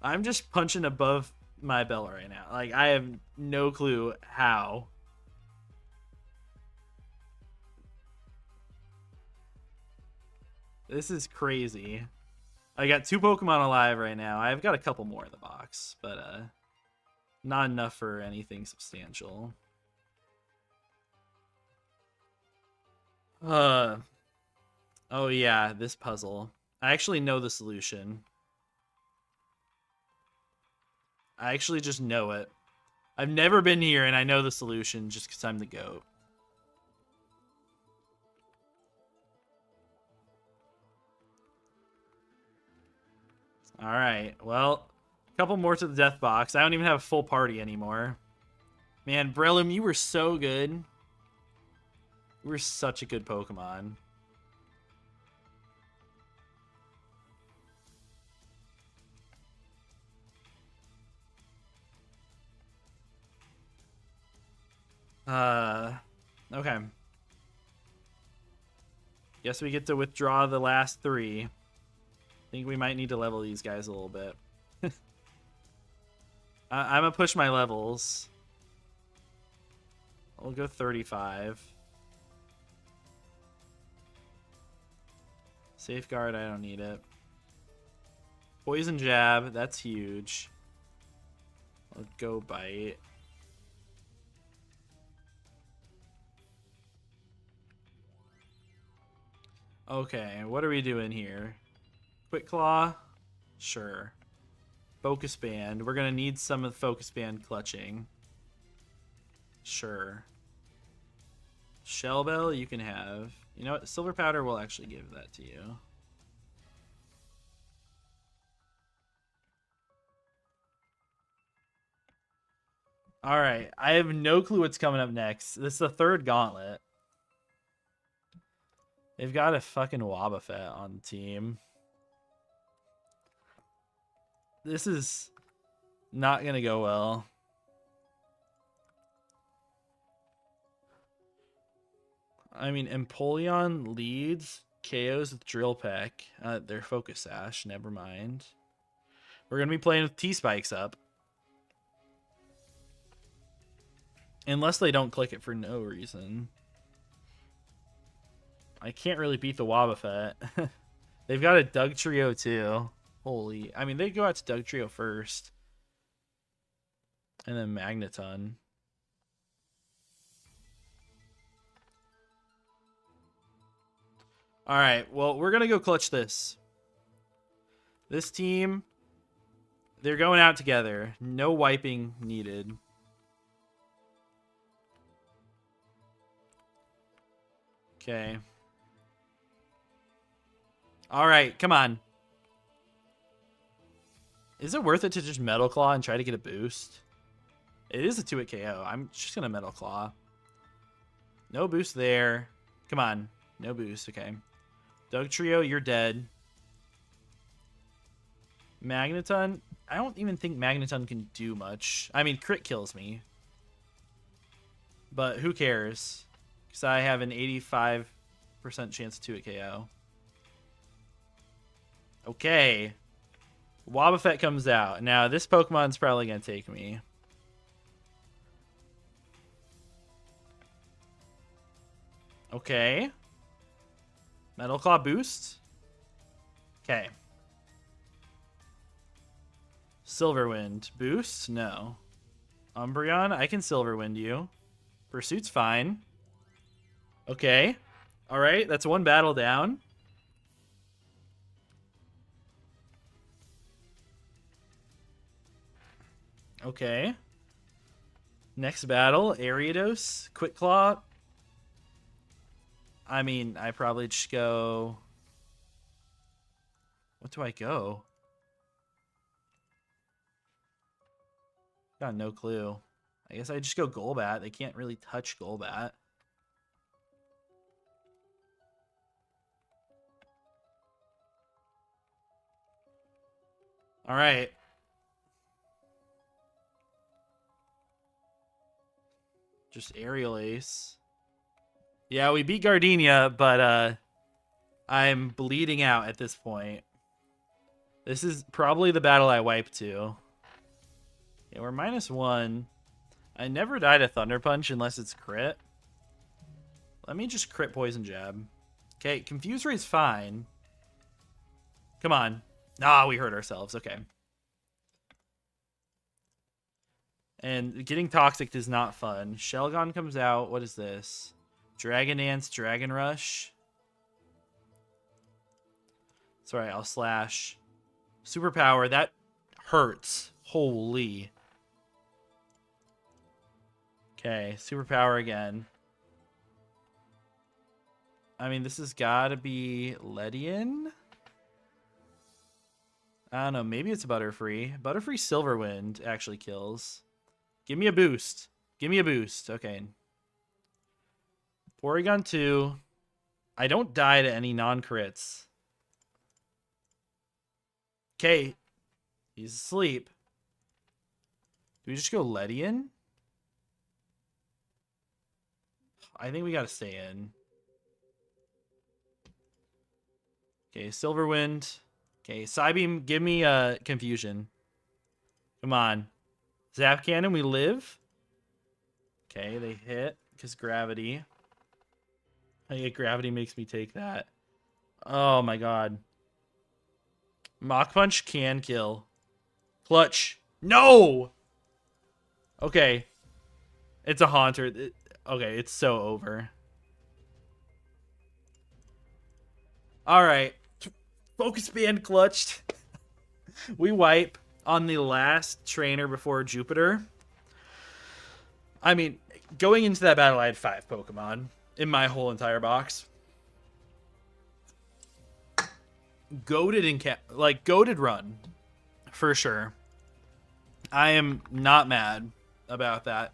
I'm just punching above my belt right now. Like, I have no clue how. This is crazy. I got 2 Pokemon alive right now. I've got a couple more in the box, but not enough for anything substantial. Oh yeah, this puzzle. I actually know the solution. I actually just know it. I've never been here and I know the solution just because I'm the GOAT. Alright, well, a couple more to the death box. I don't even have a full party anymore. Man, Breloom, you were so good. You were such a good Pokemon. Okay. Guess we get to withdraw the last 3. Think we might need to level these guys a little bit. I'm gonna push my levels. I'll go 35. Safeguard, I don't need it. Poison Jab, that's huge. I'll go Bite. Okay, what are we doing here? Quick Claw? Sure. Focus Band. We're going to need some of the Focus Band clutching. Sure. Shell Bell you can have. You know what? Silver Powder will actually give that to you. Alright, I have no clue what's coming up next. This is the third gauntlet. They've got a fucking Wobbuffet on the team. This is not gonna go well. I mean, Empoleon leads, KOs with Drill Peck. Their Focus Sash, never mind. We're gonna be playing with T-Spikes up. Unless they don't click it for no reason. I can't really beat the Wobbuffet. They've got a Doug Trio too. Holy. I mean, they go out to Doug Trio first. And then Magneton. Alright, well, we're going to go clutch this. This team, they're going out together. No wiping needed. Okay. Alright, come on. Is it worth it to just Metal Claw and try to get a boost? It is a 2-hit KO. I'm just going to Metal Claw. No boost there. Come on. No boost. Okay. Doug Trio, you're dead. Magneton. I don't even think Magneton can do much. I mean, crit kills me. But who cares? Because I have an 85% chance to 2-hit KO. Okay. Wobbuffet comes out. Now, this Pokemon's probably going to take me. Okay. Metal Claw boost. Okay. Silverwind boost? No. Umbreon, I can Silverwind you. Pursuit's fine. Okay. Alright, that's one battle down. Okay. Next battle, Ariados, Quick Claw. I mean, I probably just go... What do I go? Got no clue. I guess I just go Golbat. They can't really touch Golbat. Alright. Just Aerial Ace. Yeah, we beat Gardenia, but I'm bleeding out at this point. This is probably the battle I wipe to. Yeah, we're -1. I never die to Thunder Punch unless it's crit. Let me just crit Poison Jab. Okay, Confuse Ray's fine. Come on. Ah, we hurt ourselves. Okay. And getting Toxic is not fun. Shelgon comes out. What is this? Dragon Dance, Dragon Rush. Sorry, I'll slash. Superpower, that hurts. Holy. Okay, Superpower again. I mean, this has got to be Ledian? I don't know, maybe it's Butterfree. Butterfree Silverwind actually kills. Give me a boost. Give me a boost. Okay. Porygon 2. I don't die to any non-crits. Okay. He's asleep. Do we just go Ledian? I think we gotta stay in. Okay, Silverwind. Okay, Psybeam, give me Confusion. Come on. Zap Cannon, we live. Okay, they hit because gravity. I think gravity makes me take that. Oh my god. Mach Punch can kill. Clutch. No! Okay. It's a Haunter. Okay, it's so over. Alright. Focus Band clutched. We wipe on the last trainer before Jupiter. I mean, Going into that battle, I had 5 Pokemon in my whole entire box. Goated run, for sure. I am not mad about that.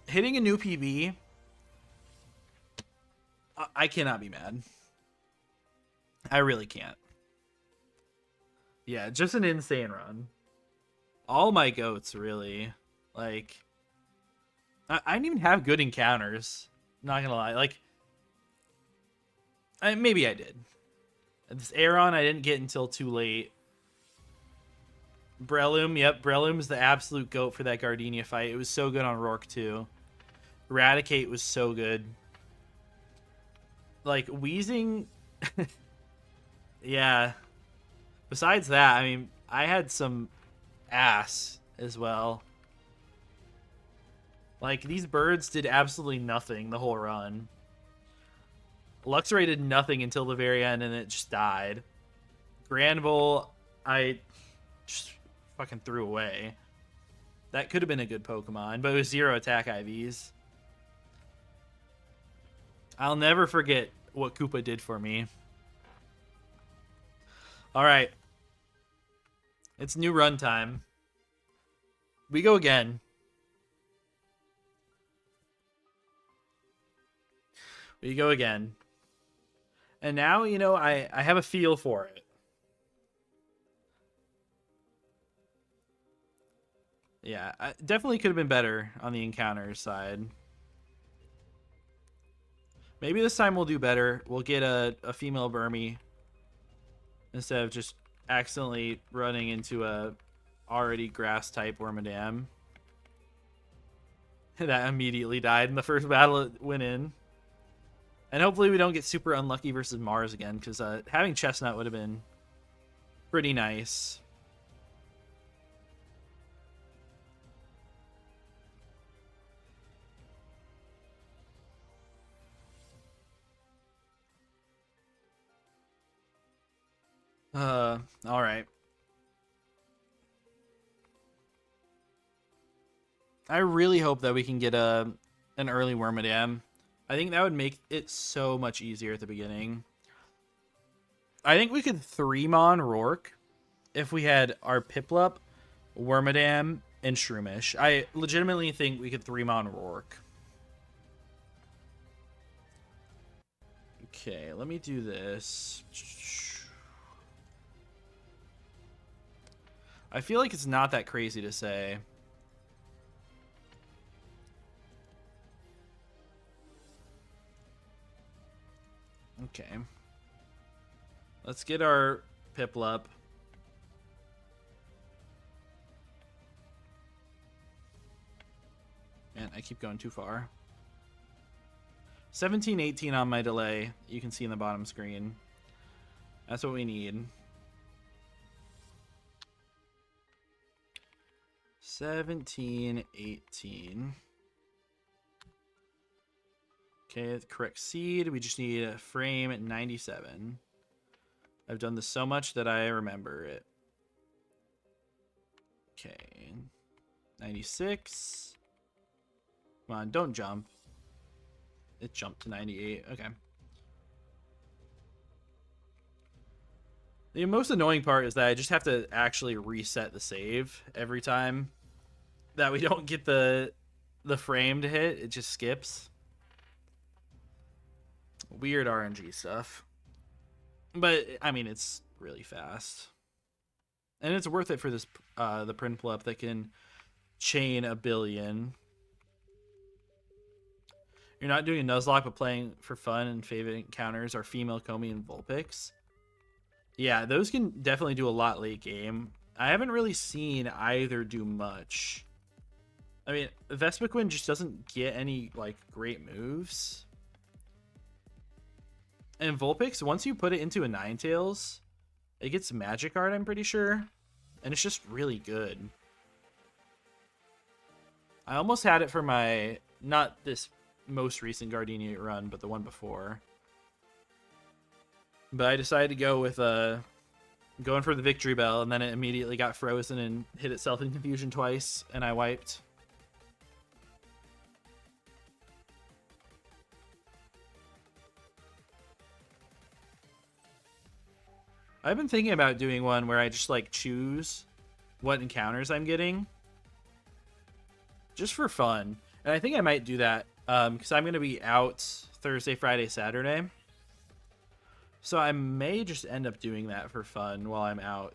Hitting a new PB, I cannot be mad. I really can't. Yeah, just an insane run. All my goats, really. Like, I didn't even have good encounters. Not gonna lie. Like, maybe I did. This Aeron I didn't get until too late. Breloom, yep, Breloom's the absolute goat for that Gardenia fight. It was so good on Roark, too. Eradicate was so good. Like, Wheezing... yeah. Besides that, I mean, I had some ass as well. Like, these birds did absolutely nothing the whole run. Luxray did nothing until the very end, and it just died. Granbull, I just fucking threw away. That could have been a good Pokemon, but it was 0 attack IVs. I'll never forget what Koopa did for me. Alright. It's new run time. We go again. We go again. And now, you know, I have a feel for it. Yeah, I definitely could have been better on the encounters side. Maybe this time we'll do better. We'll get a female Burmy instead of just accidentally running into a already grass type Wormadam. That immediately died in the first battle it went in. And hopefully we don't get super unlucky versus Mars again, because having Chestnut would have been pretty nice. All right. I really hope that we can get an early Wormadam. I think that would make it so much easier at the beginning. I think we could 3-mon Roark if we had our Piplup, Wormadam, and Shroomish. I legitimately think we could 3-mon Roark. Okay, let me do this. I feel like it's not that crazy to say. Okay. Let's get our Piplup. Man, I keep going too far. 17-18 on my delay. You can see in the bottom screen. That's what we need. 17-18. Okay, the correct seed. We just need a frame at 97. I've done this so much that I remember it. Okay. 96. Come on, don't jump. It jumped to 98. Okay. The most annoying part is that I just have to actually reset the save every time that we don't get the frame to hit. It just skips. Weird RNG stuff. But, I mean, it's really fast. And it's worth it for this the Prinplup that can chain 1 billion. You're not doing a Nuzlocke, but playing for fun and favorite encounters are female Comey and Vulpix. Yeah, those can definitely do a lot late game. I haven't really seen either do much. I mean, Vespiquen just doesn't get any, like, great moves. And Vulpix, once you put it into a Ninetales, it gets Magic Art, I'm pretty sure. And it's just really good. I almost had it for my, not this most recent Gardenia run, but the one before. But I decided to go with going for the Victory Bell, and then it immediately got frozen and hit itself in confusion twice, and I wiped. I've been thinking about doing one where I just like choose what encounters I'm getting, just for fun. And I think I might do that because I'm going to be out Thursday, Friday, Saturday. So I may just end up doing that for fun while I'm out.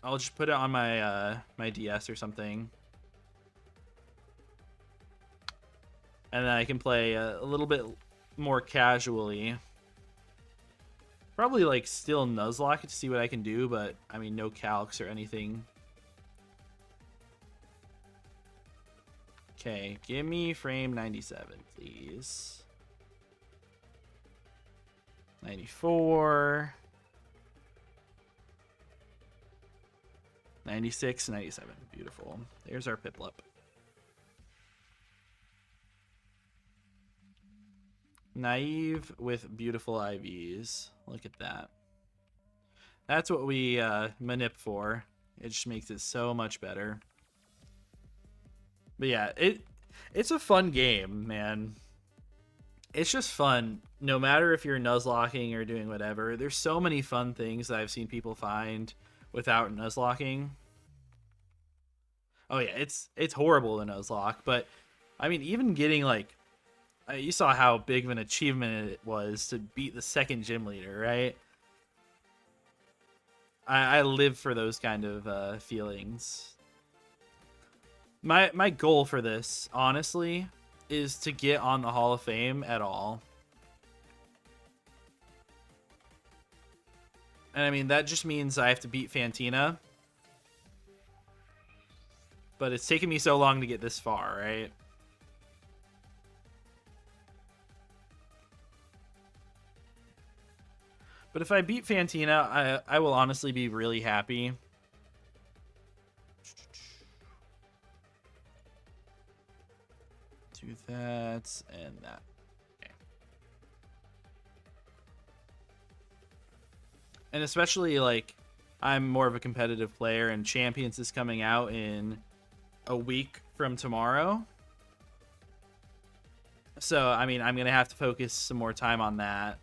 I'll just put it on my my DS or something. And then I can play a little bit more casually. Probably like still Nuzlocke to see what I can do, but I mean no calcs or anything. Okay, give me frame 97, please. 94. 96, 97. Beautiful. There's our Piplup. Naive with beautiful IVs. Look at that. That's what we manip for. It just makes it so much better. But yeah, it's a fun game, man. It's just fun. No matter if you're nuzlocking or doing whatever, there's so many fun things that I've seen people find without nuzlocking. Oh yeah, it's horrible to nuzlock, but I mean, even getting like, you saw how big of an achievement it was to beat the second gym leader, right? I live for those kind of feelings. My goal for this, honestly, is to get on the Hall of Fame at all. And I mean, that just means I have to beat Fantina. But it's taken me so long to get this far, right? But if I beat Fantina, I will honestly be really happy. Do that and that. Okay. And especially, like, I'm more of a competitive player, and Champions is coming out in a week from tomorrow. So, I mean, I'm going to have to focus some more time on that.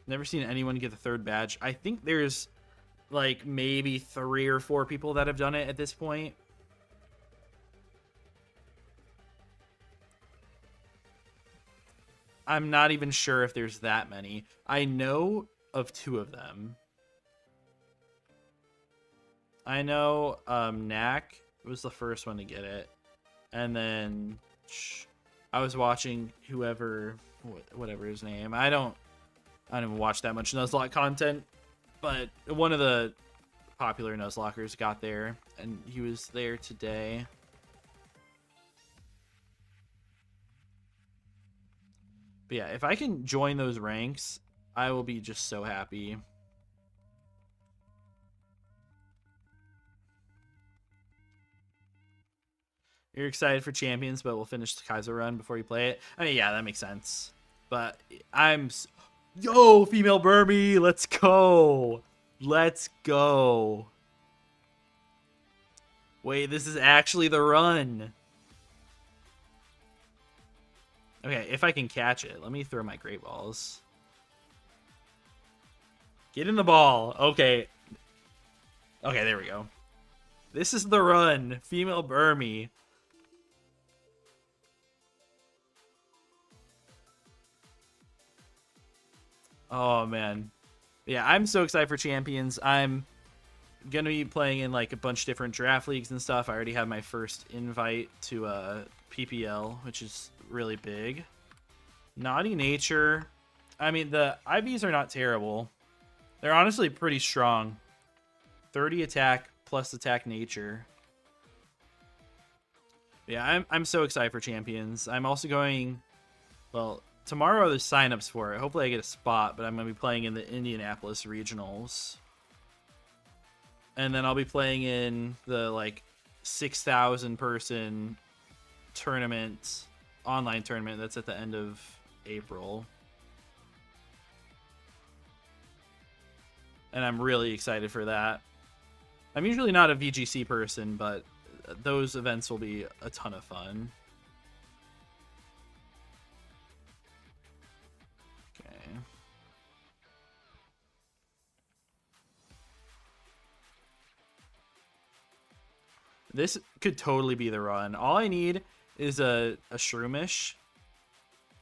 Never seen anyone get the third badge. I think there's like maybe 3 or 4 people that have done it at this point. I'm not even sure if there's that many. I know of 2 of them. I know Knack was the first one to get it. And then I was watching whoever, whatever his name. I don't even watch that much Nuzlocke content, but one of the popular Nuzlockers got there, and he was there today. But yeah, if I can join those ranks, I will be just so happy. You're excited for Champions, but we'll finish the Kaizo run before you play it. I mean, yeah, that makes sense. But I'm... Yo, female Burmy, let's go. Let's go. Wait, this is actually the run. Okay, if I can catch it, let me throw my Great Balls. Get in the ball. Okay. Okay, there we go. This is the run. Female Burmy. Oh, man. Yeah, I'm so excited for Champions. I'm going to be playing in like a bunch of different draft leagues and stuff. I already have my first invite to PPL, which is really big. Naughty Nature. I mean, the IVs are not terrible. They're honestly pretty strong. 30 attack plus attack nature. Yeah, I'm so excited for Champions. I'm also going... Well... Tomorrow there's signups for it. Hopefully I get a spot, but I'm going to be playing in the Indianapolis Regionals. And then I'll be playing in the, like, 6,000 person tournament, online tournament that's at the end of April. And I'm really excited for that. I'm usually not a VGC person, but those events will be a ton of fun. This could totally be the run. All I need is a Shroomish,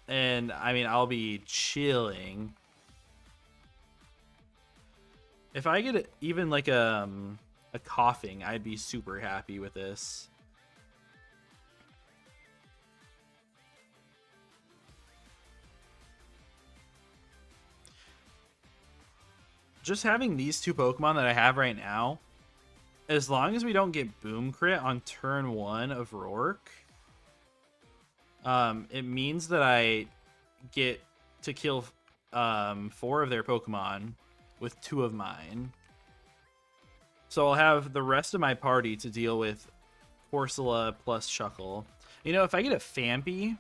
and I mean, I'll be chilling. If I get even like a coughing, I'd be super happy with this. Just having these two Pokemon that I have right now, as long as we don't get Boom Crit on turn 1 of Roark, it means that I get to kill 4 of their Pokemon with 2 of mine. So I'll have the rest of my party to deal with Corsola plus Shuckle. You know, if I get a Phanpy,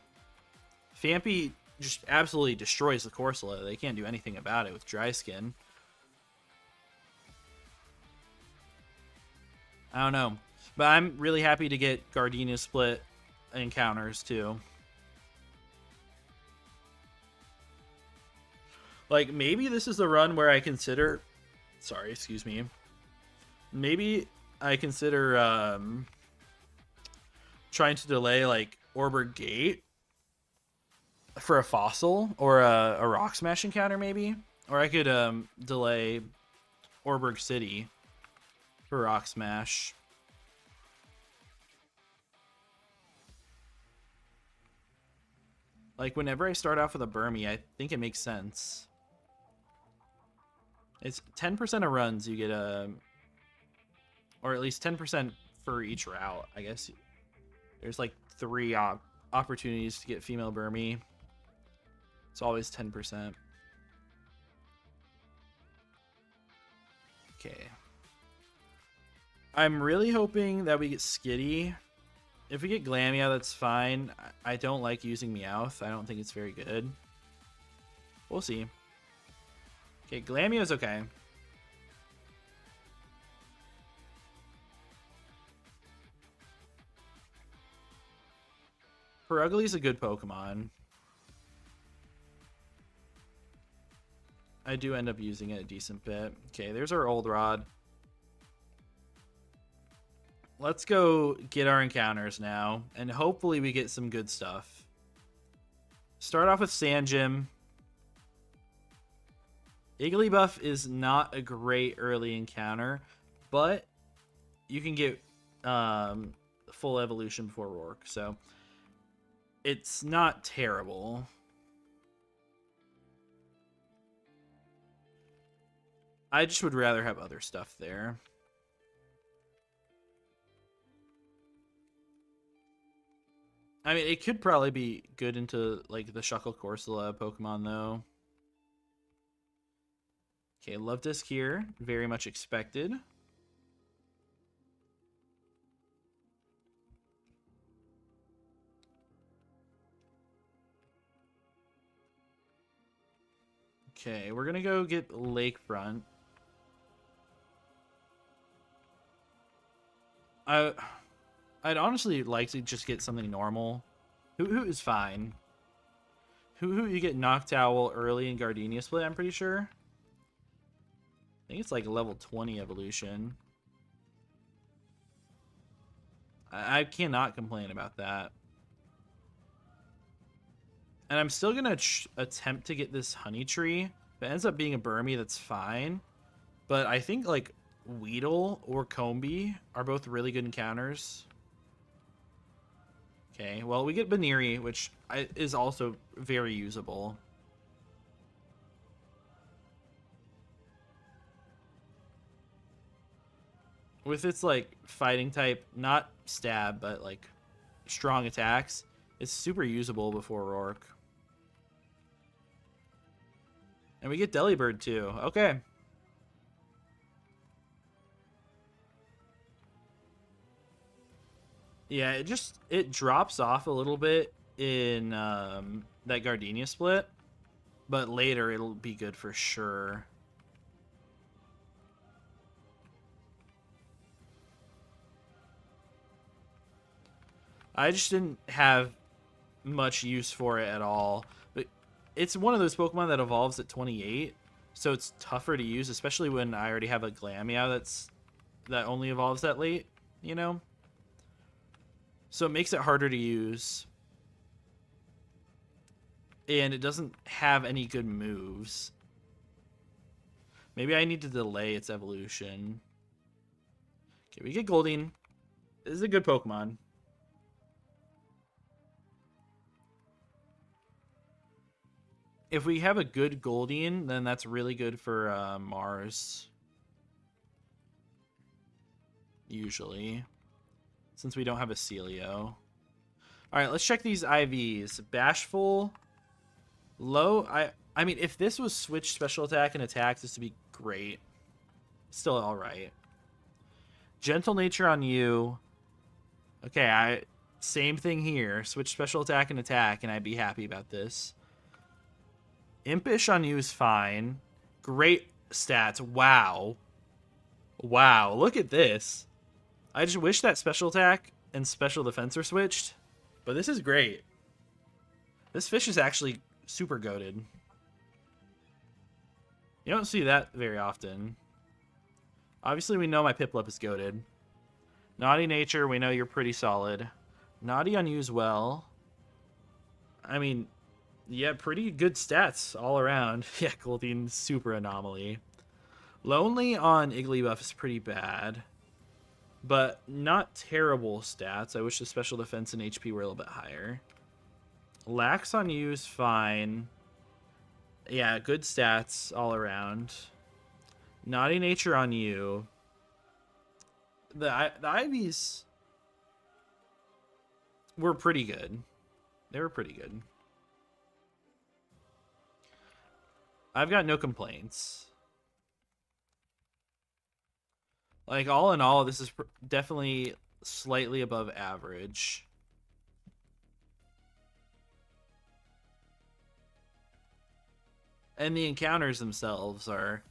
Phanpy just absolutely destroys the Corsola. They can't do anything about it with Dry Skin. I don't know. But I'm really happy to get Gardenia Split encounters, too. Like, maybe this is the run where I consider... Sorry, excuse me. Maybe I consider trying to delay, like, Orbor Gate for a Fossil or a Rock Smash encounter, maybe. Or I could delay Orberg City for Rock Smash. Like, whenever I start off with a Burmy, I think it makes sense. It's 10% of runs you get a... Or at least 10% for each route, I guess. There's like 3 opportunities to get female Burmy. It's always 10%. Okay. I'm really hoping that we get Skitty. If we get Glamia, that's fine. I don't like using Meowth. I don't think it's very good. We'll see. Okay, Glamia is okay. Perugly's a good Pokemon. I do end up using it a decent bit. Okay, there's our Old Rod. Let's go get our encounters now, and hopefully we get some good stuff. Start off with Sand Gym. Igglybuff is not a great early encounter, but you can get full evolution before Roark, so it's not terrible. I just would rather have other stuff there. I mean, it could probably be good into, like, the Shuckle Corsola Pokemon, though. Okay, Love Disc here. Very much expected. Okay, we're gonna go get Lakefront. I'd honestly like to just get something normal. Who is fine. Who you get Noctowl early in Gardenia Split, I'm pretty sure. I think it's like a level 20 evolution. I cannot complain about that. And I'm still going to attempt to get this Honey Tree. If it ends up being a Burmy, that's fine. But I think like Weedle or Combee are both really good encounters. Okay, well, we get Baniri, which is also very usable. With its, like, fighting type, not stab, but, like, strong attacks, it's super usable before Roark. And we get Delibird, too. Okay. Yeah, it drops off a little bit in that Gardenia Split, but later it'll be good for sure. I just didn't have much use for it at all. But it's one of those Pokemon that evolves at 28, so it's tougher to use, especially when I already have a Glamia that only evolves that late, you know? So it makes it harder to use. And it doesn't have any good moves. Maybe I need to delay its evolution. Okay, we get Goldeen. This is a good Pokemon. If we have a good Goldeen, then that's really good for Mars. Usually. Since we don't have a Celio. Alright, let's check these IVs. Bashful. Low. I mean, if this was switch special attack and attack, this would be great. Still alright. Gentle nature on you. Okay, same thing here. Switch special attack and attack, and I'd be happy about this. Impish on you is fine. Great stats. Wow. Wow, look at this. I just wish that special attack and special defense were switched. But this is great. This fish is actually super goated. You don't see that very often. Obviously, we know my Piplup is goated. Naughty nature, we know you're pretty solid. Naughty on you as well. I mean, yeah, pretty good stats all around. Yeah, Goldeen, super anomaly. Lonely on Igglybuff is pretty bad. But not terrible stats. I wish the special defense and HP were a little bit higher. Lax on you is fine. Yeah, good stats all around. Naughty nature on you. The IVs were pretty good. They were pretty good. I've got no complaints. Like, all in all, this is definitely slightly above average. And the encounters themselves are...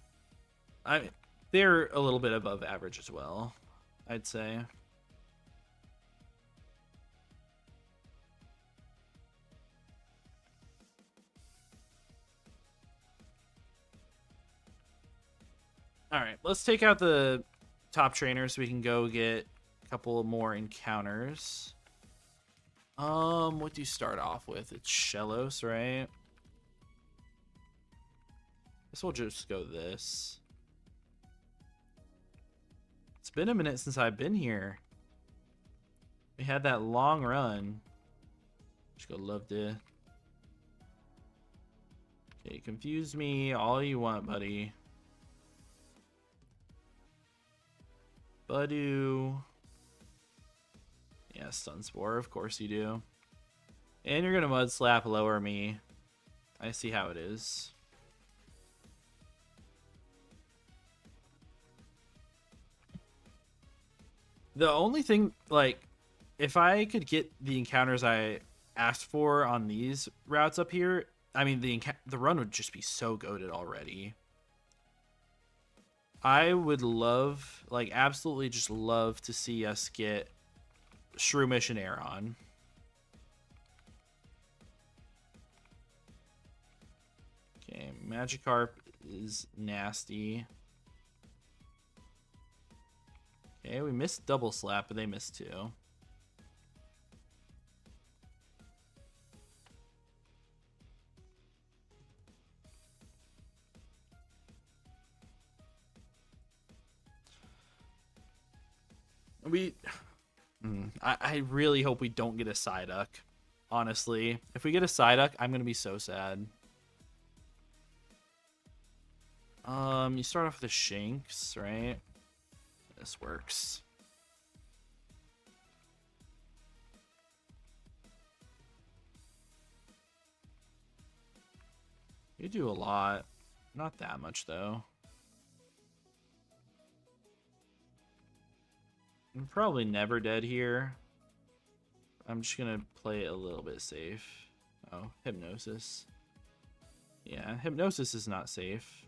they're a little bit above average as well, I'd say. Alright, let's take out the top trainer so we can go get a couple more encounters. What do you start off with? It's Shellos, right? Guess we'll just go this. It's been a minute since I've been here. We had that long run. Just go love to. Okay, confuse me all you want, buddy. Budoo. Yeah, Stun Spore, of course you do. And you're gonna Mud Slap lower me. I see how it is. The only thing, like, if I could get the encounters I asked for on these routes up here, I mean, the run would just be so goated already. I would love, like, absolutely just love to see us get Shroomish and Aeron. Okay, Magikarp is nasty. Okay, we missed Double Slap, but they missed too. I really hope we don't get a Psyduck. Honestly, if we get a Psyduck, I'm gonna be so sad. You start off with the Shanks, right? This works. You do a lot. Not that much, though. I'm probably never dead here. I'm just gonna play it a little bit safe. Oh, Hypnosis. Yeah, Hypnosis is not safe.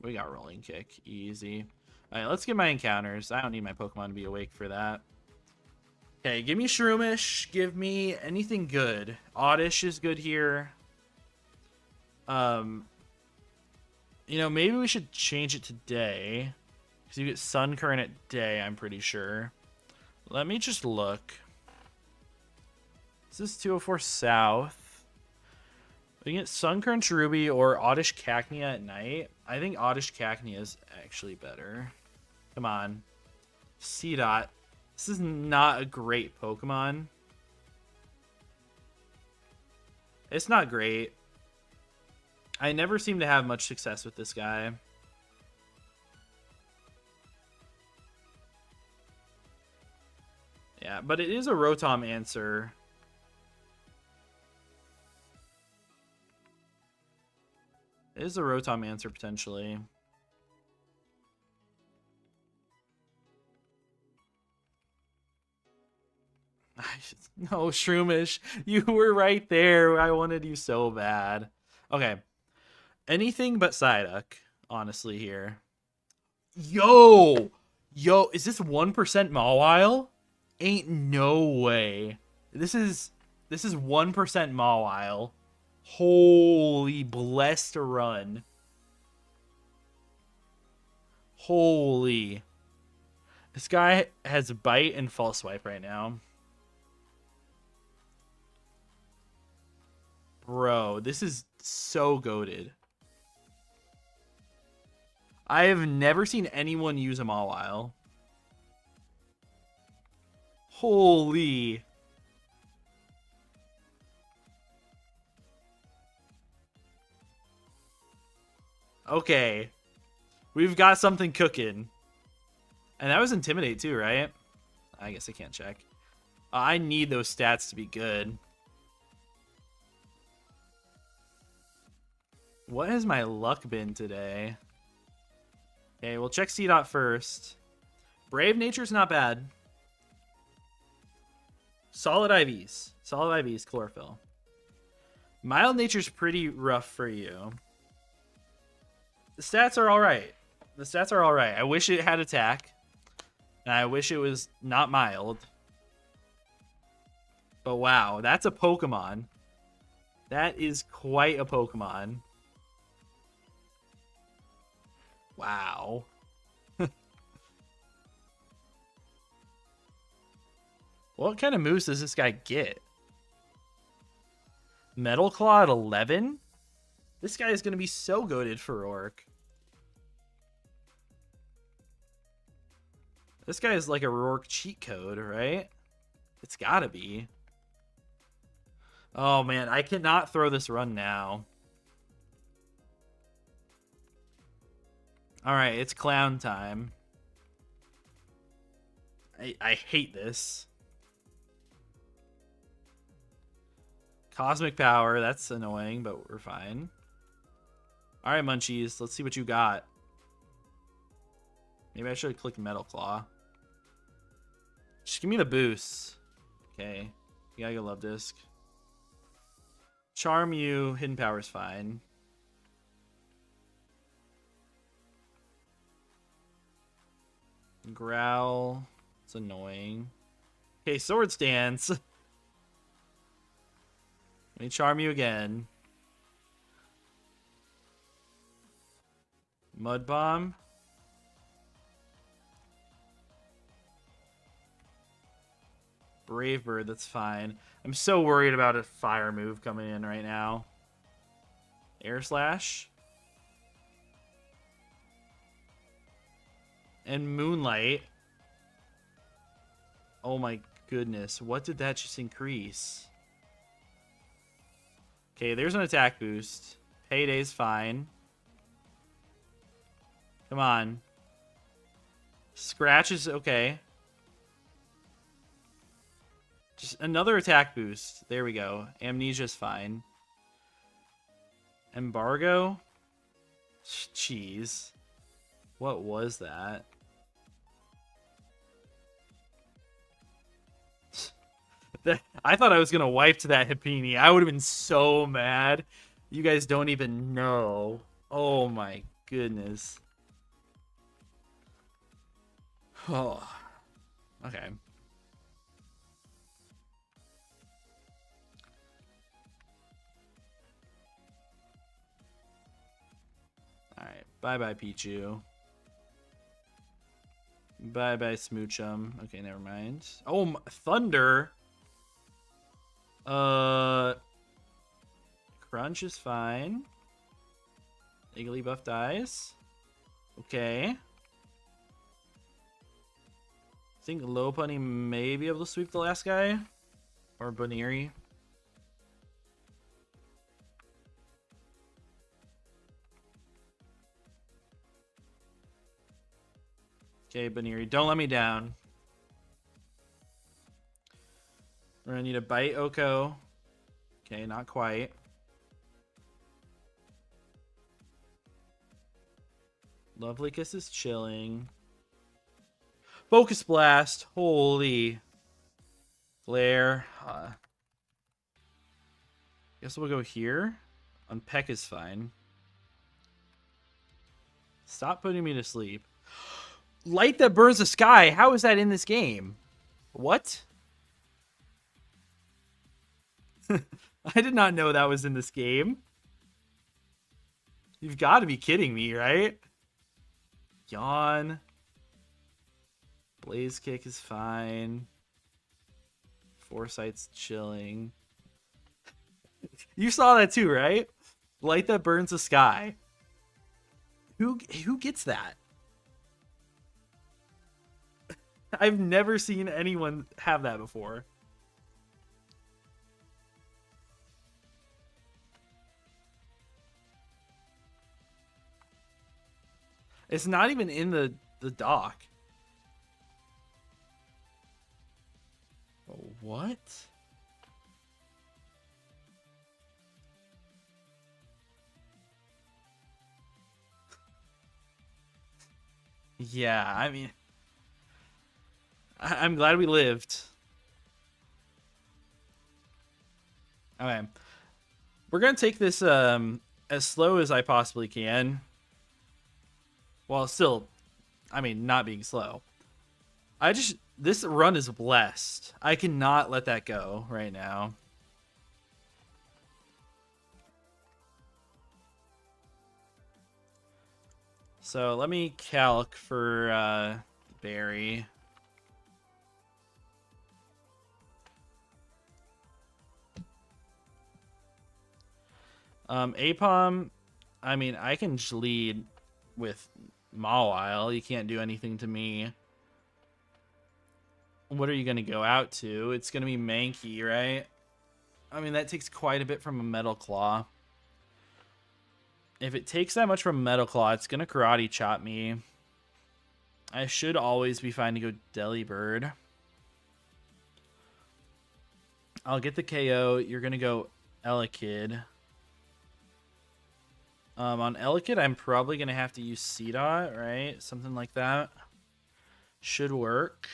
We got Rolling Kick. Easy. Alright, let's get my encounters. I don't need my Pokemon to be awake for that. Okay, give me Shroomish. Give me anything good. Oddish is good here. You know, maybe we should change it to day. Because you get Sun Current at day, I'm pretty sure. Let me just look. This is 204 South. We can get Suncrunch Ruby or Oddish Cacnea at night. I think Oddish Cacnea is actually better. Come on. C-Dot. This is not a great Pokemon. It's not great. I never seem to have much success with this guy. Yeah, but it is a Rotom answer. It is a Rotom answer, potentially. No, Shroomish. You were right there. I wanted you so bad. Okay. Anything but Psyduck, honestly, here. Yo! Yo, is this 1% Mawile? Ain't no way. This is 1% Mawile. Holy blessed run. Holy. This guy has Bite and False Swipe right now. Bro, this is so goated. I have never seen anyone use a Mawile. Holy. Okay. We've got something cooking. And that was Intimidate too, right? I guess I can't check. I need those stats to be good. What has my luck been today? Okay, we'll check C-Dot first. Brave Nature's not bad. Solid IVs. Solid IVs, Chlorophyll. Mild Nature's pretty rough for you. The stats are alright. The stats are alright. I wish it had attack. And I wish it was not mild. But wow, that's a Pokemon. That is quite a Pokemon. Wow. What kind of moves does this guy get? Metal Claw at 11? This guy is going to be so goated for Roark. This guy is like a Roark cheat code, right? It's got to be. Oh, man. I cannot throw this run now. All right. It's clown time. I hate this. Cosmic Power. That's annoying, but we're fine. All right, Munchies. Let's see what you got. Maybe I should have clicked Metal Claw. Just give me the boost. Okay. You gotta go Love Disc. Charm you. Hidden Power's fine. Growl. It's annoying. Okay, Swords Dance. Let me charm you again. Mud Bomb. Brave Bird, that's fine. I'm so worried about a fire move coming in right now. Air Slash. And Moonlight. Oh my goodness. What did that just increase? Okay, there's an attack boost. Payday's fine. Come on. Scratch is okay. Just another attack boost. There we go. Amnesia's fine. Embargo? Jeez. What was that? I thought I was going to wipe to that Hipini. I would have been so mad. You guys don't even know. Oh my goodness. Oh. Okay. Alright. Bye-bye, Pichu. Bye-bye, Smoochum. Okay, never mind. Oh, Thunder. Uh, Crunch is fine. Legally buff dies. Okay. I think Lopunny may be able to sweep the last guy. Or Baniri. Okay, Baniri, don't let me down. We're gonna need a bite Oko. Okay, not quite. Lovely Kiss is chilling. Focus Blast. Holy. Glare. Guess we'll go here. On Peck is fine. Stop putting me to sleep. Light that burns the sky. How is that in this game? What? I did not know that was in this game. You've got to be kidding me, right? Yawn. Blaze Kick is fine. Foresight's chilling. You saw that too, right? Light that burns the sky. Who gets that? I've never seen anyone have that before. It's not even in the dock. What? Yeah, I mean, I'm glad we lived. Okay. We're going to take this as slow as I possibly can. While still, I mean, not being slow. This run is blessed. I cannot let that go right now. So let me calc for Barry. Apom, I mean, I can lead with Mawile. You can't do anything to me. What are you going to go out to? It's going to be Mankey, right? I mean, that takes quite a bit from a Metal Claw. If it takes that much from a Metal Claw, it's going to Karate Chop me. I should always be fine to go Delibird. I'll get the KO. You're going to go Elekid. On Elekid, I'm probably going to have to use C-Dot, right? Something like that. Should work.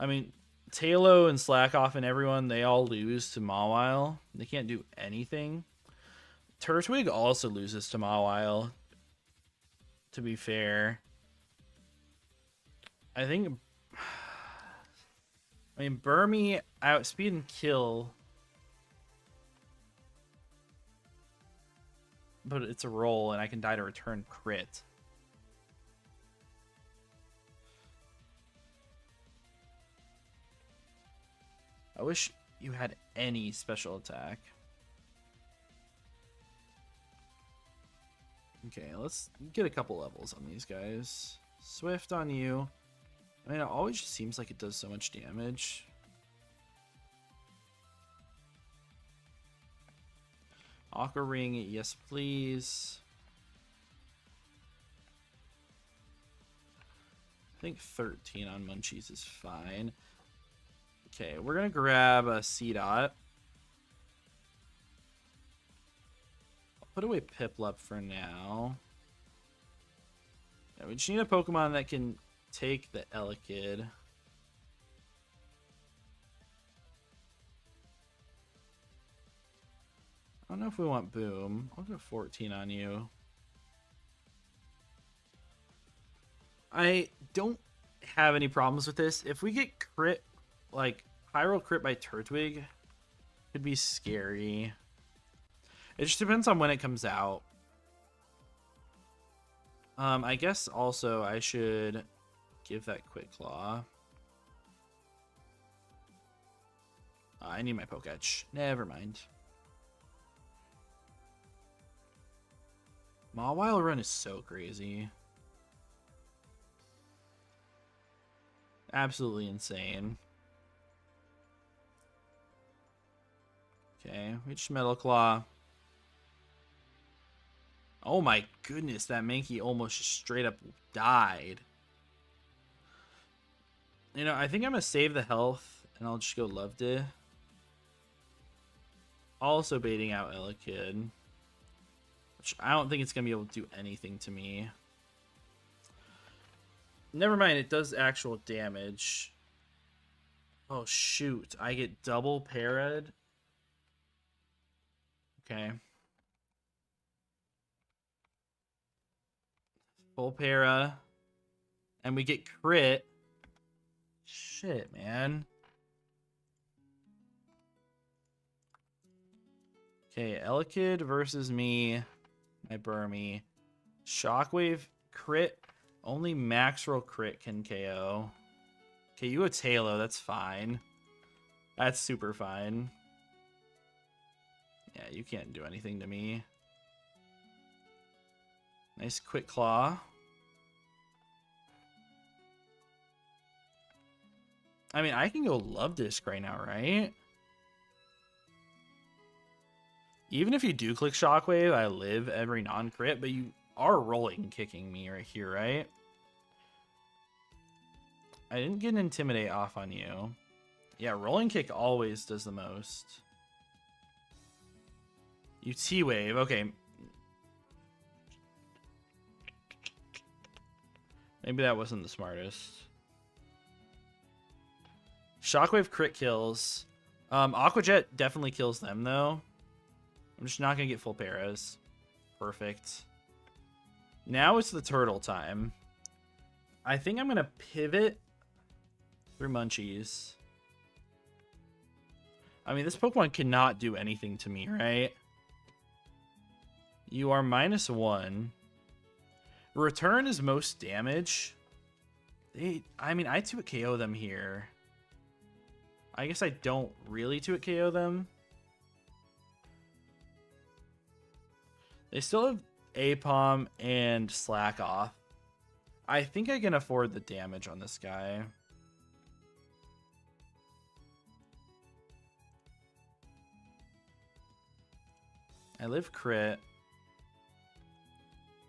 I mean, Talo and Slackoff and everyone, they all lose to Mawile. They can't do anything. Turtwig also loses to Mawile, to be fair. I think... I mean, Burmy, outspeed and kill... But it's a roll, and I can die to return crit. I wish you had any special attack. Okay, let's get a couple levels on these guys. Swift on you. I mean, it always just seems like it does so much damage. Aqua Ring, yes please. I think 13 on Munchies is fine. Okay, we're gonna grab a C-Dot. I'll put away Piplup for now. Yeah, we just need a Pokemon that can take the Elekid. I don't know if we want Boom. I'll go 14 on you. I don't have any problems with this. If we get crit, like Pyro crit by Turtwig, could be scary. It just depends on when it comes out. I guess also I should give that Quick Claw. I need my Poketch. Never mind. Mawile run is so crazy. Absolutely insane. Okay, reach Metal Claw. Oh my goodness, that Mankey almost just straight up died. You know, I think I'm going to save the health, and I'll just go Loved. Also baiting out Elekid. Which I don't think it's going to be able to do anything to me. Never mind, it does actual damage. Oh shoot, I get double parried. Okay. Full para. And we get crit. Shit, man. Okay, Elekid versus me. My Burmy. Shockwave crit. Only max roll crit can KO. Okay, you a Tailo, that's fine. That's super fine. Yeah, you can't do anything to me. Nice quick claw. I mean, I can go Love Disc right now, right? Even if you do click Shockwave, I live every non-crit, but you are rolling kicking me right here, right? I didn't get an Intimidate off on you. Yeah, rolling kick always does the most. You T-Wave, okay. Maybe that wasn't the smartest. Shockwave crit kills. Aqua Jet definitely kills them, though. I'm just not going to get full paras. Perfect. Now it's the turtle time. I think I'm going to pivot through Munchies. I mean, this Pokemon cannot do anything to me, right? You are -1. Return is most damage. I mean, I 2-hit KO them here. I guess I don't really 2-hit KO them. They still have Apom and Slack Off. I think I can afford the damage on this guy. I live crit.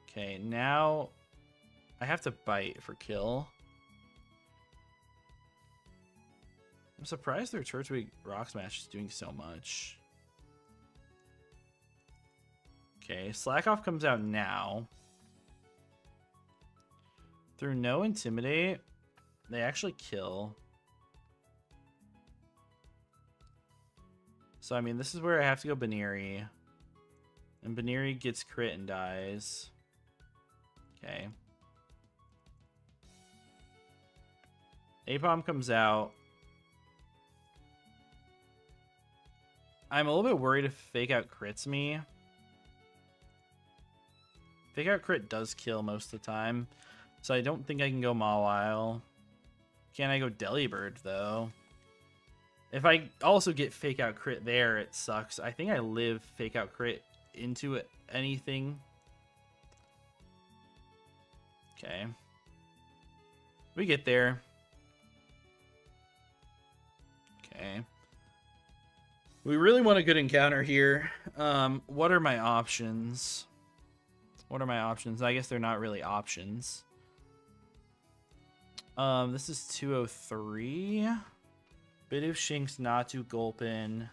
Okay, now I have to bite for kill. I'm surprised their Turtwig Rock Smash is doing so much. Okay, Slack Off comes out now. Through no Intimidate, they actually kill. So, I mean, this is where I have to go Baneri. And Baneri gets crit and dies. Okay. Apom comes out. I'm a little bit worried if Fake Out crits me. Fake Out crit does kill most of the time. So I don't think I can go Mawile. Can I go Delibird, though? If I also get Fake Out crit there, it sucks. I think I live Fake Out crit into anything. Okay. We get there. Okay. We really want a good encounter here. What are my options? What are my options? I guess they're not really options. This is 203. Bidoof, Shinx, Natu, Gulpin,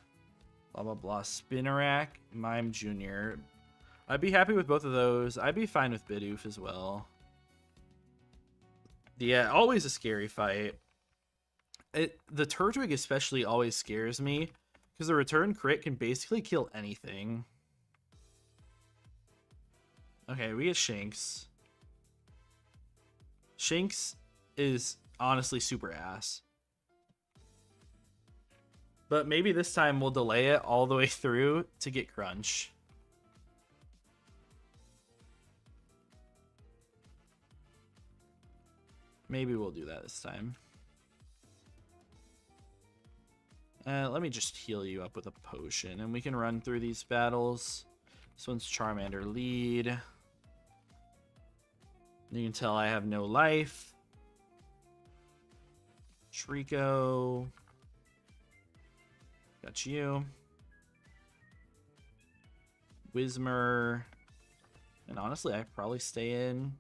blah, blah, blah. Spinarak, Mime Jr. I'd be happy with both of those. I'd be fine with Bidoof as well. Yeah, always a scary fight. The Turtwig especially always scares me because the return crit can basically kill anything. Okay, we get Shinx. Shinx is honestly super ass. But maybe this time we'll delay it all the way through to get Crunch. Maybe we'll do that this time. Let me just heal you up with a potion, and we can run through these battles. This one's Charmander lead. You can tell I have no life. Trico. Got you. Whismer. And honestly, I probably stay in.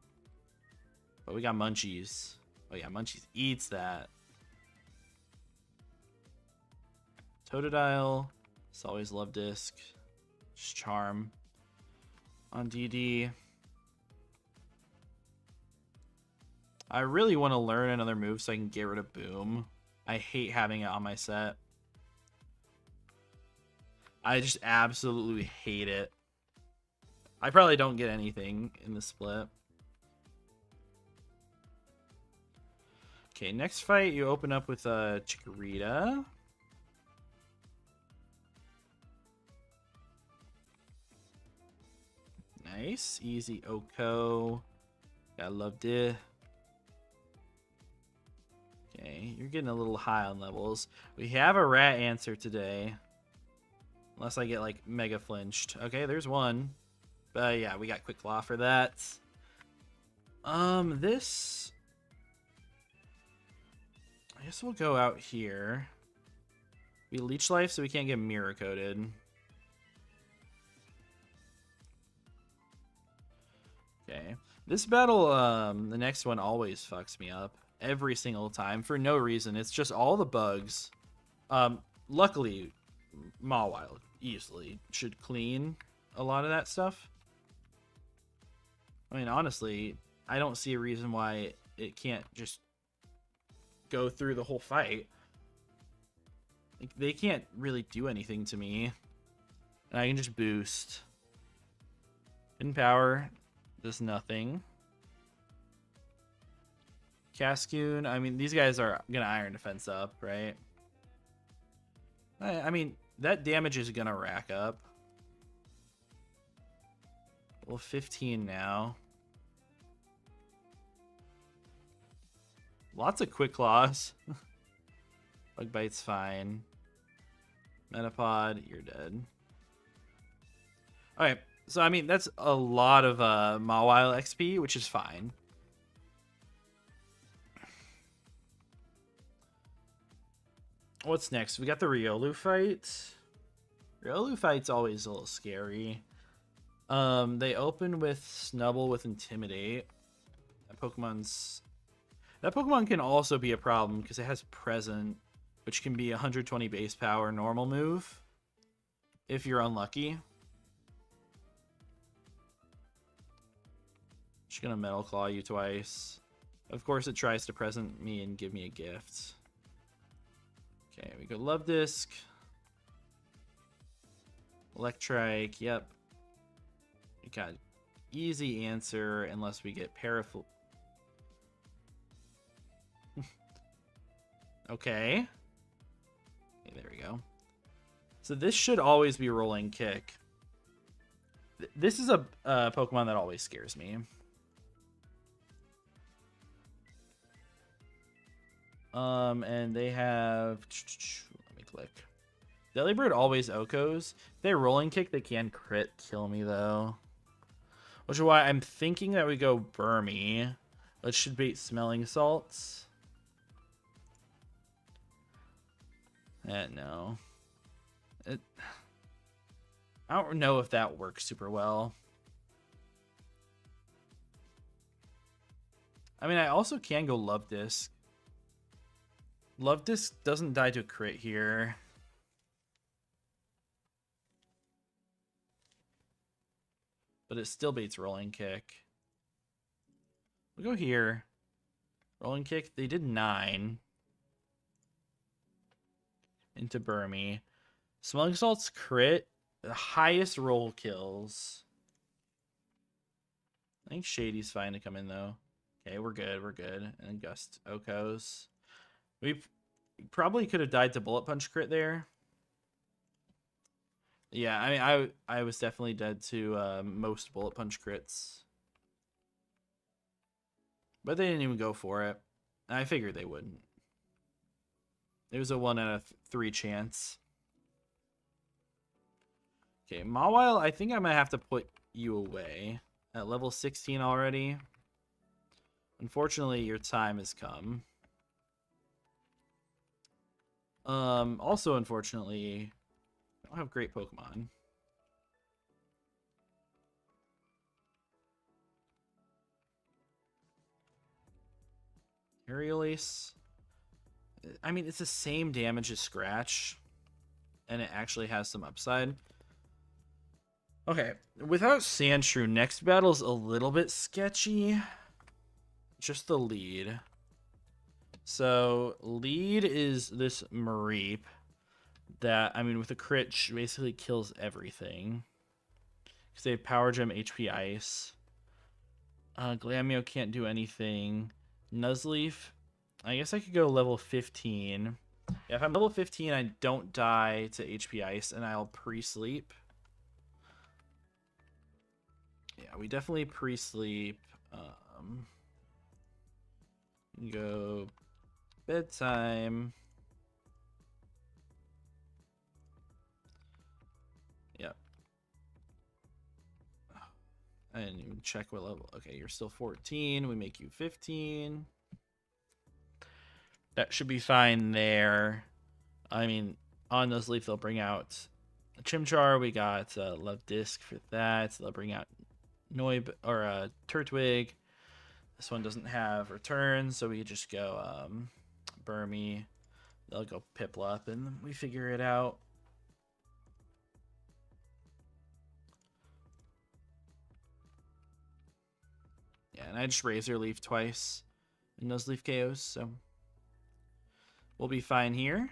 But we got Munchies. Oh yeah, Munchies eats that. Totodile. It's always love disc. Just charm. On DD. I really want to learn another move so I can get rid of Boom. I hate having it on my set. I just absolutely hate it. I probably don't get anything in the split. Okay, next fight you open up with a Chikorita. Nice, easy Oko. I loved it. Okay, you're getting a little high on levels. We have a rat answer today. Unless I get like mega flinched. Okay, there's one. But yeah, we got Quick Claw for that. This... I guess we'll go out here. We leech life so we can't get mirror coated. Okay. This battle, the next one always fucks me up. Every single time for no reason. It's just all the bugs. Luckily, Mawile easily should clean a lot of that stuff. I mean, honestly, I don't see a reason why it can't just go through the whole fight. Like, they can't really do anything to me. And I can just boost. In power, does nothing. Cascoon, I mean, these guys are gonna Iron Defense up, right? I mean, that damage is gonna rack up. Well, 15 now. Lots of Quick Claws. Bug Bite's fine. Metapod, you're dead. Alright, so I mean, that's a lot of Mawile XP, which is fine. What's next? We got the Riolu fight. Riolu fight's always a little scary. They open with Snubble with Intimidate. That Pokemon can also be a problem because it has Present, which can be 120 base power normal move if you're unlucky. Just gonna Metal Claw you twice. Of course it tries to Present me and give me a gift. Okay, we go Love Disc. Electrike, yep. We got easy answer unless we get Parafl... Okay. There we go. So this should always be Rolling Kick. This is a Pokemon that always scares me. And they have... Let me click. Delibird always Okos. If they Rolling Kick, they can crit kill me, though. Which is why I'm thinking that we go Burmy. Which should beat Smelling Salts. No. I don't know if that works super well. I mean, I also can go Love Disc. Love Disc doesn't die to a crit here. But it still beats Rolling Kick. We'll go here. Rolling Kick, they did 9. Into Burmy. Smelling Salt's crit. The highest roll kills. I think Shady's fine to come in, though. Okay, we're good, we're good. And Gust Okos. We probably could have died to Bullet Punch crit there. Yeah, I mean, I was definitely dead to most Bullet Punch crits. But they didn't even go for it. I figured they wouldn't. It was a 1 out of 3 chance. Okay, Mawile, I think I'm going to have to put you away. At level 16 already. Unfortunately, your time has come. Also, unfortunately, I don't have great Pokemon. Aerial Ace. I mean, it's the same damage as Scratch, and it actually has some upside. Okay, without Sandshrew, next battle's a little bit sketchy. Just the lead. So, lead is this Mareep that, I mean, with a crit, basically kills everything. Because they have Power Gem, HP Ice. Glameow can't do anything. Nuzleaf, I guess I could go level 15. Yeah, if I'm level 15, I don't die to HP Ice, and I'll pre-sleep. Yeah, we definitely pre-sleep. Go bedtime. Yep. I didn't even check what level. Okay, you're still 14. We make you 15. That should be fine there. I mean, on those leaf, they'll bring out a Chimchar. We got Love Disc for that. They'll bring out Noib or Turtwig. This one doesn't have return, so we just go Burmy. They'll go Piplup, and we figure it out. Yeah, and I just Razor Leaf twice in those Leaf KOs, so we'll be fine here.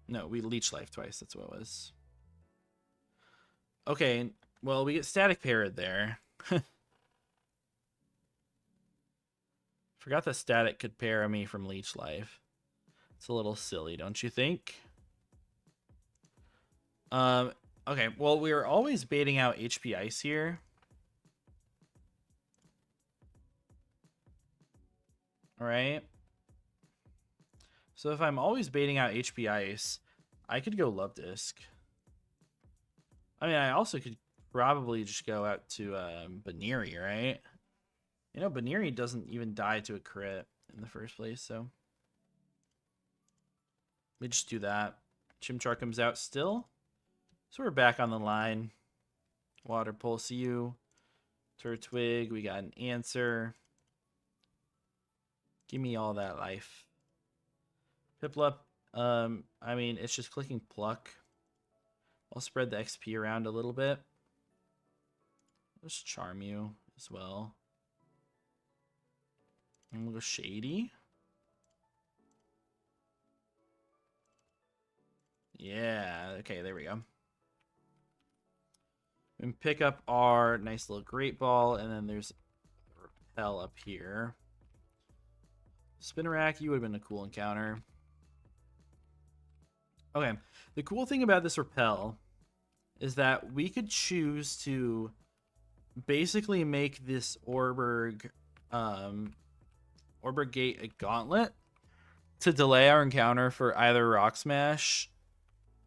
No, we Leech Life twice. That's what it was. Okay, well, we get Static Parrot there. Forgot that Static could para me from Leech Life. It's a little silly, don't you think? Okay, well, we are always baiting out HP Ice here. Alright. So if I'm always baiting out HP Ice, I could go Love Disc. I mean, I also could probably just go out to Baneri, right? You know, Baneri doesn't even die to a crit in the first place, so we just do that. Chimchar comes out still. So we're back on the line. Water Pulse you. Turtwig, we got an answer. Give me all that life. Piplup, I mean, it's just clicking Pluck. I'll spread the XP around a little bit. Let's Charm you as well. And we'll go Shady. Yeah, okay, there we go. And pick up our nice little Great Ball, and then there's Repel up here. Spinarak, you would have been a cool encounter. Okay, the cool thing about this Repel is that we could choose to basically make this Orberg Gate a gauntlet to delay our encounter for either Rock Smash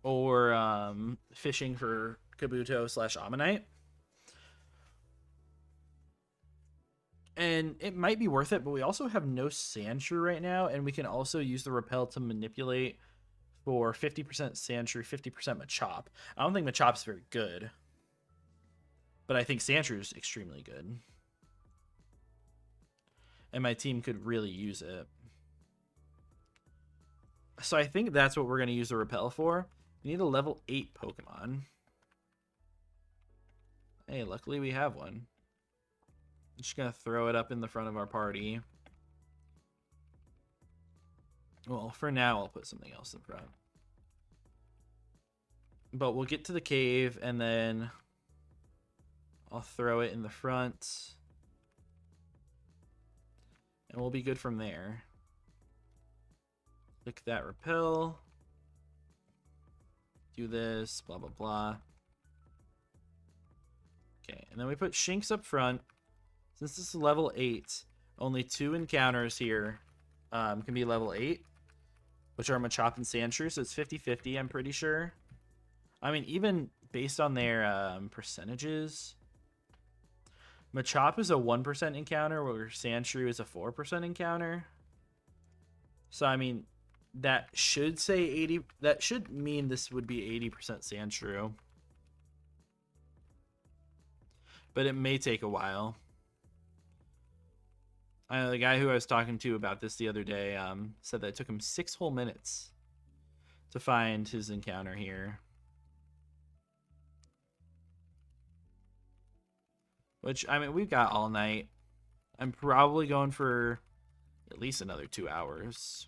or fishing for Kabuto / Ammonite. And it might be worth it, but we also have no Sandshrew right now, and we can also use the Repel to manipulate for 50% Sandshrew, 50% Machop. I don't think Machop's very good, but I think Sandshrew is extremely good. And my team could really use it. So I think that's what we're going to use the Repel for. We need a level 8 Pokemon. Hey, luckily we have one. I'm just going to throw it up in the front of our party. Well, for now, I'll put something else in front. But we'll get to the cave, and then I'll throw it in the front. And we'll be good from there. Click that Repel. Do this, blah, blah, blah. Okay, and then we put Shinx up front. Since this is level 8, only 2 encounters here. can be level 8, which are Machop and Sandshrew, so it's 50-50, I'm pretty sure. I mean, even based on their percentages, Machop is a 1% encounter, where Sandshrew is a 4% encounter. So, I mean, that should say 80. That should mean this would be 80% Sandshrew. But it may take a while. I know the guy who I was talking to about this the other day said that it took him 6 whole minutes to find his encounter here. Which, I mean, we've got all night. I'm probably going for at least another 2 hours.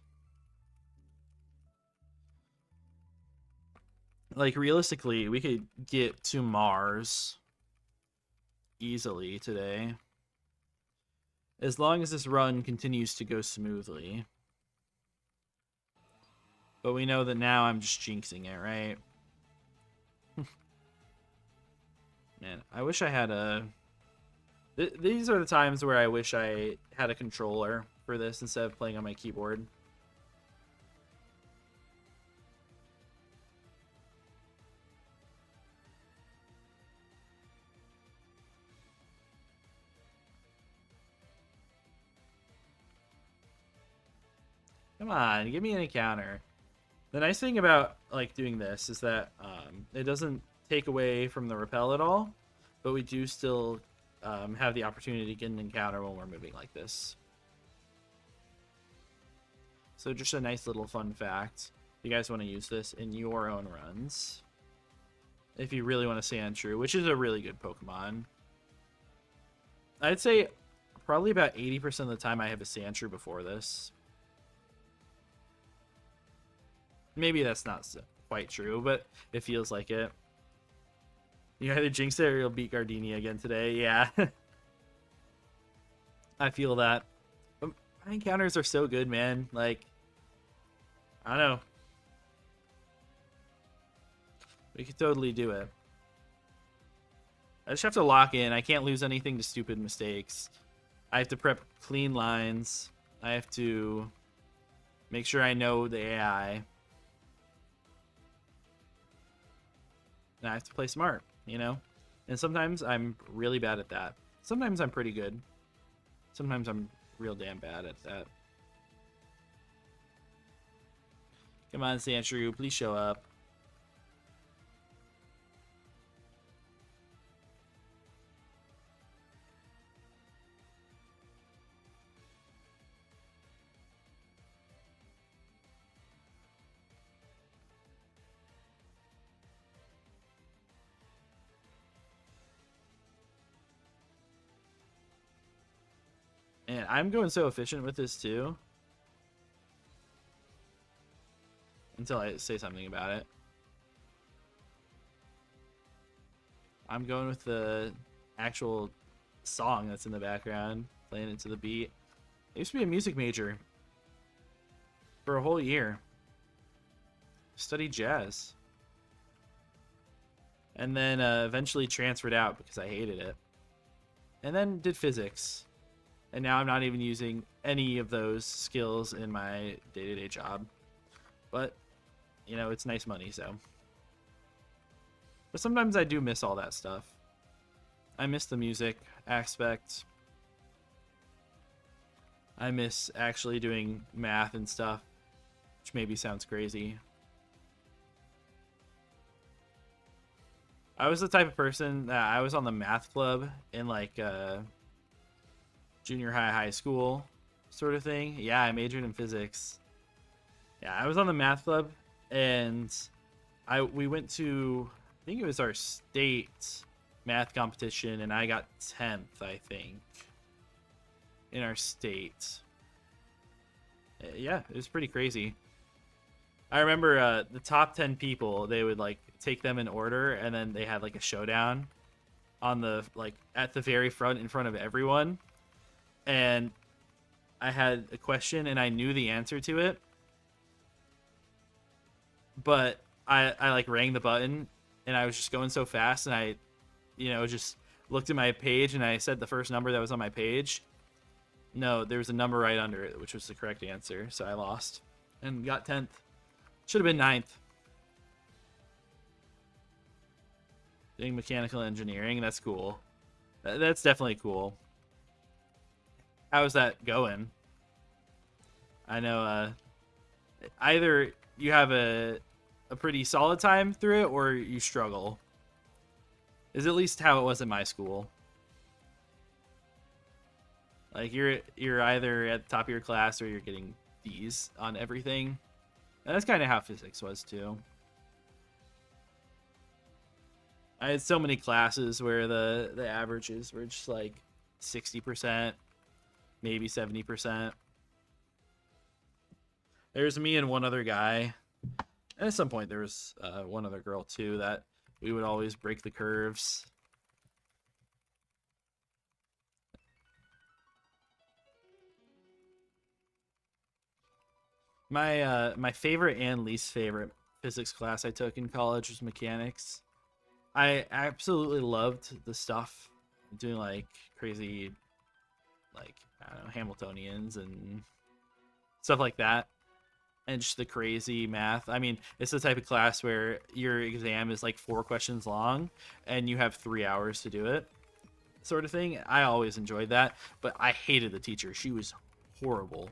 Like, realistically, we could get to Mars easily today, as long as this run continues to go smoothly. But we know that now I'm just jinxing it, right? Man, I wish I had a... These are the times where I wish I had a controller for this instead of playing on my keyboard. Come on, give me an encounter. The nice thing about like doing this is that it doesn't take away from the repel at all, but we do still have the opportunity to get an encounter when we're moving like this. So just a nice little fun fact. If you guys want to use this in your own runs, if you really want to Sandshrew, which is a really good Pokemon. I'd say probably about 80% of the time I have a Sandshrew before this. Maybe that's not quite true, but it feels like it. You either jinx it or you'll beat Gardenia again today. Yeah. I feel that. But my encounters are so good, man. Like, I don't know. We could totally do it. I just have to lock in. I can't lose anything to stupid mistakes. I have to prep clean lines. I have to make sure I know the AI. And I have to play smart, you know? And sometimes I'm really bad at that. Sometimes I'm pretty good. Sometimes I'm real damn bad at that. Come on, Sandshrew, please show up. And I'm going so efficient with this too. Until I say something about it. I'm going with the actual song that's in the background, playing it to the beat. I used to be a music major for a whole year. Studied jazz. And then eventually transferred out because I hated it. And then did physics. And now I'm not even using any of those skills in my day-to-day job. But, you know, it's nice money, so. But sometimes I do miss all that stuff. I miss the music aspect. I miss actually doing math and stuff, which maybe sounds crazy. I was the type of person that I was on the math club in like junior high school sort of thing. Yeah, I majored in physics. Yeah, I was on the math club, and we went to, I think it was our state math competition, and I got 10th, I think, in our state. Yeah, it was pretty crazy. I remember the top 10 people, they would like take them in order, and then they had like a showdown on the, like, at the very front in front of everyone. And I had a question and I knew the answer to it, but I like rang the button and I was just going so fast, and I, you know, just looked at my page and I said the first number that was on my page. No, there was a number right under it, which was the correct answer. So I lost and got 10th. Should have been 9th. Doing mechanical engineering, that's cool. That's definitely cool. How's that going? I know either you have a pretty solid time through it or you struggle. Is at least how it was in my school. Like you're either at the top of your class or you're getting D's on everything. And that's kind of how physics was too. I had so many classes where the averages were just like 60%, maybe 70%. There's me and one other guy. And at some point there was one other girl too that we would always break the curves. My favorite and least favorite physics class I took in college was mechanics. I absolutely loved the stuff doing like crazy, like I don't know, Hamiltonians and stuff like that, and just the crazy math. I mean, it's the type of class where your exam is like 4 questions long, and you have 3 hours to do it, sort of thing. I always enjoyed that, but I hated the teacher. She was horrible.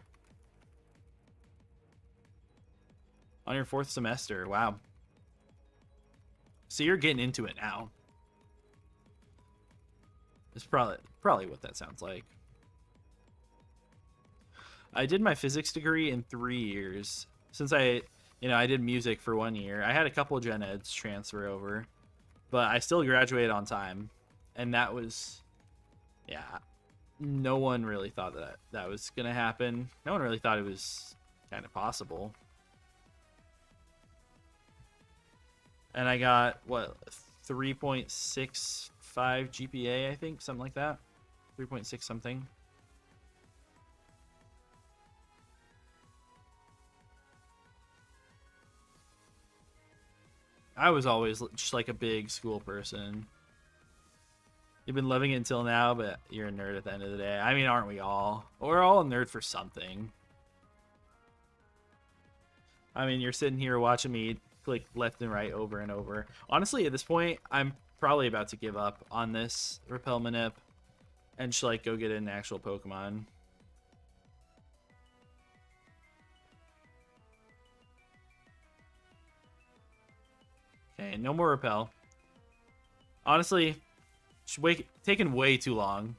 On your 4th semester, wow. So you're getting into it now. It's probably what that sounds like. I did my physics degree in 3 years. Since I did music for 1 year. I had a couple of gen eds transfer over, but I still graduated on time, and that was, yeah. No one really thought that was gonna happen. No one really thought it was kind of possible. And I got, what, 3.65 GPA, I think? Something like that. 3.6 something. I was always just like a big school person. You've been loving it until now, but you're a nerd at the end of the day. I mean, aren't we all? We're all a nerd for something. I mean, you're sitting here watching me click left and right over and over. Honestly, at this point, I'm probably about to give up on this repel manip and just like go get an actual Pokemon. Okay, no more repel. Honestly, taking way too long.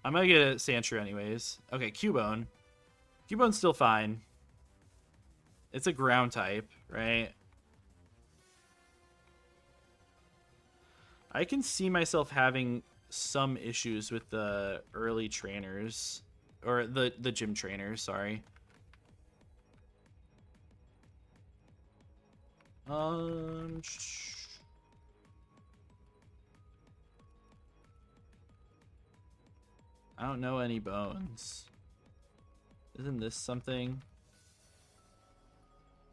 I'm gonna get a Sandshrew anyways. Okay, Cubone. Cubone's still fine. It's a ground type, right? I can see myself having some issues with the early trainers. Or the gym trainers, sorry. I don't know any bones. Isn't this something?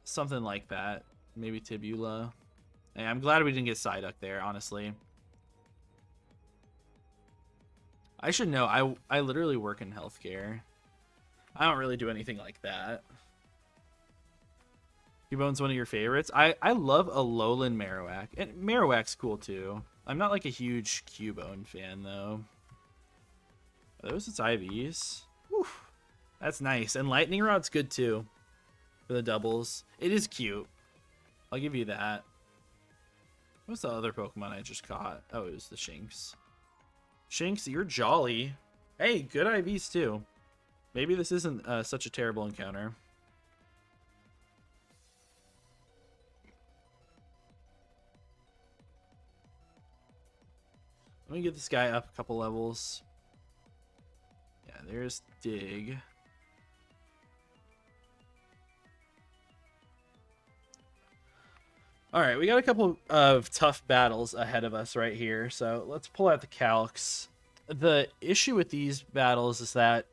Something like that. Maybe Tibula. Hey, I'm glad we didn't get Psyduck there, honestly. I should know. I literally work in healthcare. I don't really do anything like that. Cubone's one of your favorites? I love a Alolan Marowak. And Marowak's cool too. I'm not like a huge Cubone fan though. Are those its IVs? Whew. That's nice. And Lightning Rod's good too. For the doubles. It is cute. I'll give you that. What's the other Pokemon I just caught? Oh, it was the Shinx. Shinx, you're jolly. Hey, good IVs too. Maybe this isn't such a terrible encounter. Let me get this guy up a couple levels. Yeah, there's Dig. Alright, we got a couple of tough battles ahead of us right here, so let's pull out the calcs. The issue with these battles is that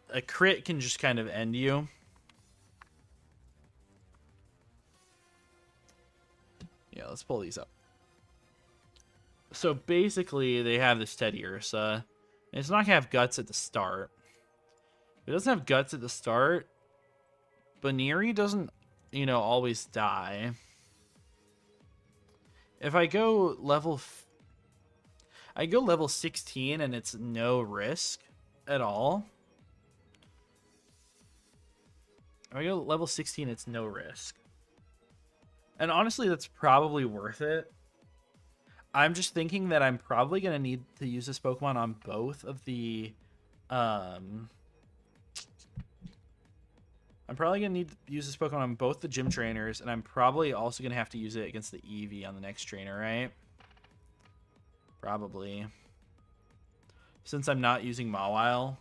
a crit can just kind of end you. Yeah, let's pull these up. So basically, they have this Teddy Ursa, And it's not going to have guts at the start. If it doesn't have guts at the start, Baniri doesn't, you know, always die. If I go level... I go level 16 and it's no risk at all. If I go level 16, it's no risk. And honestly, that's probably worth it. I'm just thinking that I'm probably going to need to use this Pokemon on both of the... I'm probably going to need to use this Pokemon on both the gym trainers, and I'm probably also going to have to use it against the Eevee on the next trainer, right? Probably. Since I'm not using Mawile.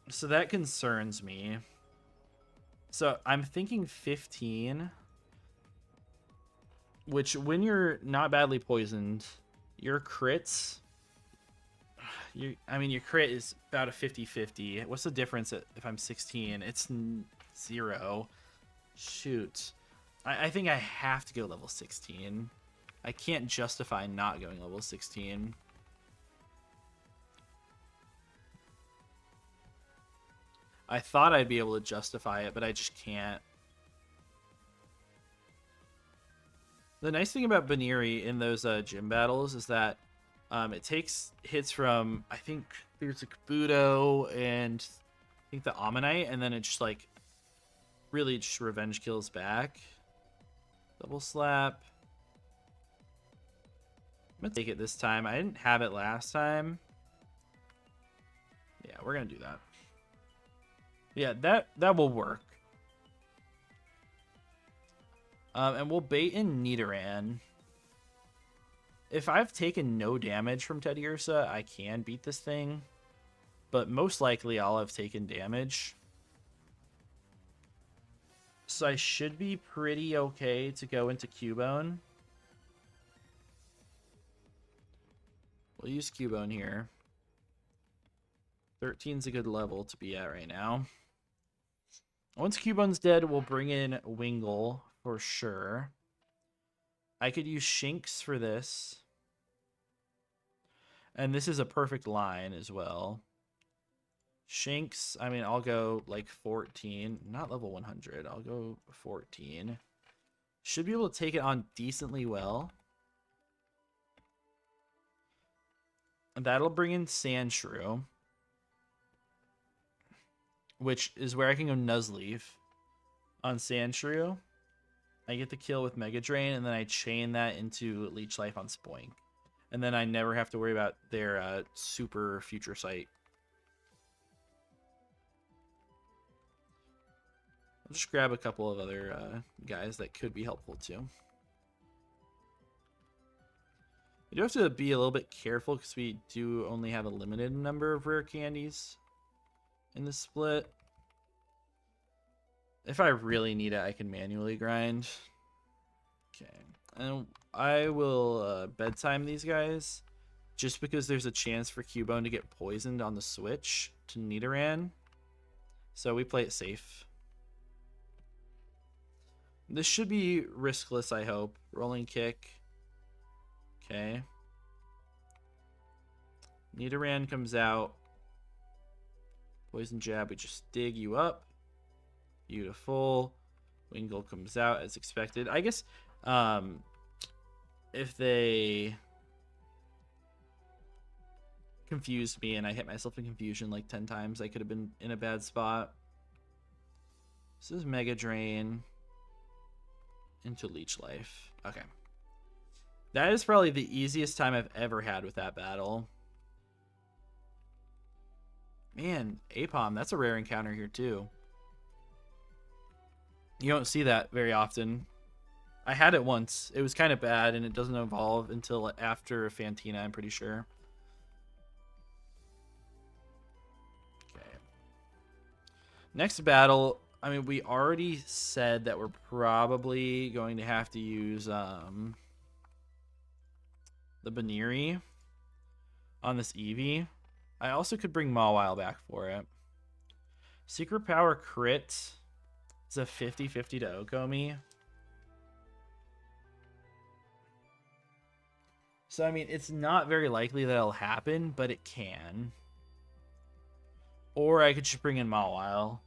So that concerns me. So I'm thinking 15... Which, when you're not badly poisoned, your crits... I mean, your crit is about a 50-50. What's the difference if I'm 16? It's 0. Shoot. I think I have to go level 16. I can't justify not going level 16. I thought I'd be able to justify it, but I just can't. The nice thing about Baniri in those gym battles is that it takes hits from, I think there's a Kabuto and I think the Ammonite, and then it just like really just revenge kills back. Double slap. I'm gonna take it this time. I didn't have it last time. Yeah, we're gonna do that. Yeah, that will work. And we'll bait in Nidoran. If I've taken no damage from Teddiursa, I can beat this thing. But most likely I'll have taken damage. So I should be pretty okay to go into Cubone. We'll use Cubone here. 13's a good level to be at right now. Once Cubone's dead, we'll bring in Wingull for sure. I could use Shinx for this. And this is a perfect line as well. Shinx, I mean, I'll go like 14. Not level 100. I'll go 14. Should be able to take it on decently well. And that'll bring in Sandshrew. Which is where I can go Nuzleaf on Sandshrew. I get the kill with Mega Drain, and then I chain that into Leech Life on Spoink. And then I never have to worry about their super future sight. I'll just grab a couple of other guys that could be helpful too. We do have to be a little bit careful because we do only have a limited number of rare candies in the split. If I really need it, I can manually grind. Okay. And I will bedtime these guys just because there's a chance for Cubone to get poisoned on the switch to Nidoran. So we play it safe. This should be riskless, I hope. Rolling kick. Okay. Nidoran comes out. Poison jab, we just dig you up. Beautiful. Wingull comes out as expected. I guess if they confused me and I hit myself in confusion like 10 times, I could have been in a bad spot. This is Mega Drain into Leech Life. Okay. That is probably the easiest time I've ever had with that battle. Man, Apom, that's a rare encounter here too. You don't see that very often. I had it once. It was kind of bad, and it doesn't evolve until after Fantina, I'm pretty sure. Okay. Next battle, I mean, we already said that we're probably going to have to use the Baniri on this Eevee. I also could bring Mawile back for it. Secret Power crit. It's a 50-50 to Okomi. So, I mean, it's not very likely that it'll happen, but it can. Or I could just bring in Mawile.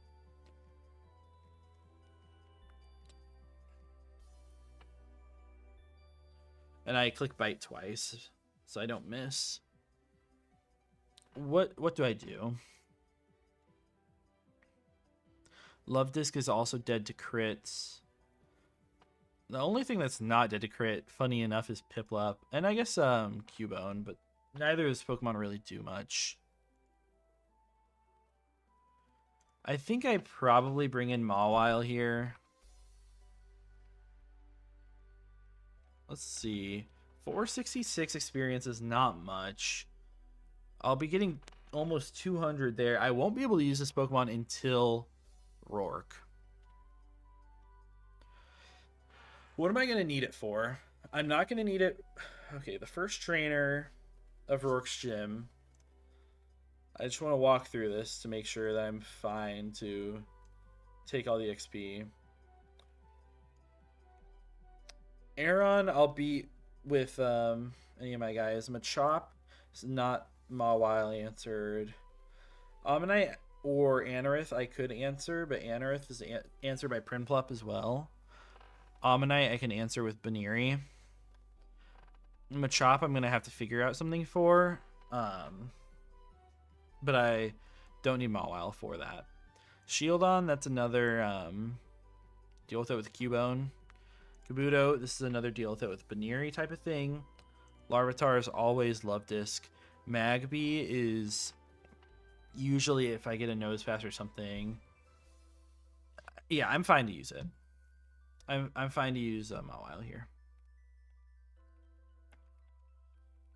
And I click bite twice, so I don't miss. What do I do? Love Disc is also dead to crits. The only thing that's not dead to crit, funny enough, is Piplup. And I guess Cubone, but neither of those Pokemon really do much. I think I probably bring in Mawile here. Let's see. 466 experience is not much. I'll be getting almost 200 there. I won't be able to use this Pokemon until Roark. What am I going to need it for? I'm not going to need it... Okay, the first trainer of Roark's gym. I just want to walk through this to make sure that I'm fine to take all the XP. Aron, I'll beat with any of my guys. Machop is not Mawile answered. Omanyte or Anorith I could answer, but Anorith is answered by Prinplup as well. Omanyte I can answer with Baniri. Machop I'm going to have to figure out something for. But I don't need Mawile for that. Shieldon, that's another deal with it with Cubone. Kabuto, this is another deal with it with Baniri type of thing. Larvitar is always Love Disc. Magby is usually if I get a Nose Pass or something. Yeah, I'm fine to use it. I'm fine to use Mawile here.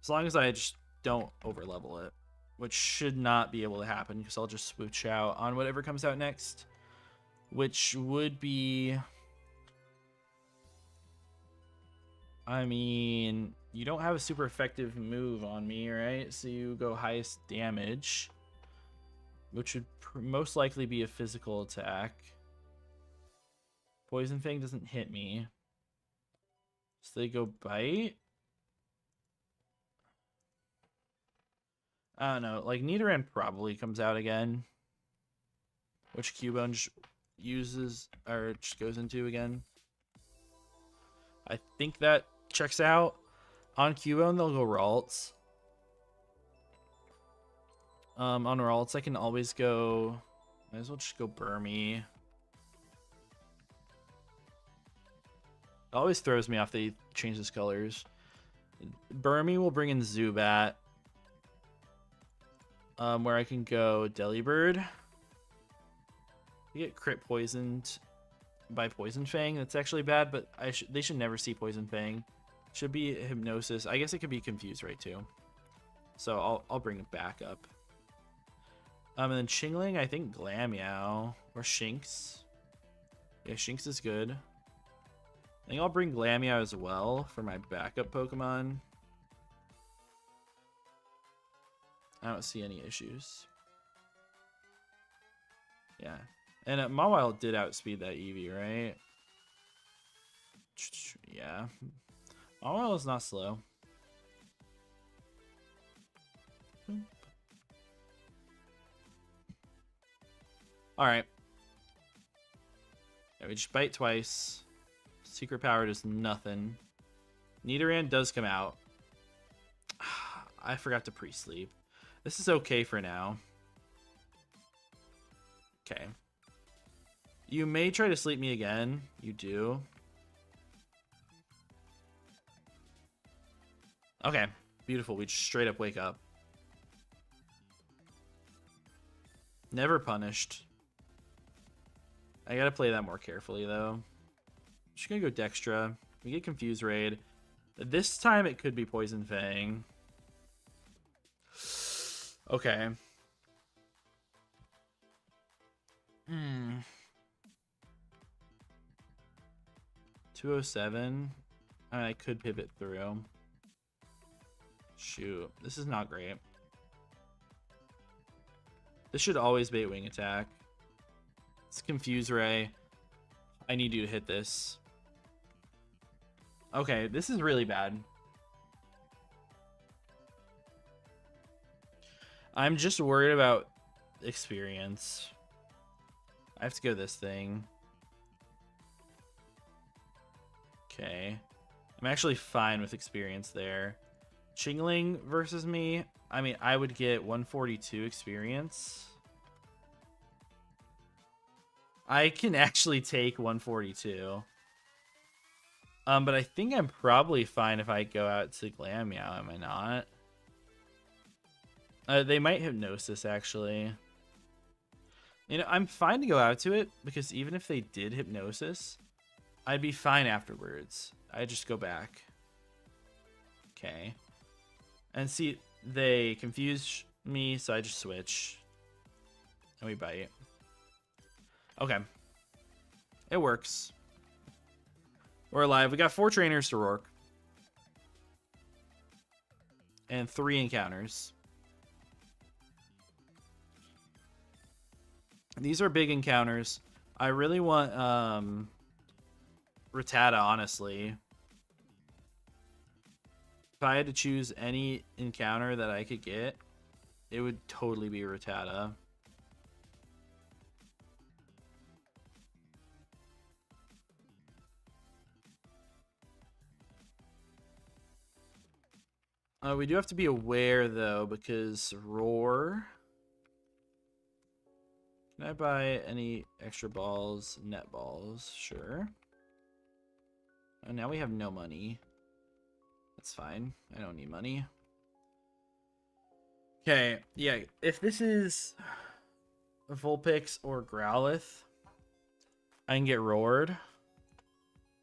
As long as I just don't overlevel it, which should not be able to happen because I'll just swoosh out on whatever comes out next, which would be... I mean, you don't have a super effective move on me, right? So you go highest damage, which would most likely be a physical attack. Poison Fang doesn't hit me. So they go bite. I don't know. Like, Nidoran probably comes out again. Which Cubone just uses, or just goes into again. I think that checks out. On Cubone, they'll go Ralts. On Ralts, I can always go... Might as well just go Burmy. It always throws me off they change his colors. Burmy will bring in Zubat. Where I can go Delibird. You get crit poisoned by Poison Fang. That's actually bad, but they should never see Poison Fang. Should be Hypnosis. I guess it could be Confuse Ray too. So I'll bring it back up. And then Chingling, I think Glameow or Shinx. Yeah, Shinx is good. I think I'll bring Glameow as well for my backup Pokemon. I don't see any issues. Yeah. And Mawile did outspeed that Eevee, right? Yeah. Mawile is not slow. Alright. Yeah, we just bite twice. Secret Power does nothing. Nidoran does come out. I forgot to pre-sleep. This is okay for now. Okay. You may try to sleep me again. You do. Okay. Beautiful. We just straight up wake up. Never punished. I gotta play that more carefully, though. Just gonna go Dextra. We get Confuse Raid. This time it could be Poison Fang. Okay. 207. I could pivot through. Shoot. This is not great. This should always bait Wing Attack. It's Confuse Ray. I need you to hit this. Okay, this is really bad. I'm just worried about experience. I have to go this thing. Okay. I'm actually fine with experience there. Chingling versus me. I mean, I would get 142 experience. I can actually take 142. But I think I'm probably fine if I go out to Glam Meow, am I not? They might Hypnosis, actually. You know, I'm fine to go out to it, because even if they did Hypnosis, I'd be fine afterwards. I just go back. Okay. And see, they confuse me, so I just switch. And we bite. Okay. It works. We're alive. We got 4 trainers to Roark. And 3 encounters. These are big encounters. I really want Rattata, honestly. If I had to choose any encounter that I could get, it would totally be Rattata. We do have to be aware, though, because Roar... Can I buy any extra balls? Net balls, sure. And now we have no money. That's fine. I don't need money. Okay, yeah. If this is Vulpix or Growlithe, I can get roared,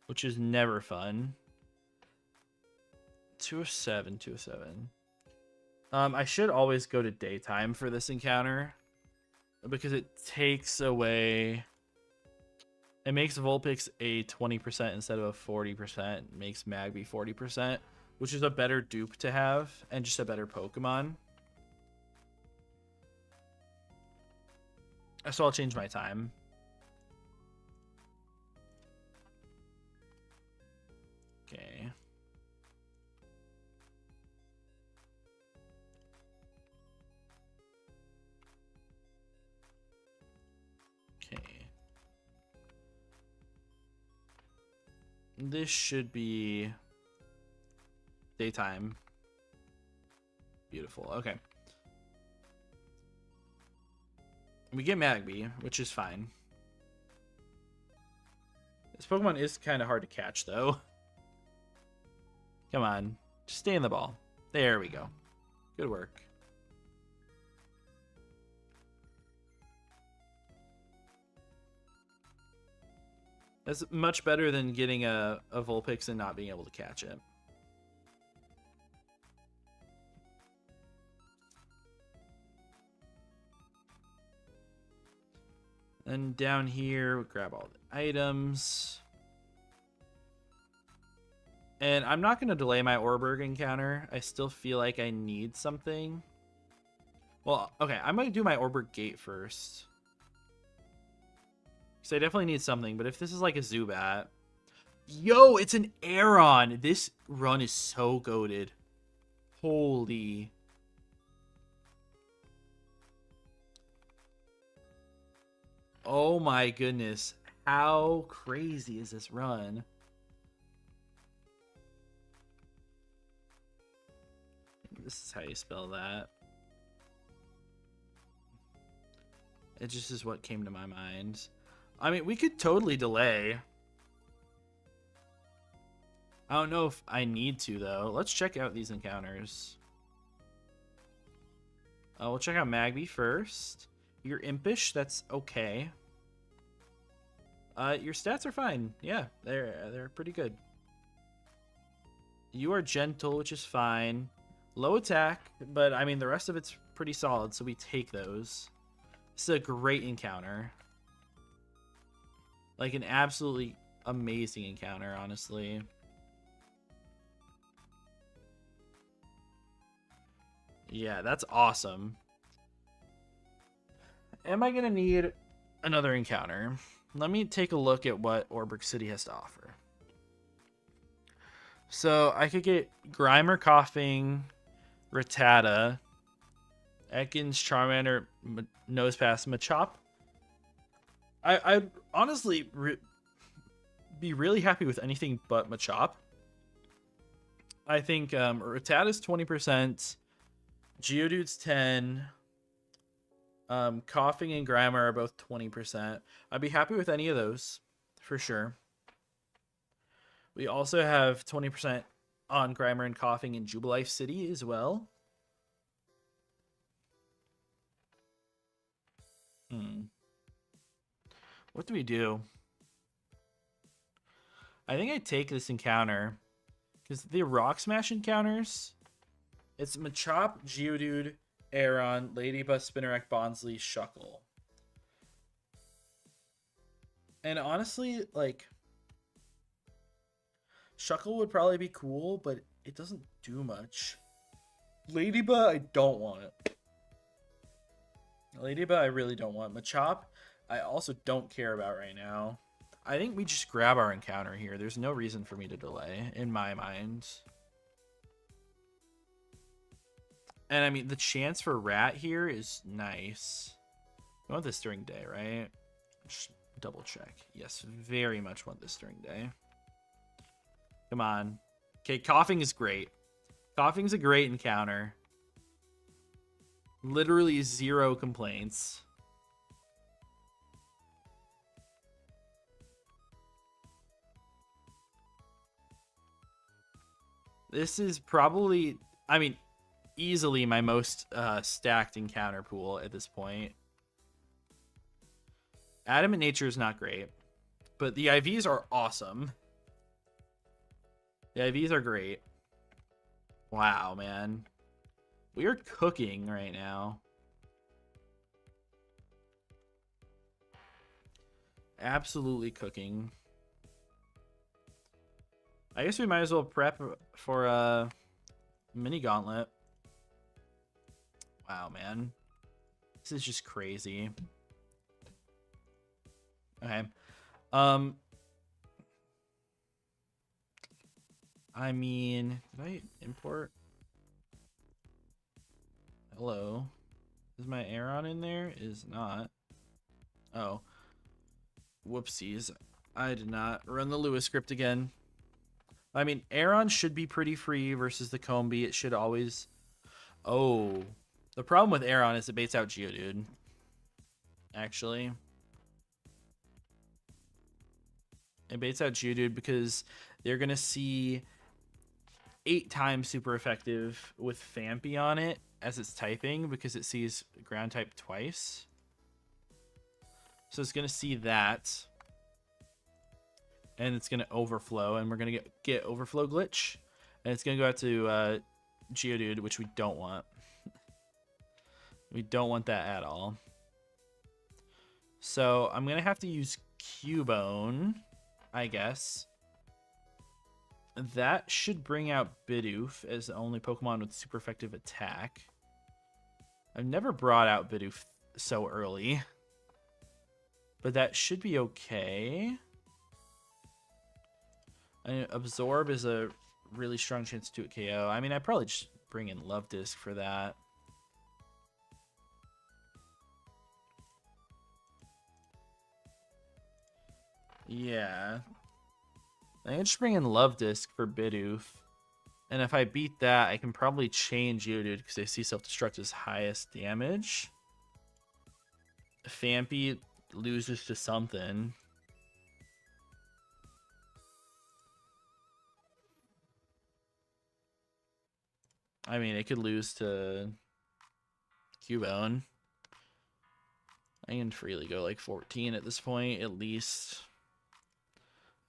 which is never fun. 207, 207. I should always go to daytime for this encounter, because it takes away... It makes Vulpix a 20% instead of a 40%. It makes Magby 40%, which is a better dupe to have, and just a better Pokemon. So I'll change my time. Okay. Okay. This should be daytime. Beautiful. Okay. We get Magby, which is fine. This Pokemon is kind of hard to catch, though. Come on. Just stay in the ball. There we go. Good work. That's much better than getting a Vulpix and not being able to catch it. And down here, we grab all the items. And I'm not going to delay my Orberg encounter. I still feel like I need something. Well, okay, I'm going to do my Orberg gate first. Because I definitely need something, but if this is like a Zubat... Yo, it's an Aeron! This run is so goated. Holy... Oh my goodness. How crazy is this run? This is how you spell that. It just is what came to my mind. I mean, we could totally delay. I don't know if I need to, though. Let's check out these encounters. We'll check out Magby first. You're impish, that's okay. Your stats are fine. Yeah, they're pretty good. You are gentle, which is fine. Low attack, but I mean the rest of it's pretty solid, so we take those. This is a great encounter. Like an absolutely amazing encounter, honestly. Yeah, that's awesome. Am I going to need another encounter? Let me take a look at what Orberg City has to offer. So I could get Grimer Coughing, Rattata, Ekans, Charmander, Nosepass, Machop. I'd honestly be really happy with anything but Machop. I think Rattata's 20%, Geodude's 10, Coughing and Grammar are both 20%. I'd be happy with any of those, for sure. We also have 20% on Grammar and Coughing in Jubilife City as well. What do we do? I think I take this encounter because the Rock Smash encounters, it's Machop, Geodude, Aeron, Ladybug, Spinarak, Bonsly, Shuckle. And honestly, like, Shuckle would probably be cool, but it doesn't do much. Ladybug, I don't want it. Ladybug, I really don't want. Machop, I also don't care about right now. I think we just grab our encounter here. There's no reason for me to delay, in my mind. And I mean, the chance for Rat here is nice. I want this during day, right? Just double check. Yes, very much want this during day. Come on. Okay, Coughing is great. Coughing's a great encounter. Literally 0 complaints. This is probably, I mean, easily my most stacked encounter pool at this point. Adamant Nature is not great, but the IVs are awesome. The IVs are great. Wow, man. We are cooking right now. Absolutely cooking. I guess we might as well prep for a mini gauntlet. Wow, man. This is just crazy. Okay. I mean, did I import? Hello. Is my Aeron in there? Is not. Oh. Whoopsies. I did not run the Lewis script again. I mean, Aeron should be pretty free versus the Combee. It should always... Oh. The problem with Aeron is it baits out Geodude. Actually. It baits out Geodude because they're going to see 8 times super effective with Phanpy on it as it's typing because it sees ground type twice. So it's going to see that. And it's going to overflow, and we're going to get overflow glitch. And it's going to go out to Geodude, which we don't want. We don't want that at all. So I'm going to have to use Cubone, I guess. That should bring out Bidoof as the only Pokemon with super effective attack. I've never brought out Bidoof so early. But that should be okay. And Absorb is a really strong chance to do it KO. I mean, I'd probably just bring in Love Disc for that. Yeah. I can just bring in Love Disc for Bidoof. And if I beat that, I can probably chain Geodude because I see Self-Destruct as highest damage. Phanpy loses to something. I mean, it could lose to Cubone. I can freely go like 14 at this point, at least.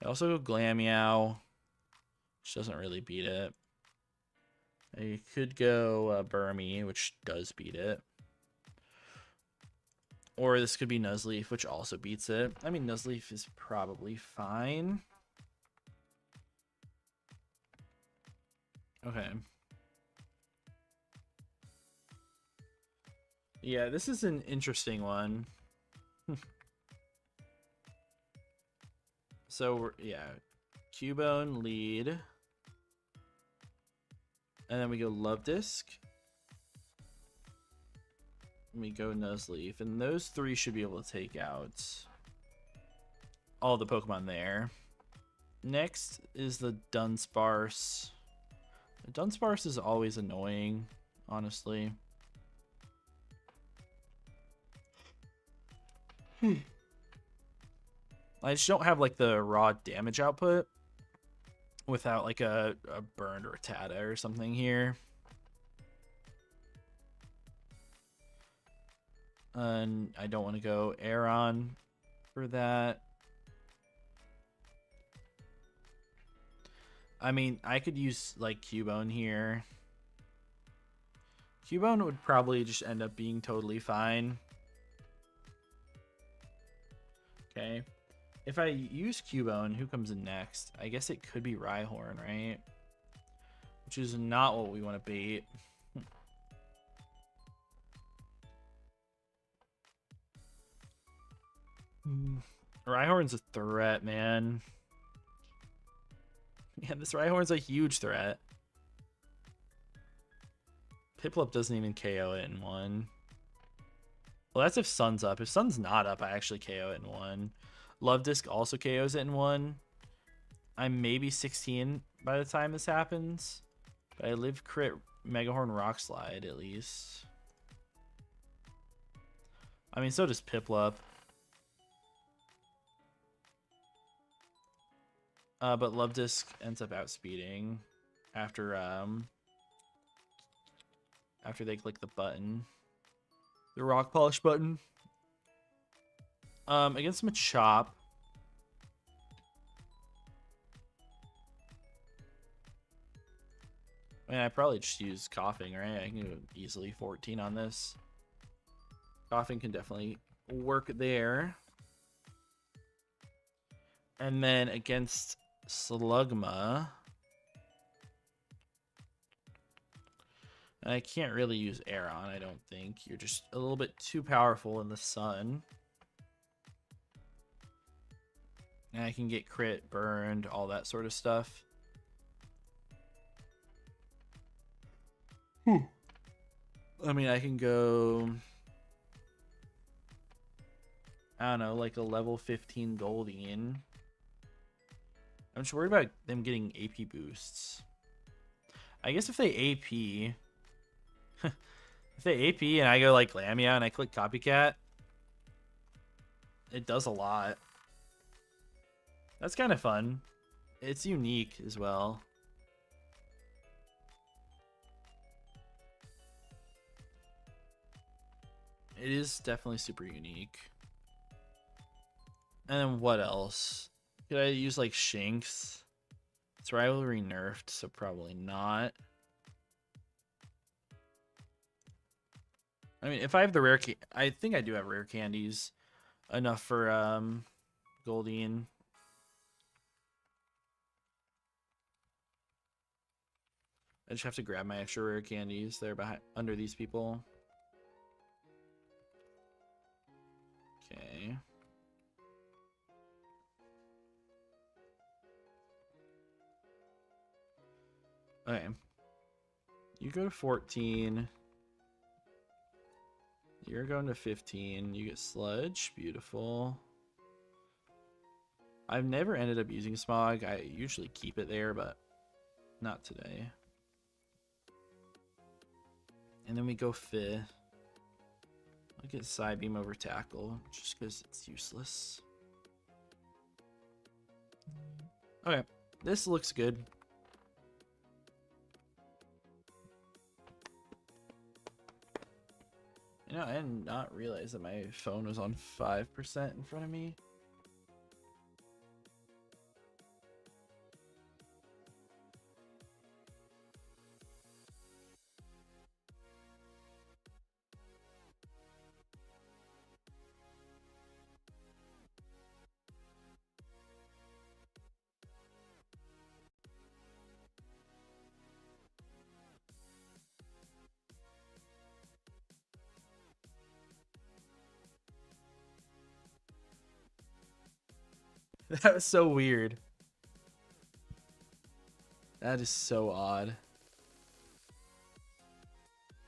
I also go Glameow, which doesn't really beat it. I could go Burmy, which does beat it. Or this could be Nuzleaf, which also beats it. I mean, Nuzleaf is probably fine. Okay. Yeah, this is an interesting one. So, yeah. Cubone, lead. And then we go Love Disc. we go Nuzleaf, and those 3 should be able to take out all the Pokemon there. Next is the Dunsparce. The Dunsparce is always annoying, honestly. I just don't have like the raw damage output without like a burned or a Tata or something here. And I don't want to go Aeron for that. I mean, I could use like Cubone here. Cubone would probably just end up being totally fine. Okay. If I use Cubone, who comes in next? I guess it could be Rhyhorn, right? Which is not what we want to bait. Rhyhorn's a threat, man. Yeah, this Rhyhorn's a huge threat. Piplup doesn't even KO it in 1. Well, that's if Sun's up. If Sun's not up, I actually KO it in 1. Love Disc also KOs it in 1. I'm maybe 16 by the time this happens. But I live crit Megahorn Rock Slide at least. I mean, so does Piplup. But Love Disc ends up outspeeding after they click the button. The Rock Polish button. Against Machop. I mean, I probably just use Coughing, right? I can go easily 14 on this. Coughing can definitely work there. And then against Slugma, I can't really use Aeron, I don't think. You're just a little bit too powerful in the sun. And I can get crit, burned, all that sort of stuff. I mean, I can go, I don't know, like a level 15 Goldeen. I'm just worried about them getting AP boosts. I guess if they AP, if they AP and I go like Lamia and I click Copycat, it does a lot. That's kind of fun. It's unique as well. It is definitely super unique. And then what else? Could I use like Shinx? It's rivalry nerfed, so probably not. I mean, if I have the rare, I think I do have rare candies enough for Goldeen. I just have to grab my extra rare candies there behind under these people. Okay. Okay. You go to 14. You're going to 15. You get Sludge. Beautiful. I've never ended up using Smog. I usually keep it there, but not today. And then we go Fifth. I'll get Psybeam over Tackle, just because it's useless. Okay, this looks good. You know, I did not realize that my phone was on 5% in front of me. That was so weird. That is so odd.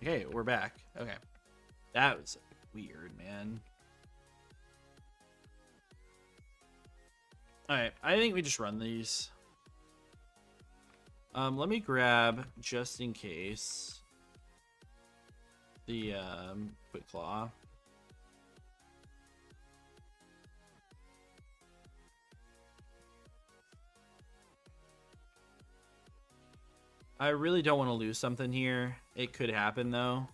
Okay, we're back. Okay. That was weird, man. Alright, I think we just run these. Let me grab, just in case, the Quick Claw. I really don't want to lose something here. It could happen, though.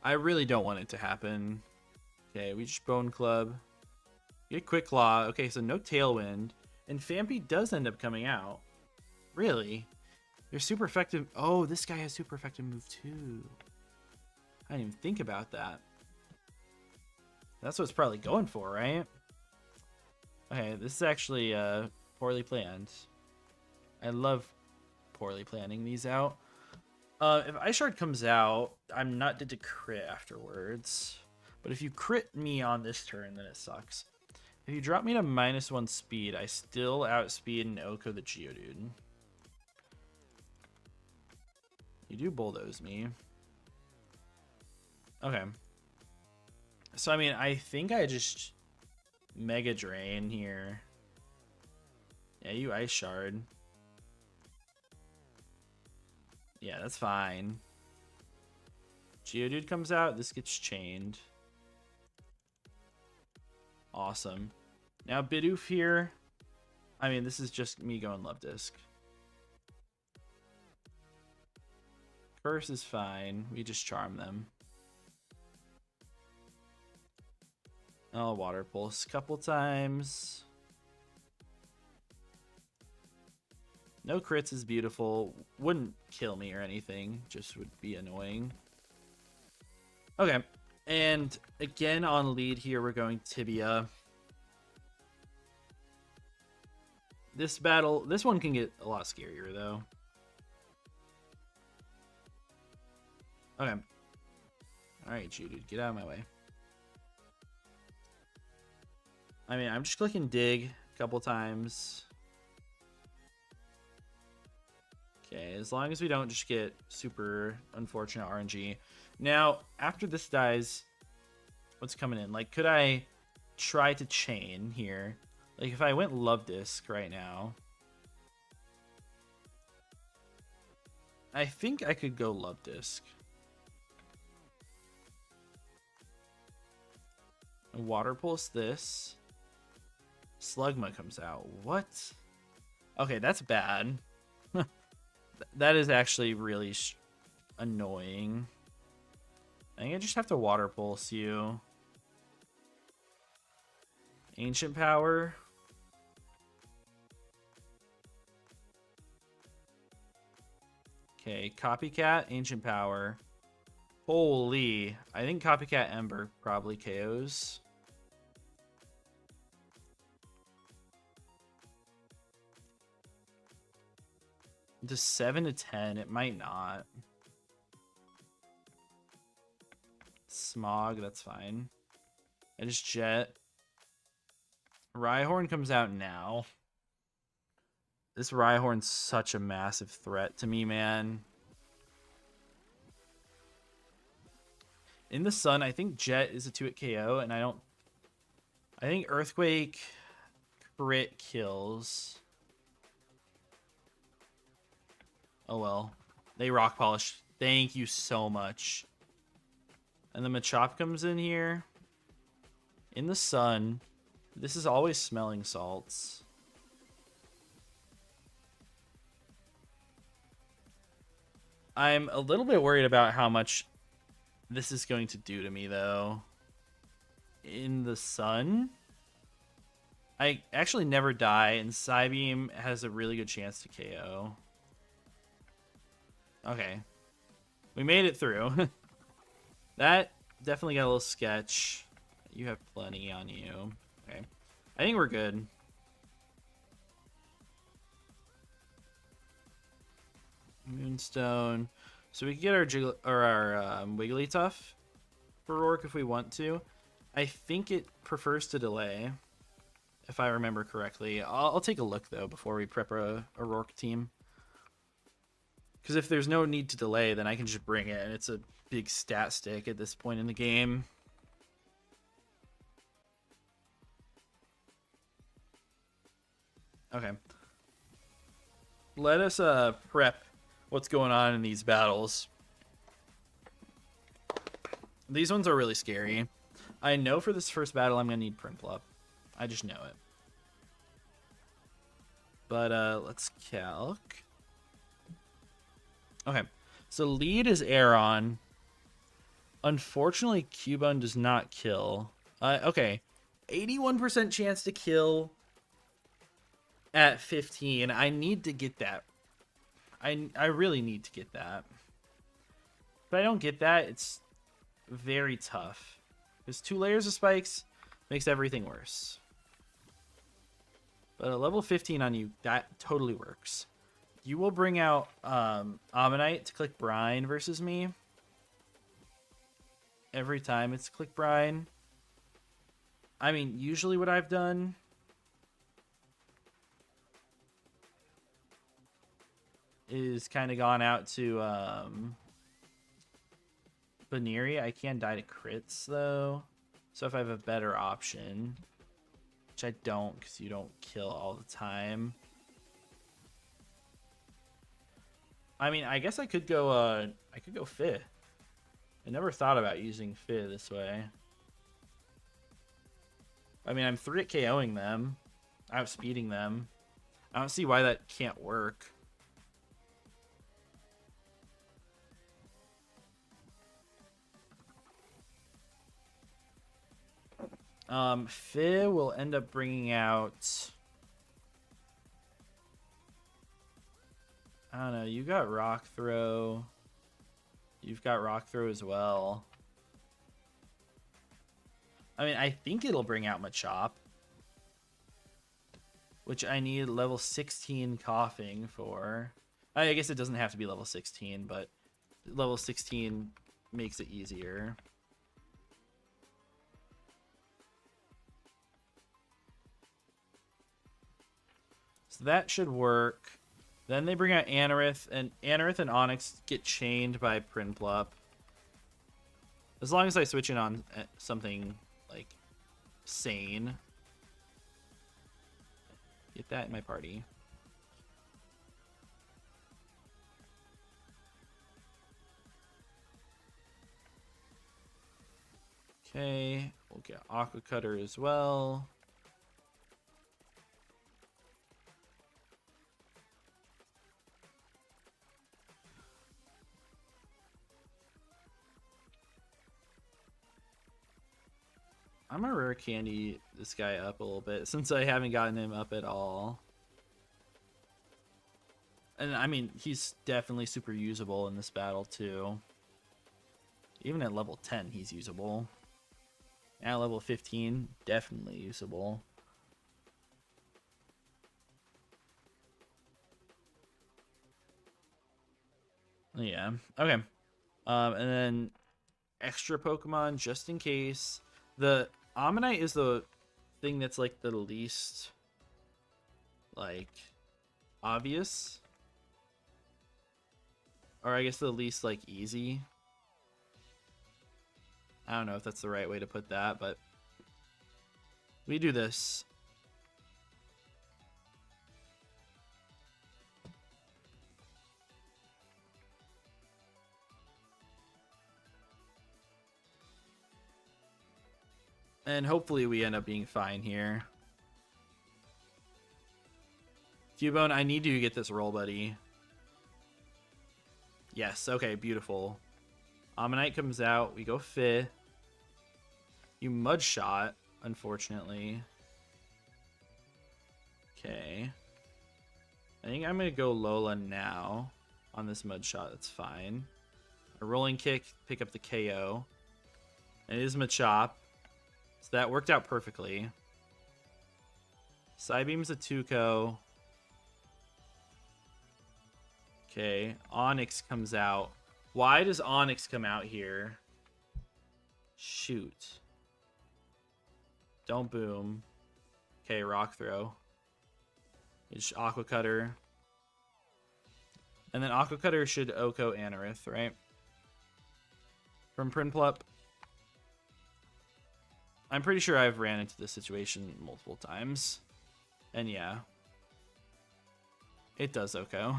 I really don't want it to happen. Okay, we just Bone Club. Get Quick Claw. Okay, so no Tailwind. And Fampy does end up coming out. Really? They're super effective. Oh, this guy has super effective move too. I didn't even think about that. That's what it's probably going for, right? Okay, this is actually poorly planned. I love poorly planning these out. If Ice Shard comes out, I'm not dead to crit afterwards. But if you crit me on this turn, then it sucks. If you drop me to -1 speed, I still outspeed and Oko the Geodude. You do bulldoze me. Okay. So, I mean, I think I just Mega Drain here. Yeah, you Ice Shard. Yeah, that's fine. Geodude comes out, this gets chained. Awesome. Now Bidoof here. I mean, this is just me going Love Disc. Curse is fine. We just charm them. Oh, Water Pulse a couple times. No crits is beautiful. Wouldn't kill me or anything. Just would be annoying. Okay. And again on lead here, we're going Tibia. This battle, this one can get a lot scarier though. Okay. Alright, Geodude, get out of my way. I mean, I'm just clicking dig a couple times. Okay, as long as we don't just get super unfortunate RNG. Now, after this dies, what's coming in? Like, could I try to chain here? Like, if I went Love Disc right now, I think I could go Love Disc. Water Pulse this. Slugma comes out. What? Okay, that's bad. That is actually really annoying. I think I just have to Water Pulse you. Ancient Power. Okay, Copycat, Ancient Power. Holy. I think Copycat Ember probably KOs. To 7 to 10, it might not. Smog, that's fine. I just Jet. Rhyhorn comes out now. This Rhyhorn's such a massive threat to me, man. In the sun, I think Jet is a 2-hit KO, and I think Earthquake crit kills. Oh well. They Rock Polish. Thank you so much. And the Machop comes in here. In the sun. This is always smelling salts. I'm a little bit worried about how much this is going to do to me, though. In the sun? I actually never die, and Psybeam has a really good chance to KO. Okay. We made it through. That definitely got a little sketch. You have plenty on you. Okay. I think we're good. Moonstone. So we can get our Wigglytuff for Roark if we want to. I think it prefers to delay, if I remember correctly. I'll take a look, though, before we prep a Roark team. Because if there's no need to delay, then I can just bring it, and it's a big stat stick at this point in the game. Okay. Let us prep what's going on in these battles. These ones are really scary. I know for this first battle I'm going to need Prinplup. I just know it. But let's calc. Okay. So lead is Aeron. Unfortunately, Cubone does not kill. Okay. 81% chance to kill at 15. I need to get that. I really need to get that. If I don't get that, it's very tough. Because 2 layers of spikes makes everything worse. But a level 15 on you, that totally works. You will bring out Ammonite to click Brine versus me. Every time it's click Brine. I mean, usually what I've done is kind of gone out to Baneri. I can die to crits though. So if I have a better option, which I don't because you don't kill all the time. I mean, I guess I could go Fih. I never thought about using Fih this way. I mean, I'm 3 at KOing them, outspeeding them. I don't see why that can't work. Fih will end up bringing out... I don't know, you got Rock Throw. You've got Rock Throw as well. I mean, I think it'll bring out Machop. Which I need level 16 Coughing for. I guess it doesn't have to be level 16, but level 16 makes it easier. So that should work. Then they bring out Anorith, and Anorith and Onyx get chained by Prinplup. As long as I switch in on something, like, sane. Get that in my party. Okay, we'll get Aqua Cutter as well. I'm gonna rare candy this guy up a little bit since I haven't gotten him up at all. And I mean, he's definitely super usable in this battle too. Even at level 10, he's usable. At level 15, definitely usable. Yeah, okay. And then extra Pokemon just in case. The Ammonite is the thing that's like the least like obvious, or I guess the least like easy. I don't know if that's the right way to put that, but we do this. And hopefully we end up being fine here. Cubone, I need you to get this roll, buddy. Yes, okay, beautiful. Ammonite comes out. We go Fih. You Mud Shot, unfortunately. Okay. I think I'm going to go Lola now on this Mud Shot. That's fine. A Rolling Kick, pick up the KO. And it is Machop. So that worked out perfectly. Psybeam's a Tuco. Okay, Onyx comes out. Why does Onyx come out here? Shoot. Don't boom. Okay, Rock Throw. It's Aqua Cutter. And then Aqua Cutter should Oko Anorith, right? From Prinplup. I'm pretty sure I've ran into this situation multiple times. And yeah. It does Oko.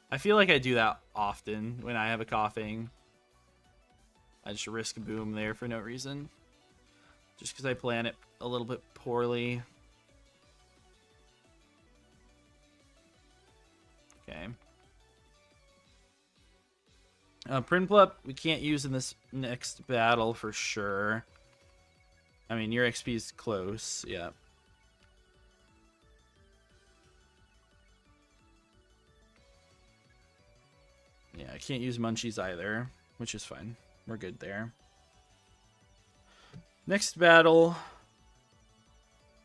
I feel like I do that often when I have a coughing. I just risk a boom there for no reason. Just because I plan it a little bit poorly. Okay. Prinplup, we can't use in this next battle for sure. I mean, your XP is close, yeah. Yeah, I can't use Munchies either, which is fine. We're good there. Next battle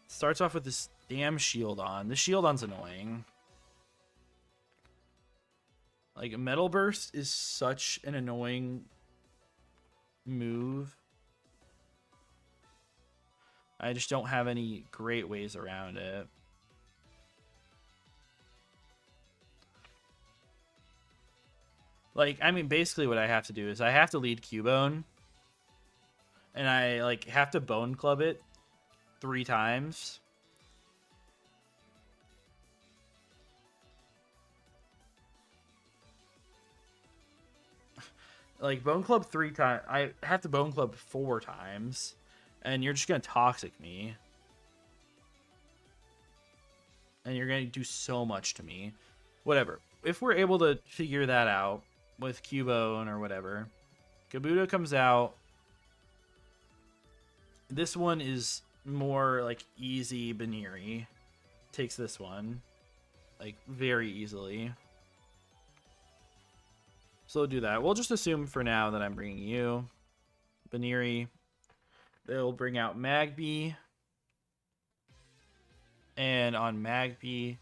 starts off with this damn Shieldon. The Shieldon's annoying. Like, Metal Burst is such an annoying move. I just don't have any great ways around it. Like, I mean, basically what I have to do is I have to lead Cubone. And I, like, have to Bone Club it 3 times. Like, Bone Club 3 times. I have to Bone Club 4 times. And you're just going to Toxic me. And you're going to do so much to me. Whatever. If we're able to figure that out with Cubone or whatever. Kabuto comes out. This one is more, like, easy Baniri. Takes this one. Like, very easily. So we'll do that. We'll just assume for now that I'm bringing you. Baniri. They'll bring out Magby. And on Magby,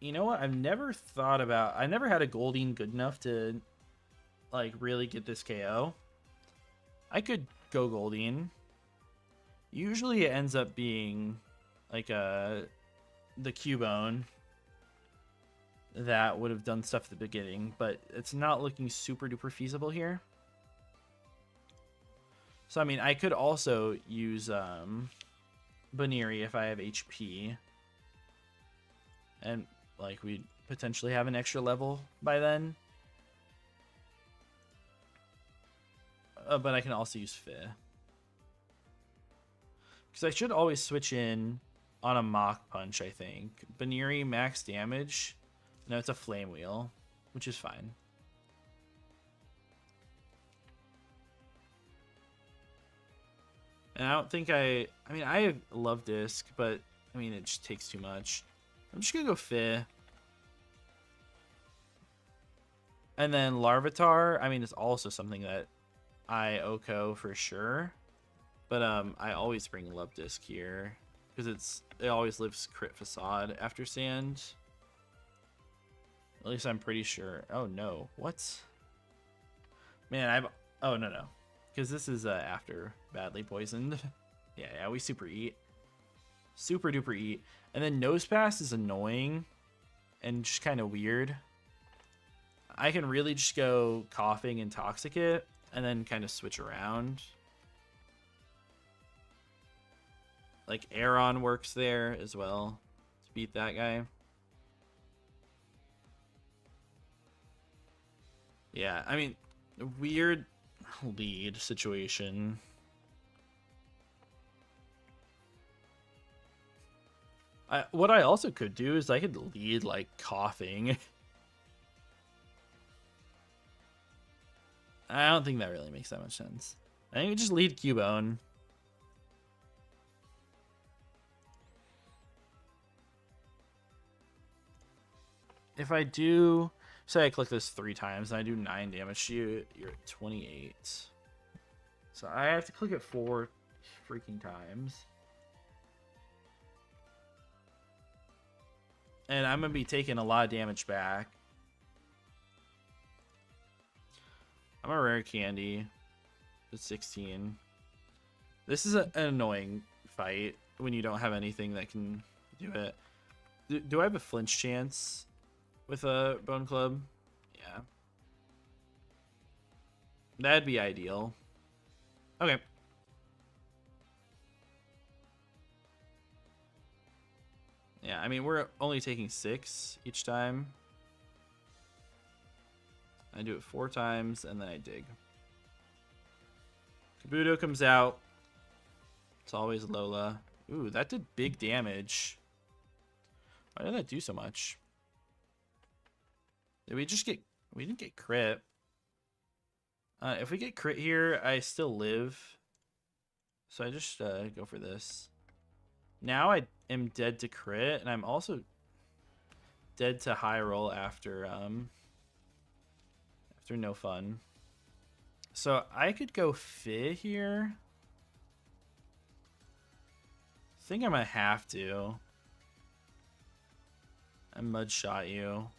you know what? I've never thought about... I never had a Goldeen good enough to, like, really get this KO. I could go Goldeen. Usually it ends up being, like, the Cubone that would have done stuff at the beginning, but it's not looking super duper feasible here. So, I mean, I could also use Baniri if I have HP. And, like, we'd potentially have an extra level by then. But I can also use Fih. Because I should always switch in on a Mach Punch, I think. Baniri, max damage. No, it's a Flame Wheel, which is fine. And I don't think I mean, I love Disc, but, I mean, it just takes too much. I'm just going to go Fih. And then Larvitar, I mean, it's also something that I Oko for sure. But I always bring Love Disc here. Because it always lives Crit Facade after Sand. At least I'm pretty sure. Oh, no. What? Man, oh, no. Because this is after Badly Poisoned. Yeah, we Super Eat. Super duper Eat. And then Nose Pass is annoying. And just kind of weird. I can really just go Coughing and Toxic it. And then kind of switch around. Like, Aeron works there as well. To beat that guy. Yeah, I mean, weird lead situation. What I also could do is I could lead, like, Coughing. I don't think that really makes that much sense. I think we just lead Cubone. If I do... Say I click this 3 times and I do 9 damage to you, you're at 28. So I have to click it 4 freaking times. And I'm going to be taking a lot of damage back. I'm a Rare Candy. It's 16. This is an annoying fight when you don't have anything that can do it. Do I have a flinch chance with a Bone Club? Yeah. That'd be ideal. Okay. Yeah, I mean, we're only taking 6 each time. I do it 4 times, and then I dig. Kabuto comes out. It's always Lola. Ooh, that did big damage. Why did that do so much? Did we just get... We didn't get crit. If we get crit here, I still live. So I just go for this. Now I am dead to crit, and I'm also dead to high roll after no fun. So I could go Fi here. I think I'm gonna have to. I mud shot you.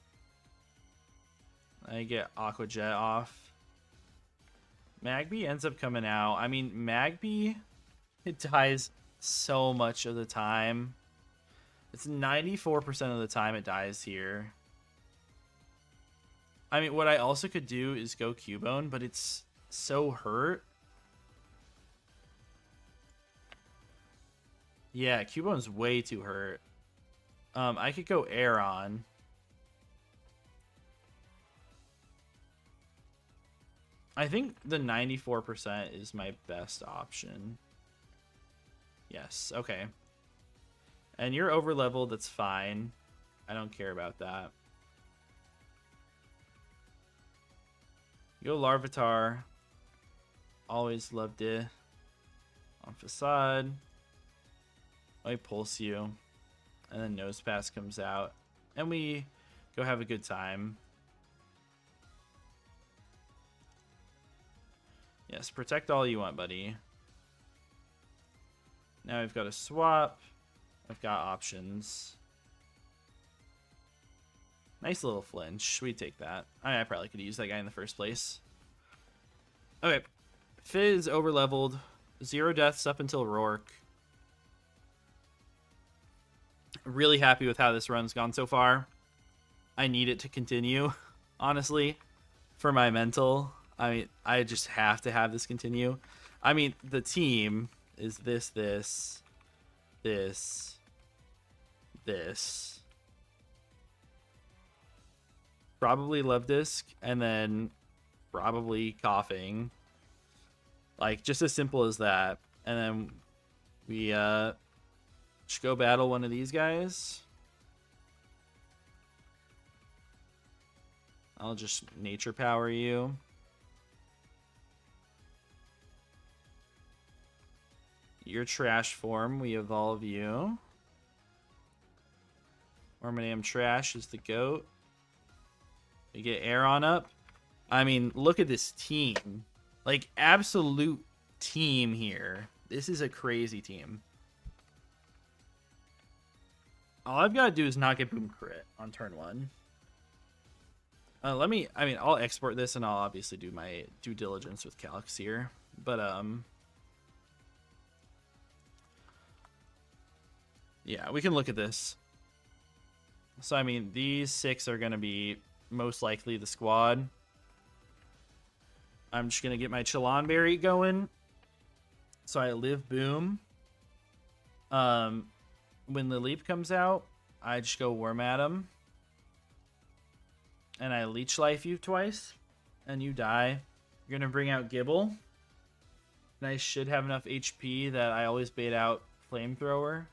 I get Aqua Jet off. Magby ends up coming out. I mean, Magby, it dies so much of the time. It's 94% of the time it dies here. I mean, what I also could do is go Cubone, but it's so hurt. Yeah, Cubone's way too hurt. I could go Aeron. I think the 94% is my best option. Yes, okay. And you're over leveled, that's fine. I don't care about that. Go Larvitar. Always loved it. On Facade. I pulse you. And then Nose Pass comes out. And we go have a good time. Yes, protect all you want, buddy. Now we've got a swap. I've got options. Nice little flinch. We take that. I probably could use that guy in the first place. Okay. Fizz over leveled. 0 deaths up until Roark. Really happy with how this run's gone so far. I need it to continue, honestly, for my mental. I mean, I just have to have this continue. I mean, the team is this. Probably Love Disc, and then probably Coughing. Like, just as simple as that. And then we should go battle one of these guys. I'll just Nature Power you. Your trash form, we evolve you. Wormadam Trash is the GOAT. We get Aeron up. I mean, look at this team. Like, absolute team here. This is a crazy team. All I've got to do is not get Boom Crit on turn 1. I'll export this, and I'll obviously do my due diligence with Calyx here. But, yeah, we can look at this. So, I mean, these 6 are going to be most likely the squad. I'm just going to get my Chillonberry going. So I live Boom. When the Leap comes out, I just go Wormadam. And I Leech Life you twice. And you die. You're going to bring out Gibble. And I should have enough HP that I always bait out Flamethrower.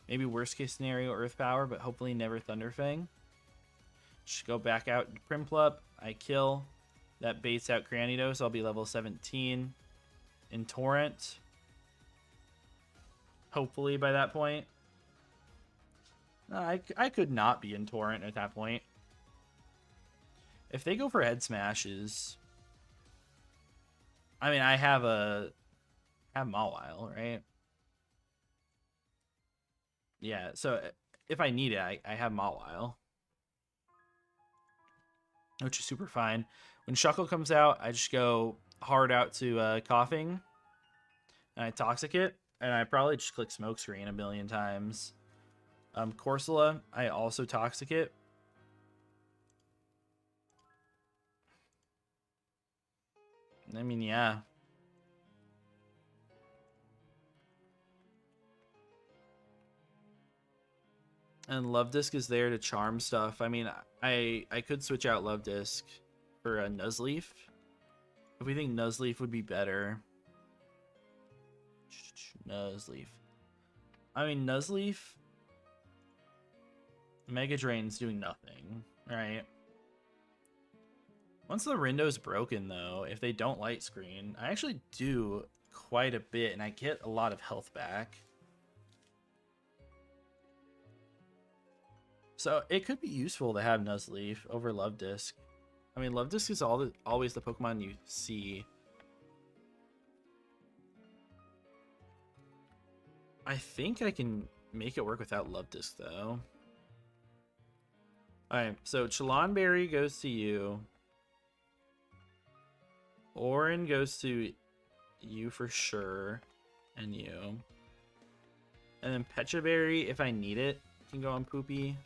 Maybe worst case scenario Earth Power, but hopefully never Thunderfang. Just go back out Primplup. I kill. That baits out Cranidos. I'll be level 17 in Torrent. Hopefully by that point. I could not be in Torrent at that point. If they go for Head Smashes, I mean, I have Mawile, right? Yeah, so if I need it, I have Mawile. Which is super fine. When Shuckle comes out, I just go hard out to Coughing. And I Toxic it. And I probably just click Smokescreen a million times. Corsola, I also Toxic it. I mean, yeah. And Love Disc is there to charm stuff. I mean, I could switch out Love Disc for a Nuzleaf. If we think Nuzleaf would be better. Nuzleaf. I mean, Nuzleaf... Mega Drain's doing nothing, right? Once the Rindo's broken, though, if they don't light screen, I actually do quite a bit, and I get a lot of health back. So it could be useful to have Nuzleaf over Love Disc. I mean, Love Disc is always the Pokemon you see. I think I can make it work without Love Disc, though. Alright, so Berry goes to you. Orin goes to you for sure. And you. And then Pecha Berry, if I need it, can go on Poopy.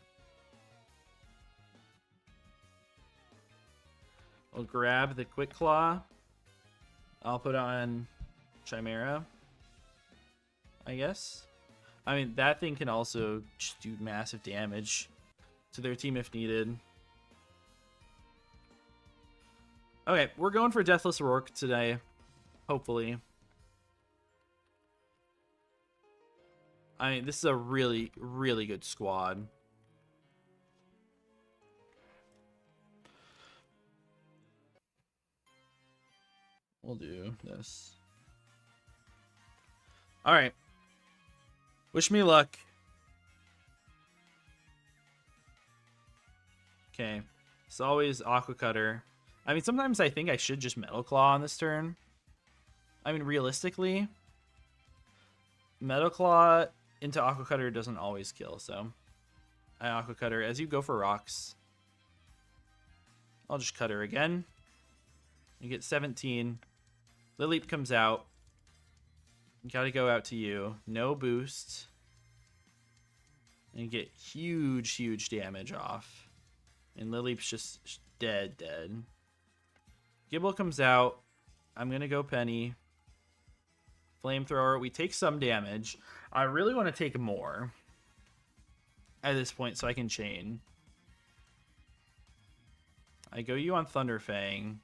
We'll grab the Quick Claw. I'll put on Chimera, I guess. I mean, that thing can also just do massive damage to their team if needed. Okay, we're going for Deathless Roark today. Hopefully. I mean, this is a really, really good squad. We'll do this. Alright. Wish me luck. Okay. It's always Aqua Cutter. I mean, sometimes I think I should just Metal Claw on this turn. I mean, realistically, Metal Claw into Aqua Cutter doesn't always kill, so I Aqua Cutter. As you go for rocks, I'll just Cutter again. You get 17. Lileep comes out. You gotta go out to you. No boost. And you get huge, huge damage off. And Lileep's just dead. Gibble comes out. I'm gonna go Penny. Flamethrower. We take some damage. I really want to take more at this point so I can chain. I go you on Thunderfang.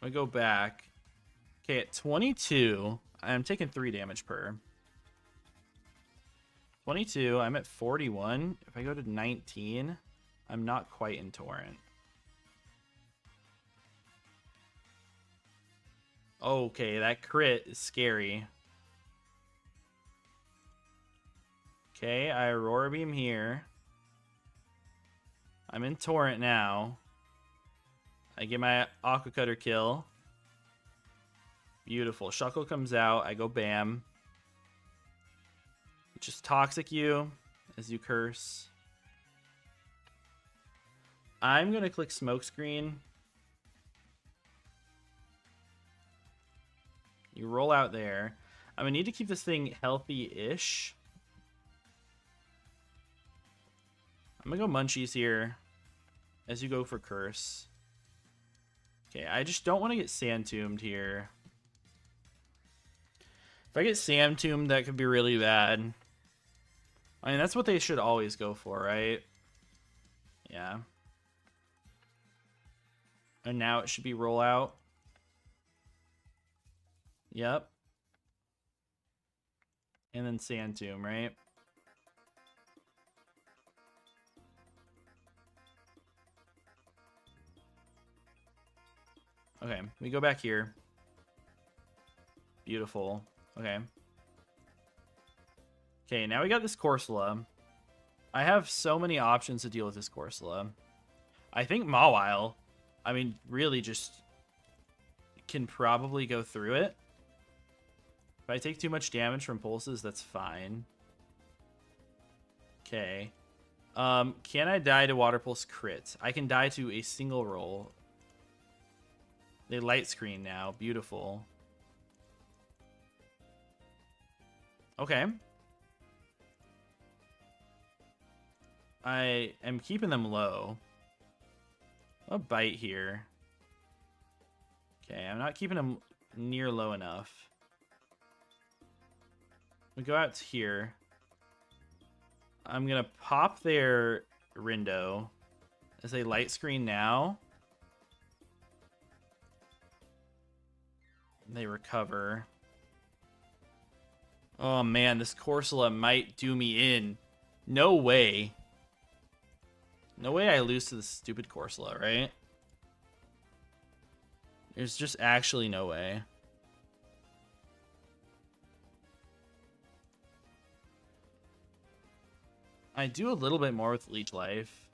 I go back. Okay, at 22, I'm taking 3 damage per. 22, I'm at 41. If I go to 19, I'm not quite in Torrent. Okay, that crit is scary. Okay, I Aurora Beam here. I'm in Torrent now. I get my Aqua Cutter kill. Beautiful. Shuckle comes out. I go Bam. Just Toxic you as you curse. I'm going to click Smokescreen. You roll out there. I'm going to need to keep this thing healthy-ish. I'm going to go Munchies here as you go for Curse. Okay, I just don't want to get Sand Tombed here. If I get Sand Tombed, that could be really bad. I mean, that's what they should always go for, right? Yeah. And now it should be Rollout. Yep. And then Sand Tomb, right? Okay, we go back here. Beautiful. Okay. Okay, now we got this Corsola. I have so many options to deal with this Corsola. I think Mawile, I mean, really just can probably go through it. If I take too much damage from pulses, that's fine. Okay. Can I die to Water Pulse crit? I can die to a single roll. They light screen now. Beautiful. Okay. I am keeping them low. I'll bite here. Okay, I'm not keeping them near low enough. We go out to here. I'm gonna pop their Rindo as a light screen now. They recover. Oh man, this Corsola might do me in. No way. No way I lose to this stupid Corsola, right? There's just actually no way. I do a little bit more with Leech Life.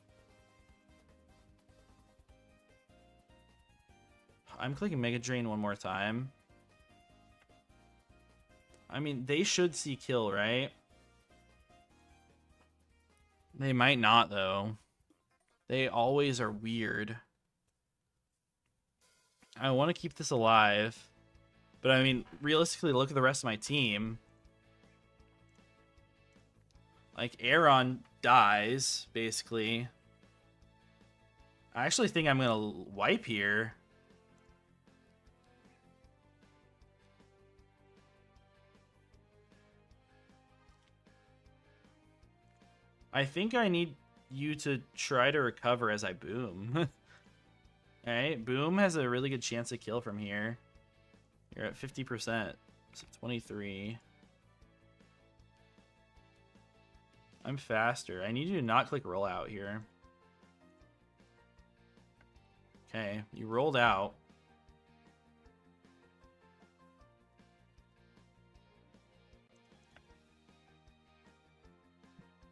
I'm clicking Mega Drain one more time. I mean, they should see kill, right? They might not, though. They always are weird. I want to keep this alive. But, I mean, realistically, look at the rest of my team. Like, Aeron dies, basically. I actually think I'm going to wipe here. I think I need you to try to recover as I boom. Alright, boom has a really good chance to kill from here. You're at 50%. So 23. I'm faster. I need you to not click roll out here. Okay, you rolled out.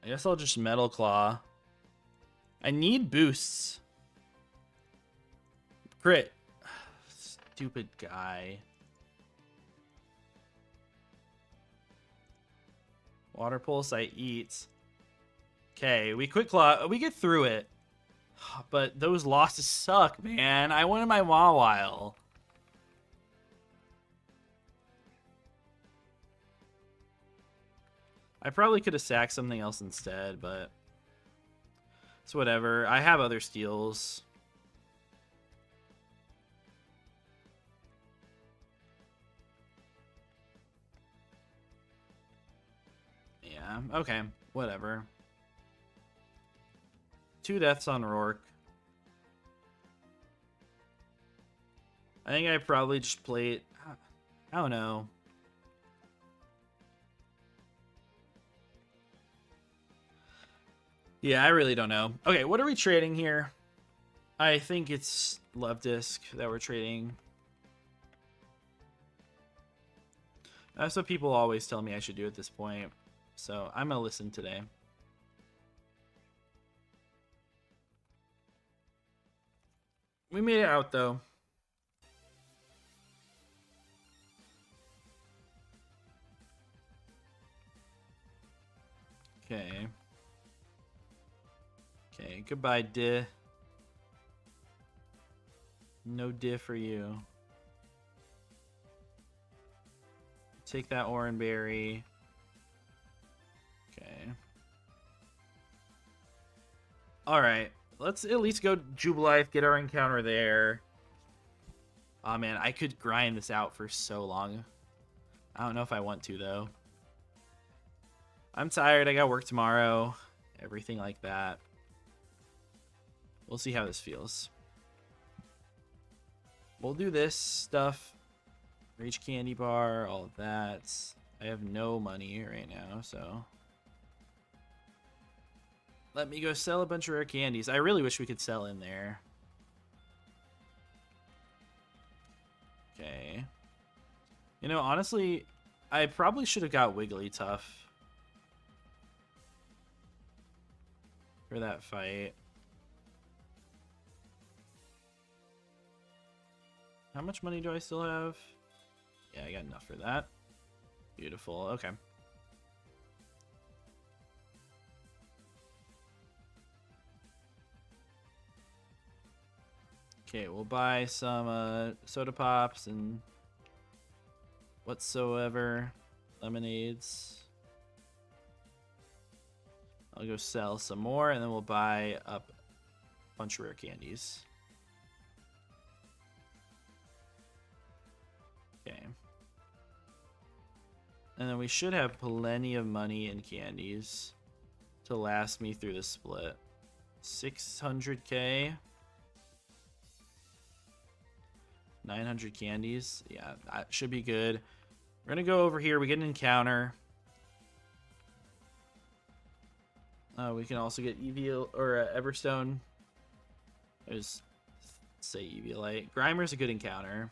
I guess I'll just Metal Claw. I need boosts. Crit. Stupid guy. Water Pulse, I eat. Okay, we Quick Claw. We get through it. But those losses suck, man. I wanted my Mawile. I probably could have sacked something else instead, but it's whatever. I have other steals. Yeah, okay, whatever. 2 deaths on Roark. I think I probably just played... I don't know. Yeah, I really don't know. Okay, what are we trading here? I think it's Love Disc that we're trading. That's what people always tell me I should do at this point. So I'm going to listen today. We made it out, though. Okay. Okay, goodbye, Di. No Di for you. Take that Oranberry. Okay. Alright. Let's at least go Jubilife, get our encounter there. Oh man, I could grind this out for so long. I don't know if I want to, though. I'm tired, I got work tomorrow. Everything like that. We'll see how this feels. We'll do this stuff. Reach candy bar, all of that. I have no money right now, so... Let me go sell a bunch of rare candies. I really wish we could sell in there. Okay. You know, honestly, I probably should have got Wigglytuff for that fight. How much money do I still have? Yeah, I got enough for that. Beautiful. Okay. Okay, we'll buy some soda pops and whatsoever. Lemonades. I'll go sell some more, and then we'll buy up a bunch of rare candies. Okay. And then we should have plenty of money in candies to last me through the split. 600k. 900 candies. Yeah, that should be good. We're going to go over here. We get an encounter. We can also get EV or Everstone. I just say Eviolite. Grimer's a good encounter.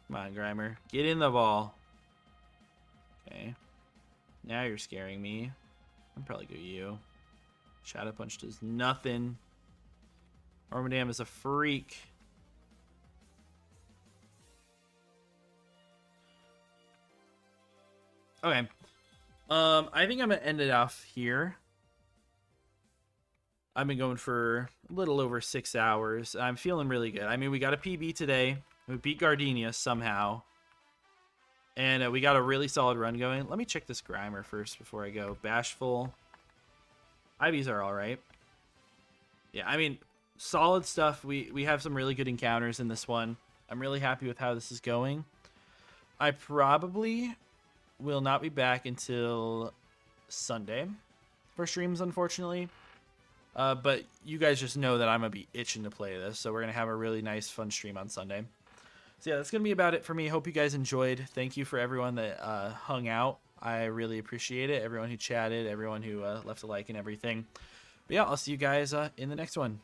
Come on, Grimer. Get in the ball. Okay. Now you're scaring me. I'll probably go you. Shadow Punch does nothing. Armadam is a freak. Okay. I think I'm going to end it off here. I've been going for a little over 6 hours. I'm feeling really good. I mean, we got a PB today. We beat Gardenia somehow. And we got a really solid run going. Let me check this Grimer first before I go. Bashful. Ivies are alright. Yeah, I mean, solid stuff. We have some really good encounters in this one. I'm really happy with how this is going. I probably will not be back until Sunday for streams, unfortunately. But you guys just know that I'm going to be itching to play this. So we're going to have a really nice, fun stream on Sunday. So yeah, that's going to be about it for me. Hope you guys enjoyed. Thank you for everyone that hung out. I really appreciate it. Everyone who chatted, everyone who left a like and everything. But yeah, I'll see you guys in the next one.